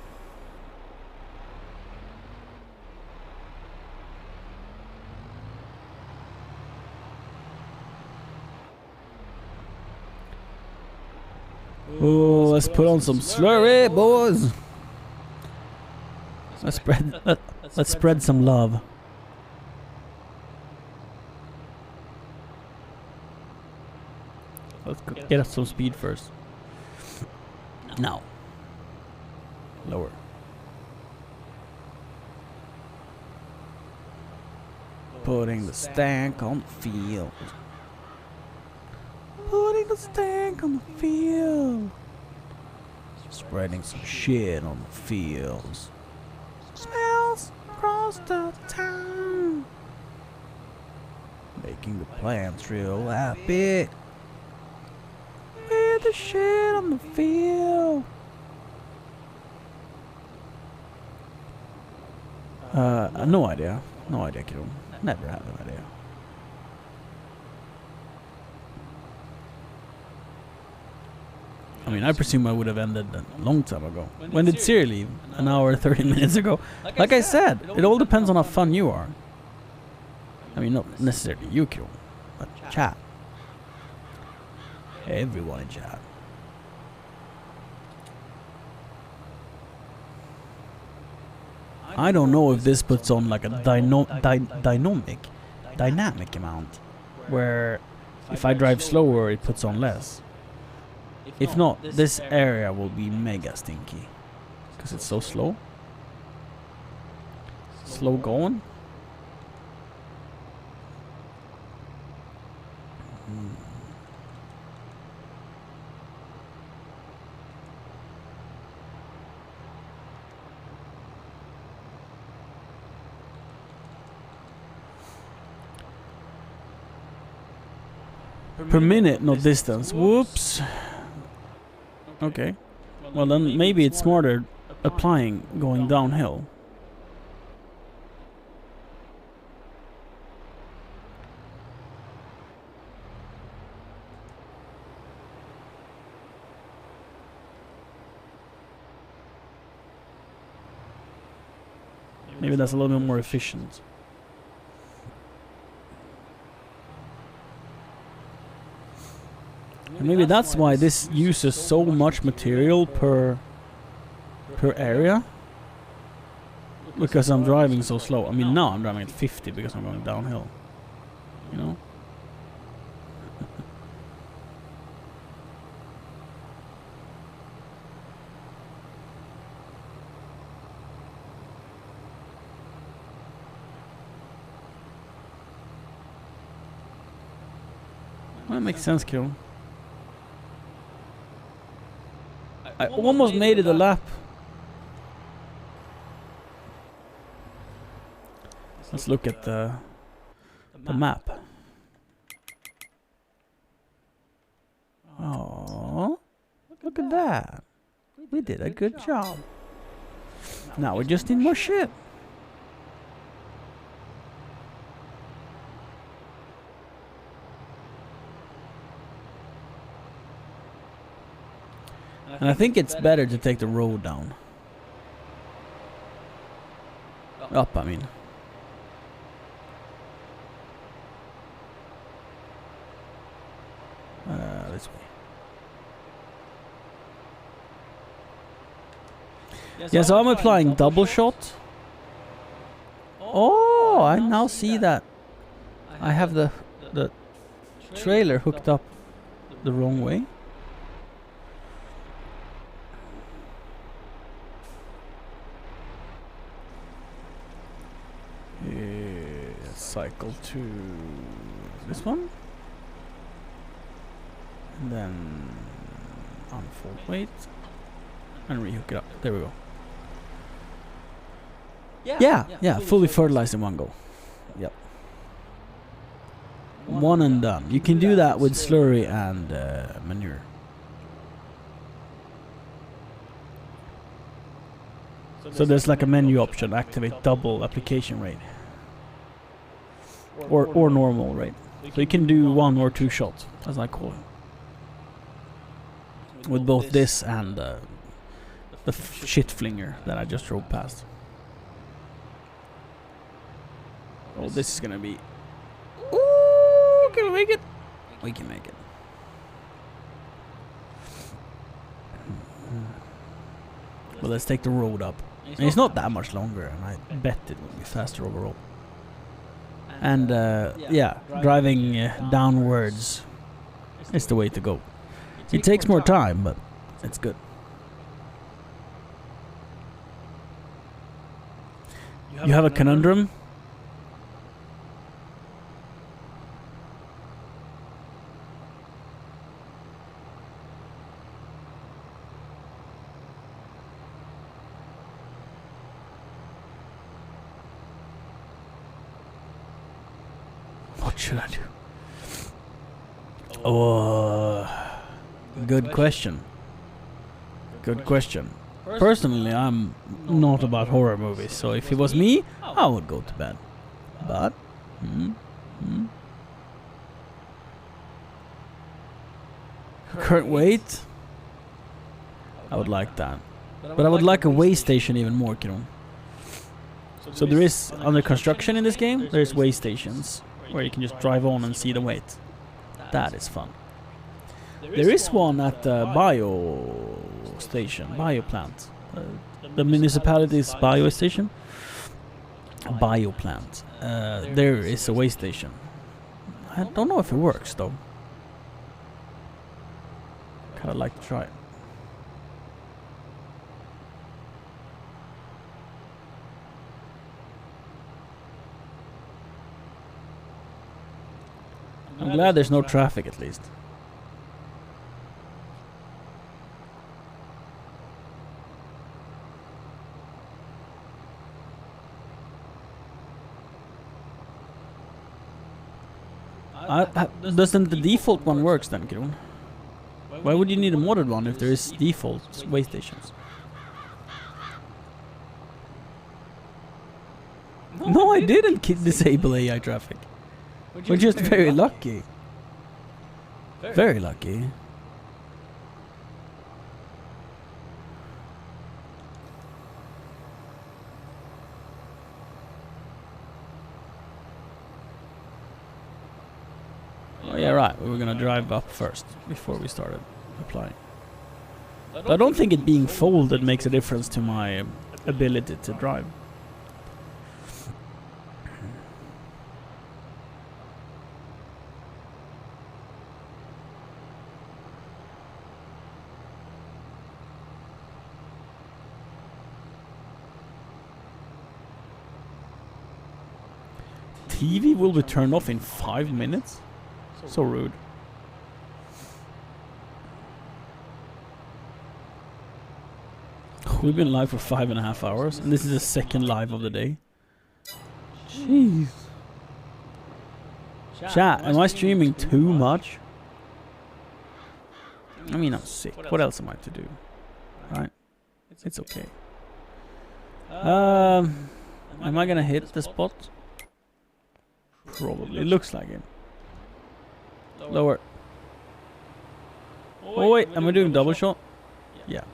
Oh, let's put on some Slurry, boys. Let's spread some love. Let's get us some speed first. Now. Lower. Putting the stank on the field. Putting the stank on the field. Spreading some shit on the fields. Smells across the town. Making the plants real happy. With the shit on the field. No idea. No idea, kiddo. Never had an idea. I mean, I presume I would have ended a long time ago. When did Siri leave? An hour, 30 minutes ago. Like I said, it all depends on how fun you are. I mean, not necessarily you, kiddo, but chat. Everyone in chat. I don't know if this puts on like a dynamic amount, where if I drive slower it puts on less. If not, this area will be mega stinky because it's so slow. Slow going. Per minute, not distance. Whoops. Okay. Well then maybe it's smarter applying going downhill. Maybe that's a little bit more efficient. And maybe that's why this uses so much material per area. Because I'm driving so slow. I mean, now I'm driving at 50 because I'm going downhill. You know? Well, that makes sense, Kill. I almost made it a lap. Let's look at the map. Oh, look at that. We did a good job. Now we just need more shit. And I think it's better to take the road down. Up, I mean. This way. Yeah, so I'm applying double shot. Oh, I now see that I have the trailer hooked up the wrong way. Yeah, cycle to this one. And then unfold weight and rehook it up. There we go. Yeah, fully fertilized in one go. Yep. One and done. You can do that with slurry and manure. So there's like a menu option, activate double application rate. Or normal rate. So you can do 1 or 2 shots, as I call it. With both this and the shit flinger that I just drove past. Oh, this is gonna be... Ooh, can we make it? We can make it. Well, let's take the road up. And it's not that much longer, and I bet it will be faster overall. And yeah, driving downwards is the way to go. It takes more time, but it's good. You have a conundrum? What should I do? Oh, good question. Good question. Personally, I'm not about horror movies, so if it was me, I would go to bed. But, current weight, I would like that. But I would like a way station even more, Kiron. So there is, under construction in this game, there's way stations where you can just drive on and see the weight. That is fun. There is one at the bio plant. The municipality's bio station. Bio plant. There is a way station. I don't know if it works though. Kinda like to try it. I'm glad there's no traffic at least. Doesn't the default one works then, Kiron? Why would you need a modded one if there is default way stations? No, I didn't disable AI traffic. We're just very lucky. Very lucky. Oh yeah, right. We were gonna drive up first before we started applying. But I don't think it being folded makes a difference to my ability to drive. TV will be turned off in 5 minutes? So rude. We've been live for 5.5 hours, and this is the second live of the day. Jeez. Chat, am I streaming too much? I mean, I'm sick. What else am I to do? Right? It's okay. Am I gonna hit the spot? Probably. It looks like it. Lower. Oh wait, am I doing double shot? Yeah.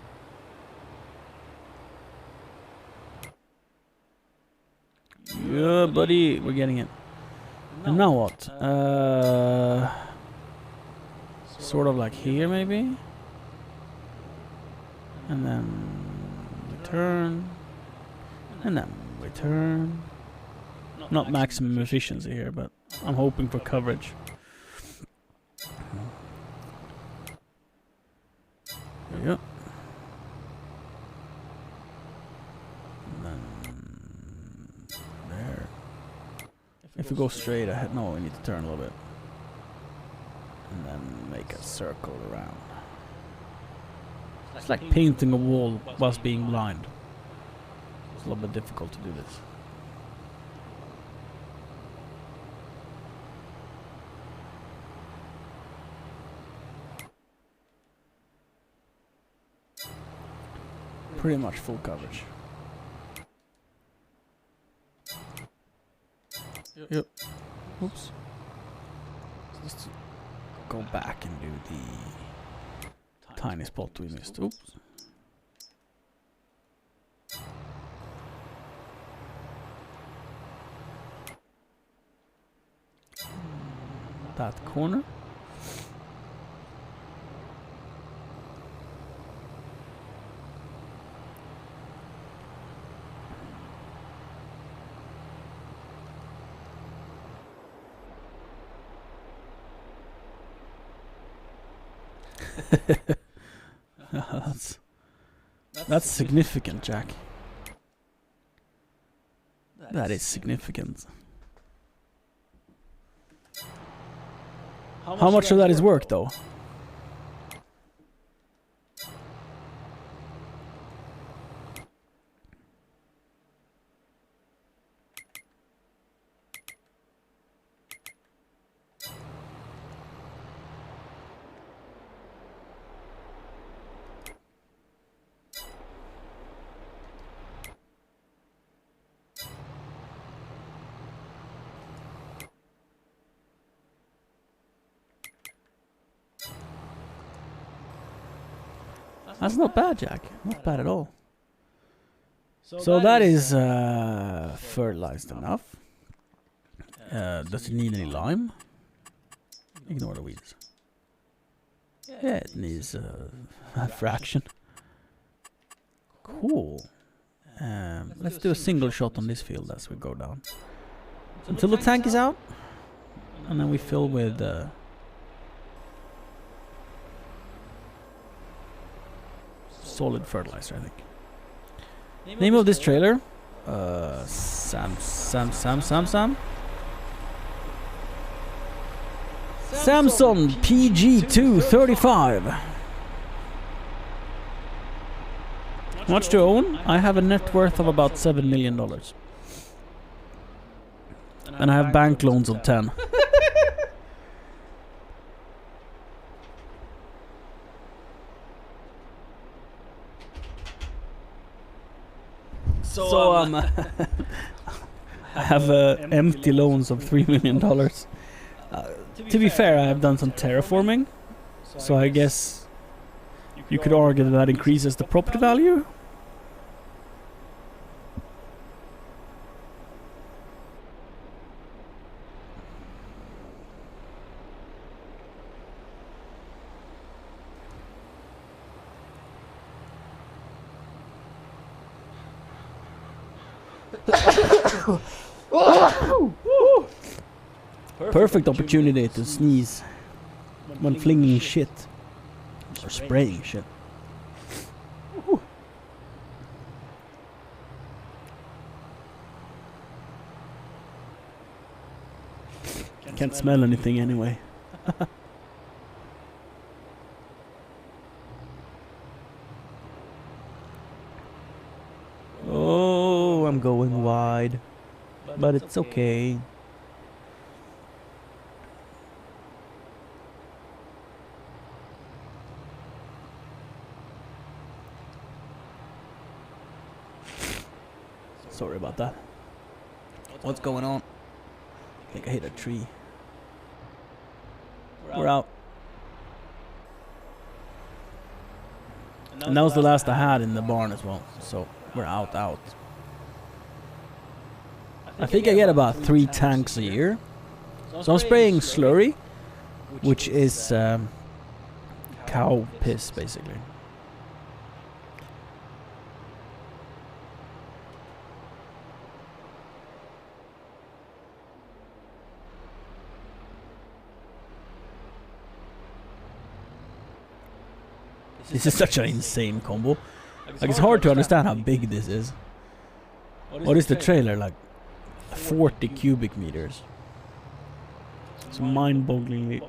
Yeah, buddy, we're getting it. And now what? Sort of like here, maybe? And then return. And then return. Not maximum efficiency here, but I'm hoping for coverage. There you go. And then there. If we go straight ahead, no, we need to turn a little bit. And then make a circle around. It's like painting a wall whilst being blind. It's a little bit difficult to do this. Pretty much full coverage. Yep. Oops. Let's go back and do the tiny spot we missed. Oops. That corner. That's significant, Jack. That is significant. How much of that is work, though? That's not bad, Jack. Not bad at all. So that is fertilized enough. Does it need any lime? Ignore the weeds. Yeah, it needs a fraction. Cool. Let's do a single shot on this field as we go down. Until the tank is out. And then we fill with... solid fertilizer, I think. Name of this trailer? Samson PG235. How much to own? I have a net worth of about $7 million. And I have bank loans of 10. So I have empty loans of $3 million. To be fair, I have done some terraforming, so I guess you could argue that that increases the property value. Perfect opportunity to sneeze when flinging shit or spraying shit. Can't smell anything anyway. Oh, I'm going wide, but it's okay. Sorry about that. What's going on? I think I hit a tree. We're out. And that was the last I had in the barn as well. So we're out. I think I get about 3 tanks a year. So I'm spraying slurry, which is cow piss basically. This is such an insane combo. Like, it's hard to understand how big this is. What is the trailer? Like 40 cubic meters. It's mind-bogglingly...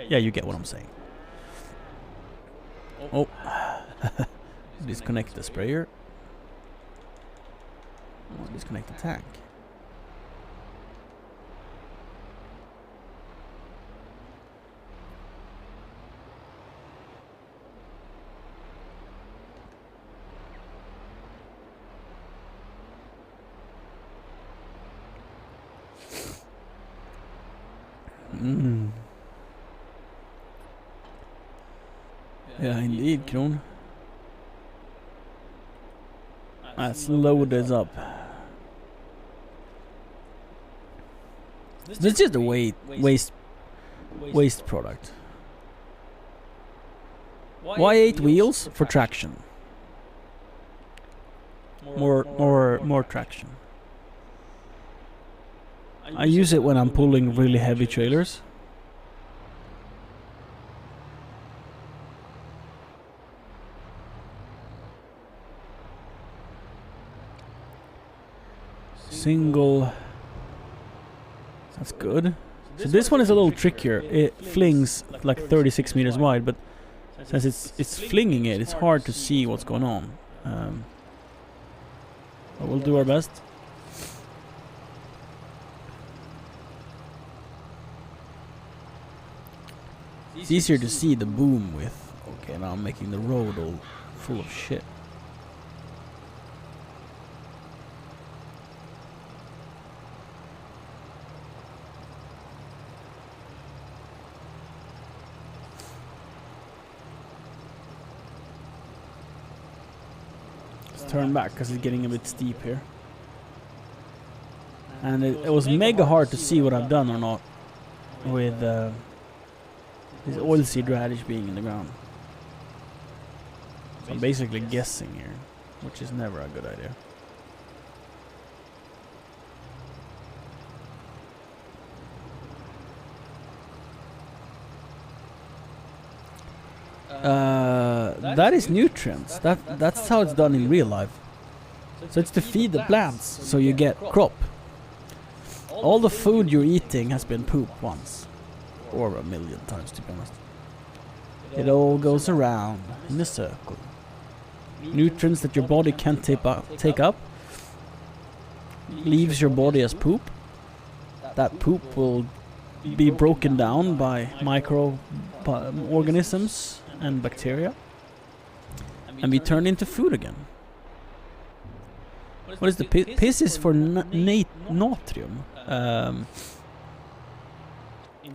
Yeah, you get what I'm saying. Oh. Disconnect the sprayer. Oh, disconnect the tank. Yeah, indeed, Kron. Let's load this up. This is just a waste product. Why 8 wheels? For traction. More traction. I use it when I'm pulling really heavy trailers. Single. That's good. So this one is a little trickier. It flings like 36 meters wide, but since it's flinging it, it's hard to see what's going on. But we'll do our best. It's easier to see the boom with. Okay, now I'm making the road all full of shit. Let's turn back because it's getting a bit steep here. And it was mega hard to see what I've done or not with this oilseed radish being in the ground. So I'm basically guessing here, which is never a good idea. That is nutrients. That's how it's done in real life. So it's to feed the plants, so you get crop. All the food you're eating has been poop once. Or 1,000,000 times, to be honest. It all goes around in a circle. Nutrients that your body can't take up leaves your body as poop. That poop will be broken down by microorganisms and bacteria and be turned into food again. What is the piss is for natrium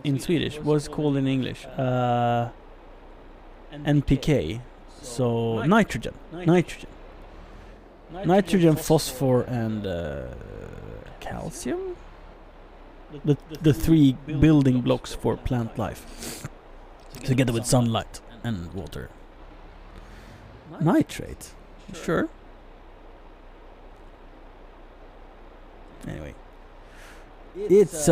in Swedish. What's it called in English? NPK. So nitrogen. Nitrogen, phosphor, and calcium. The 3 building blocks for plant life, together with sunlight and water. Nitrate. Sure. Anyway, it's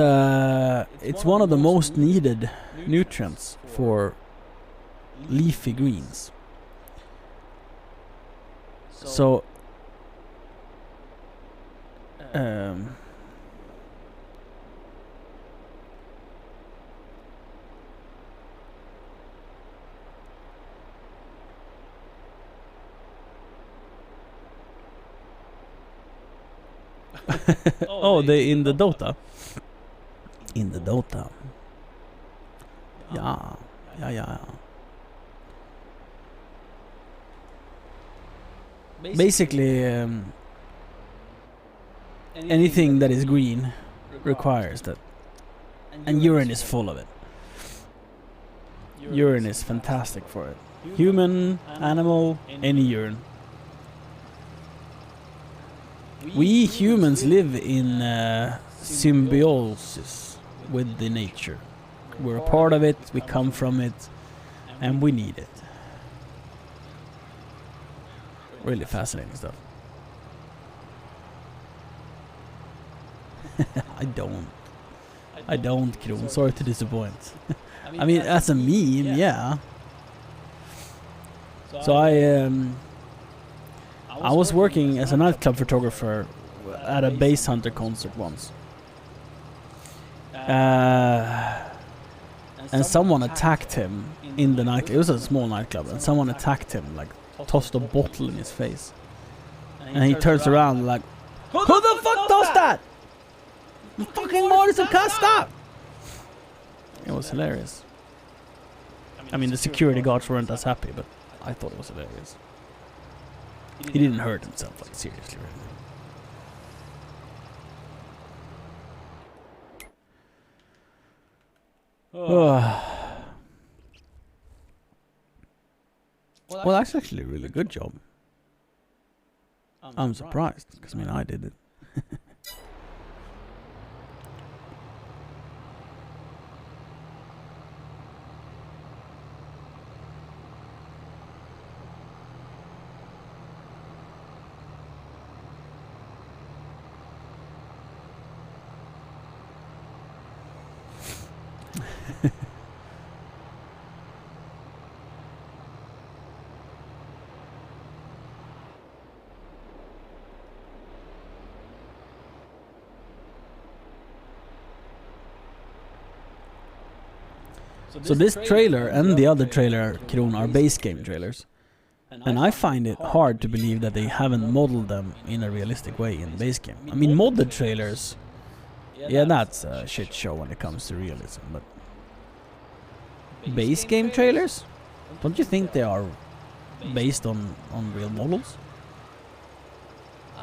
one of the most needed nutrients for leafy greens. So oh, they in the Dota. In the Dota. Yeah. Basically, anything that is green requires that, and urine is full of it. Urine is fantastic for it. Human, animal, any urine. We humans live in symbiosis with the nature. We're a part of it, we come from it, and we need it. Really fascinating stuff. I don't, Kron. Sorry to disappoint. I mean, as a meme, yeah. So I was working as a nightclub photographer at a Bass Hunter concert once. And someone attacked him in the nightclub. It was a small nightclub, and someone attacked him, like tossed a bottle in his face. And he turns around like, "Who the fuck does that? Fucking Morrison, can't stop!" It was hilarious. I mean, the security guards weren't as happy, but I thought it was hilarious. He didn't hurt himself, like, seriously, really. Well, that's actually a really good job. I'm surprised, because I mean, I did it. So this trailer and the other trailer, Kron, are base game trailers. And I find it hard to believe that they haven't modeled them in a realistic way in base game. I mean, modded trailers, yeah, that's a shit show when it comes to realism, but base game trailers? Don't you think they are based on real models?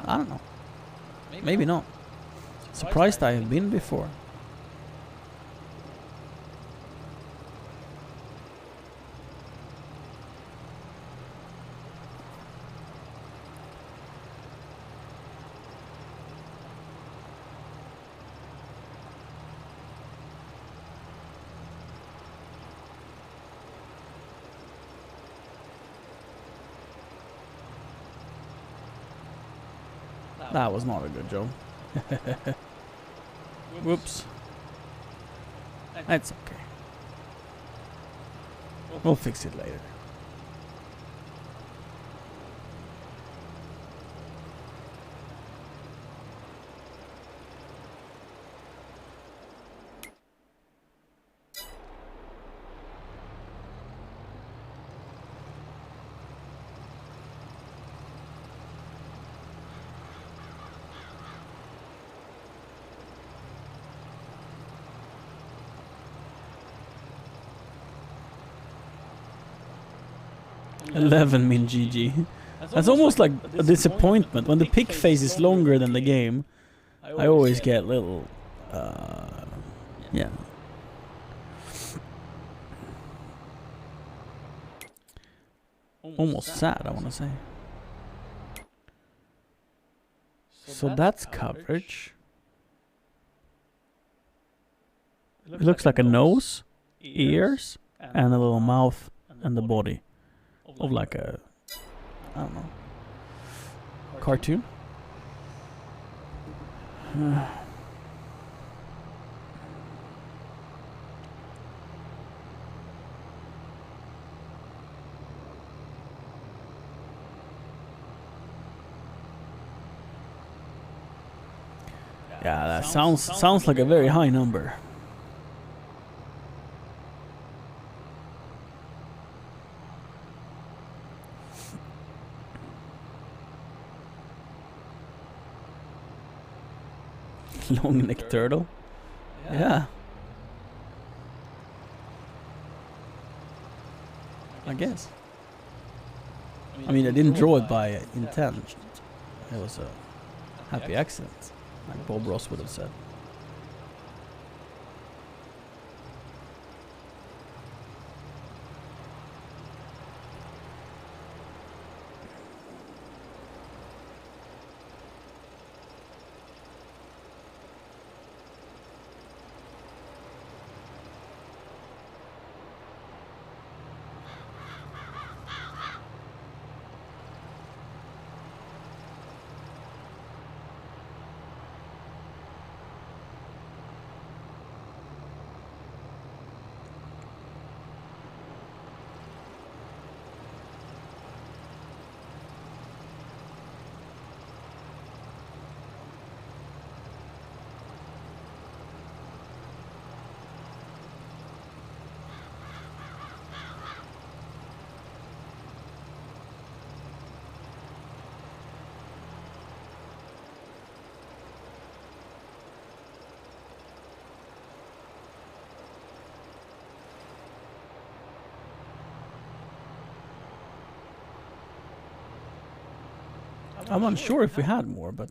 I don't know. Maybe not. Surprised I have been before. That was not a good joke. Whoops. That's okay. We'll fix it later. $11 min GG. That's almost like a disappointment. When the pick phase is longer than the game, I always get little... yeah. Almost sad, I want to say. So that's coverage. It looks like a nose, ears, and a little mouth, and the body of like a, I don't know, cartoon. Yeah, that sounds like a very high number. Long neck turtle. Yeah. I guess. I mean, I didn't draw it by intent. It was a happy accident, like Bob Ross would have said. I'm unsure if we had more, but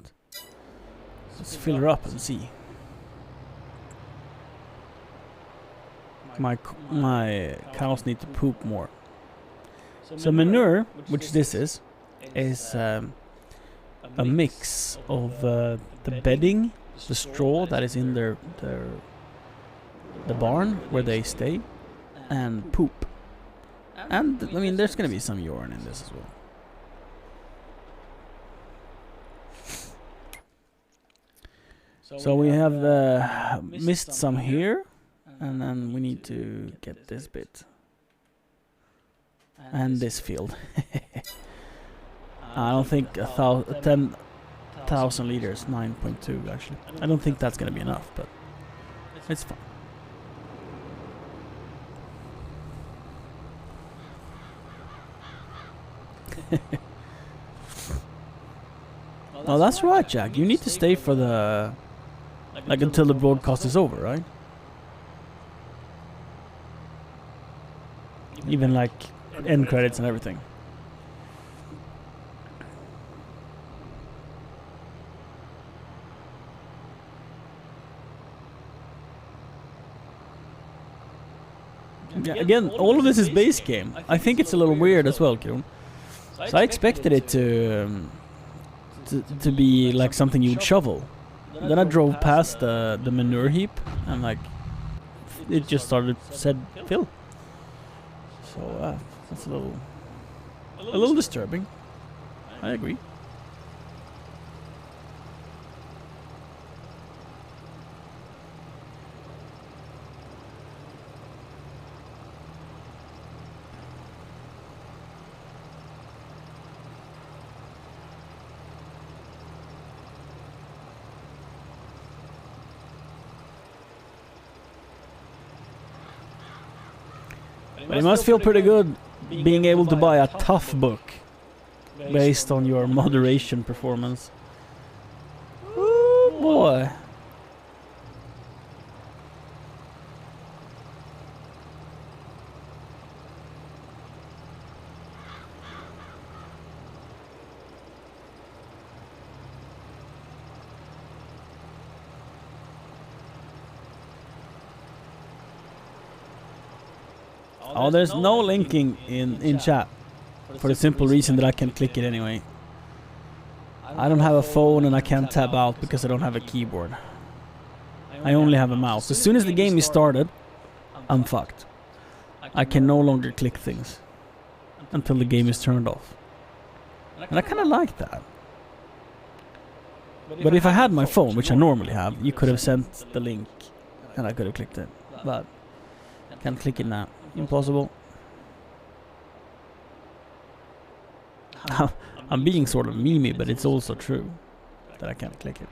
let's fill her up and see. My cows need to poop more. So manure, which this is a mix of the bedding, the straw that is in the barn where they stay, and poop. And I mean, there's gonna be some urine in this as well. So we have missed some here, and then we need to get this bit and this field. I don't think 10,000 liters, 9.2 actually. I don't think that's gonna be enough, but it's fine. Oh, that's right, Jack. You need to stay for the until the broadcast is over, right? Even like end credits and everything. Yeah, again, all of this is base game. I think it's a little weird as well, Kieran. So I expected it to be like something you'd shovel. Then I drove past the manure heap and like it just said fill. So that's a little disturbing. I agree. But it must feel pretty good being able to buy a tough book based on your moderation performance. Ooh, boy. Oh, there's no linking in chat for the simple reason that I can click it anyway. I don't have a phone and I can't tab out because I don't have a keyboard. I only have a mouse. As soon as the game is started, I'm fucked. I can no longer click things until the game is turned off. And I kind of like that. But if I had my phone, which I normally have, you could have sent the link and I could have clicked it. But I can't click it now. Impossible. I'm being sort of memey, but it's also true that I can't click it.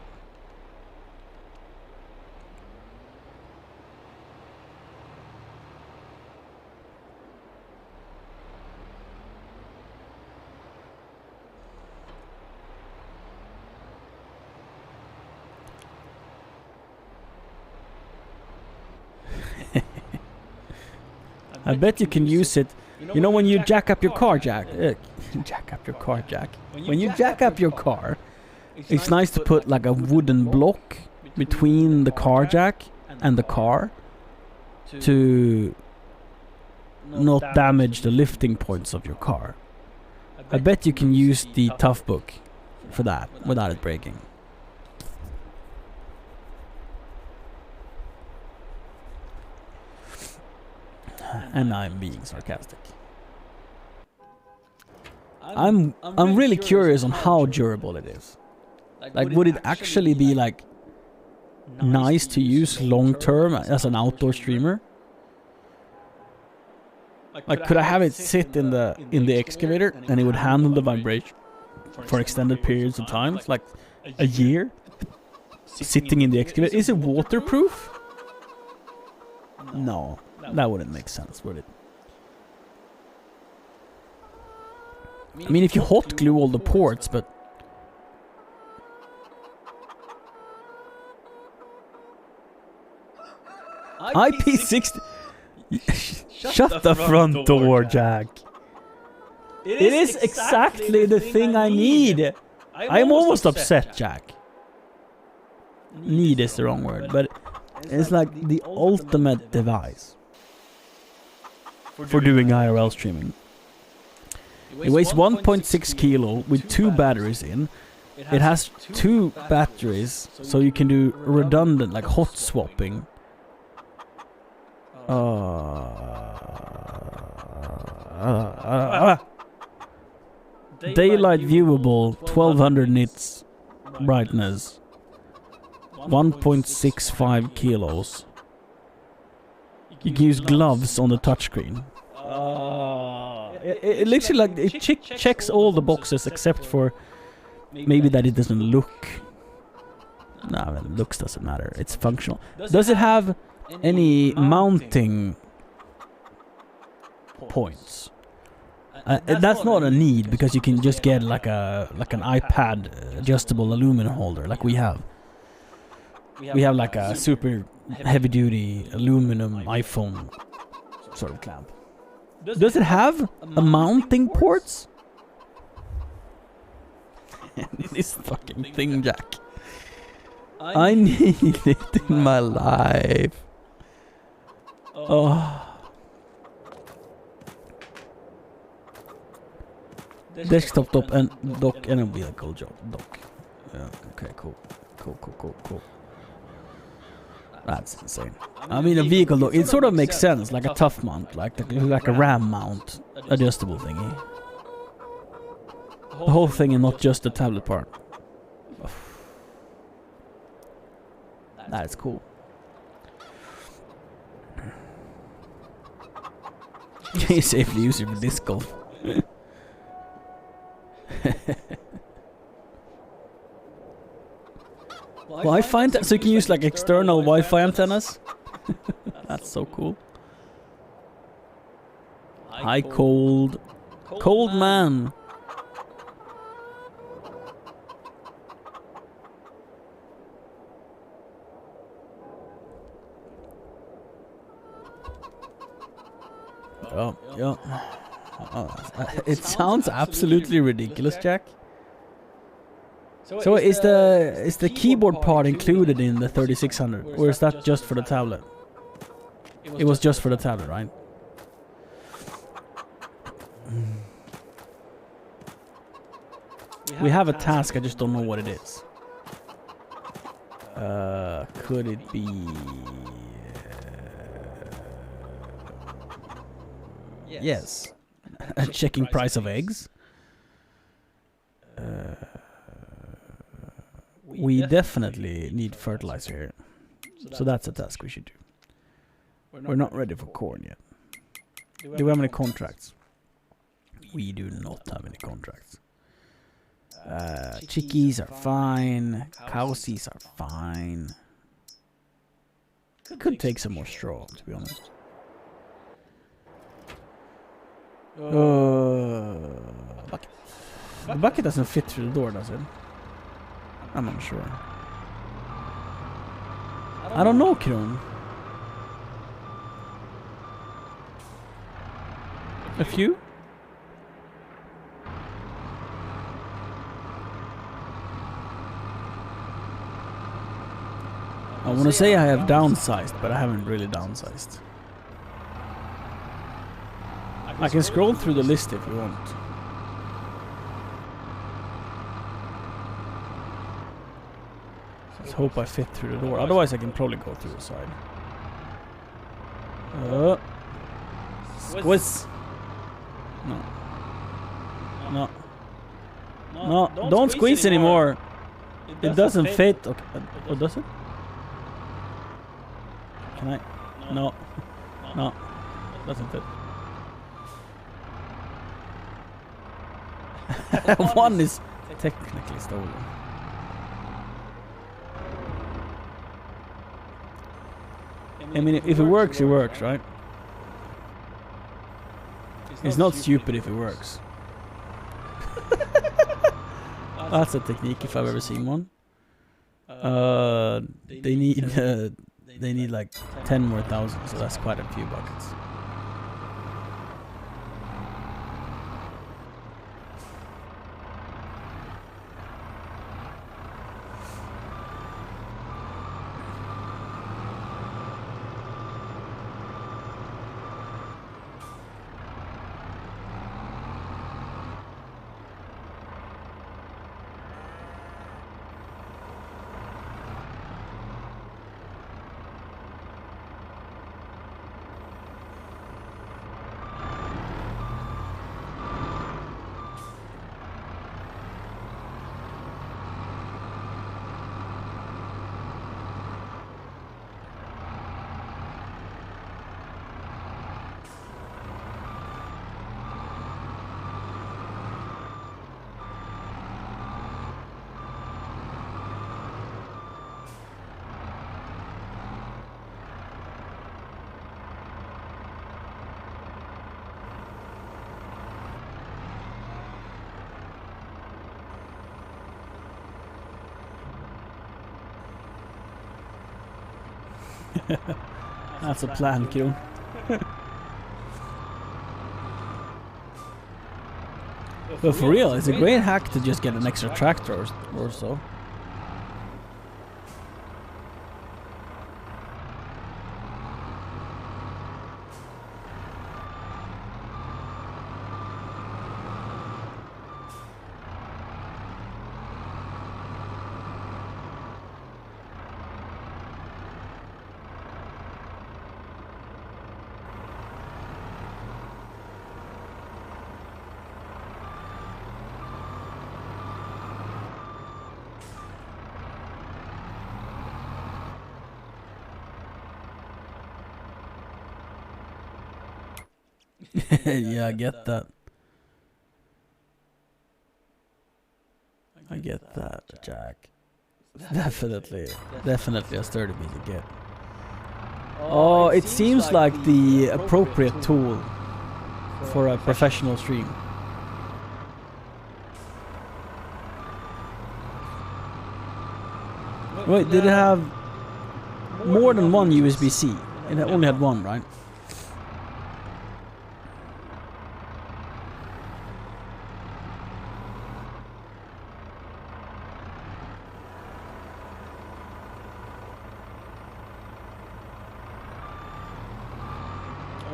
I bet you can use it. You know when you jack up your car, Jack? Jack up your car, Jack. When you jack up your car, it's nice to put like a wooden block between the car jack and the car to not damage the lifting points of your car. I bet you can use the tough book for that without it breaking. And I'm being sarcastic. I'm really curious on how durable it is. Like, would it actually be like nice to use long term as an outdoor streamer? Like, could I have it sit in the excavator and it would handle the vibration for extended periods of time, like a year, sitting in the excavator? Is it waterproof? No. That wouldn't make sense, would it? I mean, if you hot glue all the ports, but... IP60... Shut the front door, Jack. It is exactly the thing I need. I'm almost upset, Jack. Need is the wrong word, but it's like the ultimate device for doing IRL streaming. It weighs 1.6 kilo with 2 batteries in. It has 2 batteries, so you can do redundant, like hot swapping. Daylight viewable, 1200 nits brightness, 1.65 kilos. You can use gloves on the touchscreen. It literally like it checks all the boxes except for maybe that it doesn't look. No, looks doesn't matter. It's functional. Does it have any mounting points? That's not a need because you can just get like an iPad adjustable aluminum holder like we have. We have like a super heavy duty aluminum iPhone sort of clamp. Does it have a mounting ports? This fucking thing, Jack. I need it in my life. Oh. Desktop top and dock and umbilical dock. Yeah, okay, cool. Cool. That's insane. I mean, a vehicle dock, it sort of makes sense, like a tough mount, like a RAM mount, adjustable thingy. The whole thing and not just the tablet part. That is cool. Can you safely use it for disc golf? Wi-Fi so you can use like external Wi-Fi antennas. That's so cool. Hi, cold man. Oh, yeah. It sounds absolutely ridiculous, Jack. So is the keyboard part included in the 3600, or is that just for the tablet? It was just for the tablet, right? We have a task, I just don't know what it is. Could it be... Yes. Checking price of eggs. We definitely need fertilizer here. So that's a task we should do. We're not ready for corn yet. Do we have any contracts? We do not have any contracts. Chickies are fine. Cowsies are fine. Could take some more straw, to be honest. Bucket. The bucket doesn't fit through the door, does it? I'm not sure. I don't know, Kron. A few? I want to say I have downsized, but I haven't really downsized. I can scroll through the list if you want. Let's hope I fit through the door. Otherwise I can probably go through the side. Squiz. No, don't squeeze anymore. It doesn't fit. Okay. Oh, does it? Can I? No. Doesn't fit. One is technically stolen. I mean, if it works, it works, right? It's not stupid if it works. That's a technique if I've ever seen one. They need like 10 more thousand, so that's quite a few buckets. That's a plan, Kiro. But for real, it's a great hack to just get an extra tractor or so. Yeah, I get that. I get that, Jack. Definitely a sturdy piece of kit. Oh, it seems like the appropriate tool for a professional stream. Wait, did it have more than one USB-C? It only had one, right?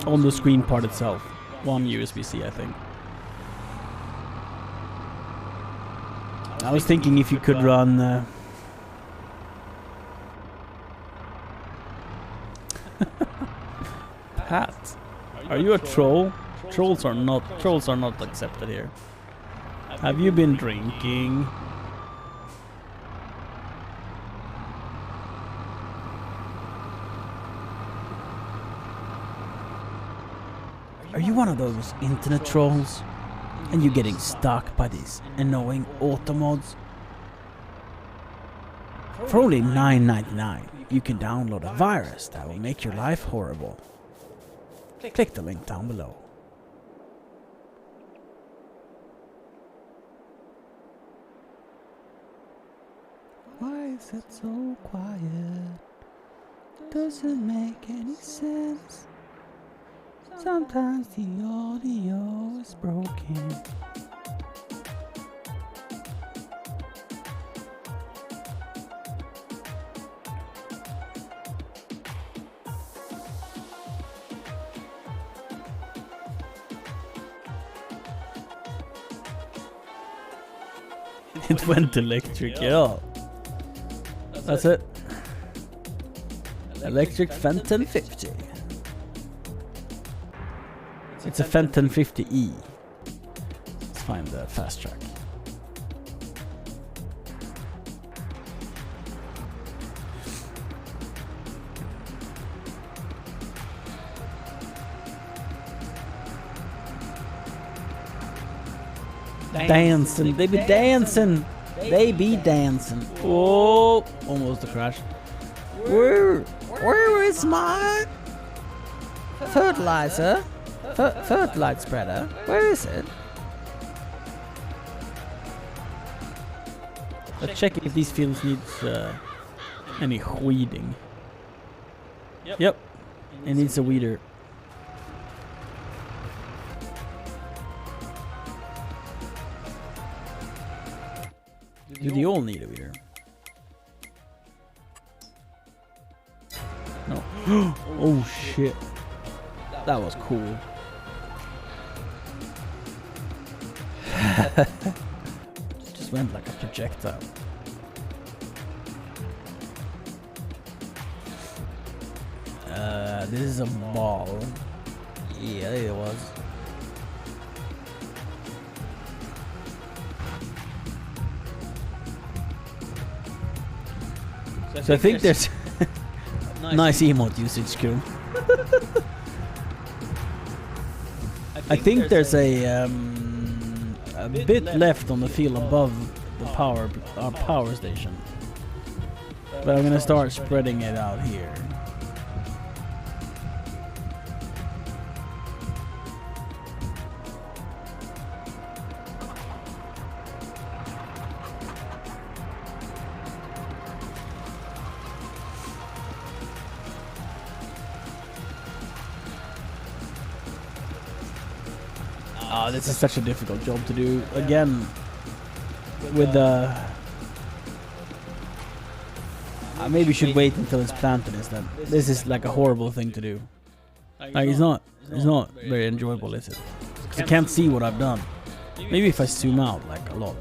On the screen part itself. One USB-C, I think. I was thinking if you could run... Pat, are you a troll? Trolls are not accepted here. Have you been drinking? Are you one of those internet trolls? And you getting stuck by these annoying auto mods? For only $9.99, you can download a virus that will make your life horrible. Click the link down below. Why is it so quiet? Doesn't make any sense. Sometimes the audio is broken. It went electric, yeah. That's it. Electric Fenton 50. It's a Fenton 50E. Let's find the fast track. Dancing, they be dancing. They be dancing. Oh, almost a crash. Where is my fertilizer? Fertilizer spreader. Where is it? Let's check if these fields needs any weeding. Yep. It needs a weeder. Do they all need a weeder? No. Oh shit. That was cool. Just went like a projectile. This is a ball. Yeah, it was. So I think there's nice emote usage, crew. I think there's a bit left on the field above the our power station, but I'm gonna start spreading it out here. Oh, this is such a difficult job to do. Again, with the... I maybe should wait until it's planted instead. This is like a horrible thing to do. Like, it's not very enjoyable, is it? 'Cause I can't see what I've done. Maybe if I zoom out like a lot.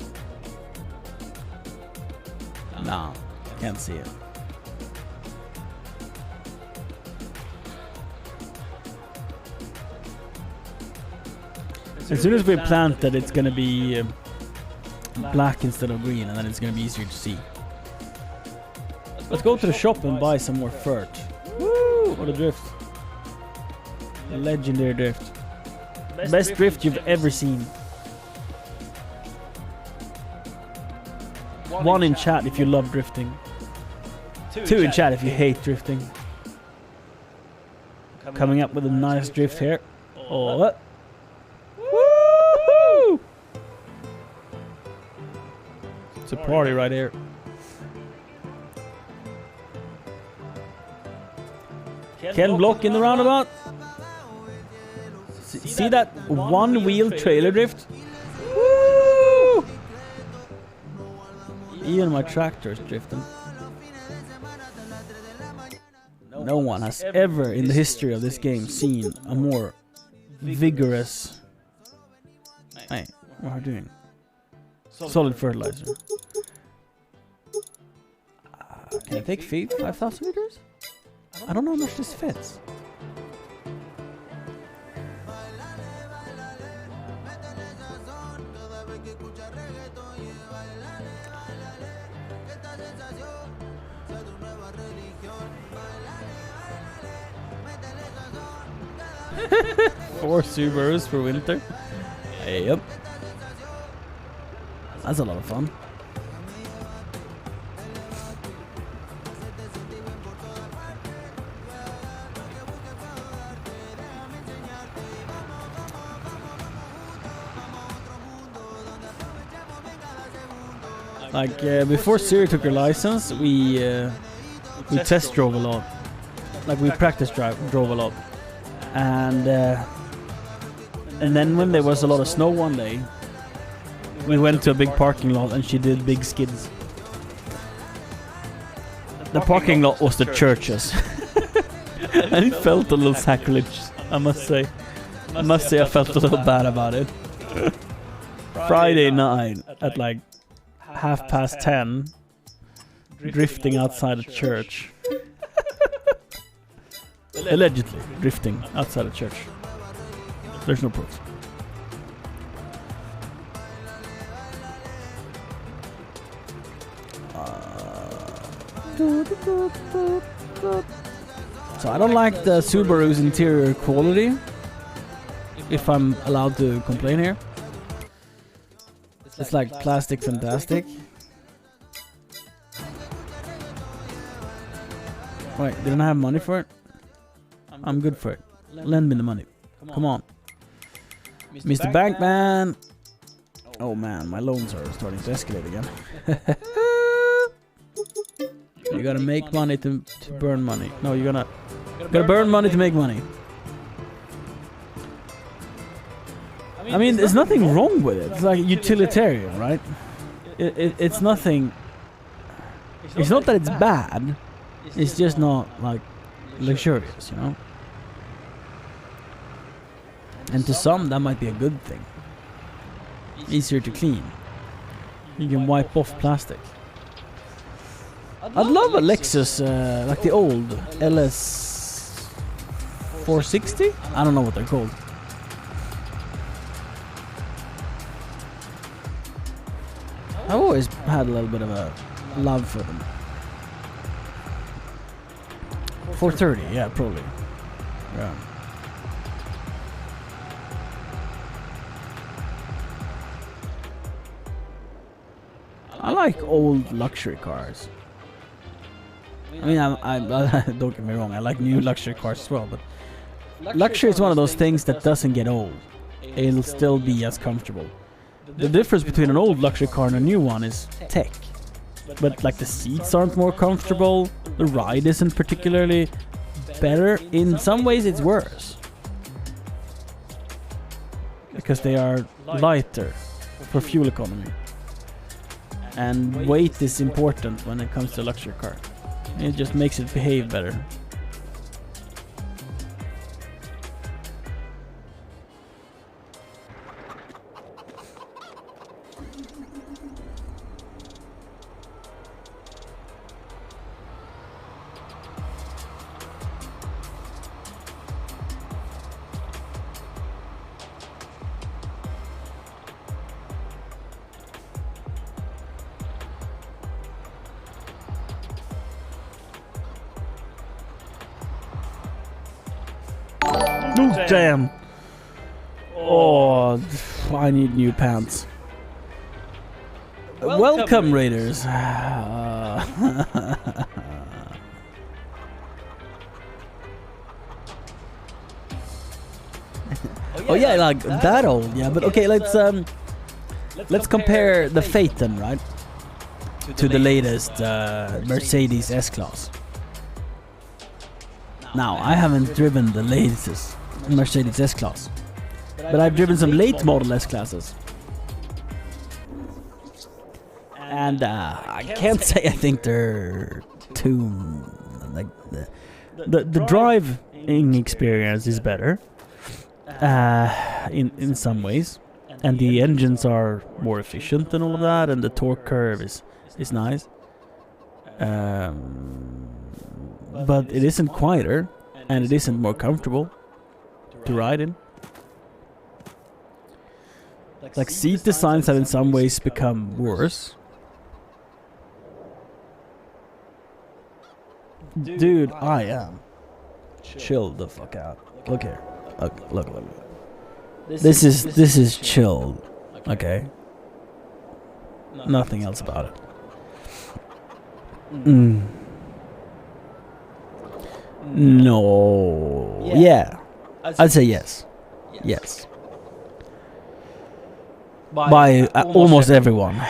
Nah, can't see it. As soon as we plant it, it's gonna be black instead of green, and then it's gonna be easier to see. Let's go to the shop and buy some more fert. Woo! What a drift. A legendary drift. Best drift you've ever seen. One in chat if you love drifting. Two in chat if you hate drifting. Coming up with a nice drift here. Oh, what? Woo! It's a party right here. Ken block in the roundabout. See that one wheel trailer drift? Woo! Even my tractor is drifting. No one has ever in the history of this game seen a more vigorous... Hey, what are you doing? Solid fertilizer. Can I take 5,000 liters? I don't know how much this fits. Four Subarus for winter. Hey, yep. That's a lot of fun. Like before Siri took her license, we test drove a lot. Like we practice drove a lot, and then when there was a lot of snow one day, we went to a big parking lot and she did big skids. The parking lot was the churches, and it felt a little sacrilege. I must say I felt a little bad about it. Friday night at like 10:30, drifting outside a church. Allegedly drifting outside a church. There's no proof. So I don't like the Subaru's interior quality, if I'm allowed to complain here. It's like plastic fantastic. Wait, didn't I have money for it? I'm good for it. Lend me the money. Come on. Mr. Bankman! Oh man, my loans are starting to escalate again. You gotta make money to burn money. No, you gotta burn money to make money. I mean, there's nothing wrong with it. It's like utilitarian, right? It's nothing... It's not that it's bad. It's just not, like, luxurious, you know? And to some, that might be a good thing. Easier to clean. You can wipe off plastic. I'd love a Lexus, like the old LS 460? I don't know what they're called. I've always had a little bit of a love for them. 430, yeah, probably. Yeah. I like old luxury cars. I mean, I don't get me wrong, I like new luxury cars as well, but luxury is one of those things that doesn't get old. It'll still be as comfortable. The difference between an old luxury car and a new one is tech. But like the seats aren't more comfortable, the ride isn't particularly better. In some ways it's worse. because they are lighter for fuel economy. And weight is important when it comes to a luxury car. It just makes it behave better. Oh, damn. Oh, I need new pants. Welcome, Raiders. Oh yeah, like that old. Yeah, but okay, let's compare the Phaeton, right, to the latest Mercedes S-Class. Now, I haven't driven the latest Mercedes S-Class, but I've driven some late model S-Classes. And I can't say I think they're too... like the driving experience is better in some ways, and the engines are more efficient and all of that, and the torque curve is nice. But it isn't quieter, and it isn't more comfortable to ride in. Like seat designs have in some ways become worse. Dude, I am. Chill the fuck out. Look here. Look. This is chilled. Okay. Nothing else about it. No. Yeah. I'd say yes. Yes. By almost everyone.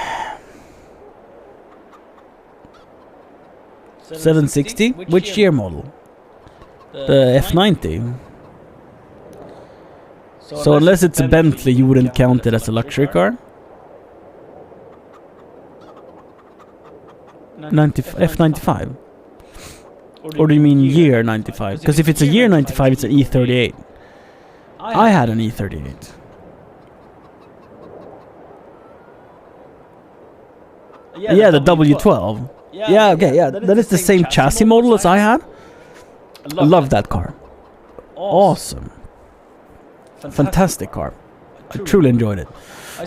760? Which year model? The F90. So unless it's a Bentley, you wouldn't count it as a luxury car? F95? Or do you mean year 95? Because if it's a year 95, it's an E38. I had an E38. Yeah, the W12. Yeah, okay, yeah. That is the same chassis model as I had. I love that car. Awesome. Fantastic car. I truly enjoyed it.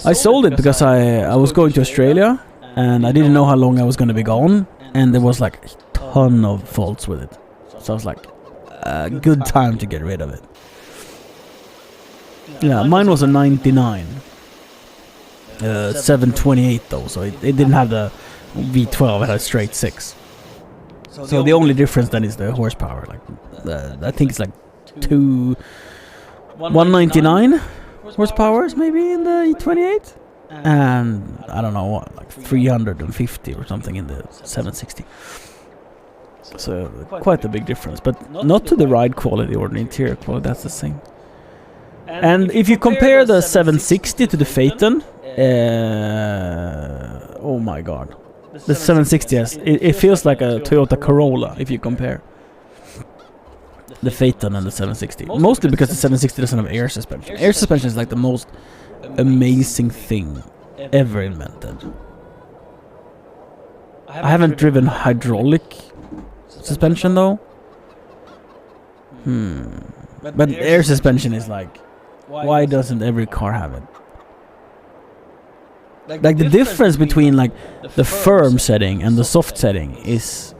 I sold it because I was going to Australia, and I didn't know how long I was going to be gone, and there was like a ton of faults with it. So I was like, a good time to get rid of it. Yeah, mine was a 99. 728 though, so it didn't have the V12, it had a straight 6. So the only difference then is the horsepower. Like I think it's like 199 horsepower maybe in the E28, and I don't know what, like 350 or something in the 760. So quite a big difference, but not to the ride quality or the interior quality. That's the same. And if you compare the 760 to the Phaeton, oh my god, the 760 it feels like a Toyota Corolla if you compare the Phaeton and the 760. Mostly because the 760 doesn't have air suspension. Air suspension is like the most amazing thing ever invented. I haven't driven hydraulic suspension though. But air suspension is like, why doesn't every car have it? Like the difference between like the firm setting and the soft setting is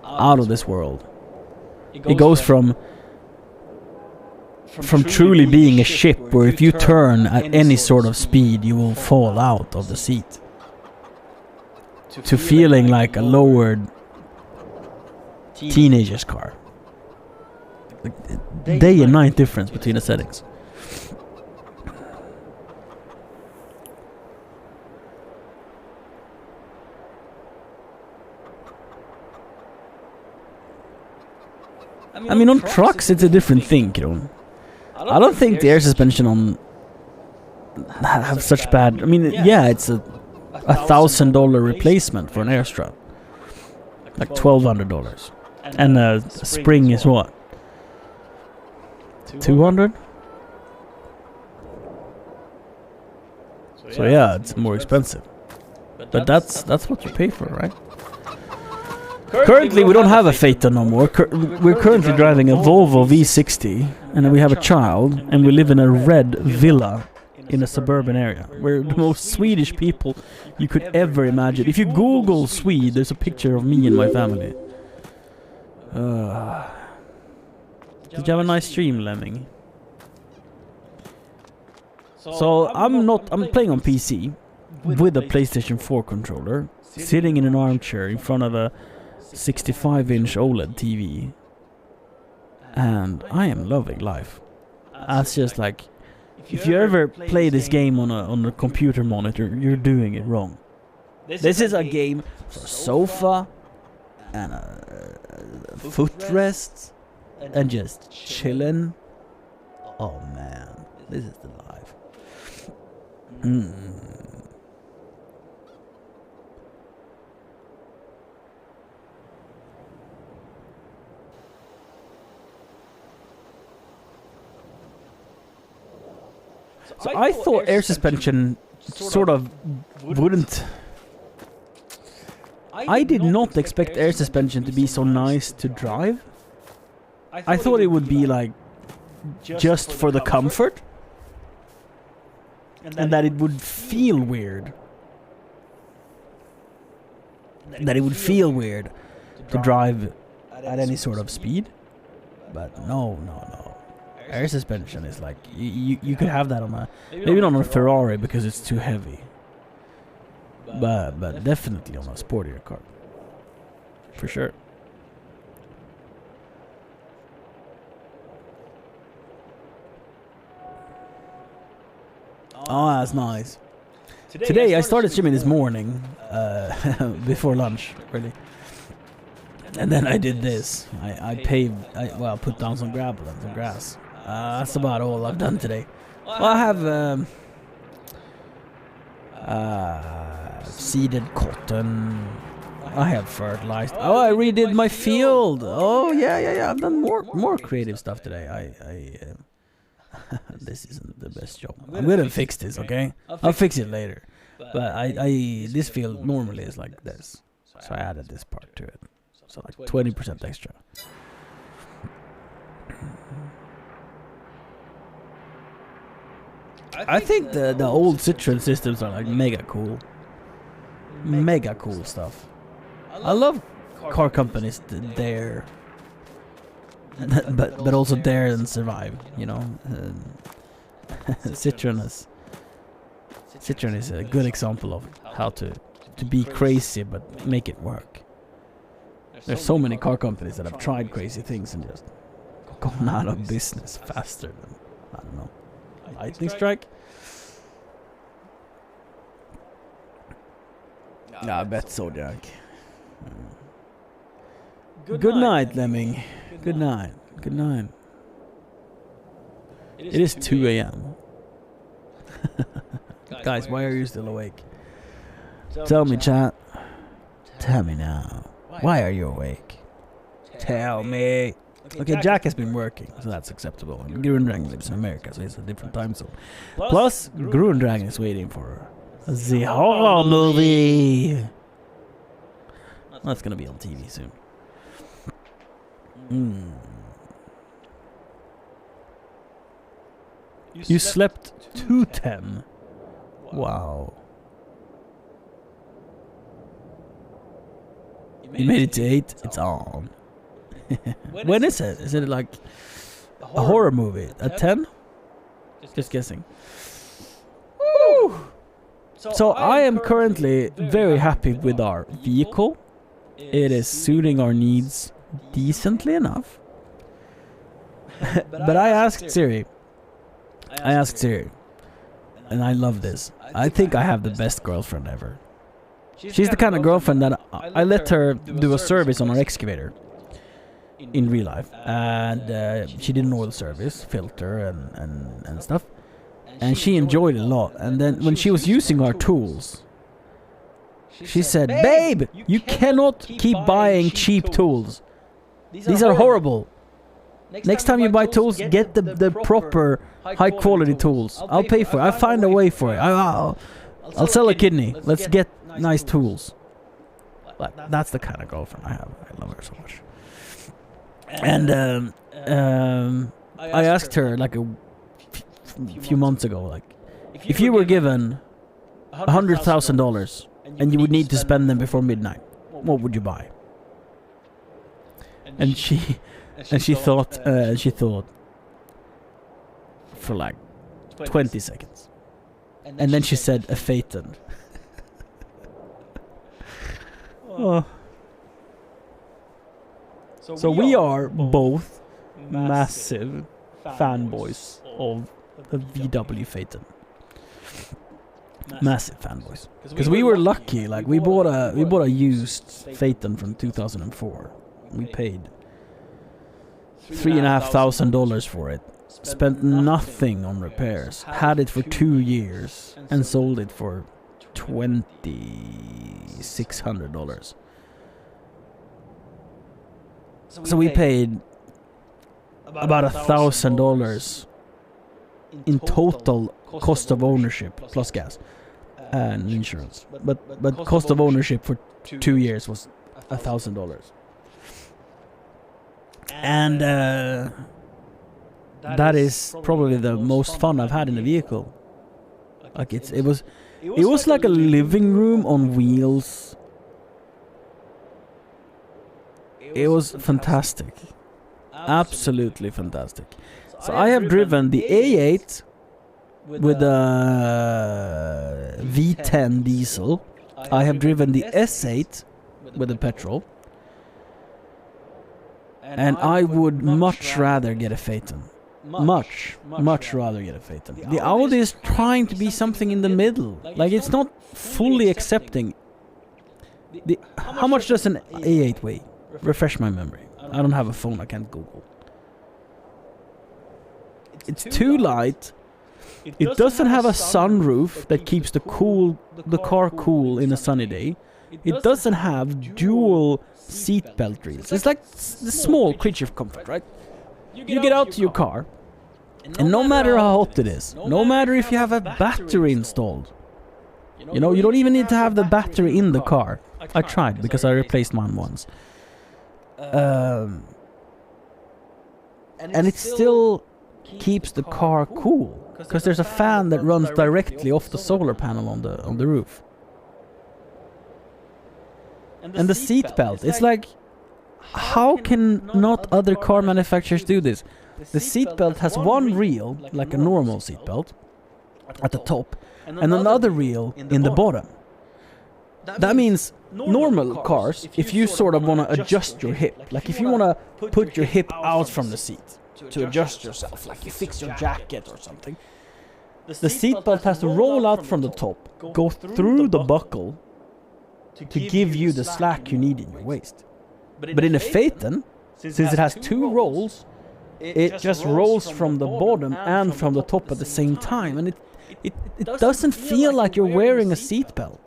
out of this world. It goes from truly being a ship where if you turn at any sort of speed you will fall out of the seat, to feeling like a lowered teenager's car. Like day and night difference between the settings. I mean, on trucks it's a different thing, you know. I don't think the air suspension on have such bad. I mean, yeah, it's a $1,000 replacement for an air strut, like $1,200, and a spring is what? 200. So yeah, it's more expensive. But that's what you pay for, right? Currently, we don't have a Phaeton no more. We're currently driving a Volvo V60, and then we have a child, and we live in a red villa in a suburban area. We're the most Swedish people you could ever imagine. If you Google Swede, there's a picture of me and my family. Did you have a nice stream, Lemming? So I'm playing on PC with a PlayStation 4 controller, sitting in an armchair in front of a 65-inch OLED TV, and I am loving life. That's just like, if you ever play this game on a computer monitor, you're doing it wrong. This is a game for a sofa and a footrest and just chilling. Oh man, this is the life. So I thought air suspension sort of wouldn't. I did not expect air suspension to be so nice to drive. I thought it would be like just for the comfort, and that it would feel weird. That it would feel weird to drive at any sort of speed. But no. Air suspension is like, you could have that on a, maybe not on a Ferrari because it's too heavy, but definitely on a sportier car, for sure. Oh, that's nice. Today I started streaming this morning, before lunch, really. And then I did this. I put down some gravel and some grass. That's about all I've done today. Well, I have seeded cotton. I have fertilized. Oh, I redid my field. Oh, yeah. I've done more creative stuff today. This isn't the best job. I'm gonna fix this, okay? I'll fix it later. But this field normally is like this, so I added this part to it. So like 20% extra. I think the old Citroen systems are like mega cool stuff. I love car companies that dare, but also dare and survive. You know, Citroen is a good example of how to be crazy but make it work. There's so many car companies that have tried crazy things and just gone out of business faster than, I don't know, lightning strike? Yeah, I bet so, Jack. Good night, Lemming. Good night. Good night. It is 2 a.m. Guys, why are you still awake? Tell me, chat. Tell me now. Why are you awake? Tell me. Okay, Jack has been working, so that's acceptable. And Grundrang lives in America, so it's a different time zone. Plus, Grundrang is waiting for the horror movie. That's gonna be on TV soon. You slept 2:10. Wow. You made it to 8. It's on. When is it? Is it like a horror movie at 10? Just guessing. Woo! So I am currently very happy with our vehicle. It is suiting our needs decently enough. But I asked Siri, and I love this. I think I have the best girlfriend ever. She's the kind of girlfriend that I let her do a service on our excavator in real life, and she did an oil service, filter and stuff. and she enjoyed it a lot. And then when she was using our tools, she said, "Babe, you cannot keep buying cheap tools. These are horrible. Next time you buy tools, get the proper high quality tools. I'll pay for it. I'll find a way for it. I'll sell a kidney. Let's get nice tools." That's the kind of girlfriend I have. I love her so much. And I asked her like a few months ago, like, if you were given $100,000 and you would need to spend them before midnight, what would you buy? And she thought for like 20 seconds, and then she said a Phaeton. Oh. So we are both massive fanboys of the VW Phaeton. Massive fanboys. Because we were lucky, like we bought a used Phaeton from 2004. We paid $3,500 for it. Spent nothing on repairs. Had it for 2 years and sold it for $2,600. So we paid about $1,000 in total cost of ownership plus gas and insurance. But cost of ownership for 2 years was $1,000. And that is probably the most fun I've had in a vehicle. Like it was like a living room on wheels. It was fantastic. Absolutely fantastic. So I have driven the A8 with a V10 diesel. I have driven the S8 with a petrol. And I would much rather get a Phaeton. Much rather get a Phaeton. The Audi is trying to be something in the middle. Like it's not fully accepting. How much does an A8 weigh? Refresh my memory. I don't have a phone, I can't Google. It's too light. It doesn't have a sunroof that keeps the car cool in a sunny day. It doesn't have dual seat belt reels. It's like the small creature of comfort, right? You get out to your car, and no matter how hot it is, no matter if you have a battery installed, you know, you don't even need to have the battery in the car. I tried because I replaced mine once. And it still keeps the car cool because there's a fan that runs directly off the solar panel on the roof. And the seat belt, it's like, how can not other car manufacturers do this? The seat belt has one reel, like a normal seat belt, at the top, and another reel in the bottom. That means normal cars, if you sort of want to adjust your hip, like if you want to put your hip out from the seat to adjust yourself, like you fix your jacket or something, the seat belt has to roll out from the top, go through the buckle to give you the slack you need in your waist. But in a Phaeton, since it has two rolls, it just rolls from the bottom and from the top at the same time, and it doesn't feel like you're wearing a seat belt.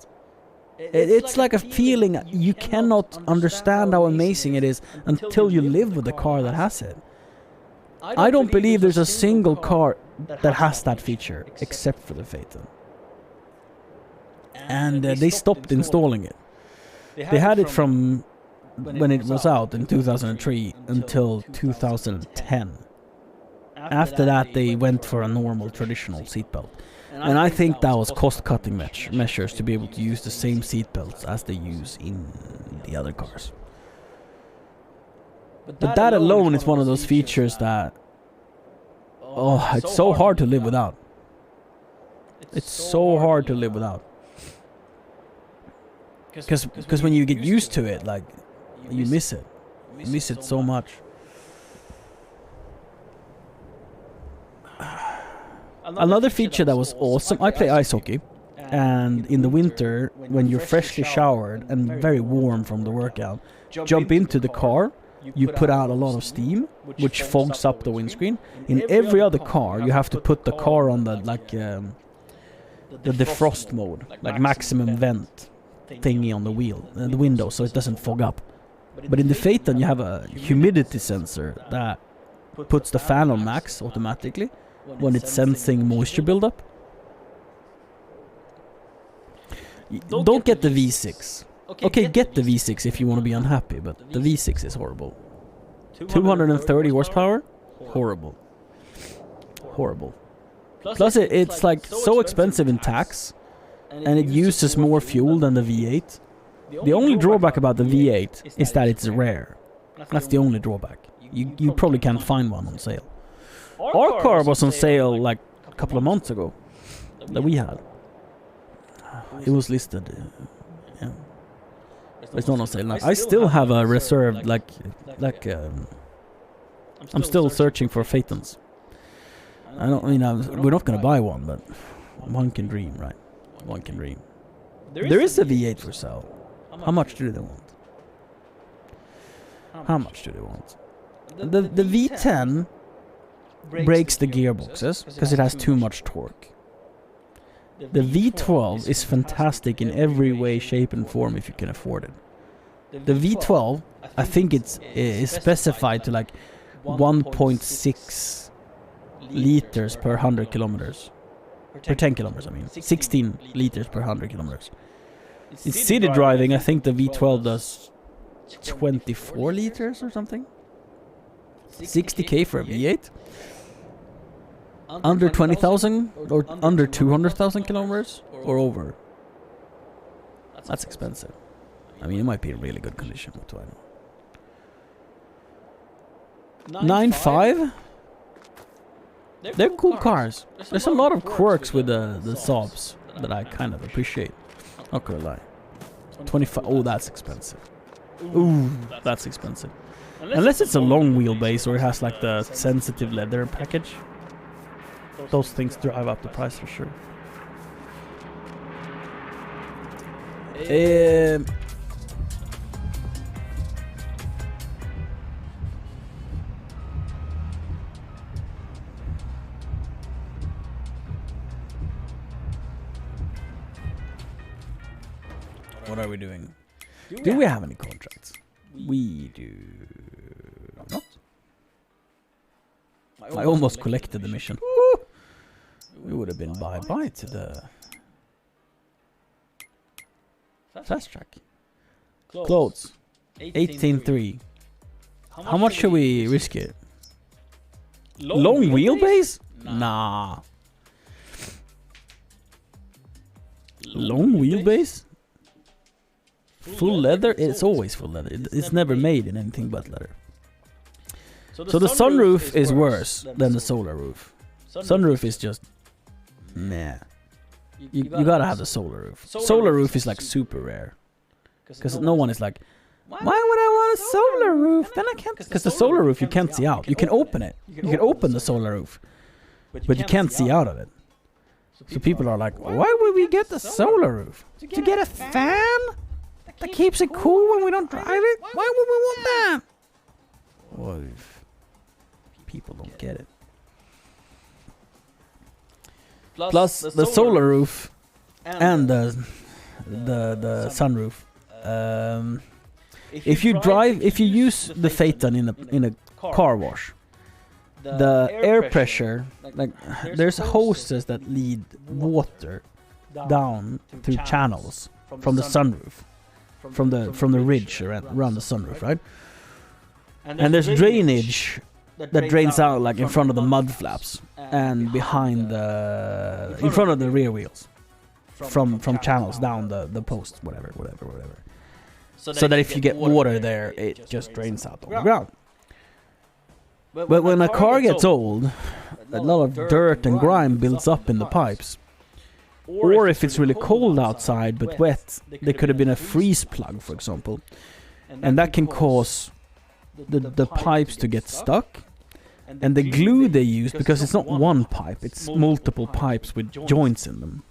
It's like a feeling you cannot understand how amazing it is until you live with a car that has it. I don't believe there's a single car that has that feature except for the Phaeton. And they stopped installing it. They had it from when it was out in 2003 until 2010. After that they went for a normal traditional seatbelt. And I think that was cost-cutting measures to be able to use the same seatbelts as they use in the other cars. But that alone is one of those features that, oh, it's so hard to live without. It's so hard to live without. Because when you get used to it, like, you miss it. You miss it so much. Another feature that was awesome, I play ice hockey, and in the winter, when you're freshly showered and very warm from the workout, jump into the car, you put out a lot of steam, which fogs up the windscreen. In every other car, you have to put the car on the the defrost mode, like maximum vent thingy on the wheel, the window, so it doesn't fog up. But in the Phaeton, you have a humidity sensor that puts the fan on max automatically when it's sensing moisture buildup. Don't get the V6. Okay, get the V6 if you want to be unhappy, but the V6 is horrible. 230 horsepower? Horrible. Horrible. Plus it's like so expensive in tax, and it uses more fuel than the V8. The only drawback about the V8 is that it's rare. That's the only drawback. You probably can't find one on sale. Our car was on sale like a couple of months ago that we had. It was listed. Yeah. It's not on sale now. I still have a reserved I'm still searching for Phaetons. We're not gonna buy one, but one can dream, right? One can dream. There is a V8 for sale. How much do they want? How much do they want? The V10 breaks the gearboxes because it has too much torque. The V12 is fantastic in every way, shape and form if you can afford it. The V12, I think is specified to like 1.6 liters per 100 kilometers. Per 10 kilometers, I mean. 16 liters per 100 kilometers. In city driving, I think the V12 does 24 liters or something. 60k for a V8. Under 20,000 or under 200,000 kilometers or over. That's expensive. I mean, it might be in really good condition. What do I know? 9.5? They're cool cars. There's a lot of quirks with the Saabs that I kind of appreciate. Not gonna lie. 25. Oh, that's expensive. Ooh, that's expensive. Unless it's a long wheelbase or it has like the sensitive leather package. Those things drive up the price for sure. What are we doing? Do we have any contracts? We do not. I almost collected the mission. Woo! We would have been bye-bye to the fast track. Clothes. 18.3. How much should we risk it? Long wheelbase? Nah. Long wheelbase? Full leather? It's always full leather. It's never made in anything but leather. So the sunroof is worse than the solar roof. Sunroof is just meh. You gotta have the solar roof. Solar roof is like super rare. Because no one is like, why would I want a solar roof? Then I can't. Because the solar roof you can't see out. You can open it. You can open the solar roof. But you can't see out of it. So people are like, why would we get the solar roof? To get a fan? That keeps it cool when we don't drive it? Why would we want that? Well, people don't get it. Plus the solar roof and the sunroof. If you use the Phaeton in a car wash, the air pressure, like there's hoses that lead water down through channels from the sunroof, from the ridge around the sunroof, right? And there's drainage that drains out like in front of the mud flaps and behind in front of the rear wheels, from channels down the posts, whatever. So that if you get water there, it just drains out on the ground. But when a car gets old, a lot of dirt and grime builds up in the pipes. Or if it's really cold outside but wet, there could have been a freeze plug, for example. And that can cause the pipes to get stuck. And the glue they use, because it's not one pipe, it's multiple pipes with joints in them.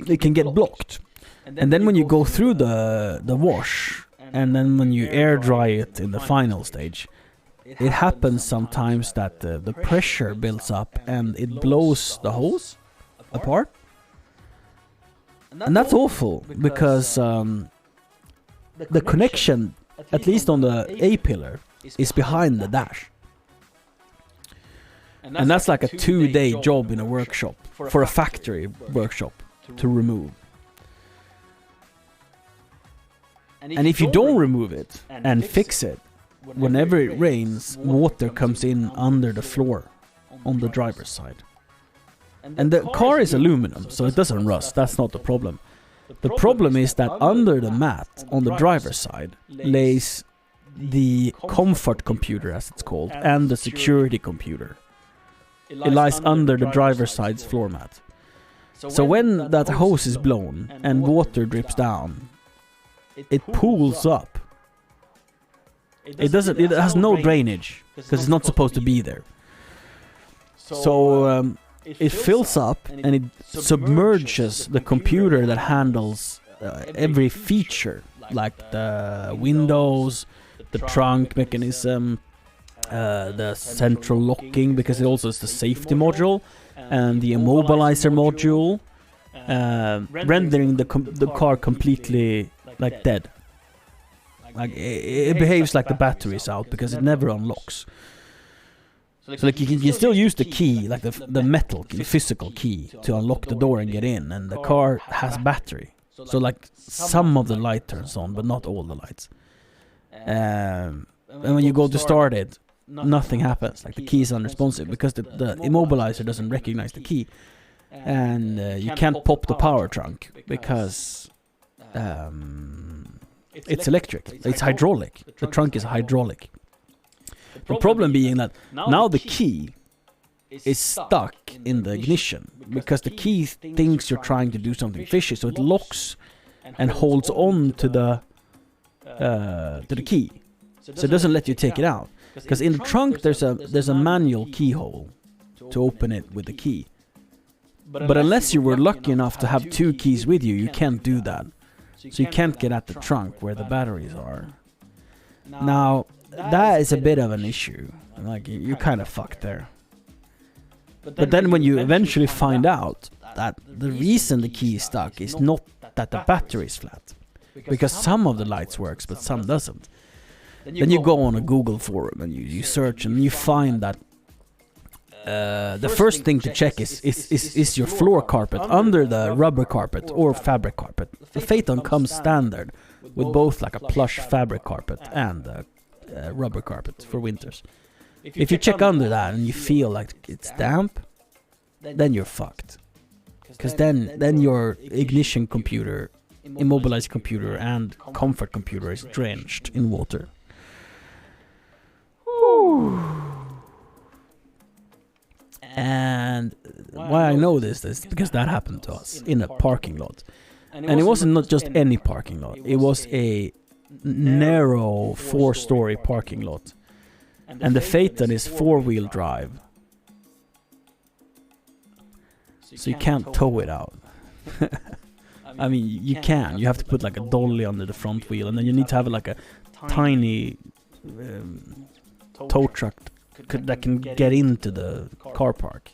They can get blocked. And then when you go through the wash, and then when you air dry it in the final stage, it happens sometimes that the pressure builds up and it blows the hose apart. And that's awful, because the connection, at least on the A-pillar, is behind the dash. And that's like a 2-day job in a workshop, for a factory workshop, to remove. And if you don't remove it and fix it, whenever it rains, water comes in under the floor on the driver's side. And the car is aluminum, so it doesn't rust, that's not the problem. The problem is that under the mat on the driver's side lays the comfort computer, as it's called, and the security computer. It lies under the driver's side's floor mat. So when that hose is blown and water drips down, it pools up. It has no drainage, because it's not supposed to be there. So it fills up and it submerges the computer that handles every feature, like the windows, the trunk mechanism, the central locking, because it also is the safety module, and the immobilizer module, rendering the car completely like dead. Like it behaves like the battery is out, because it never unlocks. So like you can still use the key, like the metal key, physical key, to unlock the door and get in, and the car has battery. So like some of the light turns on, but not all the lights. And when you go to start it, nothing happens. Like the key is unresponsive, because the immobilizer doesn't recognize the key, and you can't pop the power trunk, because it's electric. It's hydraulic. The trunk is hydraulic. The problem being that now the key is stuck in the ignition, because the key thinks you're trying to do something fishy, so it locks and holds on to the key, so it doesn't let you take it out. Because in the trunk there's a manual keyhole to open it with the key. But unless you were lucky enough to have 2 keys with you, you can't do that. So you can't get at the trunk where the batteries are. Now, that is a bit of an issue. Like, you're kind of fucked there. But then when you eventually find out that the reason the key is stuck is not that the battery is flat, because some of the lights works but some doesn't, then you go on a Google forum and you search, and you find that the first thing to check is your floor carpet under the rubber carpet or fabric carpet. The Phaeton comes standard with both like a plush fabric carpet and a rubber carpet for winters. If you check under that and you feel like it's damp, then you're fucked. Because then your ignition computer, immobilized computer, and comfort computer is drenched in water. And why I know this is because that happened to us in a parking lot. And it wasn't not just any parking lot. It was a narrow 4-story parking lot. And the Phaeton is 4-wheel drive. So you can't tow it out. I mean, you can. You have to put like a dolly under the front wheel, and then you need to have like a tiny tow truck that can get into the car park.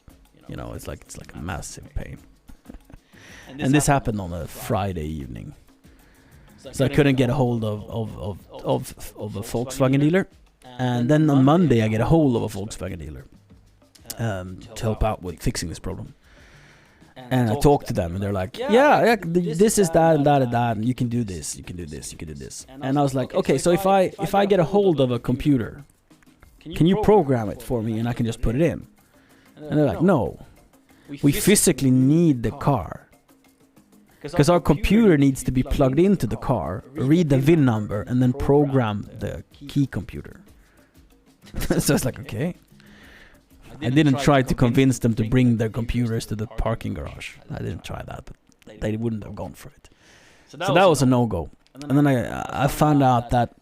You know, it's like a massive pain. And this happened on a Friday evening, so I couldn't get a hold of a Volkswagen dealer. And then on Monday I get a hold of a Volkswagen dealer to help out with fixing this problem. And I talked to them, and they're like, yeah, this is that and that and that, and you can do this, you can do this, you can do this. And I was like, okay, so if I get a hold of a computer, can you program it for me and I can just put it in? And they're like, no, we physically need the car, because our computer needs to be plugged into the car, read the VIN number, and then program the key computer. So it's like, okay. I didn't try to convince them to bring their computers to the parking garage. I didn't try that, but they wouldn't have gone for it. So that was a no-go. And then I found out that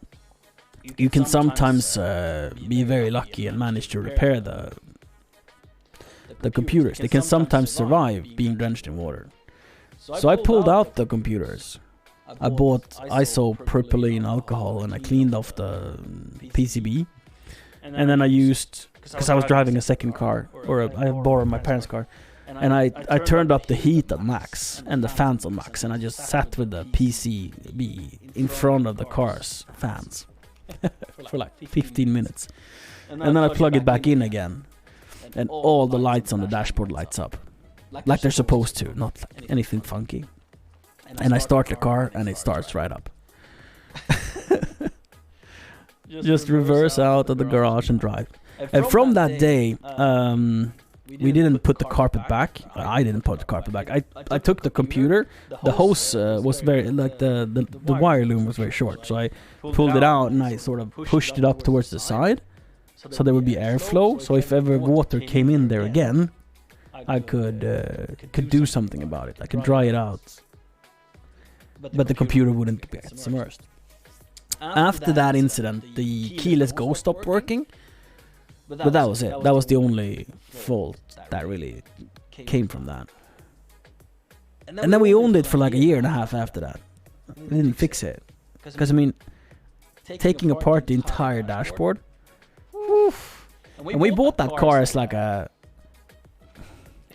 you can sometimes be very lucky and manage to repair the computers. They can sometimes survive being drenched in water. So I pulled out the computers. I bought isopropylene alcohol and I cleaned off the PCB. And then I used, because I was driving a second car, or I borrowed my parents' car, and I turned up the heat at max and the fans on max, and I just sat with the PCB in front of the car's fans for like 15 minutes. And then I plug it back in again, and all the lights on the dashboard lights up. Like they're supposed to, not like anything funky. And I start the car and it starts right up. Just reverse out of the garage and drive. And from that day, we didn't put the carpet back. I didn't put the carpet back. I took the computer. The hose was very, like the wire loom was very short. So I pulled it out and I sort of pushed it up towards the side. So there would be airflow. So if ever water came in there again, I could do something about it. I could dry it out. But the computer wouldn't get submerged. After that incident, the keyless go stopped working. But that was it. That was the only fault that really came from that. And then we owned it for like a year and a half after that. We didn't fix it. Because, I mean, taking apart the entire dashboard. Oof. And we bought that car as like a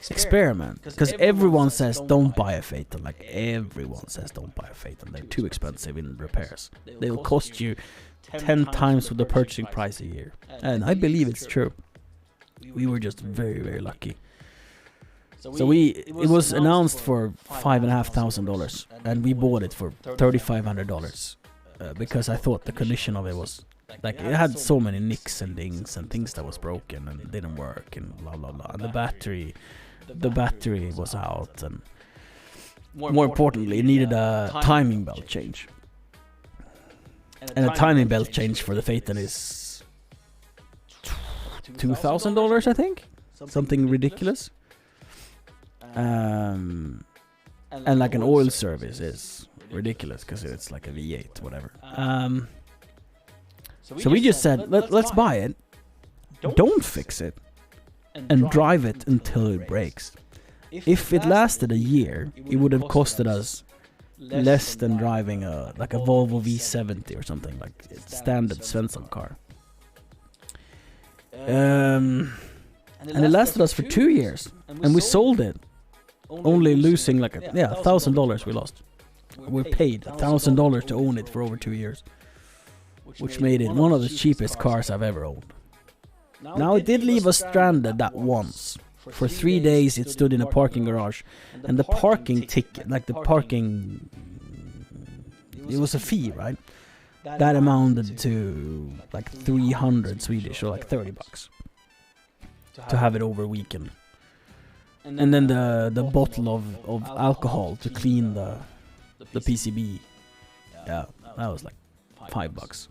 experiment. Because everyone says don't buy a Phaeton. Like everyone says don't buy a Phaeton. They're too expensive in repairs. They will cost you 10 times the purchasing price a year. And I believe it's true. We were just very, very lucky. So it was announced for $5,500 and we bought it for $3,500 because I thought the condition of it was like, it had so many nicks and dings and things that was broken and didn't work and blah blah blah. And the battery was out, and more importantly, it needed a timing belt change. And a timing belt change for the Phaeton is $2,000, I think, something ridiculous. And like an oil service is ridiculous because it's like a V8, whatever. So we just said, let's buy it, don't fix it, and drive it until it breaks. If it lasted a year, it would have costed us less than driving a Volvo V70 or something, like standard Svensson car. And it lasted us for 2 years, and we sold it, only losing like $1,000 we lost. We paid $1,000 to own it for over 2 years, which made it one of the cheapest cars I've ever owned. Now it did leave us stranded that once. For 3 days it stood in a parking garage, and the parking ticket, like the parking, it was a fee, right? That amounted to like 300 Swedish, or like $30 to have it over a weekend. And then the bottle of alcohol to clean the PCB, yeah, that was like $5.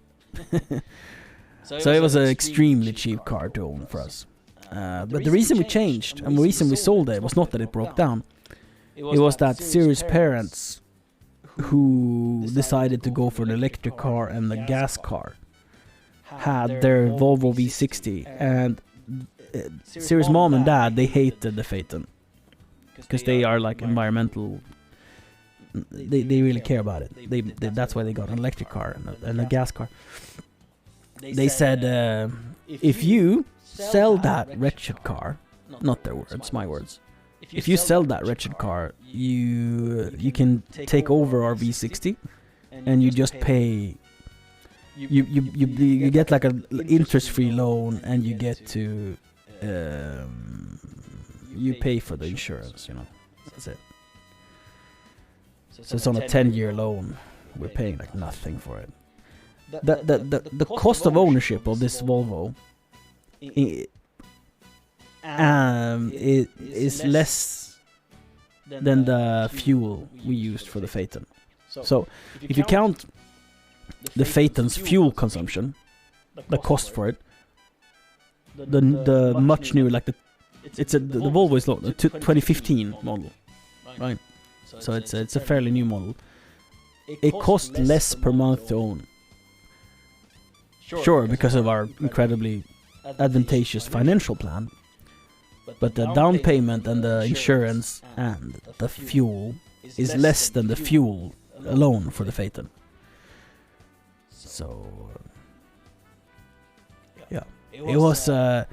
So it was an extremely cheap car to own for us. But the reason we changed and the reason we sold it was not that it broke down. It was that Sirius parents who decided to go for an electric car and the gas car had their Volvo V60, and Sirius mom and dad, they hated the Phaeton because they are like environmental. They really care about it. They that's why they got an electric car and a gas car. They said, if you sell that wretched car, not their words, my words. If you sell that wretched car, you can take over our V60, and you just pay. You get like an interest-free loan, and you get to you pay for the insurance. You know, that's it. So it's on a 10-year loan. We're paying like nothing for it. The cost of ownership of this Volvo it is less than the fuel we used for the Phaeton. So if you count the Phaeton's fuel consumption, the cost for it, the much newer, like the Volvo is low, the 2015 model, right? So it's a fairly new model. It costs less per month to own. Sure, because of our incredibly advantageous financial plan. But the down payment and the insurance and the fuel is less than the fuel alone for the Phaeton. So yeah, it was a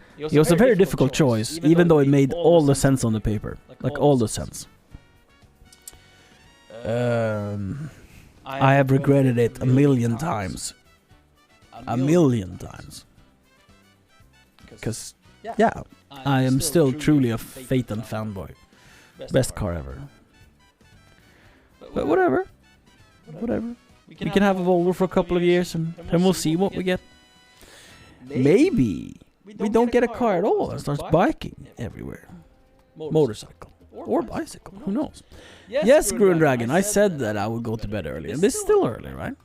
very difficult choice, even though it made all the sense on the paper, like all the sense. I have regretted it a million times. Because, yeah, I am still truly a Phaeton fanboy. Best car ever. But whatever. We can have a Volvo for a couple of years and then we'll see what we get. Maybe we don't get a car at all and start biking everywhere. Motorcycle. Or bicycle, who knows? Yes, Gruen Dragon, I said that I would go to bed early, and this is still early, right?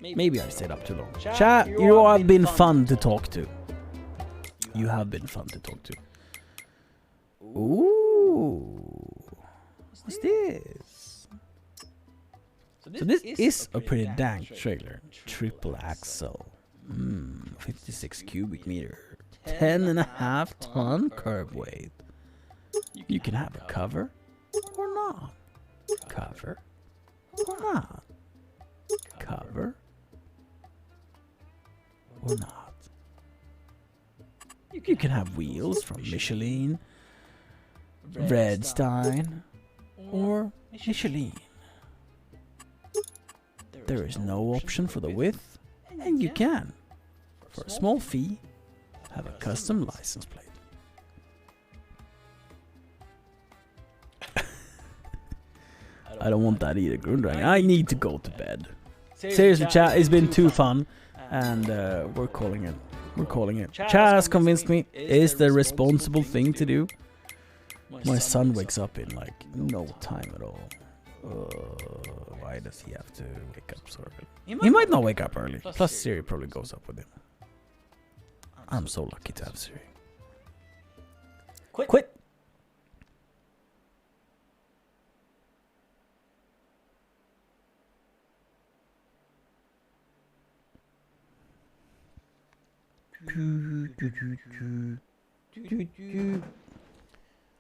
Maybe I stayed up too long. Chat, you have been fun to talk to. You have been fun to talk to. Ooh. What's this? So this is a pretty dank trailer. Triple axle. 56 cubic meter. 10.5 ton curb weight. You can have a cover or not. Cover or not. Cover or not. You can have wheels from Michelin, Redstein, or Michelin. There is no option for the width, and you can, for a small fee, have a custom license plate. I don't want that either, Gruen Dragon. I need to go to bed. Seriously, chat, it's been too fun, and we're calling it. Chat has convinced me. It's the responsible thing to do. My son wakes up in like no time at all. Why does he have to wake up so early? He might not wake up early. Plus Siri probably goes up with him. I'm so lucky to have Siri. Quit.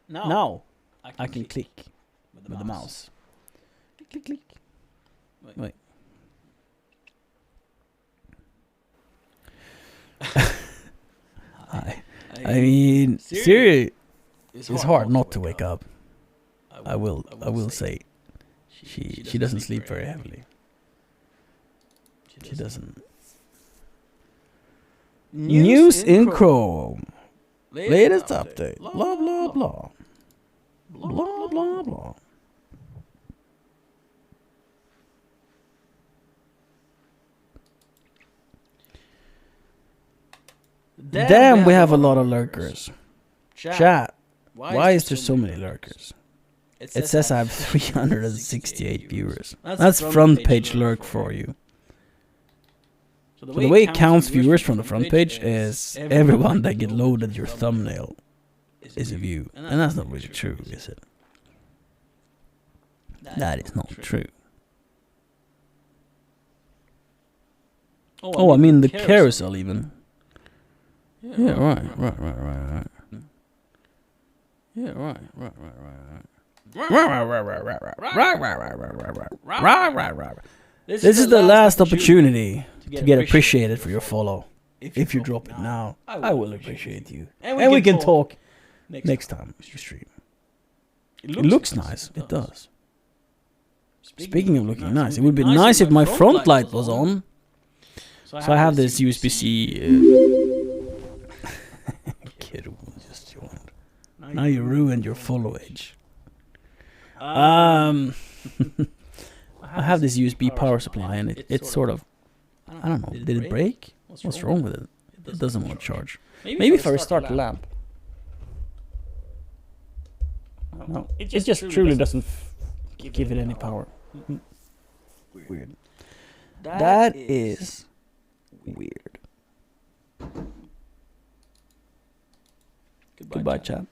Now I can click with the mouse. Click. Wait. I mean, Siri is hard not to wake up. I will say, she doesn't sleep very heavily. She doesn't. News in Chrome. Latest update. Blah blah blah. Blah blah blah. Damn, we have a lot of lurkers. Chat, why is there so many lurkers? It says I have 368 viewers. That's front page lurk for you. So the way it counts viewers from the front page is everyone that get loaded your thumbnail is a view. And that's not really true, is it? That is not true. Oh, I mean the carousel even. Yeah, right. Yeah, right. This is the last opportunity to get appreciated for your follow. If you drop it now, I will appreciate you. And we can talk next time we stream. It looks nice. It does. Speaking of looking nice, it would be nice if my front light was on. So I have this USB-C... Kid just joined. Now you ruined your follow edge. I have this USB power supply and it's sort of... I don't know, did it break? What's wrong with it? It doesn't want to charge. Maybe if I restart the lamp. No, it just truly doesn't give it any power. Weird. That is weird. Goodbye, chat.